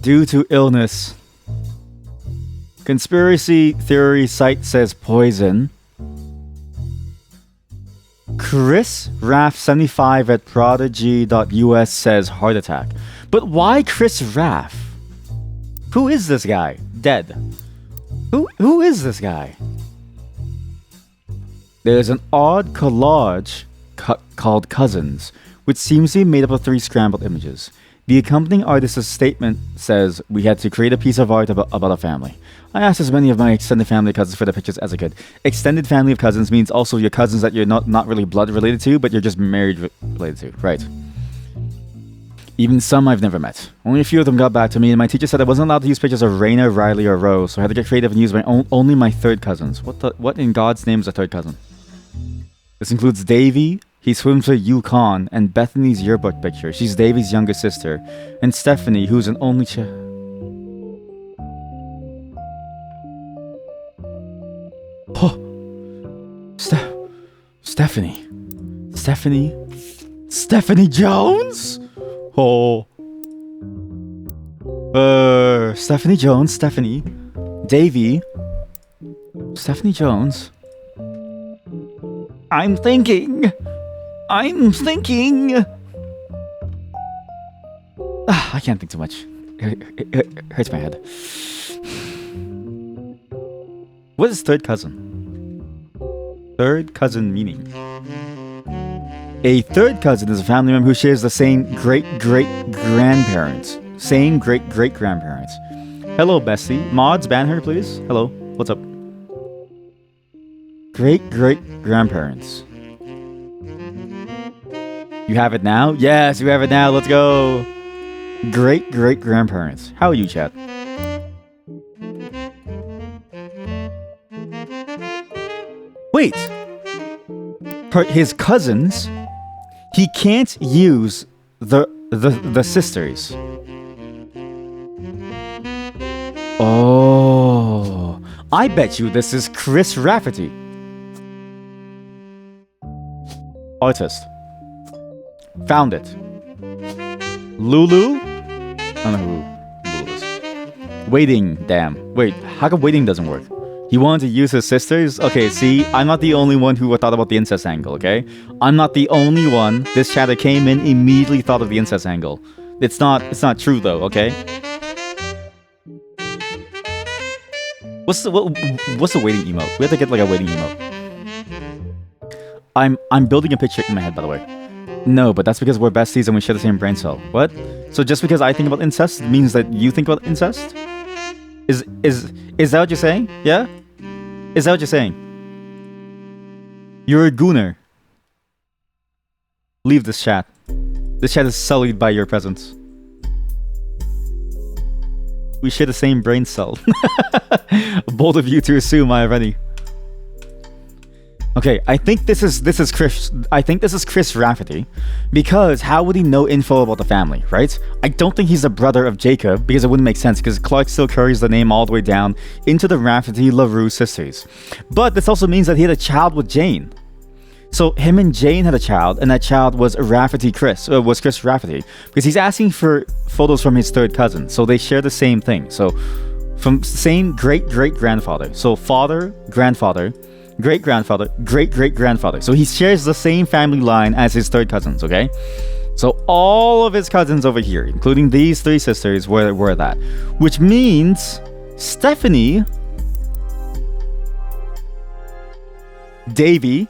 due to illness. Conspiracy theory site says poison. Chris Raff 75 at prodigy.us says heart attack. But why Chris Raff? Who is this guy? Dead. Who is this guy? There's an odd collage called Cousins, which seems to be made up of 3 scrambled images. The accompanying artist's statement says, "We had to create a piece of art about a family. I asked as many of my extended family cousins for the pictures as I could." Extended family of cousins means also your cousins that you're not really blood related to, but you're just married related to, right? Even some I've never met. Only a few of them got back to me, and my teacher said I wasn't allowed to use pictures of Raina, Riley, or Rose, so I had to get creative and use only my third cousins. What in God's name is a third cousin? This includes Davy, he swims for Yukon, and Bethany's yearbook picture. She's Davy's younger sister, and Stephanie, who's an only child. Oh, Stephanie Jones. Oh, Stephanie Jones, Davy, Stephanie Jones. I'm thinking. I can't think too much. It hurts my head. What is third cousin? Third cousin meaning? A third cousin is a family member who shares the same great-great-grandparents. Hello, bestie. Mods, ban her, please. Hello. What's up? Great-great-grandparents. You have it now? Yes, you have it now. Let's go. Great-great-grandparents. How are you, chat? Wait. His cousins, he can't use the the sisters. Oh, I bet you this is Chris Rafferty, artist. Found it. Lulu? I don't know who Lulu is. Waiting, damn. Wait, how come waiting doesn't work? He wanted to use his sisters? Okay, see, I'm not the only one who thought about the incest angle, okay? I'm not the only one. This chatter came in, immediately thought of the incest angle. It's not true though, okay? What's the waiting emote? We have to get like a waiting emote. I'm building a picture in my head, by the way. No, but that's because we're besties and we share the same brain cell. What? So just because I think about incest means that you think about incest? Is that what you're saying? Yeah? Is that what you're saying? You're a gooner. Leave this chat. This chat is sullied by your presence. We share the same brain cell. Bold of you to assume I already. Okay, I think this is Chris. I think this is Chris Rafferty, because how would he know info about the family, right? I don't think he's the brother of Jacob, because it wouldn't make sense, because Clark still carries the name all the way down into the Rafferty LaRue sisters. But this also means that he had a child with Jane. So him and Jane had a child, and that child was Chris Rafferty, because he's asking for photos from his third cousin. So they share the same thing. So from same great-great-grandfather. So father, grandfather, great-grandfather, great-great-grandfather. So he shares the same family line as his third cousins, okay? So all of his cousins over here, including these three sisters, were that. Which means Stephanie, Davy,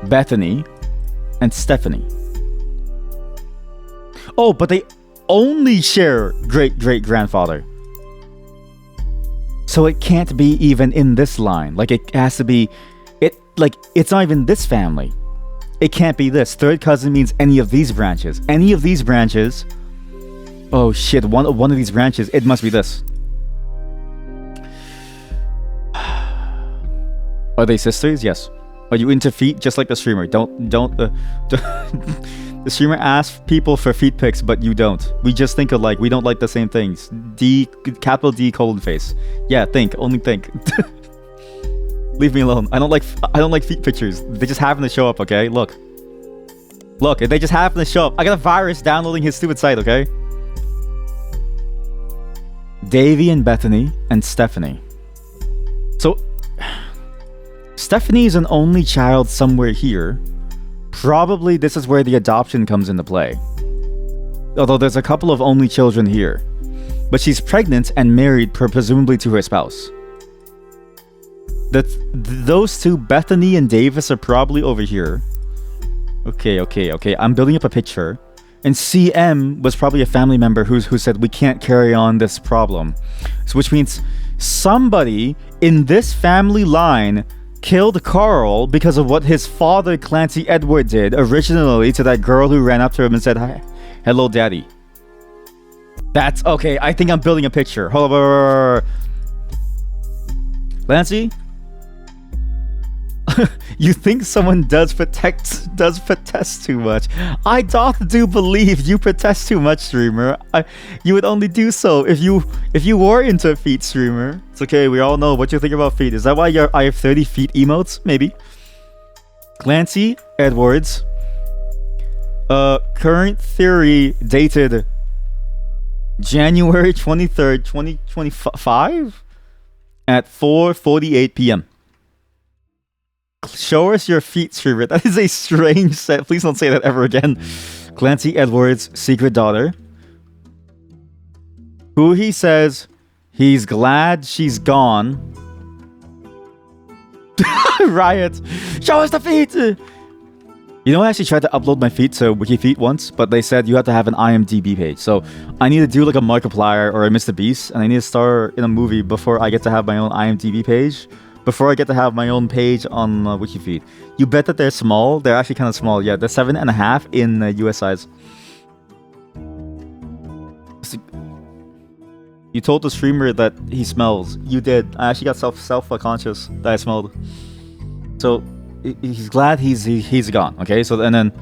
Bethany, and Stephanie. Oh, but they only share great-great-grandfather. So it can't be even in this line. Like, it has to be... It's not even this family. It can't be this. Third cousin means any of these branches. Any of these branches... Oh, shit. One of these branches, it must be this. Are they sisters? Yes. Are you into feet? Just like the streamer. Don't the streamer asks people for feet pics, but you don't. We just think alike. We don't like the same things. Capital D colon face. Yeah, only think. Leave me alone. I don't like feet pictures. They just happen to show up, okay? Look, they just happen to show up. I got a virus downloading his stupid site, okay? Davy and Bethany and Stephanie. So Stephanie is an only child somewhere here. Probably this is where the adoption comes into play. Although there's a couple of only children here. But she's pregnant and married presumably to her spouse. Those two, Bethany and Davis, are probably over here. Okay. I'm building up a picture. And CM was probably a family member who said we can't carry on this problem. So which means somebody in this family line killed Carl because of what his father, Clancy Edward, did originally to that girl who ran up to him and said, "Hi, hello, daddy." That's okay. I think I'm building a picture. Hold on. Clancy? You think someone does protest too much? I do believe you protest too much, streamer. You would only do so if you were into feet, streamer. It's okay, we all know what you think about feet. Is that why I have 30 feet emotes? Maybe. Clancy Edwards. Current theory dated January 23rd, 2025 at 4:48 p.m. Show us your feet, streamer. That is a strange set. Please don't say that ever again. Clancy Edwards' secret daughter, who he says he's glad she's gone. Riot. Show us the feet. You know, I actually tried to upload my feet to WikiFeet once, but they said you have to have an IMDb page. So I need to do like a Markiplier or a Mr. Beast, and I need to star in a movie before I get to have my own IMDb page. Before I get to have my own page on WikiFeed. You bet that they're small? They're actually kind of small. Yeah, they're 7.5 in US size. You told the streamer that he smells. You did. I actually got self-conscious that I smelled. So he's glad he's gone. Okay, so and then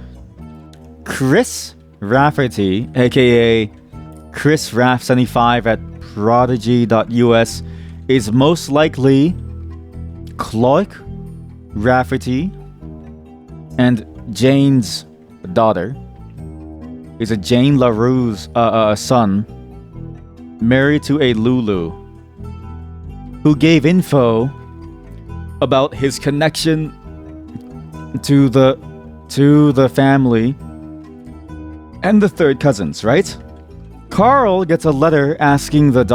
Chris Rafferty, aka Chris Raff75 at prodigy.us, is most likely Clark Rafferty, and Jane's daughter is a Jane LaRue's son, married to a Lulu, who gave info about his connection to the family and the third cousins, right? Carl gets a letter asking his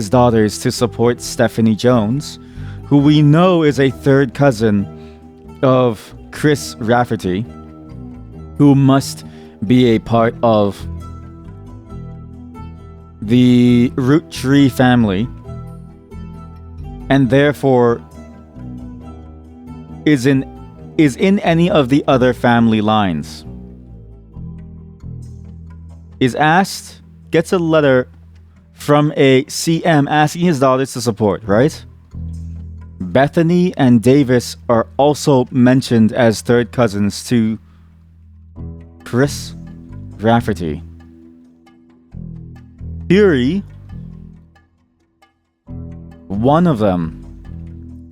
daughters to support Stephanie Jones, who we know is a third cousin of Chris Rafferty, who must be a part of the Roottrees family, and therefore is in any of the other family lines. Gets a letter from a CM asking his daughters to support, right? Bethany and Davis are also mentioned as third cousins to Chris Rafferty. Theory, one of them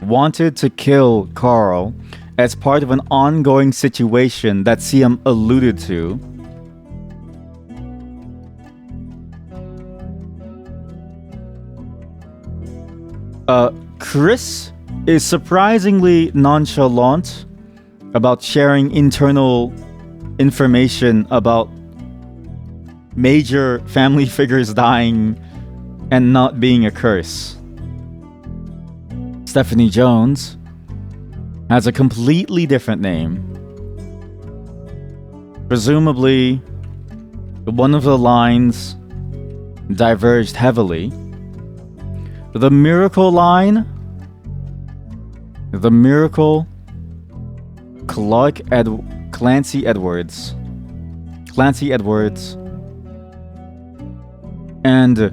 wanted to kill Carl as part of an ongoing situation that CM alluded to. Chris is surprisingly nonchalant about sharing internal information about major family figures dying and not being a curse. Stephanie Jones has a completely different name. Presumably, one of the lines diverged heavily. The Miracle line, Clancy Edwards, and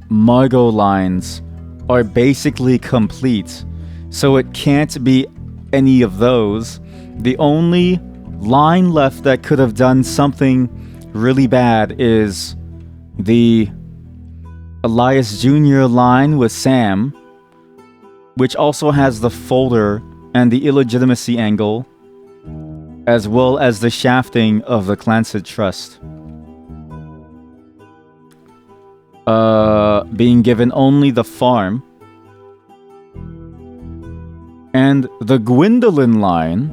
Margot lines are basically complete, so it can't be any of those. The only line left that could have done something really bad is the Elias Jr. line with Sam, which also has the folder and the illegitimacy angle, as well as the shafting of the Clancy Trust. Being given only the farm. And the Gwendolyn line,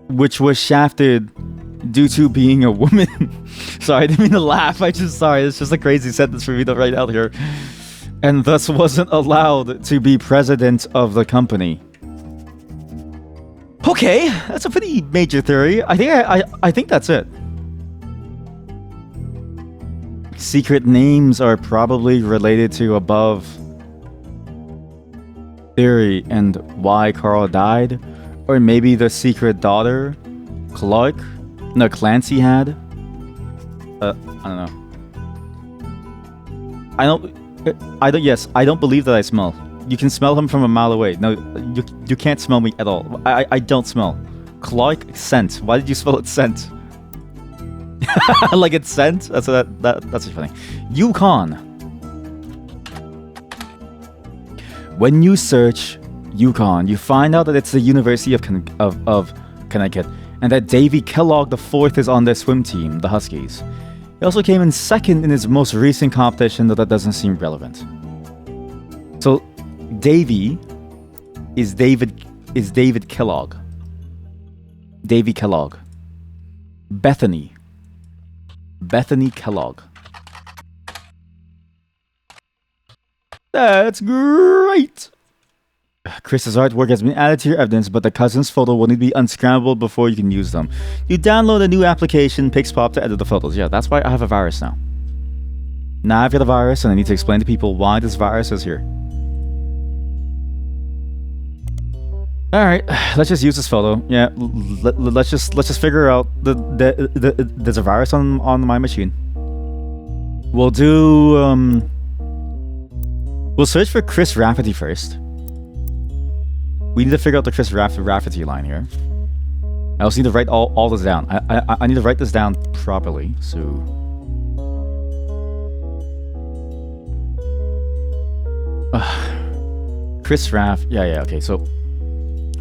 which was shafted due to being a woman. Sorry, I didn't mean to laugh. It's just a crazy sentence for me to write out here. And thus wasn't allowed to be president of the company. Okay, that's a pretty major theory. I think that's it. Secret names are probably related to above theory and why Carl died. Or maybe the secret daughter Clancy had. I don't know. I don't believe that I smell. You can smell him from a mile away. No, you can't smell me at all. I don't smell. Clark, scent. Why did you spell it scent? Like it's scent? That's just funny. Yukon. When you search Yukon, you find out that it's the University of Connecticut, and that Davy Kellogg IV is on their swim team, the Huskies. He also came in second in his most recent competition, though that doesn't seem relevant. So, Davy is David Kellogg. Davy Kellogg. Bethany Kellogg. That's great! Chris's artwork has been added to your evidence, but the cousin's photo will need to be unscrambled before you can use them. You download a new application, Pixpop, to edit the photos. Yeah, that's why I have a virus now. Now I've got a virus, and I need to explain to people why this virus is here. Alright, let's just use this photo. Yeah, let's just figure out there's a virus on my machine. We'll do we'll search for Chris Rafferty first. We need to figure out the Chris Rafferty line here. I also need to write all this down. I need to write this down properly. So Chris yeah, okay. So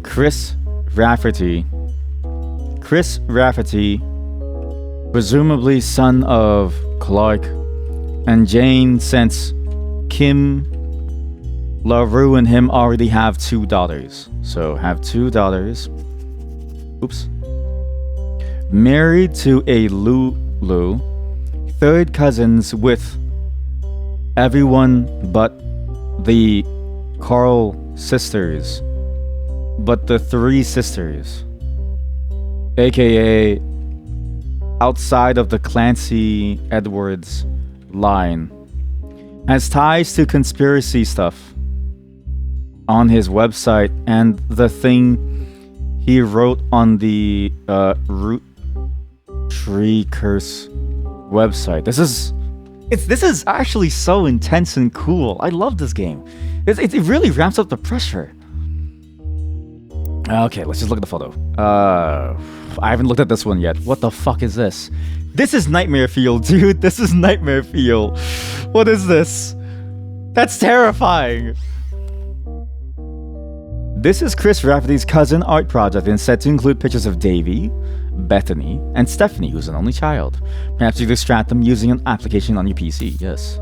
Chris Rafferty, presumably son of Clark and Jane, since Kim LaRue and him already have 2 daughters. So have 2 daughters. Oops. Married to a Lulu. Third cousins with everyone but the Carl sisters. But the 3 sisters. AKA outside of the Clancy Edwards line. Has ties to conspiracy stuff on his website and the thing he wrote on the Roottrees curse website. This is actually so intense and cool. I love this game. It really ramps up the pressure. Okay, let's just look at the photo. I haven't looked at this one yet. What the fuck is this? This is Nightmare Fuel, dude. This is Nightmare Fuel. What is this? That's terrifying. This is Chris Rafferty's cousin art project and set to include pictures of Davy, Bethany, and Stephanie, who's an only child. Perhaps you extract them using an application on your PC. Yes.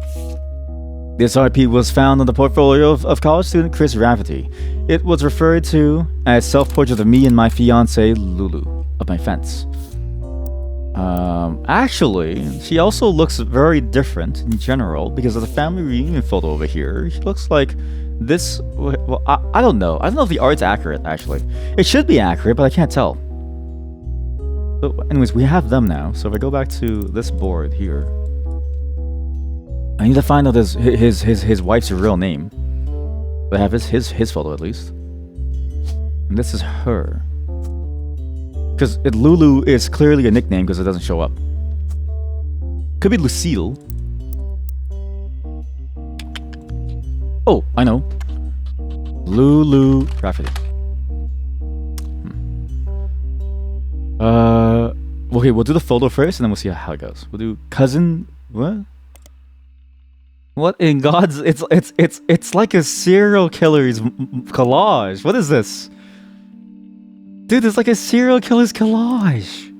This RP was found on the portfolio of college student Chris Rafferty. It was referred to as self-portrait of me and my fiancée Lulu up my fence. Actually, she also looks very different in general because of the family reunion photo over here. She looks like this. Well, I don't know. I don't know if the art's accurate, actually. It should be accurate, but I can't tell. So, anyways, we have them now. So if I go back to this board here, I need to find out his wife's real name. But I have his photo at least. And this is her. Because Lulu is clearly a nickname because it doesn't show up. Could be Lucille. Oh, I know. Lulu Rafferty. Okay, we'll do the photo first and then we'll see how it goes. We'll do cousin. What? What in God's? It's like a serial killer's collage. What is this? Dude, it's like a serial killer's collage.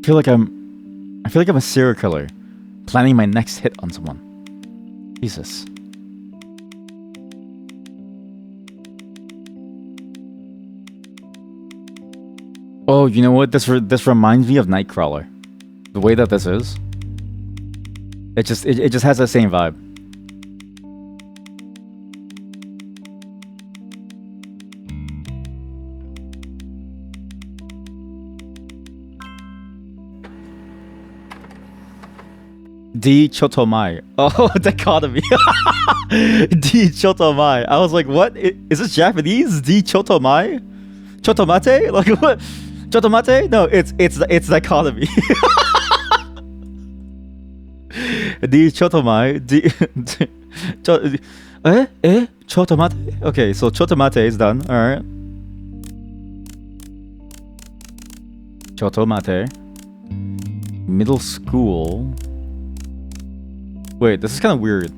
I feel like I'm a serial killer planning my next hit on someone. Jesus. Oh, you know what? This reminds me of Nightcrawler. The way that this is. It just has that same vibe. D Chotomai. Oh, dichotomy. D Chotomai. I was like, what? Is this Japanese? D Chotomai? Chotomate? Like what? Chotomate? No, it's dichotomy. D Chotomai. Chotomate? Okay, so Chotomate is done. Alright. Chotomate. Middle school. Wait, this is kind of weird.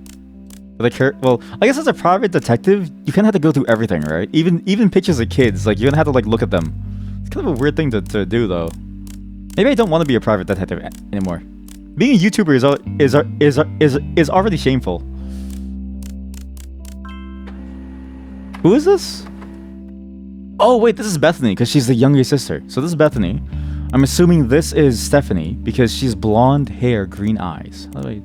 Well, I guess as a private detective, you kind of have to go through everything, right? Even pictures of kids, like you're gonna have to like look at them. It's kind of a weird thing to do, though. Maybe I don't want to be a private detective anymore. Being a YouTuber is already shameful. Who is this? Oh wait, this is Bethany because she's the younger sister. So this is Bethany. I'm assuming this is Stephanie because she's blonde hair, green eyes. How do I?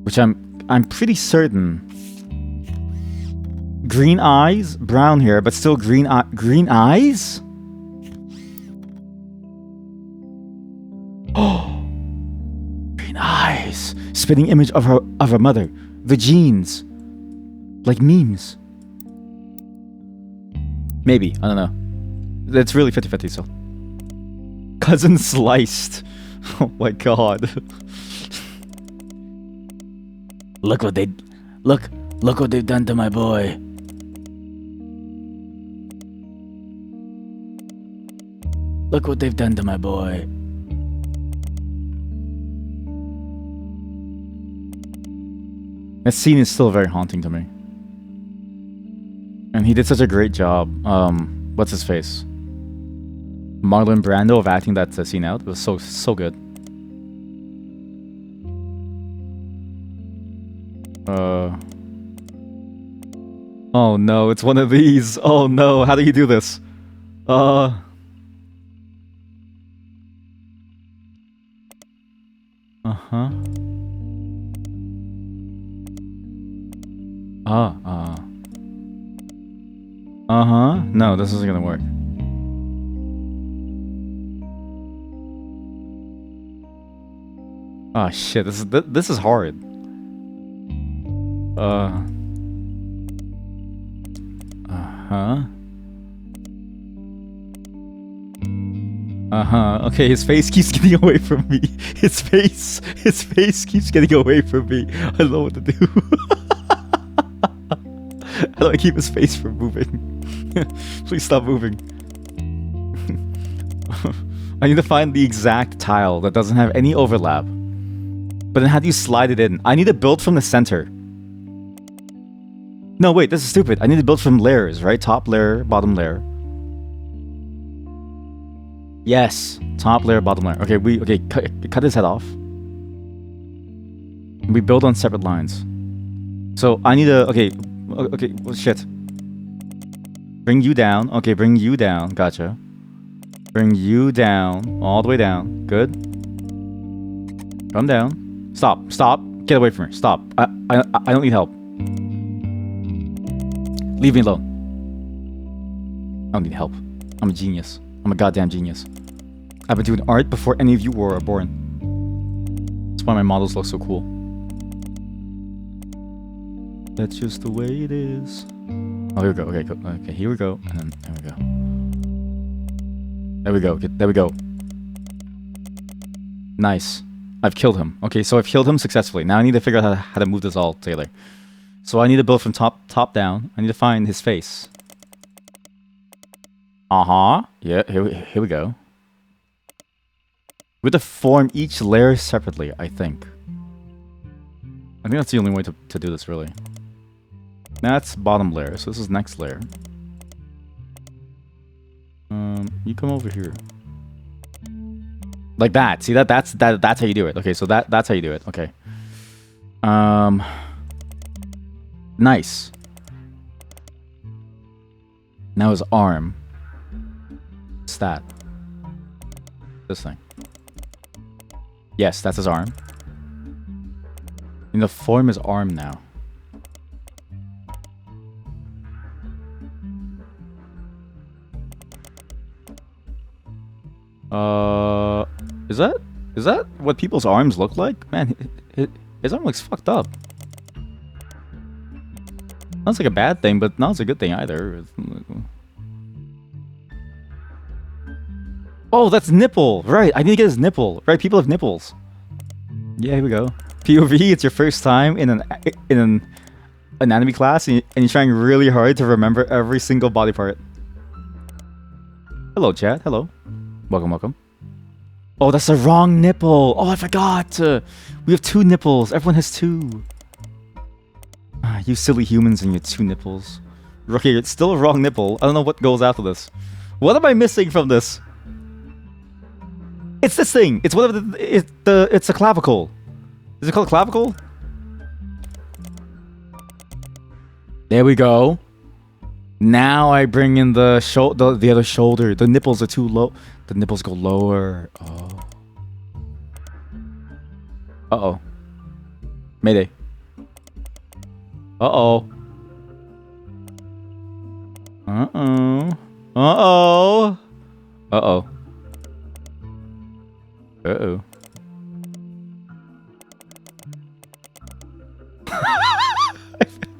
Which I'm pretty certain. Green eyes, brown hair, but still green eyes? Oh, green eyes. Spitting image of her mother. The genes. Like memes. Maybe. I don't know. It's really 50-50, so. Cousin sliced. Oh my god. Look what they've done to my boy. Look what they've done to my boy. That scene is still very haunting to me. And he did such a great job. What's his face? Marlon Brando of acting that scene out. It was so good. Oh no, it's one of these. Oh no, how do you do this? Uh-huh. No, this isn't gonna work. Oh shit, this is hard. Okay, his face keeps getting away from me. His face keeps getting away from me. I don't know what to do. How do I keep his face from moving? Please stop moving. I need to find the exact tile that doesn't have any overlap. But then how do you slide it in? I need to build from the center. No, wait, this is stupid. I need to build from layers, right? Top layer, bottom layer. Yes, top layer, bottom layer. Okay, cut his head off. We build on separate lines. So I need to, okay, well, shit. Bring you down. Okay, bring you down. Gotcha. Bring you down, all the way down. Good. Come down. Stop. Get away from her. Stop. I don't need help. Leave me alone. I don't need help. I'm a genius. I'm a goddamn genius. I've been doing art before any of you were born. That's why my models look so cool. That's just the way it is. Oh, here we go. Okay, cool. Okay, here we go. And then there we go. There we go. There we go. Nice. I've killed him. Okay, so I've killed him successfully. Now I need to figure out how to move this all together. So I need to build from top down. I need to find his face. Yeah, here we go. We have to form each layer separately, I think. I think that's the only way to do this, really. That's bottom layer, so this is next layer. You come over here. Like that. See, that's how you do it. Okay, so that's how you do it. Okay. Nice. Now his arm. What's that? This thing. Yes, that's his arm. You know, form his arm now. Is that what people's arms look like? Man, his arm looks fucked up. Sounds like a bad thing, but not a good thing either. Oh, that's nipple! Right, I need to get his nipple. Right, people have nipples. Yeah, here we go. POV, it's your first time in an anatomy class, and you're trying really hard to remember every single body part. Hello, chat. Hello. Welcome. Oh, that's the wrong nipple. Oh, I forgot. We have 2 nipples. Everyone has 2. You silly humans and your 2 nipples. Okay, it's still a wrong nipple. I don't know what goes after this. What am I missing from this? It's this thing. It's whatever it's a clavicle. Is it called clavicle? There we go. Now I bring in the other shoulder. The nipples are too low. The nipples go lower. Oh. Uh-oh. Mayday. Uh-oh. Uh-oh. Uh-oh. Uh-oh. Uh-oh.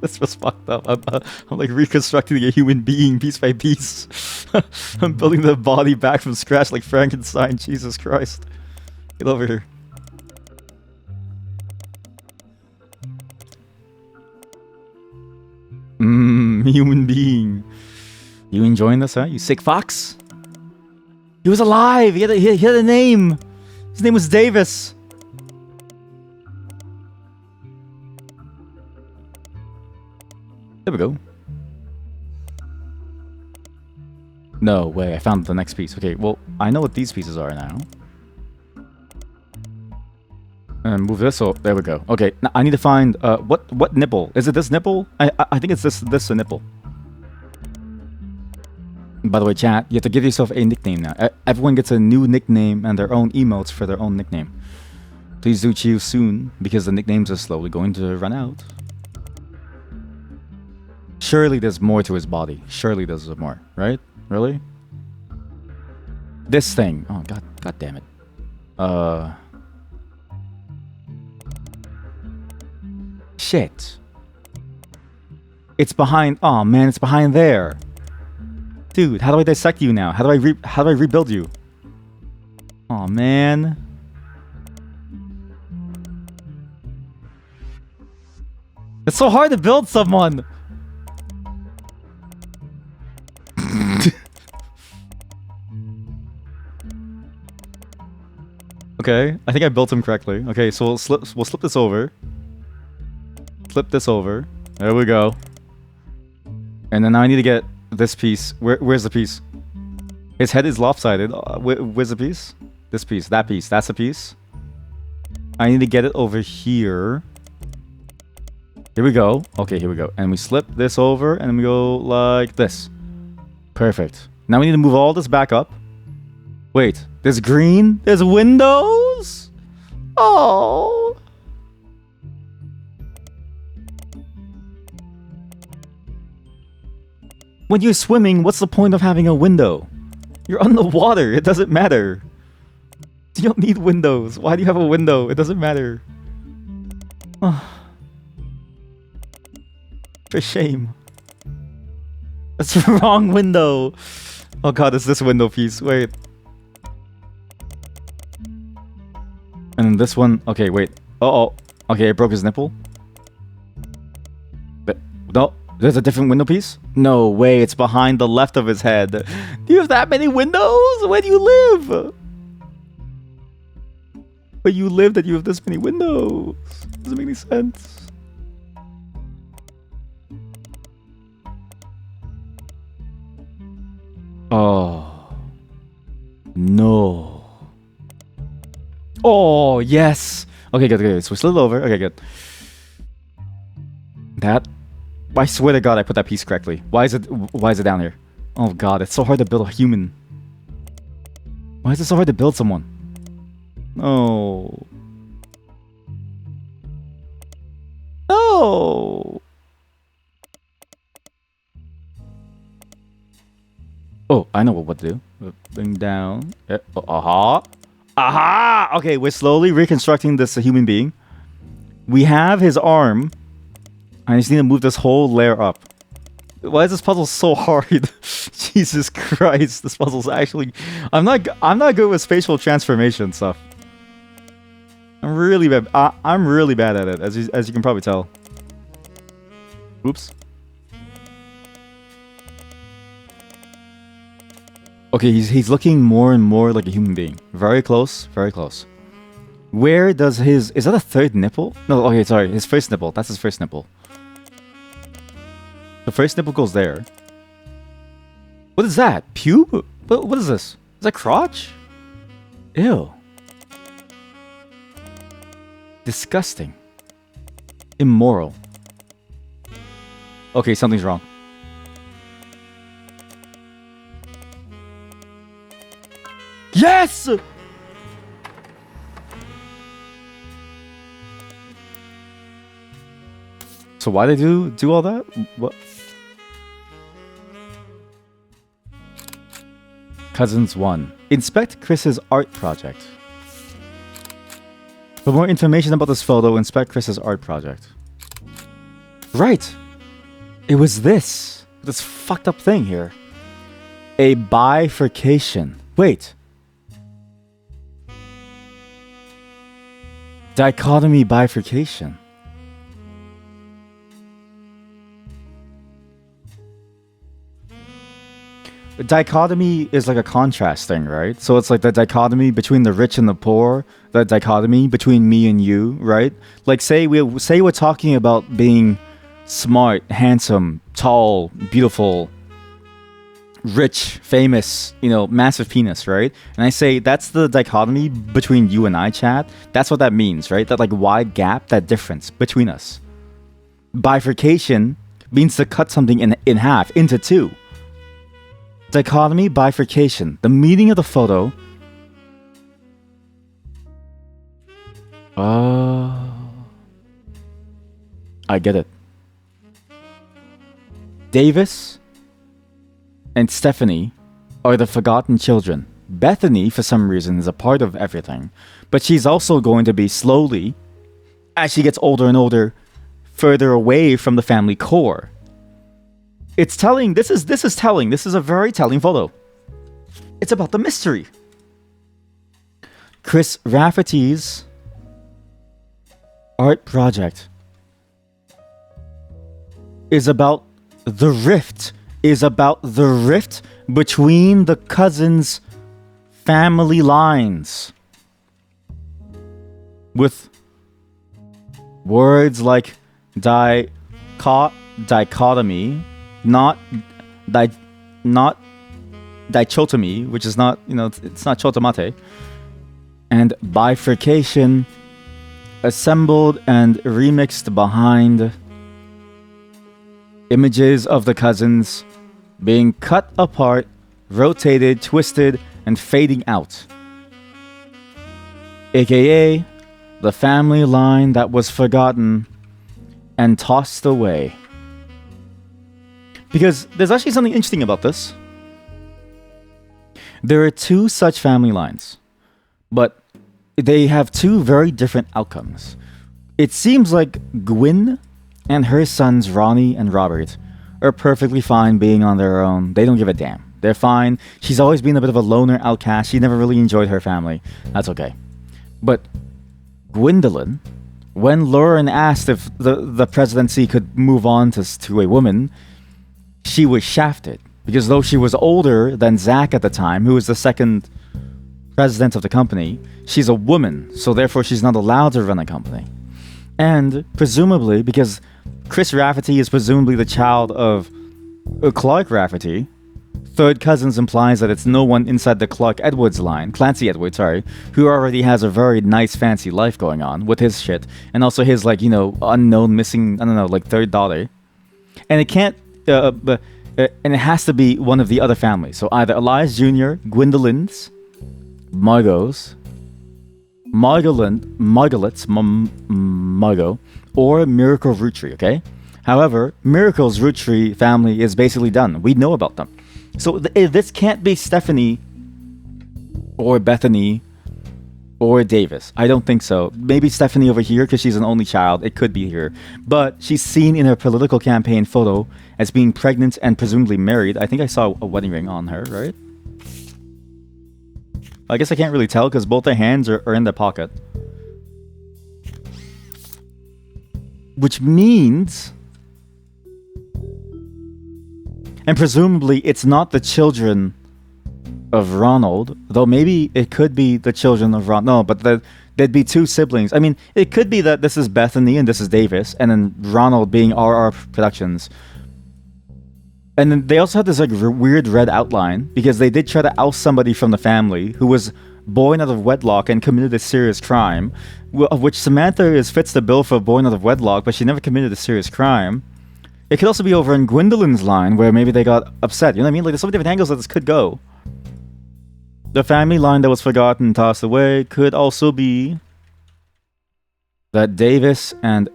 This was fucked up. I'm like reconstructing a human being piece by piece. I'm building the body back from scratch like Frankenstein. Jesus Christ. Get over here. Human being. You enjoying this, huh? You sick fox? He was alive! He had a name! His name was Davis! There we go. No way, I found the next piece. Okay, well, I know what these pieces are now. And move this, oh, there we go. Okay, now I need to find, what nipple? Is it this nipple? I think it's this nipple. By the way, chat, you have to give yourself a nickname now. Everyone gets a new nickname and their own emotes for their own nickname. Please do choose soon, because the nicknames are slowly going to run out. Surely there's more to his body. Surely there's more, right? Really? This thing. Oh, god damn it. Shit. It's behind. Oh man, it's behind there. Dude, how do I dissect you now? How do I rebuild you? Oh man. It's so hard to build someone. Okay, I think I built him correctly. Okay, so we'll slip this over. Flip this over. There we go. And then now I need to get this piece. Where's the piece? His head is lopsided. Where's the piece? This piece. That piece. That's a piece. I need to get it over here. Here we go. Okay, here we go. And we slip this over and we go like this. Perfect. Now we need to move all this back up. Wait, there's green? There's windows? Oh. When you're swimming, what's the point of having a window? You're underwater. It doesn't matter. You don't need windows. Why do you have a window? It doesn't matter. Oh. For shame. That's the wrong window. Oh god, it's this window piece. Wait. And then this one. Okay, wait. Uh-oh. Okay, it broke his nipple. But, no. There's a different window piece? No way, it's behind the left of his head. Do you have that many windows? Where do you live? Where you live that you have this many windows? Doesn't make any sense. Oh. No. Oh, yes. Okay, good. So we slid it over. Okay, good. That... I swear to God, I put that piece correctly. Why is it down here? Oh God, it's so hard to build a human. Why is it so hard to build someone? No. No. Oh, I know what to do. Bring down. Aha. Aha. Okay, we're slowly reconstructing this human being. We have his arm. I just need to move this whole layer up. Why is this puzzle so hard? Jesus Christ, this puzzle's actually... I'm not good with spatial transformation stuff. I'm really bad. I'm really bad at it, as you can probably tell. Oops. Okay, he's looking more and more like a human being. Very close, very close. Where does his... Is that a third nipple? No, okay, sorry. His first nipple. That's his first nipple. The first nipple goes there. What is that? Pube? What is this? Is that crotch? Ew. Disgusting. Immoral. Okay, something's wrong. Yes! So why they do all that? What? Cousins 1. Inspect Chris's art project. For more information about this photo, inspect Chris's art project. Right! It was this fucked up thing here. A bifurcation. Wait. Dichotomy bifurcation. Dichotomy is like a contrast thing, right? So it's like the dichotomy between the rich and the poor, the dichotomy between me and you, right? Like say we're talking about being smart, handsome, tall, beautiful, rich, famous, massive penis, right? And I say that's the dichotomy between you and I, chat. That's what that means, right? That like wide gap, that difference between us. Bifurcation means to cut something in half, into two. Dichotomy, bifurcation. The meaning of the photo. I get it. Davis and Stephanie are the forgotten children. Bethany, for some reason, is a part of everything. But she's also going to be slowly, as she gets older and older, further away from the family core. It's telling. This is telling. This is a very telling photo. It's about the mystery. Chris Rafferty's art project is about the rift. Between the cousins' family lines. With words like dichotomy, not dichotomy, which is not, it's not chotomate, and bifurcation assembled and remixed behind images of the cousins being cut apart, rotated, twisted, and fading out. AKA the family line that was forgotten and tossed away. Because there's actually something interesting about this. There are two such family lines, but they have two very different outcomes. It seems like Gwyn and her sons Ronnie and Robert are perfectly fine being on their own. They don't give a damn. They're fine. She's always been a bit of a loner outcast. She never really enjoyed her family. That's okay. But Gwendolyn, when Lauren asked if the presidency could move on to a woman, she was shafted. Because though she was older than Zach at the time, who was the second president of the company, she's a woman, so therefore she's not allowed to run a company. And presumably, because Chris Rafferty is presumably the child of Clark Rafferty, third cousins implies that it's no one inside the Clark Edwards line, Clancy Edwards, sorry, who already has a very nice fancy life going on with his shit, and also his unknown missing, third daughter. And it can't, and it has to be one of the other families. So either Elias Jr., Gwendolyn's, Margot's, Margaret's, Margot, or Miracle Roottrees, okay? However, Miracle's Roottrees family is basically done. We know about them. So this can't be Stephanie or Bethany or Davis. I don't think so. Maybe Stephanie over here because she's an only child. It could be here. But she's seen in her political campaign photo as being pregnant and presumably married. I think I saw a wedding ring on her, right? I guess I can't really tell because both their hands are in their pocket. Which means... And presumably it's not the children of Ronald, though maybe it could be the children of Ronald. No, but there'd be two siblings. I mean, it could be that this is Bethany and this is Davis, and then Ronald being RR Productions. And then they also had this weird red outline because they did try to oust somebody from the family who was born out of wedlock and committed a serious crime, of which Samantha fits the bill for born out of wedlock, but she never committed a serious crime. It could also be over in Gwendolyn's line where maybe they got upset. You know what I mean? Like, there's so many different angles that this could go. The family line that was forgotten and tossed away could also be that Davis and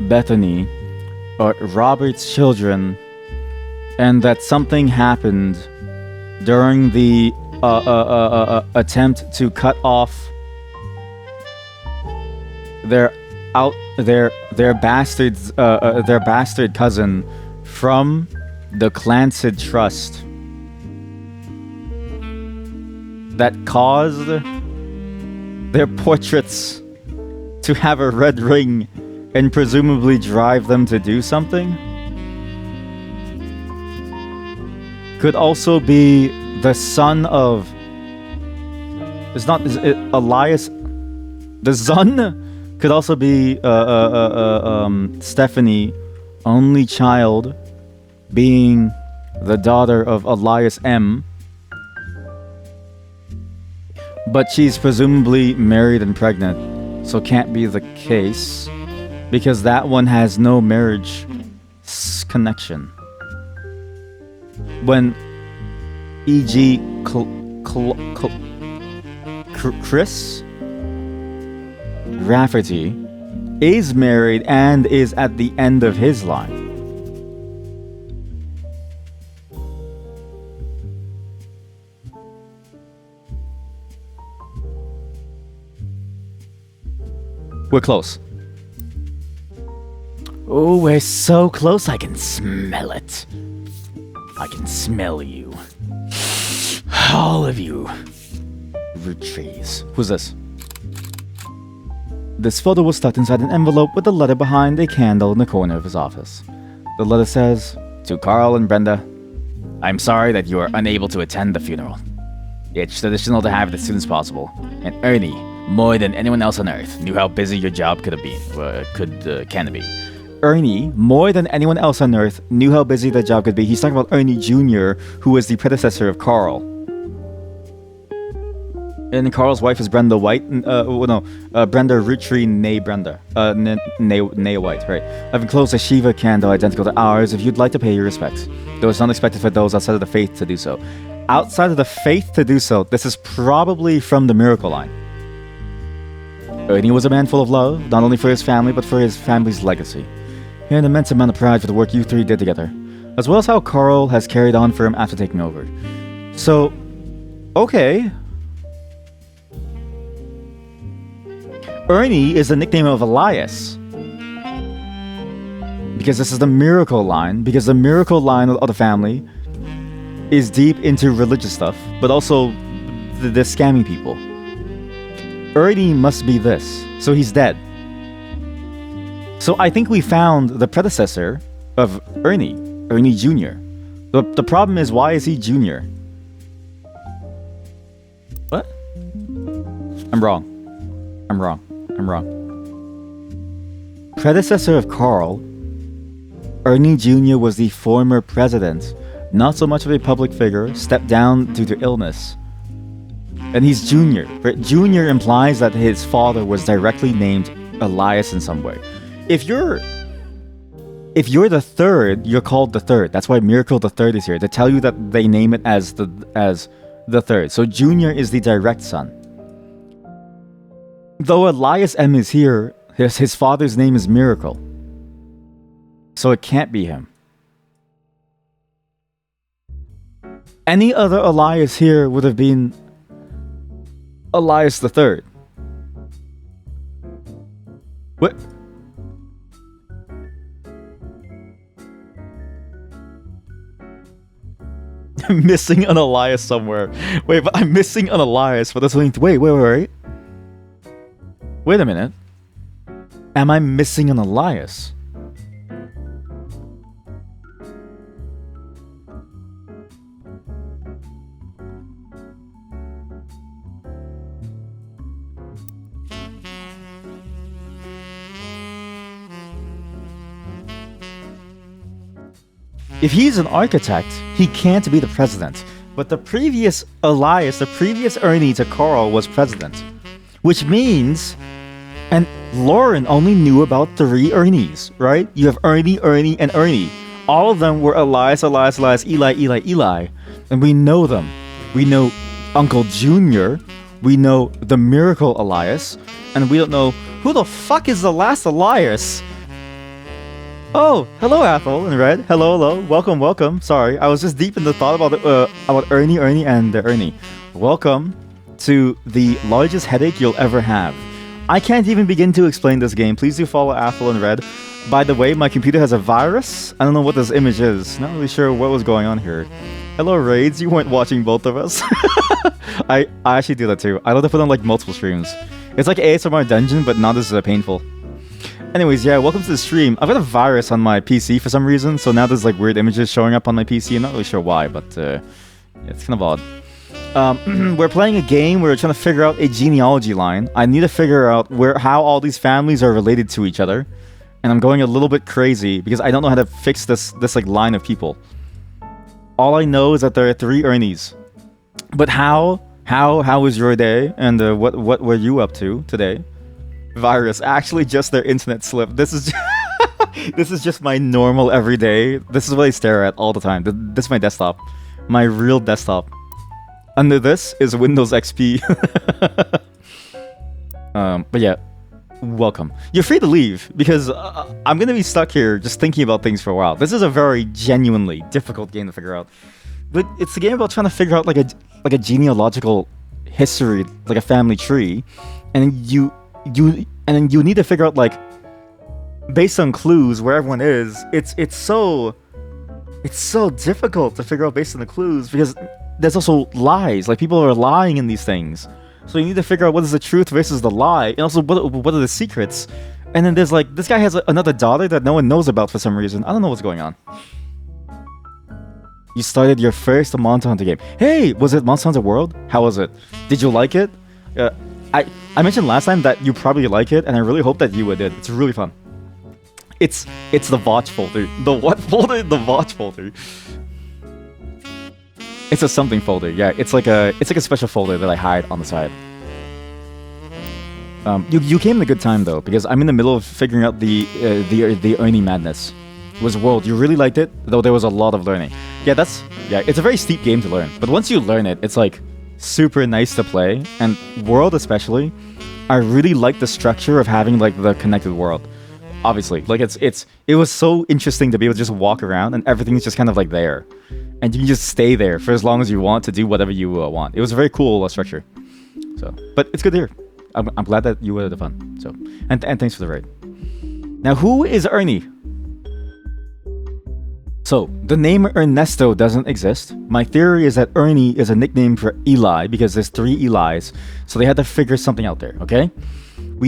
Bethany are Robert's children, and that something happened during the attempt to cut off their bastard cousin from the Clancid Trust that caused their portraits to have a red ring and presumably drive them to do something could also be the son of... Is it Elias? The son could also be Stephanie, only child, being the daughter of Elias M. But she's presumably married and pregnant, so can't be the case because that one has no marriage connection. When E.g. Chris Rafferty is married and is at the end of his line. We're close. Oh, we're so close I can smell it. I can smell you. All of you. Roottrees. Who's this? This photo was stuck inside an envelope with a letter behind a candle in the corner of his office. The letter says, "To Carl and Brenda, I'm sorry that you are unable to attend the funeral. It's traditional to have it as soon as possible. And Ernie, more than anyone else on Earth, knew how busy your job could have been. Can be. Ernie, more than anyone else on Earth, knew how busy the job could be." He's talking about Ernie Jr., who was the predecessor of Carl. And Carl's wife is Brenda White. Brenda Roottrees, nay Brenda. Nay White, right. I've enclosed a Shiva candle identical to ours if you'd like to pay your respects. Though it's not expected for those outside of the faith to do so. Outside of the faith to do so, this is probably from the Miracle line. Ernie was a man full of love, not only for his family, but for his family's legacy. He had an immense amount of pride for the work you three did together, as well as how Carl has carried on for him after taking over. So, okay. Ernie is the nickname of Elias. Because this is the Miracle line, because the Miracle line of the family is deep into religious stuff, but also the scamming people. Ernie must be this, so he's dead. So I think we found the predecessor of Ernie Jr. The problem is, why is he Jr.? What? I'm wrong. Predecessor of Carl, Ernie Jr. was the former president, not so much of a public figure, stepped down due to illness. And he's Junior. Junior implies that his father was directly named Elias in some way. If you're the third, you're called the third. That's why Miracle the Third is here, to tell you that they name it as the third. So Junior is the direct son. Though Elias M is here, his father's name is Miracle. So it can't be him. Any other Elias here would have been Elias the Third. What? I'm missing an Elias somewhere. Wait, but I'm missing an Elias, but that's only... Wait. Wait a minute. Am I missing an Elias? If he's an architect, he can't be the president. But the previous Elias, the previous Ernie to Carl, was president. Which means... And Lauren only knew about 3 Ernies, right? You have Ernie, and Ernie. All of them were Elias, Eli. And we know them. We know Uncle Junior. We know the Miracle Elias. And we don't know who the fuck is the last Elias. Oh, hello, Athel in red. Hello. Welcome. Sorry, I was just deep in the thought about Ernie, and Ernie. Welcome to the largest headache you'll ever have. I can't even begin to explain this game. Please do follow Athel and Red. By the way, my computer has a virus. I don't know what this image is. Not really sure what was going on here. Hello, Raids. You weren't watching both of us. I actually do that too. I love to put on like multiple streams. It's like ASMR Dungeon, but not as painful. Anyways, yeah, welcome to the stream. I've got a virus on my PC for some reason, so now there's like weird images showing up on my PC. I'm not really sure why, but yeah, it's kind of odd. We're playing a game where we're trying to figure out a genealogy line. I need to figure out how all these families are related to each other. And I'm going a little bit crazy because I don't know how to fix this like line of people. All I know is that there are 3 Ernies. But how was your day? And what were you up to today? Virus. Actually, just their internet slip. This is this is just my normal everyday. This is what I stare at all the time. This is my desktop. My real desktop. Under this is Windows XP. But yeah, welcome. You're free to leave because I'm gonna be stuck here just thinking about things for a while. This is a very genuinely difficult game to figure out. But it's a game about trying to figure out like a genealogical history, like a family tree, and you need to figure out like based on clues where everyone is. It's so difficult to figure out based on the clues because there's also lies. Like people are lying in these things, so you need to figure out what is the truth versus the lie, and also what are the secrets. And then there's like this guy has another daughter that no one knows about for some reason. I don't know what's going on. You started your first Monster Hunter game. Hey, was it Monster Hunter World? How was it? Did you like it? I mentioned last time that you probably like it, and I really hope that you did. It's really fun. It's the Watch folder. The what folder? The Watch folder. It's a something folder. Yeah, it's like a special folder that I hide on the side. You came at a good time though, because I'm in the middle of figuring out the Ernie madness. It was World. You really liked it, though there was a lot of learning. Yeah, it's a very steep game to learn, but once you learn it, it's like super nice to play. And World especially, I really like the structure of having like the connected world. Obviously, like it was so interesting to be able to just walk around and everything's just kind of like there, and you can just stay there for as long as you want to do whatever you want. It was a very cool structure. So, but it's good to hear. I'm glad that you had the fun. So, and thanks for the raid. Now, who is Ernie? So, the name Ernesto doesn't exist. My theory is that Ernie is a nickname for Eli because there's 3 Elis, so they had to figure something out there. Okay.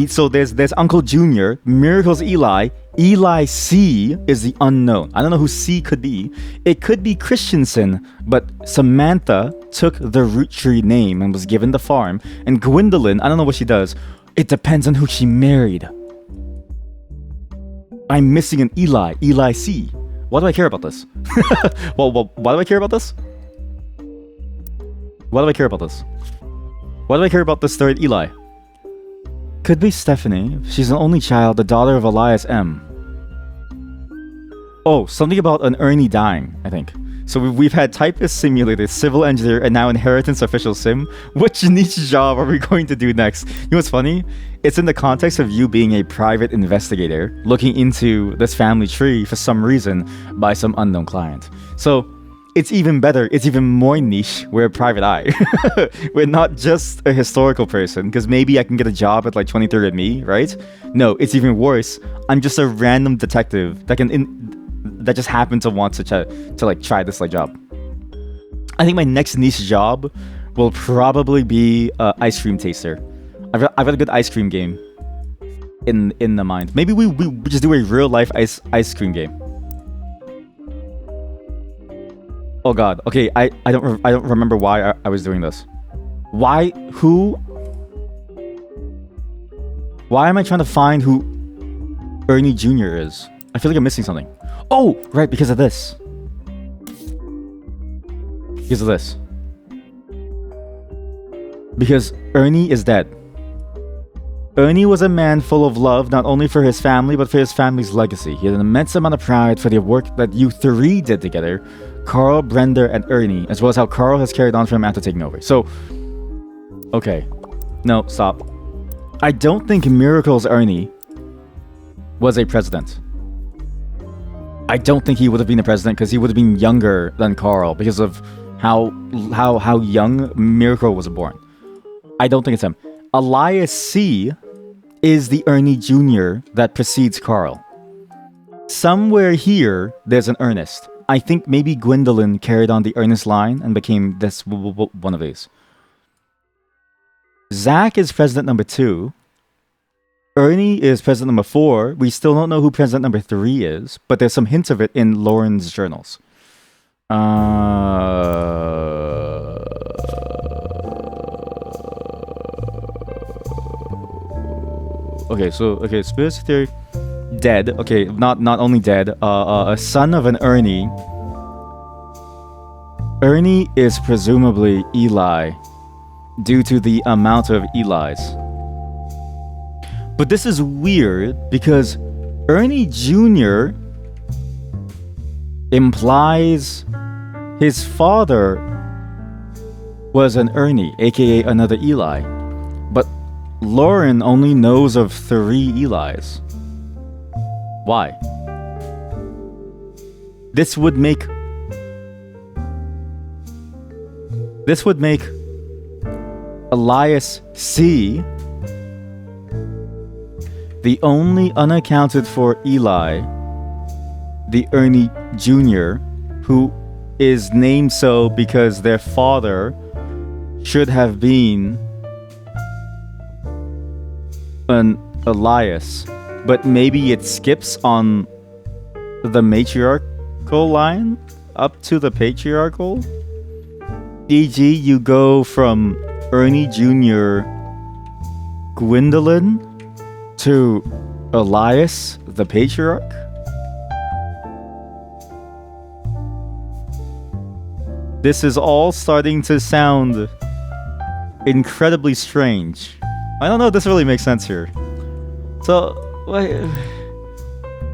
So there's Uncle Junior, Miracle's Eli, Eli C is the unknown. I don't know who C could be. It could be Christensen, but Samantha took the Roottrees name and was given the farm. And Gwendolyn, I don't know what she does. It depends on who she married. I'm missing an Eli, Eli C. Why do I care about this? well, why do I care about this? Why do I care about this? Why do I care about this 3rd Eli? Could be Stephanie. She's an only child, the daughter of Elias M. Oh, something about an Ernie dying, I think. So we've had typist simulator, civil engineer, and now inheritance official sim. Which niche job are we going to do next? You know what's funny? It's in the context of you being a private investigator looking into this family tree for some reason by some unknown client. So it's even better. It's even more niche. We're a private eye. We're not just a historical person, because maybe I can get a job at like 23andMe, right? No, it's even worse. I'm just a random detective that just happened to want to try this like job. I think my next niche job will probably be ice cream taster. I've got a good ice cream game in the mind. Maybe we just do a real life ice cream game. Oh god. Okay, I don't remember why I was doing this. Why am I trying to find who Ernie Jr. is? I feel like I'm missing something. Oh, right, because of this. Because of this. Because Ernie is dead. Ernie was a man full of love, not only for his family, but for his family's legacy. He had an immense amount of pride for the work that you 3 did together, Carl, Brenda, and Ernie, as well as how Carl has carried on from him after taking over. So, okay. No, stop. I don't think Miracle's Ernie was a president. I don't think he would have been a president because he would have been younger than Carl because of how young Miracle was born. I don't think it's him. Elias C is the Ernie Jr. that precedes Carl. Somewhere here, there's an Ernest. I think maybe Gwendolyn carried on the Ernest line and became this one of these. Zach is president number 2. Ernie is president number 4. We still don't know who president number 3 is, but there's some hints of it in Lauren's journals. Okay, conspiracy theory. Dead. Okay, not only dead. A son of an Ernie. Ernie is presumably Eli, due to the amount of Elis. But this is weird because Ernie Jr. implies his father was an Ernie, aka another Eli. But Lauren only knows of 3 Elis. Why? This would make Elias C. the only unaccounted for Eli, the Ernie Jr., who is named so because their father should have been an Elias, but maybe it skips on the matriarchal line up to the patriarchal. E.g., you go from Ernie Jr. Gwendolyn to Elias, the patriarch. This is all starting to sound incredibly strange. I don't know if this really makes sense here. So,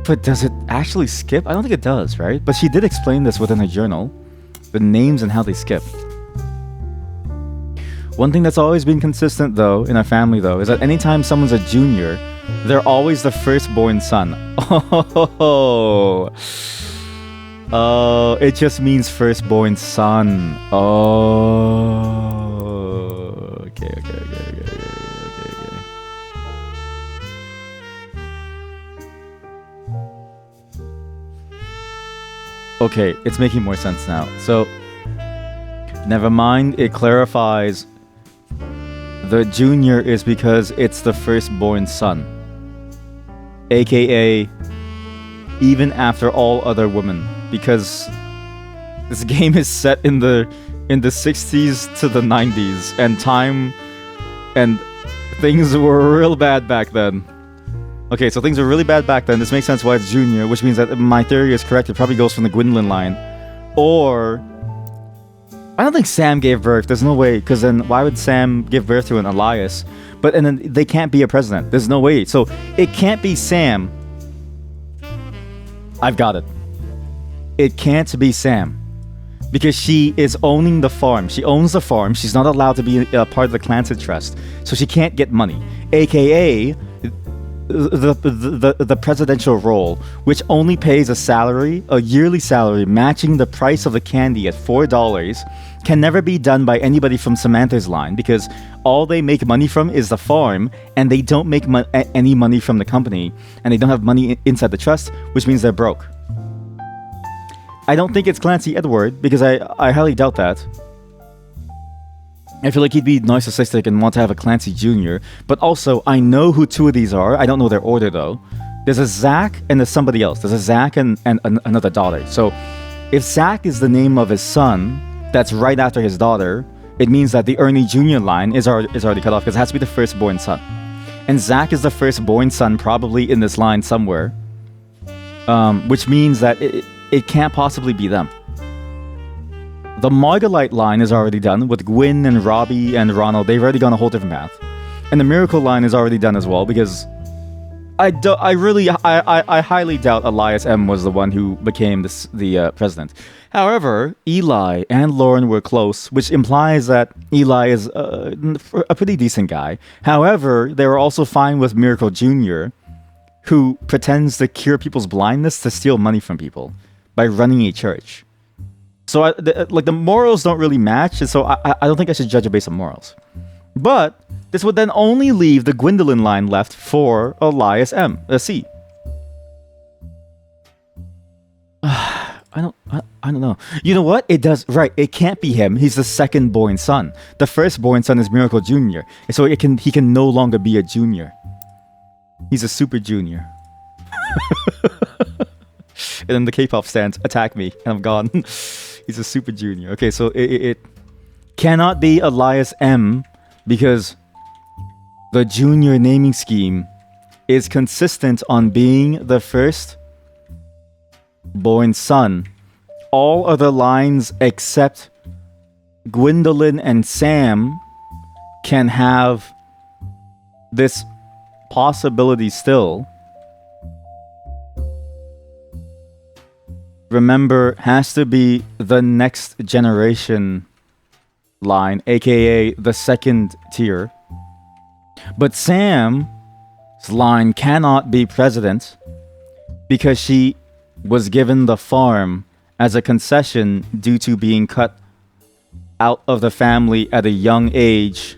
but does it actually skip? I don't think it does, right? But she did explain this within her journal. The names and how they skip. One thing that's always been consistent, though, in our family, though, is that anytime someone's a junior, they're always the firstborn son. Oh, it just means firstborn son. Oh, okay. Okay, it's making more sense now. So, never mind, it clarifies the junior is because it's the firstborn son. AKA, even after all other women. Because this game is set in the 60s to the 90s, and time and things were real bad back then. Okay, so things were really bad back then. This makes sense why it's junior, which means that my theory is correct. It probably goes from the Gwendolyn line. Or I don't think Sam gave birth. There's no way, because then why would Sam give birth to an Elias? And then they can't be a president. There's no way. So it can't be Sam. I've got it. It can't be Sam. Because she is owning the farm. She owns the farm. She's not allowed to be a part of the Clancy Trust. So she can't get money. AKA the presidential role, which only pays a salary, a yearly salary, matching the price of the candy at $4, can never be done by anybody from Samantha's line, because all they make money from is the farm, and they don't make any money from the company, and they don't have money inside the trust, which means they're broke. I don't think it's Clancy Edward, because I highly doubt that. I feel like he'd be narcissistic and want to have a Clancy Jr. But also, I know who 2 of these are. I don't know their order, though. There's a Zach and there's somebody else. There's a Zach and another daughter. So, if Zach is the name of his son, that's right after his daughter, it means that the Ernie Jr. line is already cut off, because it has to be the firstborn son. And Zach is the firstborn son, probably in this line somewhere. Which means that it can't possibly be them. The Margalite line is already done with Gwyn and Robbie and Ronald. They've already gone a whole different path. And the Miracle line is already done as well, because I highly doubt Elias M was the one who became the president. However, Eli and Lauren were close, which implies that Eli is a pretty decent guy. However, they were also fine with Miracle Jr., who pretends to cure people's blindness to steal money from people by running a church. So, the morals don't really match, and so I don't think I should judge it based on morals. But This would then only leave the Gwendolyn line left for Elias C. I don't know. You know what? It does, right. It can't be him. He's the second born son. The firstborn son is Miracle Jr. So he can no longer be a junior. He's a super junior. And then the K-pop stands attack me and I'm gone. He's a super junior. Okay, so it cannot be Elias M because the junior naming scheme is consistent on being the first born son. All other lines except Gwendolyn and Sam can have this possibility still. Remember, has to be the next generation line, aka the second tier. But Sam's line cannot be president because she was given the farm as a concession due to being cut out of the family at a young age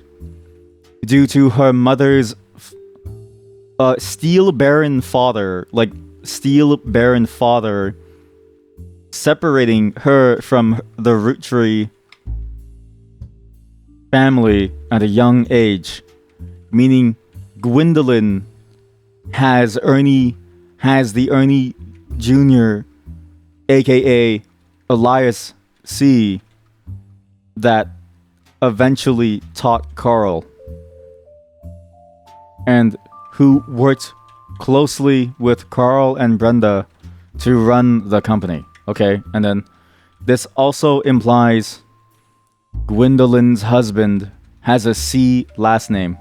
due to her mother's steel baron father separating her from the Roottrees family at a young age, meaning Gwendolyn has the Ernie Jr., aka Elias C, that eventually taught Carl and who worked closely with Carl and Brenda to run the company. Okay, and then this also implies Gwendolyn's husband has a C last name.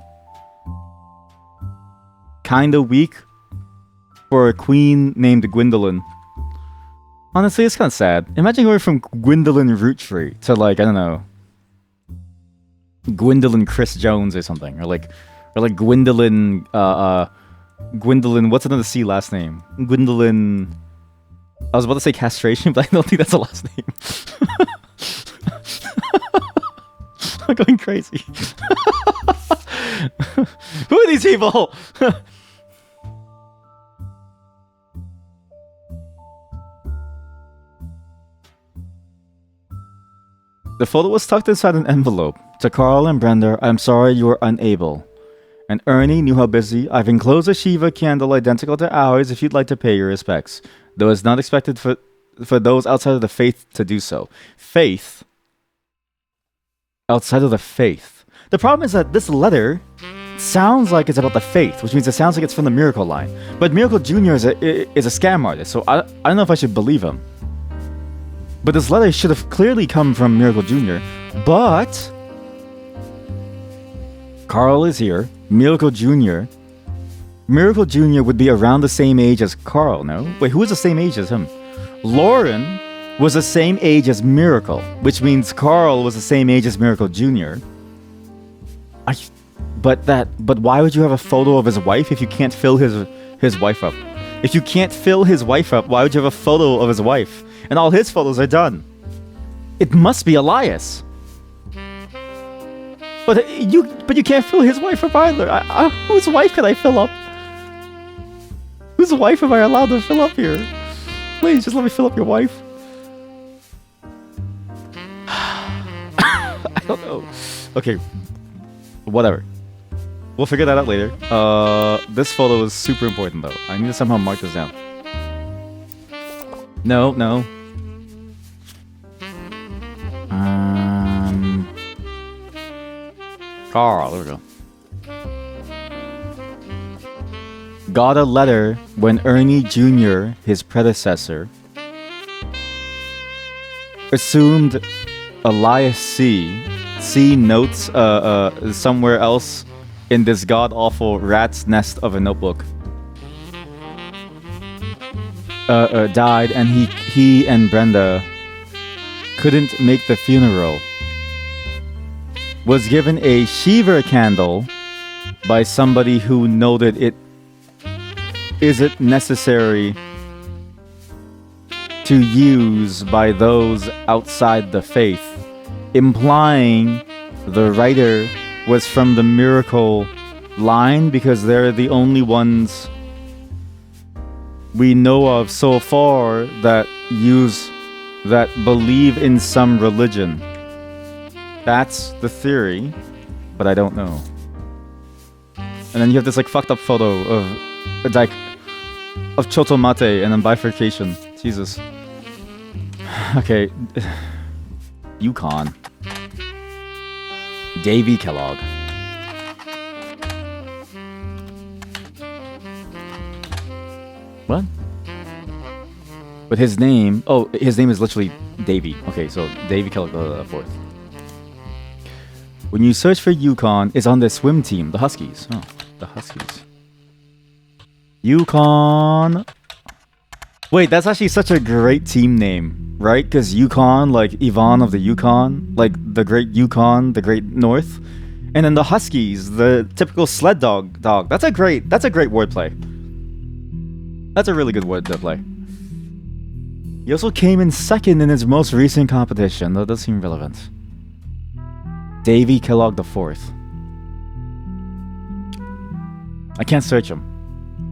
Kinda weak for a queen named Gwendolyn. Honestly, it's kind of sad. Imagine going from Gwendolyn Roottree to like, I don't know, Gwendolyn Chris Jones or something, or like Gwendolyn Gwendolyn, what's another C last name? Gwendolyn, I was about to say castration, but I don't think that's a last name. I'm going crazy. Who are these people? The photo was tucked inside an envelope. To Carl and Brenda, I'm sorry you were unable. And Ernie knew how busy. I've enclosed a Shiva candle identical to ours if you'd like to pay your respects. Though it's not expected for those outside of the faith to do so. Faith? Outside of the faith. The problem is that this letter sounds like it's about the faith, which means it sounds like it's from the Miracle line. But Miracle Jr. is a scam artist, so I don't know if I should believe him. But this letter should have clearly come from Miracle Jr. But Carl is here. Miracle Jr. Miracle Jr. would be around the same age as Carl, no? Wait, who was the same age as him? Lauren was the same age as Miracle, which means Carl was the same age as Miracle Jr. But why would you have a photo of his wife if you can't fill his wife up? If you can't fill his wife up, why would you have a photo of his wife? And all his photos are done. It must be Elias. But you can't fill his wife up either. Whose wife can I fill up? Whose wife am I allowed to fill up here? Please, just let me fill up your wife. I don't know. Okay, whatever. We'll figure that out later. This photo is super important though. I need to somehow mark this down. No. Carl, there we go. Got a letter when Ernie Jr., his predecessor, assumed Elias C. C notes somewhere else in this god-awful rat's nest of a notebook. Died, and he and Brenda couldn't make the funeral. Was given a Shiva candle by somebody who noted it isn't necessary to use by those outside the faith, implying the writer was from the Miracle line because they're the only ones we know of so far that believe in some religion. That's the theory, but I don't know. And then you have this like fucked up photo of Chotomate and then bifurcation. Jesus. Okay. Yukon. Davy Kellogg. What? But his name... Oh, his name is literally Davy. Okay, so Davy Kellogg fourth. When you search for Yukon, it's on their swim team, the Huskies. Oh, the Huskies. Yukon... Wait, that's actually such a great team name, right? Because Yukon, like Yvonne of the Yukon, like the Great Yukon, the Great North, and then the Huskies, the typical sled dog. That's a great wordplay. That's a really good wordplay. He also came in second in his most recent competition. That does seem relevant. Davy Kellogg IV. I can't search him,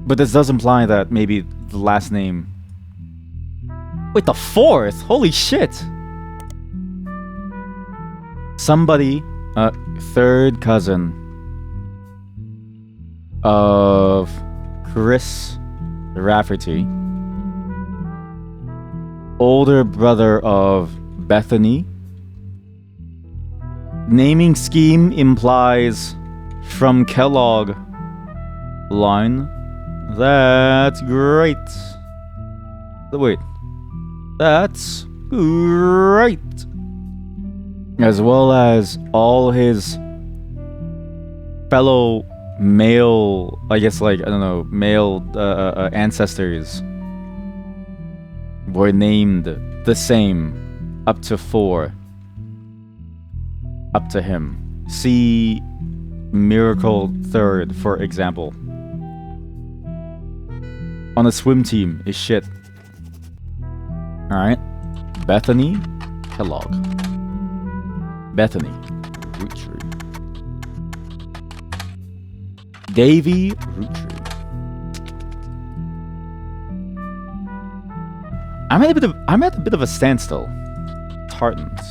but this does imply that maybe the last name. Wait, the fourth? Holy shit! Somebody, third cousin of Chris Rafferty, older brother of Bethany. Naming scheme implies from Kellogg line. That's great. Wait. That's great. As well as all his fellow male, I guess, like, I don't know, male ancestors were named the same, up to 4. Up to him. See Miracle Third, for example. On a swim team is shit. Alright. Bethany Kellogg. Bethany Roottrees. Davy Roottrees. I'm at a bit of a standstill. Tartans.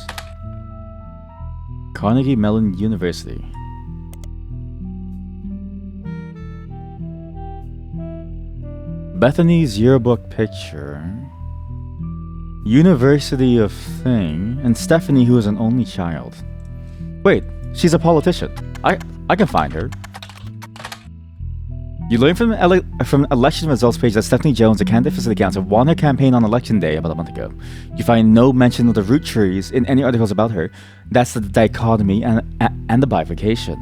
Carnegie Mellon University. Bethany's yearbook picture. University of Thing, and Stephanie, who is an only child. Wait, she's a politician. I can find her. You learn from election results page that Stephanie Jones, a candidate for city council, won her campaign on election day about a month ago. You find no mention of the Roottrees in any articles about her. That's the dichotomy and the bifurcation.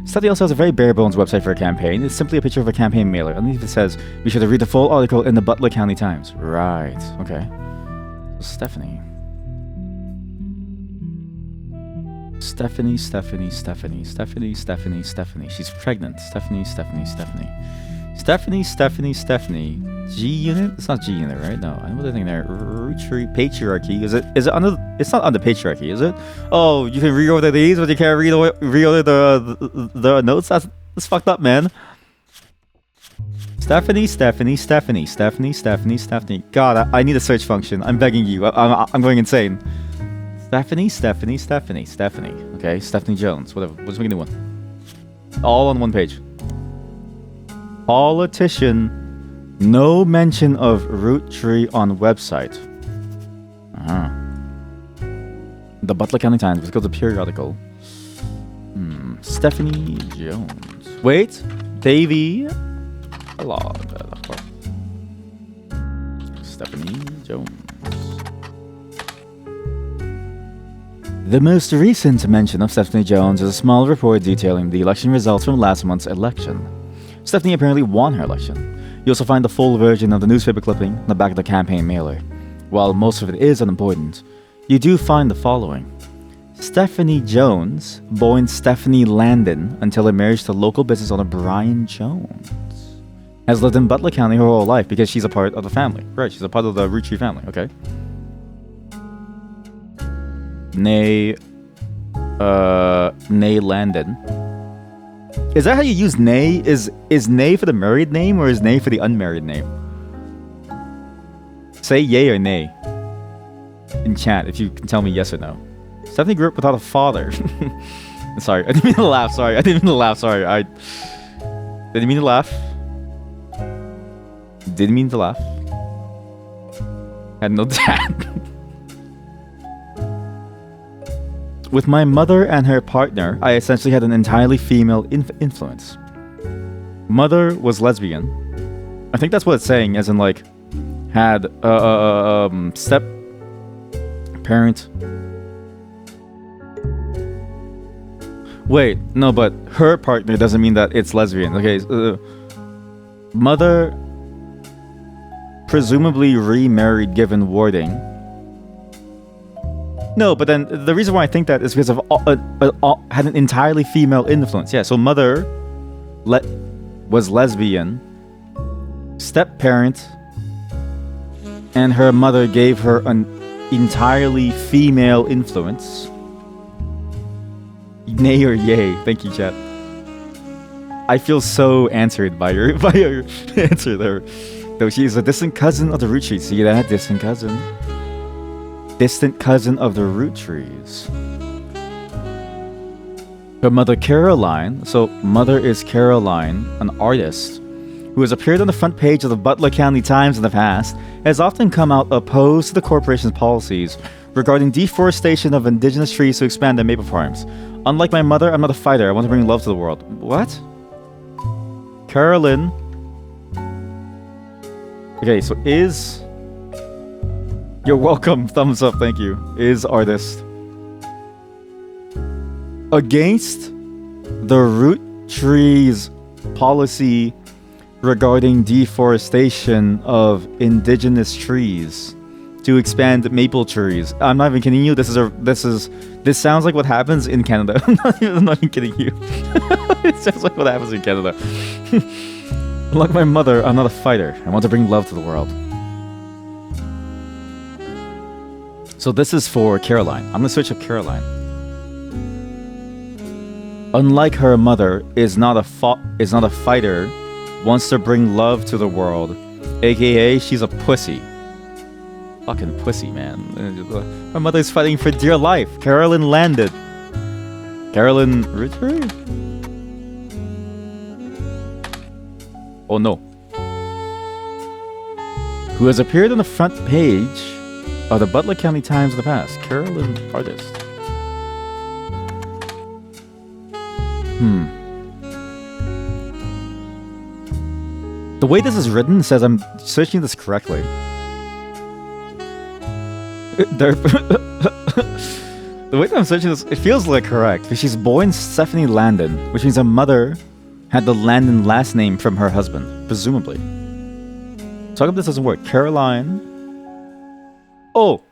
Stephanie also has a very bare bones website for her campaign. It's simply a picture of a campaign mailer. Underneath it says, be sure to read the full article in the Butler County Times. Right, okay. So Stephanie. Stephanie. She's pregnant. Stephanie. G unit? It's not G unit, right? No. What are they thinking there? Patriarchy. Is it under? It's not under patriarchy, is it? Oh, you can reorder these, but you can't reorder the notes. That's fucked up, man. Stephanie. God, I need a search function. I'm begging you. I'm going insane. Stephanie. Okay, Stephanie Jones. Whatever. We'll just make a new one. All on one page. Politician. No mention of Roottree on website. The Butler County Times. Let's go to the periodical. Stephanie Jones. Wait. Davy. Stephanie Jones. The most recent mention of Stephanie Jones is a small report detailing the election results from last month's election. Stephanie apparently won her election. You also find the full version of the newspaper clipping on the back of the campaign mailer. While most of it is unimportant, you do find the following. Stephanie Jones, born Stephanie Landon until her marriage to local business owner Brian Jones, has lived in Butler County her whole life because she's a part of the family. Right, she's a part of the Roottrees family, okay? Nay Landon. Is that how you use Nay? Is Nay for the married name or is Nay for the unmarried name? Say yay or nay in chat if you can tell me yes or no. Stephanie grew up without a father. Sorry, I didn't mean to laugh. Sorry, I didn't mean to laugh. Sorry, I didn't mean to laugh. Didn't mean to laugh. Had no dad. With my mother and her partner, I essentially had an entirely female influence. Mother was lesbian. I think that's what it's saying, as in like, had step parent. Wait, no, but her partner doesn't mean that it's lesbian. Okay, mother presumably remarried given wording. No, but then the reason why I think that is because of had an entirely female influence. Yeah, so mother was lesbian, step parent, and her mother gave her an entirely female influence. Nay or yay? Thank you, chat. I feel so answered by your answer there. Though she is a distant cousin of the Roottrees. See that? Distant cousin. Distant cousin of the Roottrees. Her mother Caroline. So mother is Caroline, an artist who has appeared on the front page of the Butler County Times in the past, has often come out opposed to the corporation's policies regarding deforestation of indigenous trees to expand their maple farms. Unlike my mother, I'm not a fighter. I want to bring love to the world. What? Carolyn. Okay, so is... You're welcome. Thumbs up, thank you. Is artist. Against the Roottrees policy regarding deforestation of indigenous trees to expand maple trees. I'm not even kidding you. This sounds like what happens in Canada. I'm not even kidding you. It sounds like what happens in Canada. Like my mother, I'm not a fighter. I want to bring love to the world. So this is for Caroline. I'm gonna switch up Caroline. Unlike her mother, is not a fighter. Wants to bring love to the world, aka she's a pussy. Fucking pussy, man. Her mother's fighting for dear life. Carolyn landed. Carolyn Roottrees? Oh no. Who has appeared on the front page of the Butler County Times in the past. Carolyn artist. The way this is written says I'm searching this correctly. The way that I'm searching this, it feels like correct. Because she's born Stephanie Landon, which means her mother had the Landon last name from her husband, presumably. So how come this doesn't work? Caroline. Oh!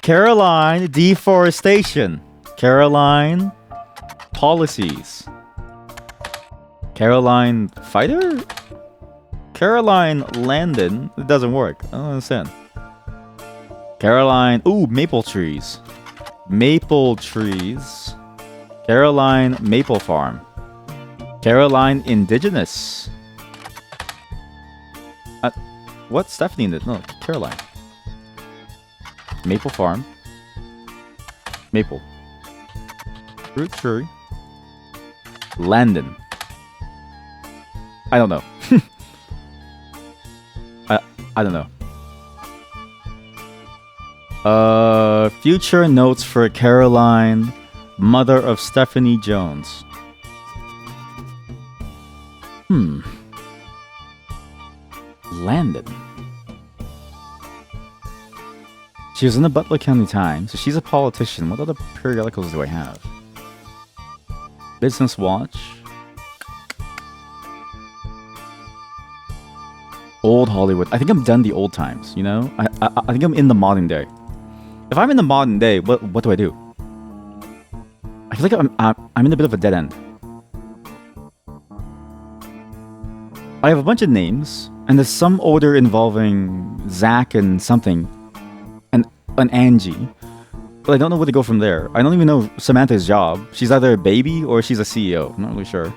Caroline deforestation. Caroline policies. Caroline fighter? Caroline Landon. It doesn't work. I don't understand. Caroline. Ooh, maple trees. Maple trees. Caroline Maple Farm. Caroline Indigenous. What? Stephanie did? No, Caroline. Maple Farm. Maple. Fruit tree. Landon. I don't know. I don't know. Future notes for Caroline, mother of Stephanie Jones. Landon. She was in the Butler County Times, so she's a politician. What other periodicals do I have? Business Watch. Old Hollywood. I think I'm done the old times, you know? I think I'm in the modern day. If I'm in the modern day, what do I do? I feel like I'm in a bit of a dead end. I have a bunch of names, and there's some order involving Zach and something, and an Angie. But I don't know where to go from there. I don't even know Samantha's job. She's either a baby or she's a CEO. I'm not really sure.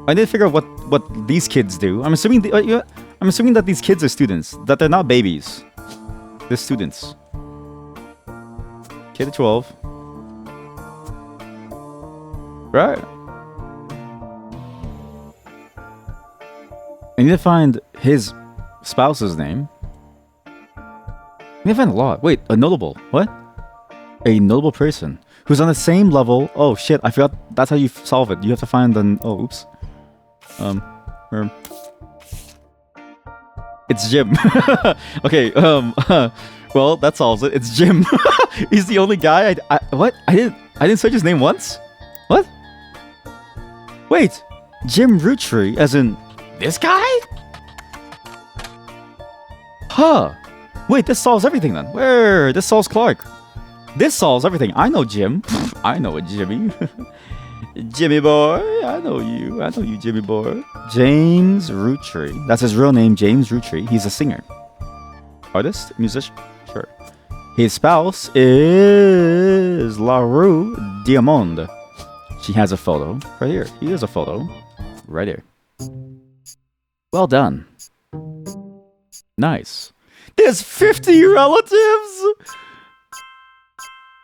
I need to figure out what these kids do. I'm assuming I'm assuming that these kids are students. That they're not babies. They're students. Kid of 12. Right. I need to find his spouse's name. I need to find a lot. Wait, a notable. What? A notable person who's on the same level. Oh shit, I forgot. That's how you solve it. You have to find the... Oh, oops. It's Jim. Okay, well, that solves it. It's Jim. He's the only guy what? I didn't search his name once? What? Wait, Jim Roottrees, as in this guy? Huh. Wait, this solves everything then. Where? This solves Clark. This solves everything. I know Jim. I know a Jimmy. Jimmy boy. I know you, Jimmy boy. James Roottrees. That's his real name, James Roottrees. He's a singer. Artist? Musician? Sure. His spouse is LaRue Diamond. She has a photo right here. He has a photo right here. Well done. Nice. There's 50 relatives!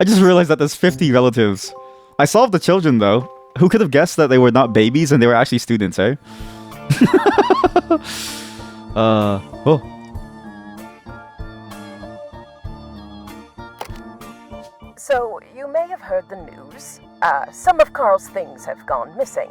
I just realized that there's 50 relatives. I solved the children though. Who could have guessed that they were not babies and they were actually students, eh? Oh.
So, you may have heard the news. Some of Carl's things have gone missing.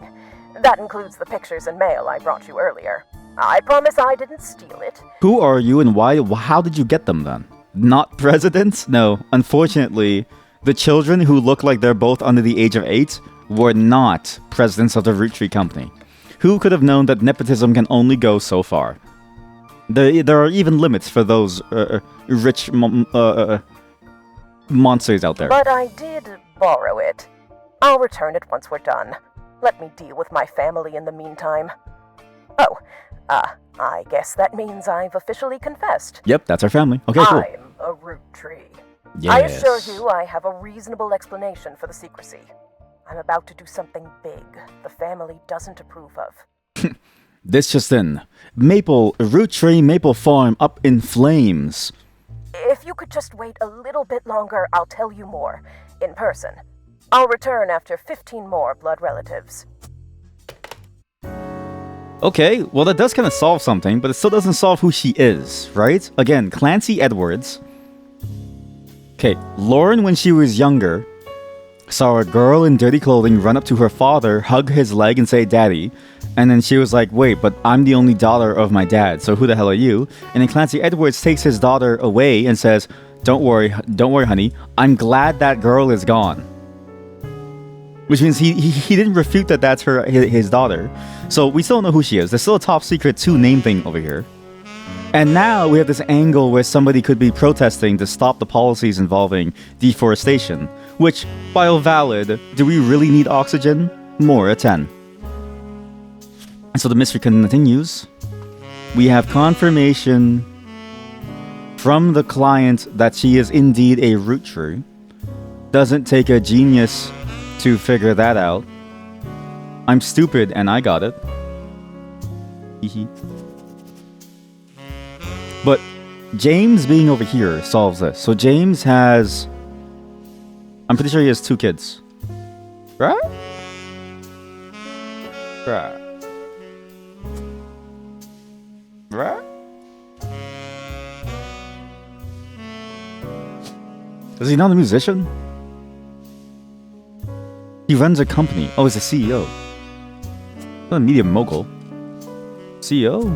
That includes the pictures and mail I brought you earlier. I promise I didn't steal it.
Who are you and why? How did you get them then? Not presidents? No. Unfortunately, the children who look like they're both under the age of 8 were not presidents of the Roottrees company. Who could have known that nepotism can only go so far? There are even limits for those rich monsters out there.
But I did borrow it. I'll return it once we're done. Let me deal with my family in the meantime. Oh, I guess that means I've officially confessed.
Yep, that's our family. Okay, cool.
I'm a Roottrees.
Yes.
I assure you I have a reasonable explanation for the secrecy. I'm about to do something big the family doesn't approve of.
This just in. Roottrees Maple Farm up in flames.
If you could just wait a little bit longer, I'll tell you more. In person. I'll return after 15 more blood relatives.
Okay, well that does kind of solve something, but it still doesn't solve who she is, right? Again, Clancy Edwards. Okay, Lauren, when she was younger, saw a girl in dirty clothing run up to her father, hug his leg and say, "Daddy." And then she was like, "Wait, but I'm the only daughter of my dad, so who the hell are you?" And then Clancy Edwards takes his daughter away and says, don't worry, honey. I'm glad that girl is gone." Which means he didn't refute that that's his daughter. So we still don't know who she is. There's still a top secret 2 name thing over here. And now we have this angle where somebody could be protesting to stop the policies involving deforestation. Which, while valid, do we really need oxygen? More a 10. And so the mystery continues. We have confirmation from the client that she is indeed a Roottrees. Doesn't take a genius to figure that out. I'm stupid and I got it. But James being over here solves this. So James has... I'm pretty sure he has 2 kids. Right? Right. Right? Is he not a musician? He runs a company. Oh, he's a CEO. Not a media mogul. CEO?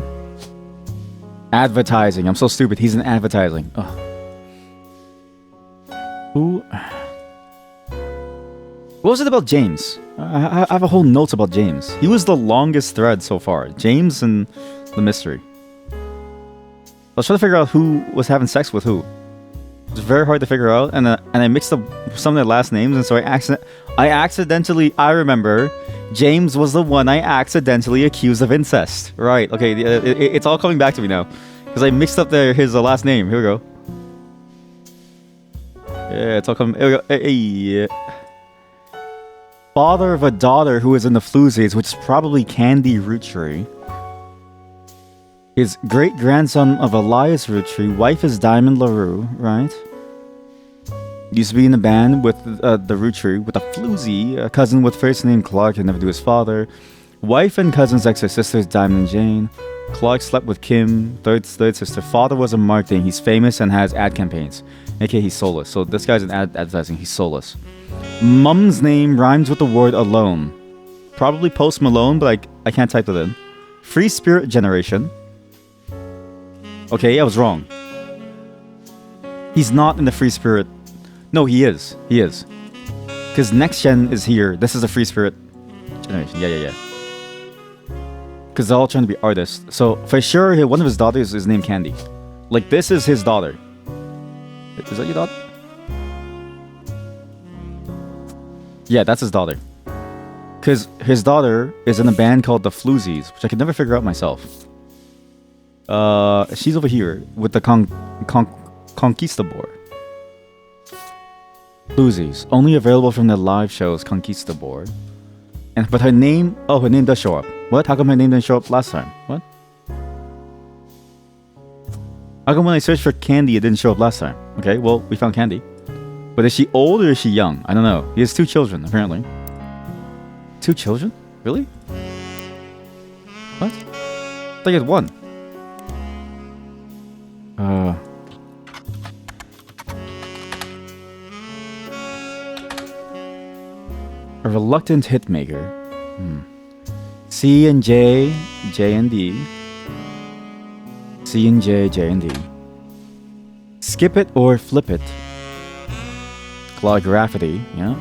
Advertising. I'm so stupid. He's in advertising. Ugh. Who? What was it about James? I have a whole notes about James. He was the longest thread so far. James and the mystery. I was trying to figure out who was having sex with who. It's very hard to figure out, and I mixed up some of their last names, and so I accidentally, I remember, James was the one I accidentally accused of incest. Right, okay, it's all coming back to me now. Because I mixed up his last name. Here we go. Yeah, it's all coming. Here we go. Hey. Father of a daughter who is in the Floozies, which is probably Candy Rootree. His great-grandson of Elias Rootree. Wife is Diamond LaRue, right? Used to be in a band with the Rootree, with a Floozy. A cousin with first name Clark and never knew his father. Wife and cousin's ex-sisters Diamond and Jane. Clark slept with Kim, third sister. Father was in marketing. He's famous and has ad campaigns. aka he's soulless. So this guy's in advertising. He's soulless. Mum's name rhymes with the word alone. Probably Post Malone, but I can't type it in. Free Spirit Generation. Okay, I was wrong. He's not in the Free Spirit. No, he is. He is. Because Next Gen is here. This is a Free Spirit Generation. Yeah. Because they're all trying to be artists. So, for sure, one of his daughters is named Candy. Like, this is his daughter. Is that your daughter? Yeah, that's his daughter. Because his daughter is in a band called the Floozies, which I could never figure out myself. She's over here with the Conquistador. Floozies, only available from their live shows, Conquistador. But her name does show up. What? How come her name didn't show up last time? What? How come when I searched for Candy, it didn't show up last time? Okay, well, we found Candy. But is she old or is she young? I don't know. He has 2 children, apparently. 2 children? Really? What? I thought he had 1. A reluctant hitmaker. C and J, J and D. C and J, J and D. Skip it or flip it. Calligraphy, yeah.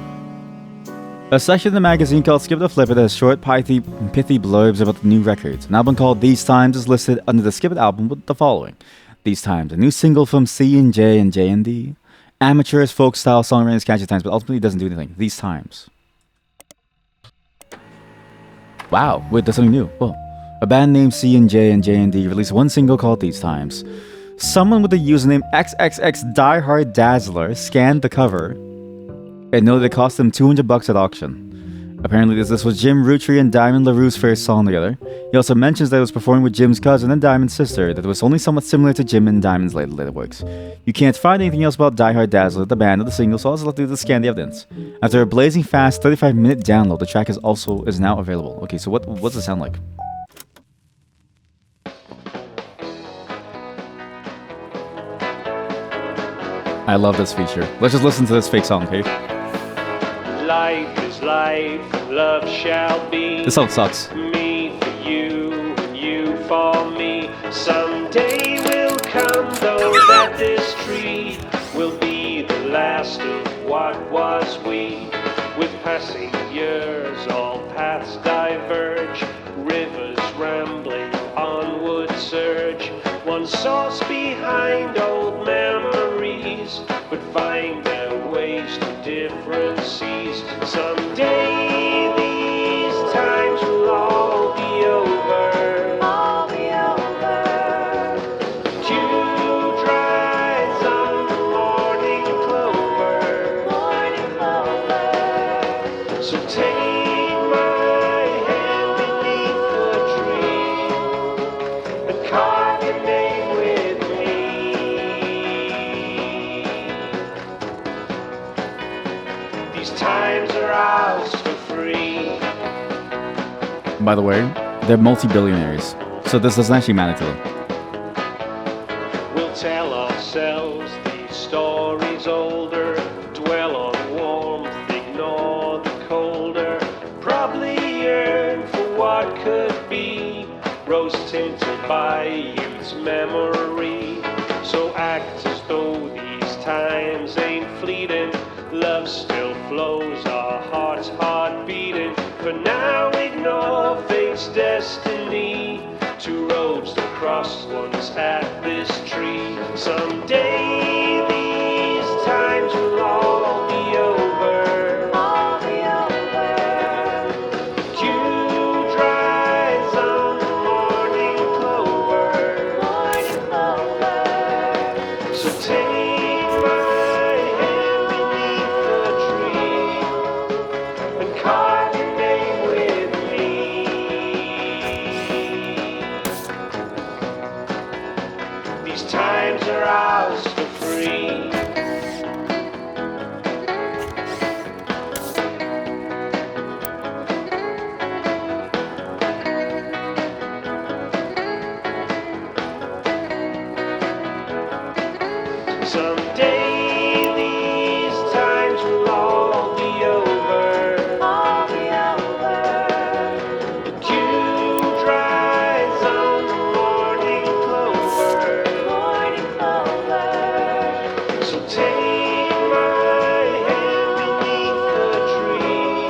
A section of the magazine called Skip It or Flip It has short, pithy blurbs about the new records. An album called These Times is listed under the Skip It album with the following. These Times, a new single from C and J D. Amateurs, folk style songwriters, catchy times, but ultimately doesn't do anything. These Times. Wow, wait, that's something new. Whoa. A band named C and J D released 1 single called These Times. Someone with the username XXX Diehard Dazzler scanned the cover and noted it cost them $200 at auction. Apparently this was Jim Rootree and Diamond LaRue's first song together. He also mentions that it was performed with Jim's cousin and Diamond's sister, that it was only somewhat similar to Jim and Diamond's later works. You can't find anything else about Die Hard Dazzler, the band, or the single, so I was left to scan the evidence. After a blazing fast 35-minute download, the track is now available. Okay, so what's it sound like? I love this feature. Let's just listen to this fake song, okay?
Life is life, love shall be.
This song sucks.
Me for you, and you for me. Someday will come, though, that this tree will be the last of what was we. With passing years, all paths diverge. Rivers rambling, onward surge. One source behind old memories, but find their ways to different seas. Someday these times will all be over. All be over. Dew dries on the morning clover. Morning clover. So take my hand beneath the tree and carve your name with me. These times are ours for free.
By the way, they're multi-billionaires, so this doesn't actually matter to them.
We'll tell ourselves these stories older, dwell on warmth, ignore the colder, probably yearn for what could be, rose tinted by youth's memory. So act as though these times ain't fleeting, love still flows, our hearts heart beating. For now ignore fate's destiny, 2 roads to cross, one's at this tree. Someday these times will all be over. All be over. Dew dries on the morning clover. Morning clover. So take my hand are ours for free. Someday these times will all be over. All be over. The dew dries on the morning clover. Morning clover. So take my hand beneath the tree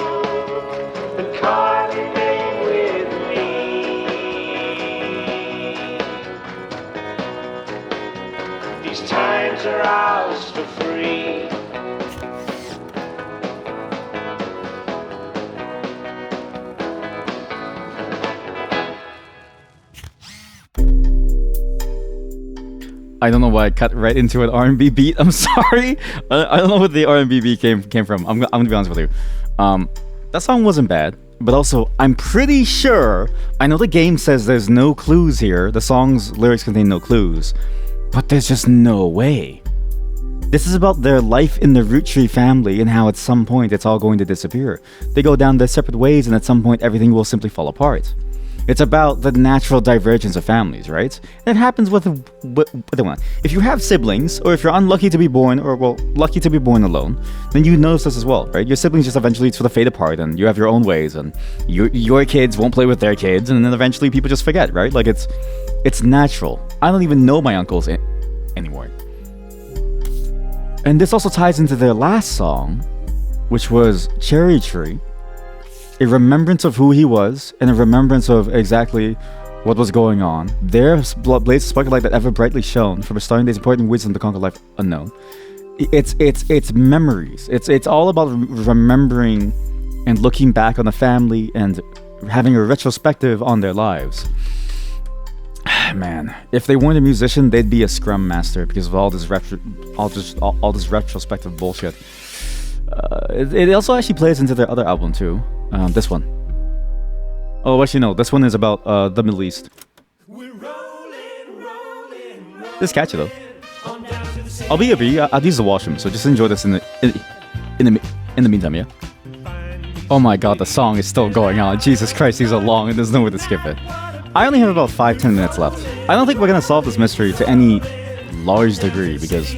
and carve your name with me. These times are ours for free.
I don't know why I cut right into an R&B beat. I'm sorry. I don't know what the R&B beat came from. I'm gonna be honest with you. That song wasn't bad, but also I'm pretty sure. I know the game says there's no clues here. The song's lyrics contain no clues, but there's just no way. This is about their life in the Roottrees family and how at some point it's all going to disappear. They go down their separate ways, and at some point everything will simply fall apart. It's about the natural divergence of families, right? And it happens with everyone. If you have siblings, or if you're unlucky to be born, or well, lucky to be born alone, then you notice this as well, right? Your siblings just eventually sort of fade apart, and you have your own ways, and your kids won't play with their kids, and then eventually people just forget, right? Like it's natural. I don't even know my uncles anymore. And this also ties into their last song, which was Cherry Tree. A remembrance of who he was, and a remembrance of exactly what was going on. Their blades sparkled like that ever brightly shone, from a starting day's important wisdom to conquer life unknown. It's memories. It's all about remembering and looking back on the family and having a retrospective on their lives. Man, if they weren't a musician, they'd be a scrum master because of all this retrospective bullshit. It also actually plays into their other album too. This one. Oh, actually no, this one is about the Middle East. This is catchy though. I'll be a bee. I'll use the washroom, so just enjoy this in the meantime, yeah. Oh my god, the song is still going on. Jesus Christ, these are long and there's no way to skip it. I only have about 5-10 minutes left. I don't think we're gonna solve this mystery to any large degree because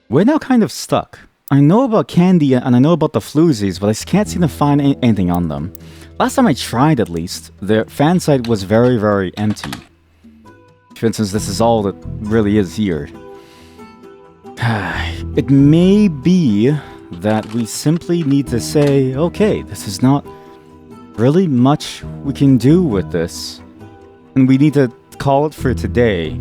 we're now kind of stuck. I know about Candy and I know about the Floozies, but I can't seem to find anything on them. Last time I tried, at least, their fan site was very, very empty. For instance, this is all that really is here. It may be that we simply need to say, okay, this is not really much we can do with this, and we need to call it for today.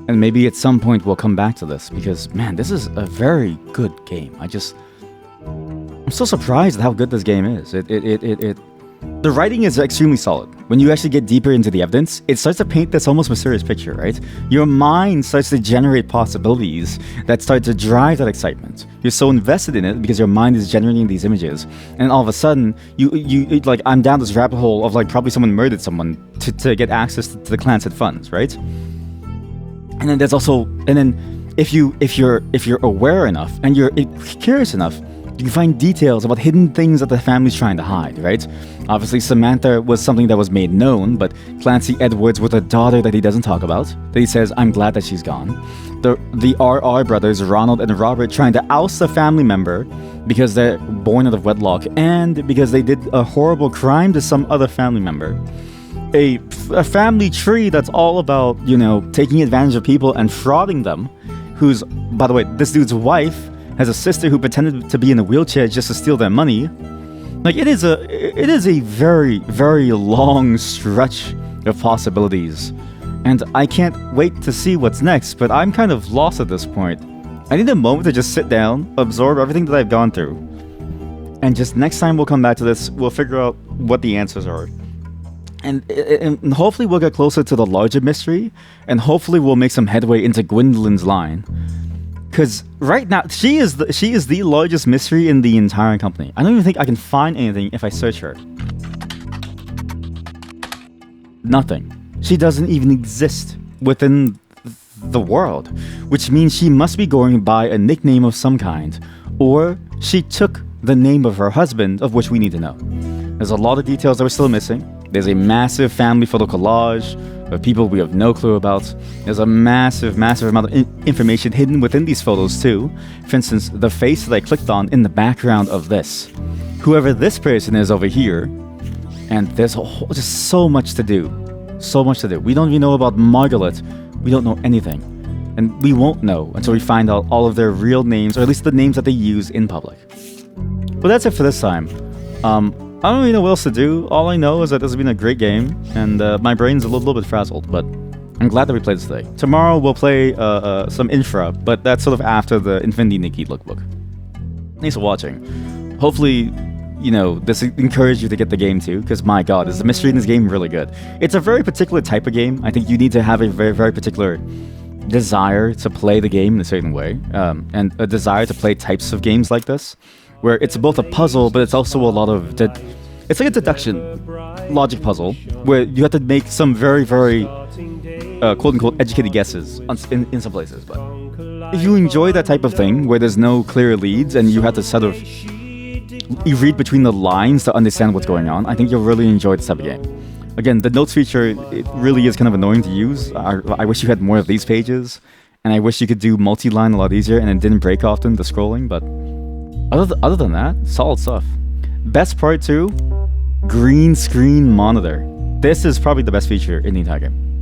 And maybe at some point we'll come back to this, because man, this is a very good game. I'm so surprised at how good this game is. The writing is extremely solid. When you actually get deeper into the evidence, it starts to paint this almost mysterious picture, right? Your mind starts to generate possibilities that start to drive that excitement. You're so invested in it because your mind is generating these images, and all of a sudden, I'm down this rabbit hole of like probably someone murdered someone to get access to the Clanset funds, right? And then there's also, if you're aware enough and you're curious enough, you can find details about hidden things that the family's trying to hide, right? Obviously, Samantha was something that was made known, but Clancy Edwards with a daughter that he doesn't talk about, that he says, I'm glad that she's gone. The RR brothers, Ronald and Robert, trying to oust a family member because they're born out of wedlock and because they did a horrible crime to some other family member. A family tree that's all about, taking advantage of people and frauding them, who's, by the way, this dude's wife has a sister who pretended to be in a wheelchair just to steal their money. Like, it is a very, very long stretch of possibilities. And I can't wait to see what's next, but I'm kind of lost at this point. I need a moment to just sit down, absorb everything that I've gone through. And just next time we'll come back to this, we'll figure out what the answers are. And hopefully we'll get closer to the larger mystery, and hopefully we'll make some headway into Gwendolyn's line. Because right now, she is the largest mystery in the entire company. I don't even think I can find anything if I search her. Nothing. She doesn't even exist within the world, which means she must be going by a nickname of some kind, or she took the name of her husband, of which we need to know. There's a lot of details that we're still missing. There's a massive family photo collage of people we have no clue about. There's a massive amount of information hidden within these photos too. For instance, the face that I clicked on in the background of this. Whoever this person is over here. And there's just so much to do. So much to do. We don't even know about Margaret. We don't know anything. And we won't know until we find out all of their real names, or at least the names that they use in public. But that's it for this time. I don't really know what else to do. All I know is that this has been a great game, and my brain's a little bit frazzled, but I'm glad that we played this today. Tomorrow we'll play some Infra, but that's sort of after the Infinity Nikki lookbook. Thanks for watching. Hopefully, you know, this encouraged you to get the game too, because my god, is the mystery in this game really good. It's a very particular type of game. I think you need to have a very particular desire to play the game in a certain way, and a desire to play types of games like this, where it's both a puzzle, but it's also a lot of... It's like a deduction logic puzzle, where you have to make some very quote-unquote educated guesses in some places. But if you enjoy that type of thing, where there's no clear leads, and you have to sort of... You read between the lines to understand what's going on, I think you'll really enjoy this type of game. Again, the notes feature, it really is kind of annoying to use. I wish you had more of these pages, and I wish you could do multi-line a lot easier, and it didn't break often, the scrolling, but... Other than that, solid stuff. Best part too, green screen monitor. This is probably the best feature in the entire game.